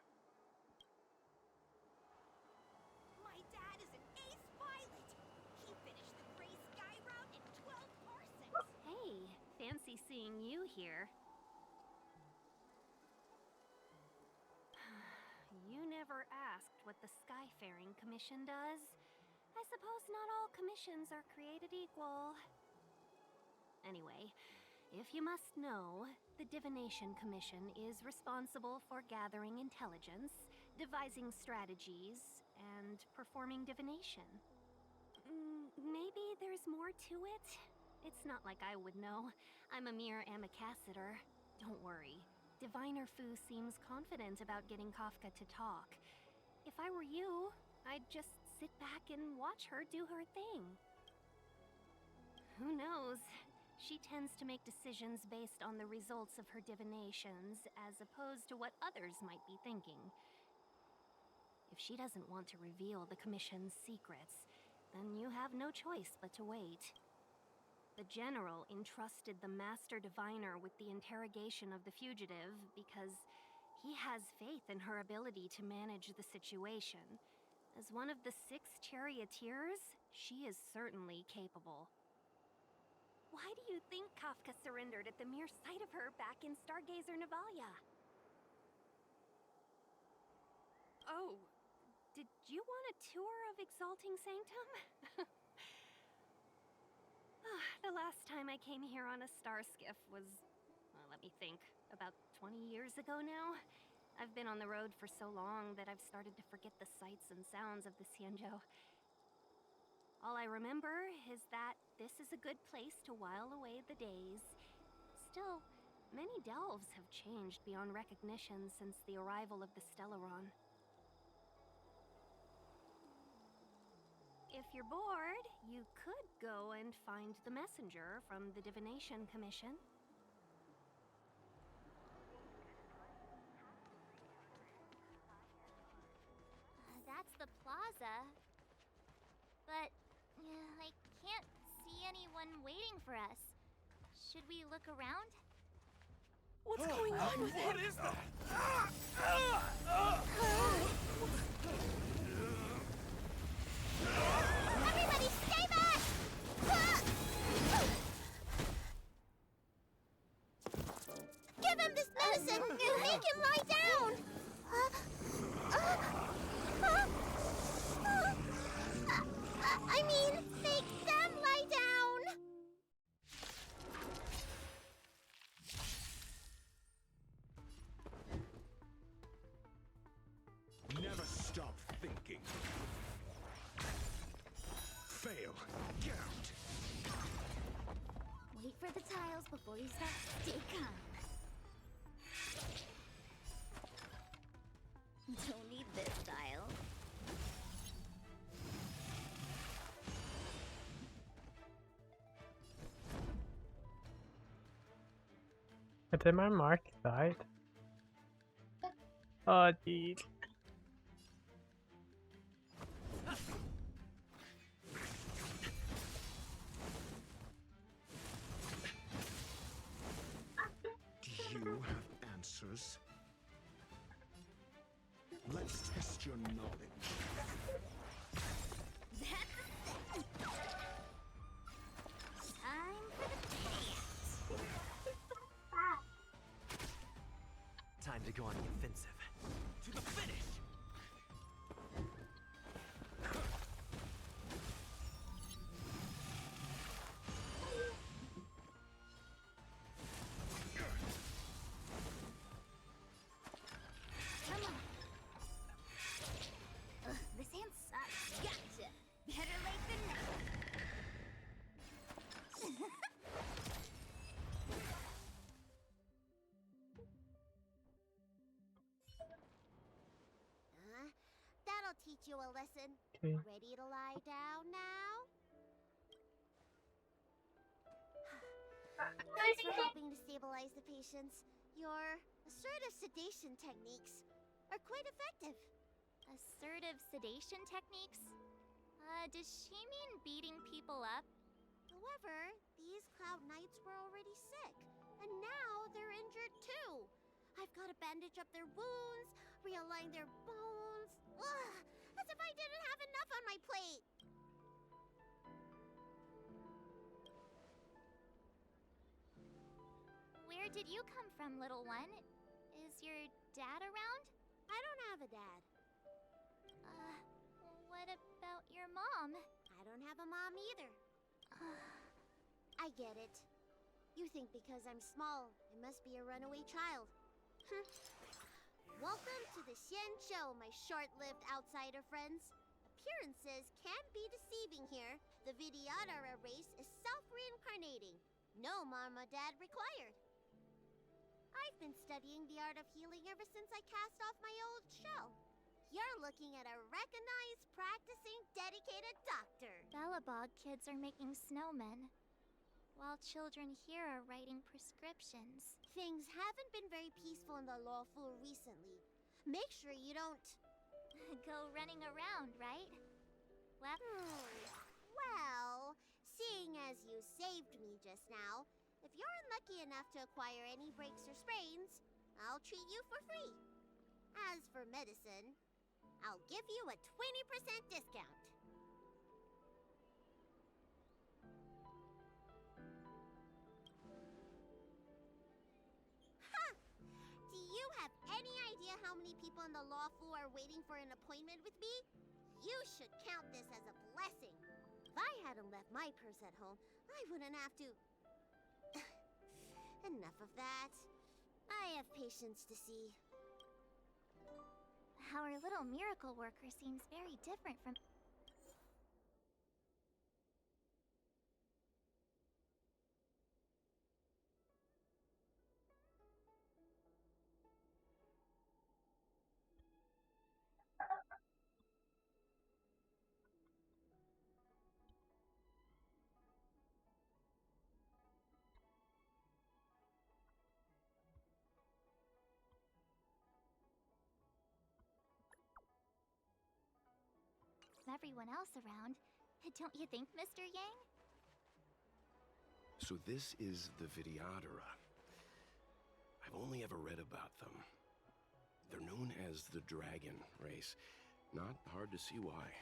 My dad is an ace pilot! He finished the Gray Sky route in 12 parsecs! Hey, fancy seeing you here. You never asked what the Skyfaring Commission does. I suppose not all commissions are created equal. Anyway, if you must know, the Divination Commission is responsible for gathering intelligence, devising strategies, and performing divination. Maybe there's more to it? It's not like I would know. I'm a mere amicassator. Don't worry. Diviner Fu seems confident about getting Kafka to talk. If I were you, I'd just sit back and watch her do her thing. Who knows? She tends to make decisions based on the results of her divinations, as opposed to what others might be thinking. If she doesn't want to reveal the Commission's secrets, then you have no choice but to wait. The General entrusted the Master Diviner with the interrogation of the fugitive because he has faith in her ability to manage the situation. As one of the 6 charioteers, she is certainly capable. Why do you think Kafka surrendered at the mere sight of her back in Stargazer Navalia? Oh, did you want a tour of Exalting Sanctum? The last time I came here on a star skiff was, well, let me think, about 20 years ago now. I've been on the road for so long that I've started to forget the sights and sounds of the Xianzhou. All I remember is that this is a good place to while away the days. Still, many delves have changed beyond recognition since the arrival of the Stellaron. If you're bored, you could go and find the messenger from the Divination Commission. That's the plaza. But I can't see anyone waiting for us. Should we look around? What's going on with him? What is that? Everybody stay back! Give him this medicine! Make him lie down! I mean, make them lie down! Never stop thinking. Fail. Get out. Wait for the tiles before you start. Stay calm. Don't need this tile. Did my mark died? Oh, dude. Do you have answers? Let's test your knowledge. Time for the payout. Time to go on the offensive. To the finish! you a lesson. Okay. Ready to lie down now? Thanks for helping to stabilize the patients. Your assertive sedation techniques are quite effective. Assertive sedation techniques? Does she mean beating people up? However, these Cloud Knights were already sick, and now they're injured too. I've got to bandage up their wounds, realign their bones. Ugh, as if I didn't have enough on my plate. Where did you come from, little one? Is your dad around? I don't have a dad. What about your mom? I don't have a mom either. I get it. You think because I'm small, I must be a runaway child. Welcome to the Xianzhou, my short-lived outsider friends. Appearances can be deceiving here. The Vidyadhara race is self-reincarnating. No mom or dad required. I've been studying the art of healing ever since I cast off my old shell. You're looking at a recognized, practicing, dedicated doctor. Bellabog kids are making snowmen, while children here are writing prescriptions. Things haven't been very peaceful in the lawful recently. Make sure you don't... Go running around, right? Well, seeing as you saved me just now, if you're unlucky enough to acquire any breaks or sprains, I'll treat you for free. As for medicine, I'll give you a 20% discount. Ha! Do you have any idea how many people in the law fu are waiting for an appointment with me? You should count this as a blessing. If I hadn't left my purse at home, I wouldn't have to... Enough of that. I have patients to see. Our little miracle worker seems very different from... everyone else around. Don't you think, Mr. Yang? So this is the Vidyadhara. I've only ever read about them. They're known as the Dragon Race. Not hard to see why.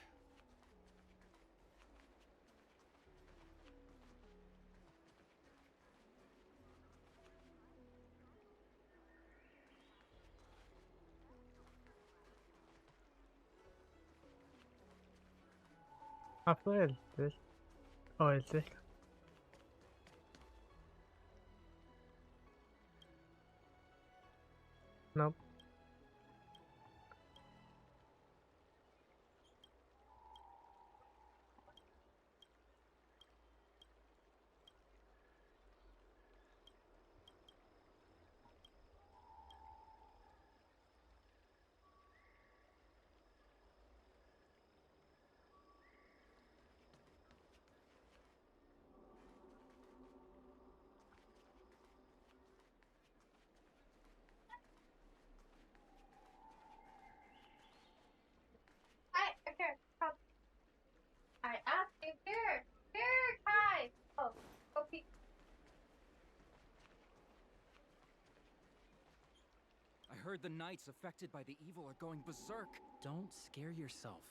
Afuera del... Oh, el cerca. No. I asked you here. Here, Kai. Oh, go pee. I heard the knights affected by the evil are going berserk. Don't scare yourself.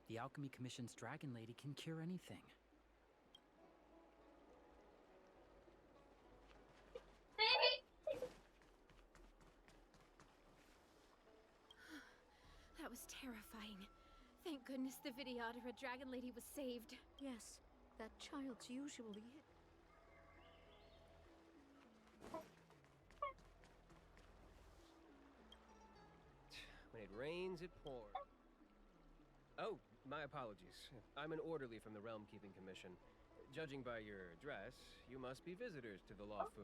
The Alchemy Commission's Dragon Lady can cure anything. That was terrifying. Thank goodness the Vidyadhara Dragon Lady was saved. Yes, that child's usually... When it rains, it pours. Oh, my apologies. I'm an orderly from the Realm Keeping Commission. Judging by your dress, you must be visitors to the Law Fu.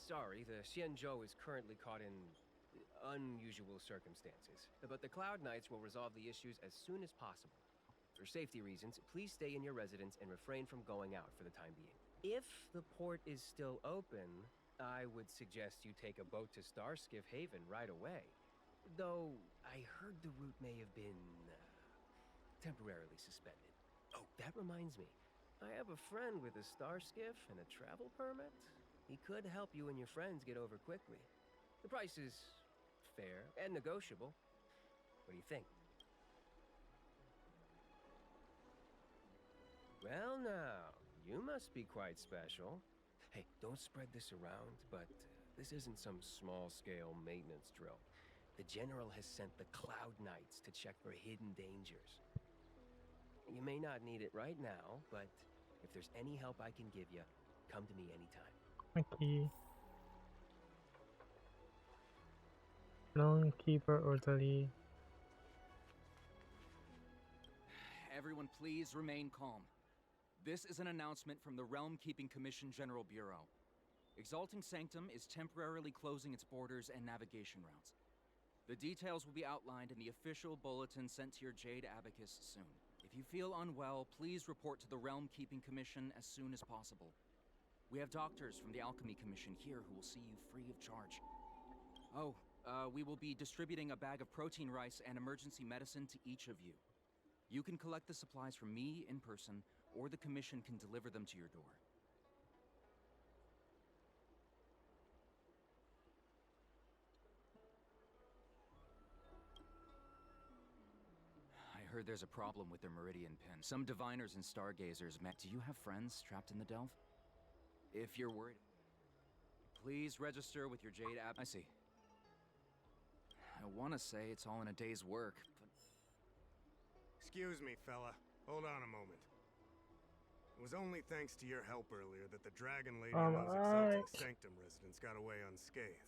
Sorry, the Xianzhou is currently caught in unusual circumstances. But the Cloud Knights will resolve the issues as soon as possible. For safety reasons, please stay in your residence and refrain from going out for the time being. If the port is still open, I would suggest you take a boat to Starskiff Haven right away. Though, I heard the route may have been temporarily suspended. Oh, that reminds me. I have a friend with a Starskiff and a travel permit. He could help you and your friends get over quickly. The price is fair and negotiable. What do you think? Well now, you must be quite special. Hey, don't spread this around, but this isn't some small-scale maintenance drill. The General has sent the Cloud Knights to check for hidden dangers. You may not need it right now, but if there's any help I can give you, come to me anytime. Okay. Keeper orderly. Everyone, please remain calm. This is an announcement from the Realm Keeping Commission General Bureau. Exalting Sanctum is temporarily closing its borders and navigation routes. The details will be outlined in the official bulletin sent to your Jade Abacus soon. If you feel unwell, please report to the Realm Keeping Commission as soon as possible. We have doctors from the Alchemy Commission here who will see you free of charge. Oh, we will be distributing a bag of protein rice and emergency medicine to each of you. You can collect the supplies from me in person, or the Commission can deliver them to your door. I heard there's a problem with their Meridian pin. Some diviners and stargazers met. Do you have friends trapped in the Delve? If you're worried, please register with your Jade app. I see. I want to say it's all in a day's work, but... Excuse me, fella. Hold on a moment. It was only thanks to your help earlier that the Dragon Lady and those Exalting Sanctum residents got away unscathed.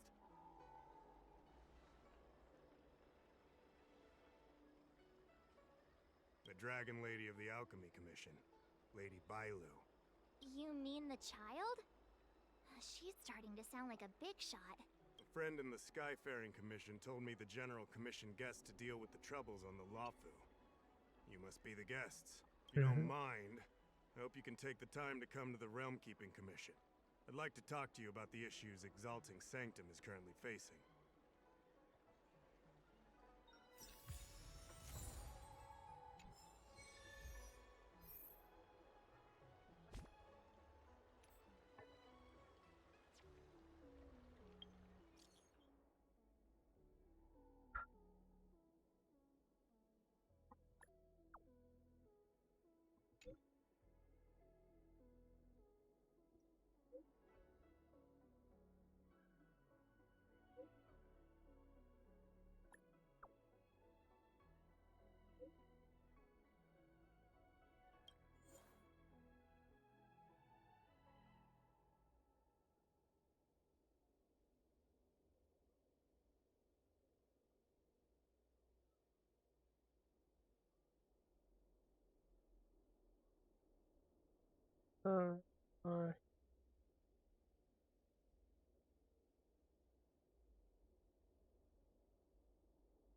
The Dragon Lady of the Alchemy Commission, Lady Bailu. You mean the child? She's starting to sound like a big shot. A friend in the Skyfaring Commission told me the General commissioned guests to deal with the troubles on the Lafu. You must be the guests. If you don't mind, I hope you can take the time to come to the Realm Keeping Commission. I'd like to talk to you about the issues Exalting Sanctum is currently facing.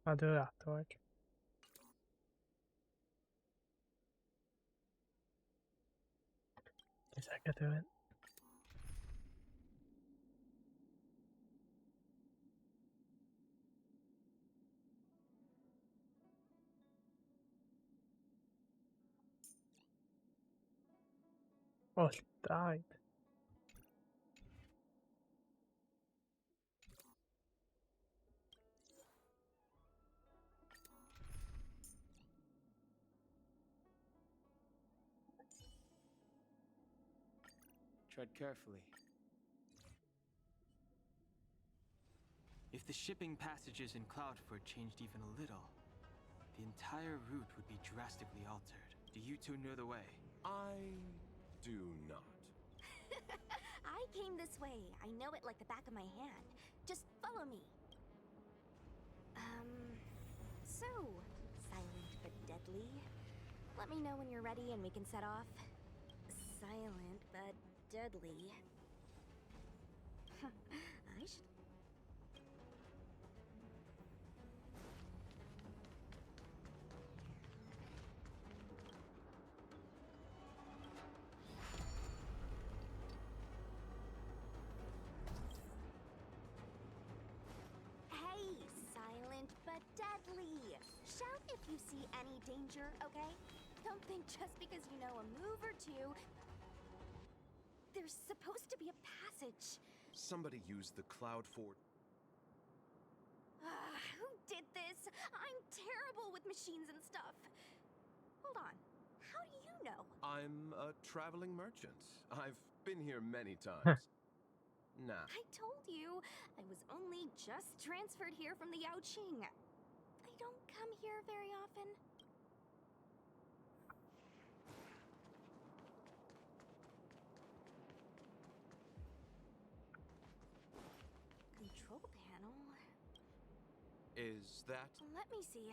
I'll do it afterward. Guess I could do it. Oh, she died. Tread carefully. If the shipping passages in Cloudford changed even a little, the entire route would be drastically altered. Do you two know the way? I do not. I came this way. I know it like the back of my hand. Just follow me. So, silent but deadly. Let me know when you're ready and we can set off. Silent but deadly. I should... you see any danger, okay? Don't think just because you know a move or two. There's supposed to be a passage. Somebody used the cloud fort. Who did this? I'm terrible with machines and stuff. Hold on. How do you know? I'm a traveling merchant. I've been here many times. Nah. I told you. I was only just transferred here from the Yaoqing. I don't come here very often. Control panel. Is that? Let me see.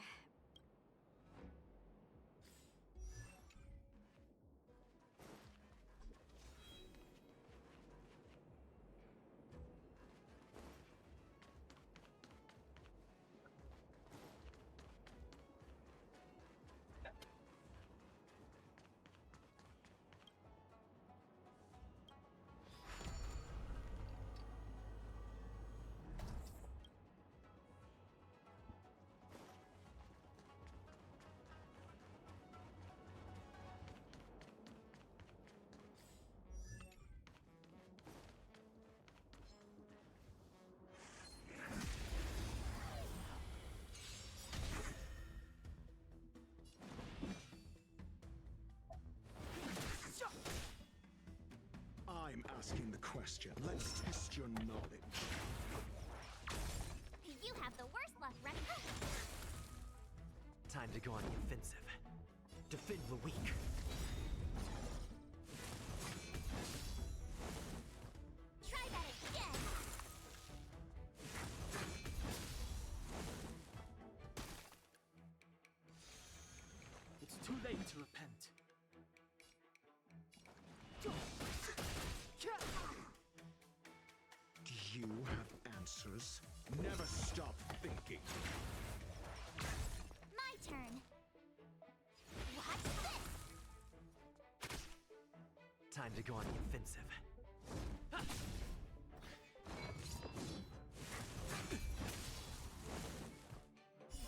I'm asking the question. Let's test your knowledge. You have the worst luck, Ren. Time to go on the offensive. Defend the weak. Try that again. It's too late to repent. Do you have answers? Never stop thinking. My turn. Watch this. Time to go on the offensive.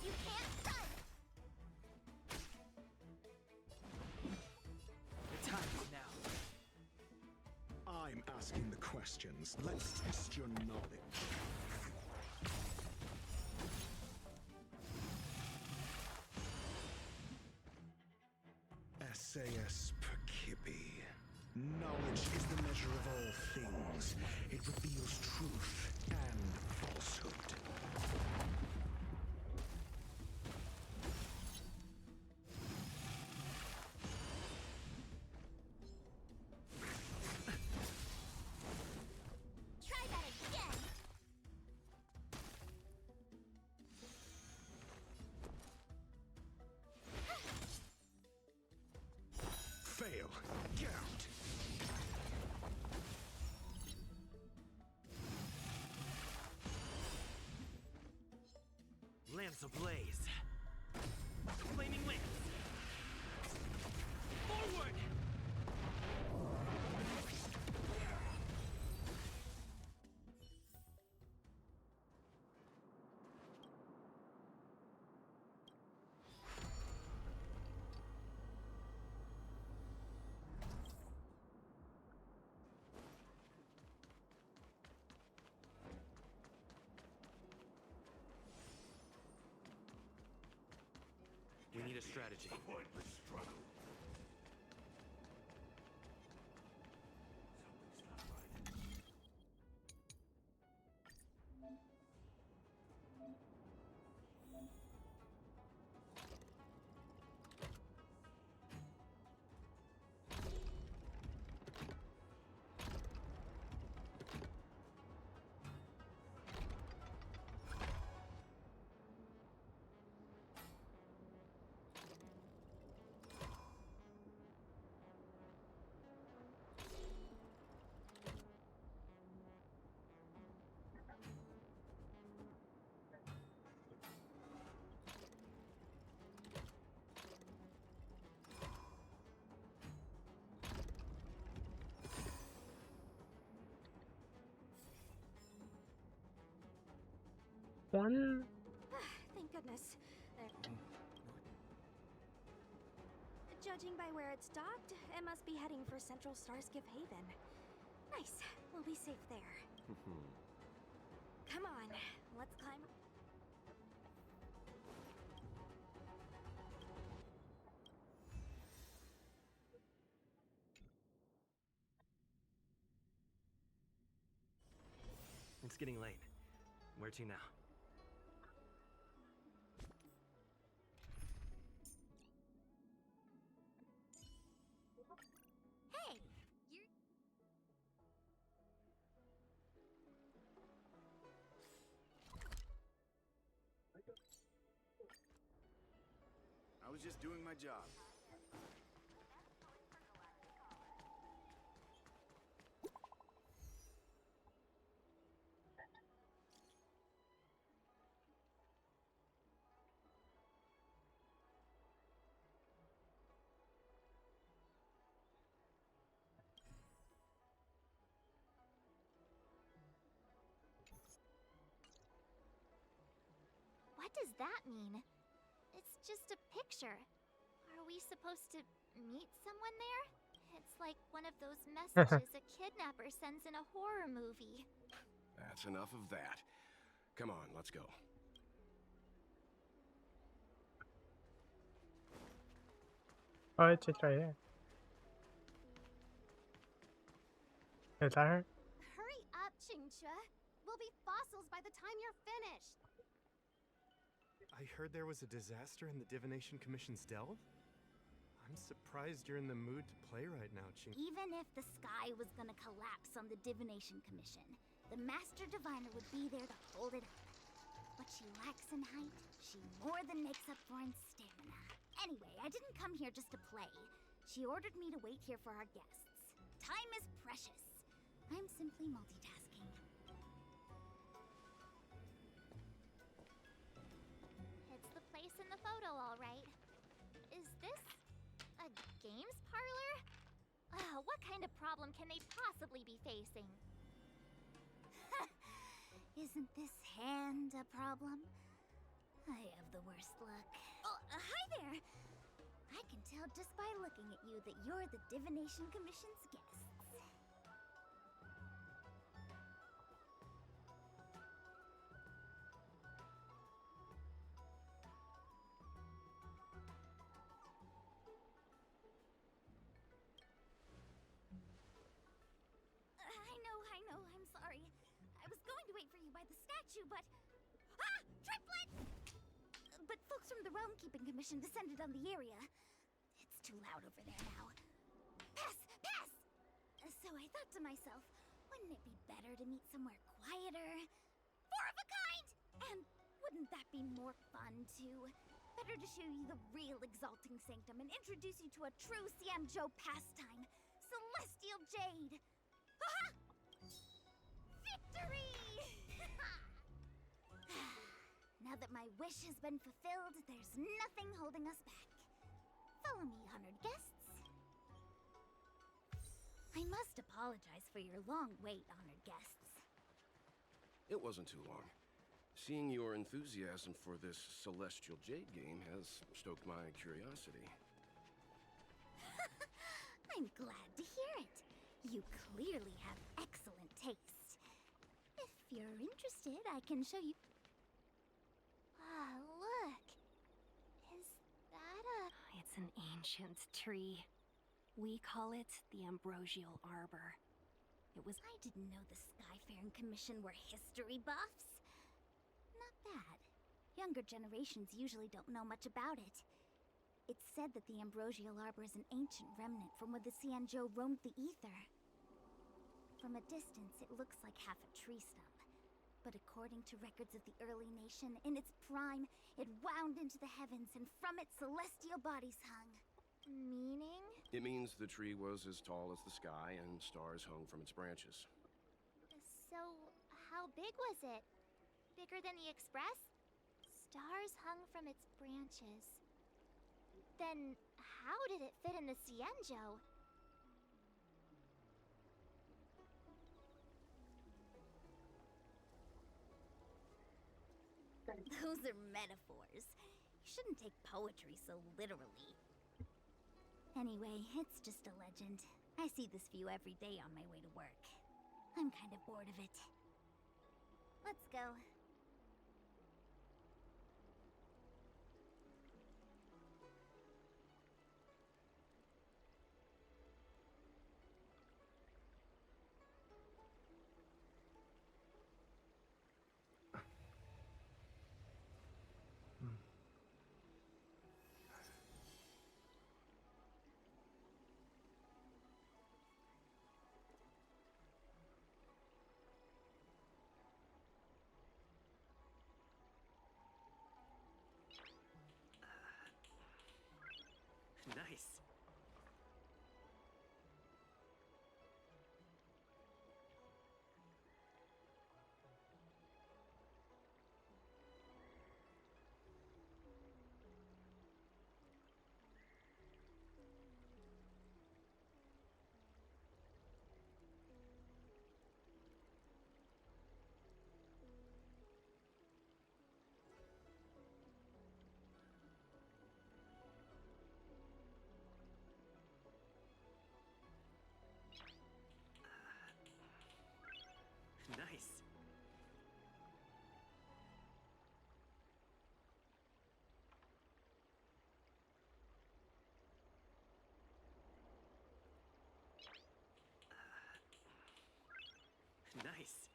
You can't run. The time is now. I'm asking the questions. Let's test your knowledge. SAS Perkibi. Knowledge is the measure of all things. It reveals truth and falsehood. Try that again. Fail. Get out. Lance ablaze. Flaming lance. Forward! We need a strategy. Pointless struggle. One. Thank goodness. There. Judging by where it's docked, it must be heading for Central Starskiff Haven. Nice. We'll be safe there. Come on, let's climb. It's getting late. Where to now? Hey, you're... I was just doing my job. What does that mean? It's just a picture. Are we supposed to meet someone there? It's like one of those messages a kidnapper sends in a horror movie. That's enough of that. Come on, let's go. Oh, it's just right here. Is that her? Hurry up, Chingcha. We'll be fossils by the time you're finished. I heard there was a disaster in the Divination Commission's delve? I'm surprised you're in the mood to play right now, Ching. Even if the sky was gonna collapse on the Divination Commission, the Master Diviner would be there to hold it up. What she lacks in height, she more than makes up for in stamina. Anyway, I didn't come here just to play. She ordered me to wait here for our guests. Time is precious. I'm simply multitasking. It's the place in the photo, all right. Is this a games parlor? What kind of problem can they possibly be facing? Isn't this hand a problem? I have the worst luck. Oh, hi there! I can tell just by looking at you that you're the Divination Commission's guests. I know, I'm sorry. I was going to wait for you by the statue, but... Ah! Triplet! But folks from the Realm Keeping Commission descended on the area. It's too loud over there now. Pass! Pass! So I thought to myself, wouldn't it be better to meet somewhere quieter? Four of a kind! And wouldn't that be more fun, too? Better to show you the real Exalting Sanctum and introduce you to a true Xianzhou pastime. Celestial Jade! Aha! Victory! Now that my wish has been fulfilled, there's nothing holding us back. Follow me, honored guests. I must apologize for your long wait, honored guests. It wasn't too long. Seeing your enthusiasm for this Celestial Jade game has stoked my curiosity. I'm glad to hear it. You clearly have excellent taste. If you're interested, I can show you... Ah, look. Is that a... It's an ancient tree. We call it the Ambrosial Arbor. It was... I didn't know the Skyfaring Commission were history buffs. Not bad. Younger generations usually don't know much about it. It's said that the Ambrosial Arbor is an ancient remnant from when the Xianzhou roamed the ether. From a distance, it looks like half a tree stump. But according to records of the early nation, in its prime, it wound into the heavens, and from it celestial bodies hung. Meaning? It means the tree was as tall as the sky and stars hung from its branches. So, how big was it? Bigger than the Express? Stars hung from its branches. Then, how did it fit in the Xianzhou? Those are metaphors. You shouldn't take poetry so literally. Anyway, it's just a legend. I see this view every day on my way to work. I'm kind of bored of it. Let's go. Nice. Nice. Nice.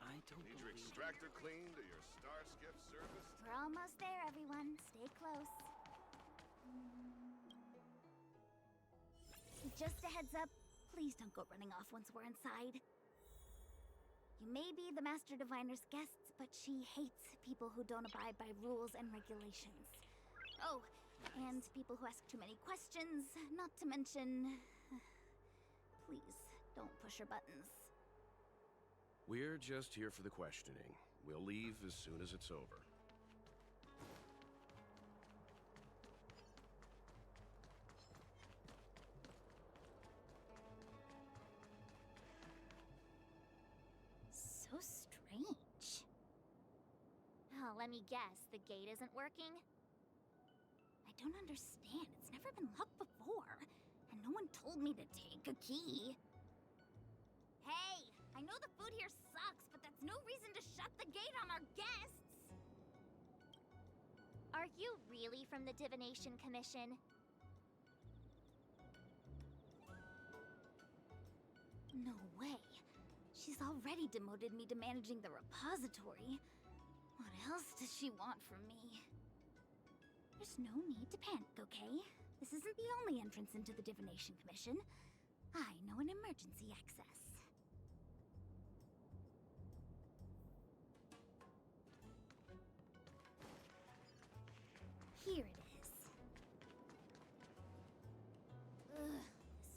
I don't Need your believe... extractor cleaned or your star skiff serviced? We're almost there, everyone. Stay close. Just a heads up, please don't go running off once we're inside. You may be the Master Diviner's guests, but she hates people who don't abide by rules and regulations. Oh, and people who ask too many questions, not to mention... Please, don't push her buttons. We're just here for the questioning. We'll leave as soon as it's over. So strange. Oh, let me guess, the gate isn't working? I don't understand. It's never been locked before. And no one told me to take a key. Hey, I know the food here sucks, but that's no reason to shut the gate on our guests. Are you really from the Divination Commission? No way. She's already demoted me to managing the repository. What else does she want from me? There's no need to panic, okay? This isn't the only entrance into the Divination Commission. I know an emergency access. Here it is. Ugh,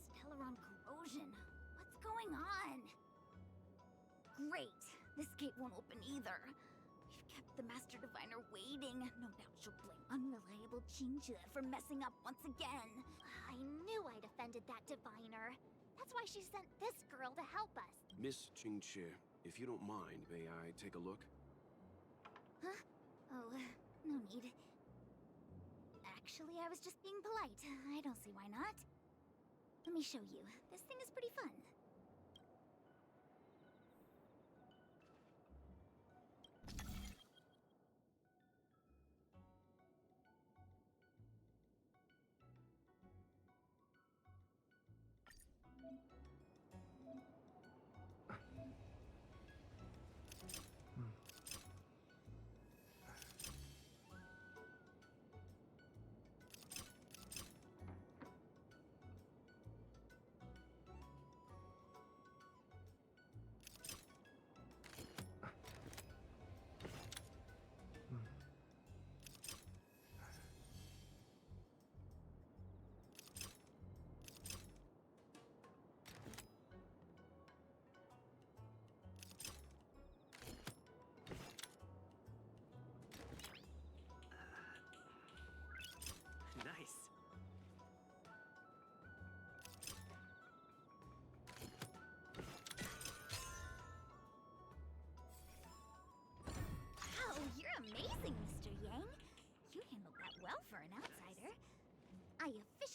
Stellaron corrosion. What's going on? Great. This gate won't open either. We've kept the Master Diviner waiting. No doubt she'll blame unreliable Chincha for messing up once again. I knew I'd offended that diviner. That's why she sent this girl to help us. Miss Qingqi, if you don't mind, may I take a look? Huh? Oh, no need. Actually, I was just being polite. I don't see why not. Let me show you. This thing is pretty fun.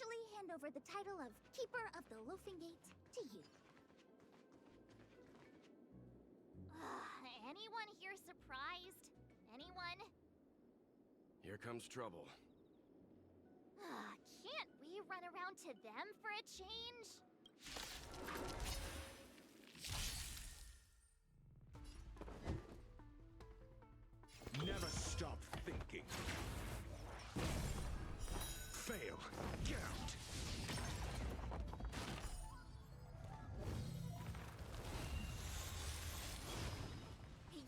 officially hand over the title of Keeper of the Loafing Gate to you. Anyone here surprised? Anyone? Here comes trouble. Can't we run around to them for a change? Never stop thinking. Fail. Get out.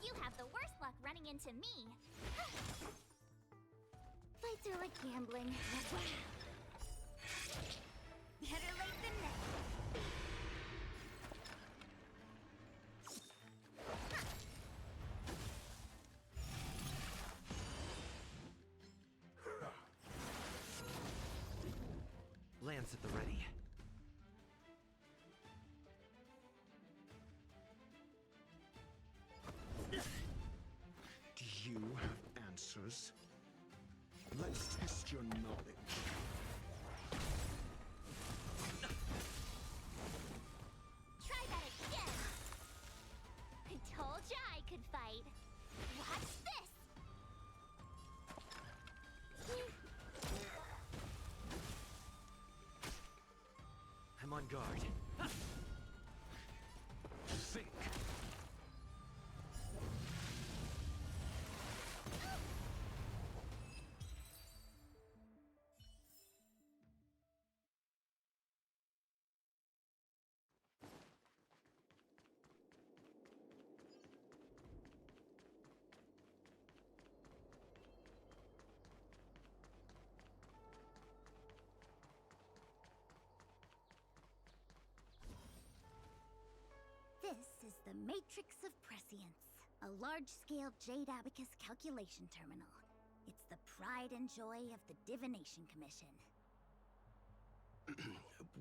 You have the worst luck running into me. Fights are like gambling. Better late than never. Lance at the ready. Do you have answers? Let's test your knowledge. Try that again. I told ya I could fight. Watch this. I'm on guard. Think. This is the Matrix of Prescience, a large-scale Jade Abacus calculation terminal. It's the pride and joy of the Divination Commission.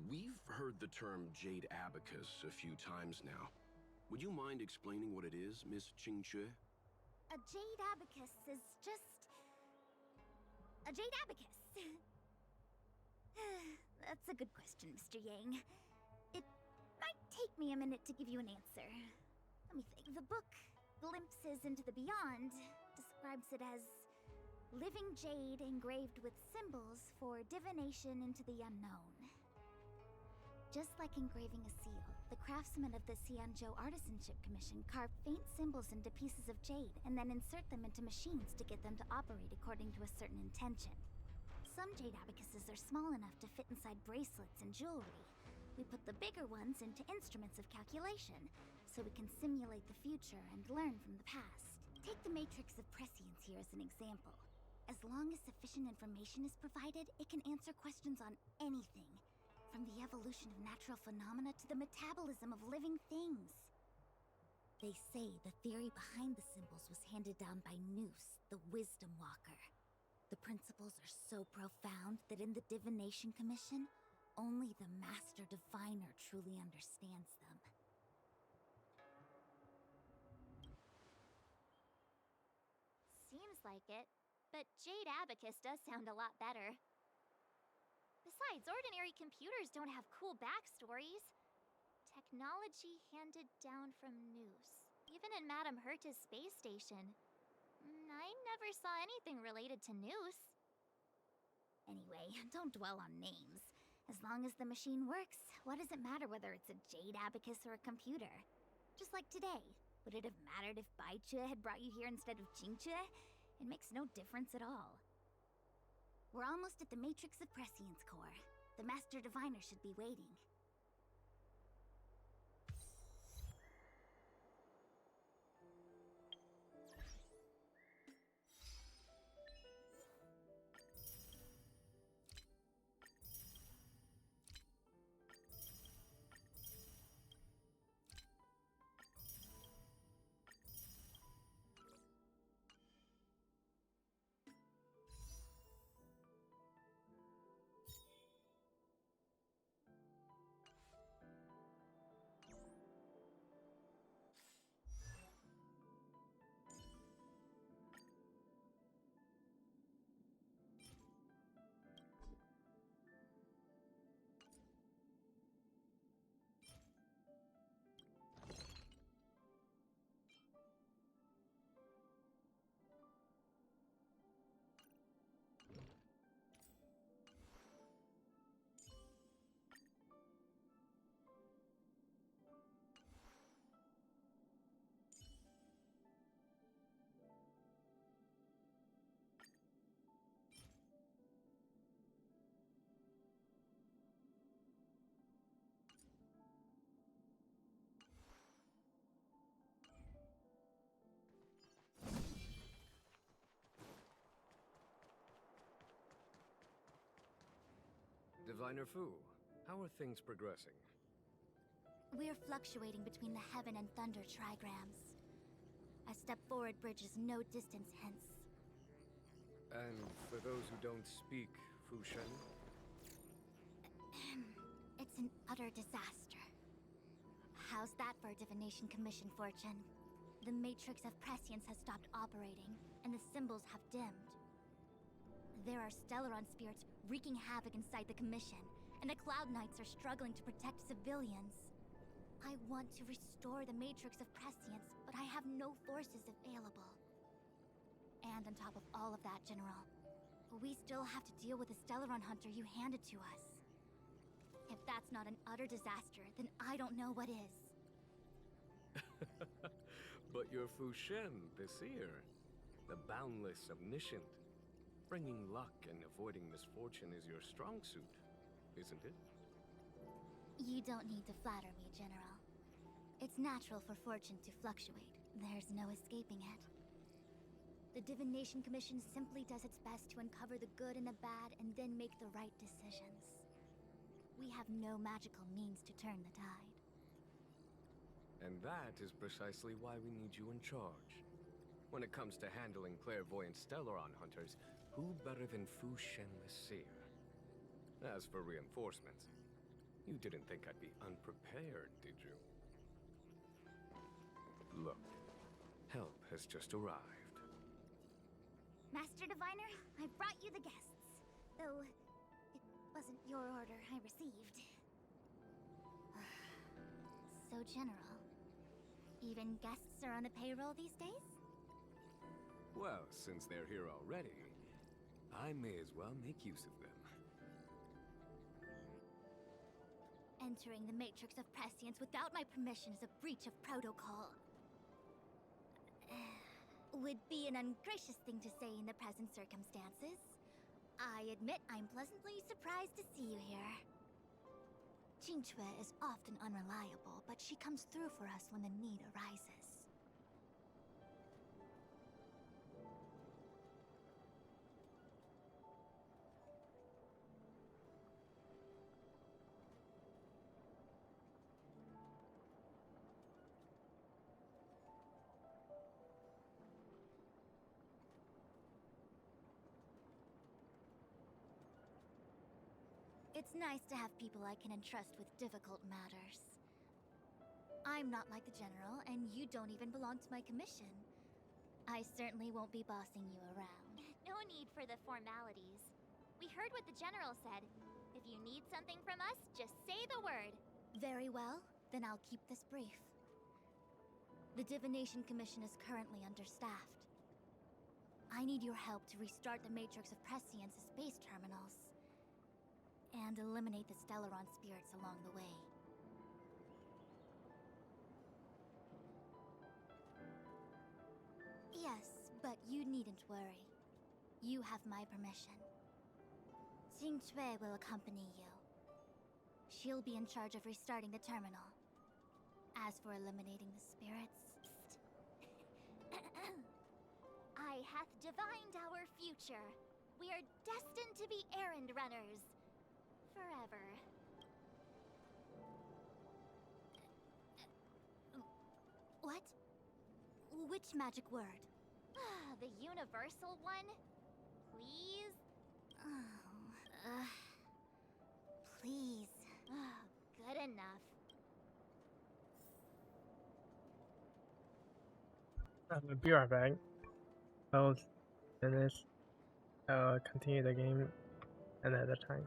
We've heard the term Jade Abacus a few times now. Would you mind explaining what it is, Miss Qingque? A Jade Abacus is just... a Jade Abacus. That's a good question, Mr. Yang. It might take me a minute to give you an answer. Let me think. The book, Glimpses into the Beyond, describes it as living jade engraved with symbols for divination into the unknown. Just like engraving a seal, the craftsmen of the Xianzhou Artisanship Commission carve faint symbols into pieces of jade and then insert them into machines to get them to operate according to a certain intention. Some jade abacuses are small enough to fit inside bracelets and jewelry. We put the bigger ones into instruments of calculation, so we can simulate the future and learn from the past. Take the Matrix of Prescience here as an example. As long as sufficient information is provided, it can answer questions on anything, from the evolution of natural phenomena to the metabolism of living things. They say the theory behind the symbols was handed down by Noose, the Wisdom Walker. The principles are so profound that in the Divination Commission, only the Master Diviner truly understands them. Seems like it, but Jade Abacus does sound a lot better. Besides, ordinary computers don't have cool backstories. Technology handed down from Noose. Even in Madame Herta's space station. I never saw anything related to Noose. Anyway, don't dwell on names. As long as the machine works, what does it matter whether it's a Jade Abacus or a computer? Just like today. Would it have mattered if Baichue had brought you here instead of Qingque? It makes no difference at all. We're almost at the Matrix of Prescience core. The Master Diviner should be waiting. Diviner Fu, how are things progressing? We're fluctuating between the Heaven and Thunder trigrams. A step forward bridges no distance hence. And for those who don't speak Fushen? It's an utter disaster. How's that for a Divination Commission fortune? The Matrix of Prescience has stopped operating, and the symbols have dimmed. There are Stellaron spirits wreaking havoc inside the Commission, and the Cloud Knights are struggling to protect civilians. I want to restore the Matrix of Prescience, but I have no forces available. And on top of all of that, General, we still have to deal with the Stellaron Hunter you handed to us. If that's not an utter disaster, then I don't know what is. But your Fushen, the seer, the boundless omniscient. Bringing luck and avoiding misfortune is your strong suit, isn't it? You don't need to flatter me, General. It's natural for fortune to fluctuate. There's no escaping it. The Divination Commission simply does its best to uncover the good and the bad and then make the right decisions. We have no magical means to turn the tide. And that is precisely why we need you in charge. When it comes to handling clairvoyant Stellaron hunters, who better than Fushen the Seer? As for reinforcements, you didn't think I'd be unprepared, did you? Look, help has just arrived. Master Diviner, I brought you the guests. Though, it wasn't your order I received. So, General, even guests are on the payroll these days? Well, since they're here already, I may as well make use of them. Entering the Matrix of Prescience without my permission is a breach of protocol. Would be an ungracious thing to say in the present circumstances. I admit I'm pleasantly surprised to see you here. Qingque is often unreliable, but she comes through for us when the need arises. It's nice to have people I can entrust with difficult matters. I'm not like the General, and you don't even belong to my commission. I certainly won't be bossing you around. No need for the formalities. We heard what the General said. If you need something from us, just say the word. Very well, then I'll keep this brief. The Divination Commission is currently understaffed. I need your help to restart the Matrix of Prescience's space terminals. And eliminate the Stellaron spirits along the way. Yes, but you needn't worry. You have my permission. Qingque will accompany you. She'll be in charge of restarting the terminal. As for eliminating the spirits... I hath divined our future. We are destined to be errand runners. Forever. What? Which magic word? The universal one? Please? Please. Good enough. I'll be right back. I'll finish, continue the game another time.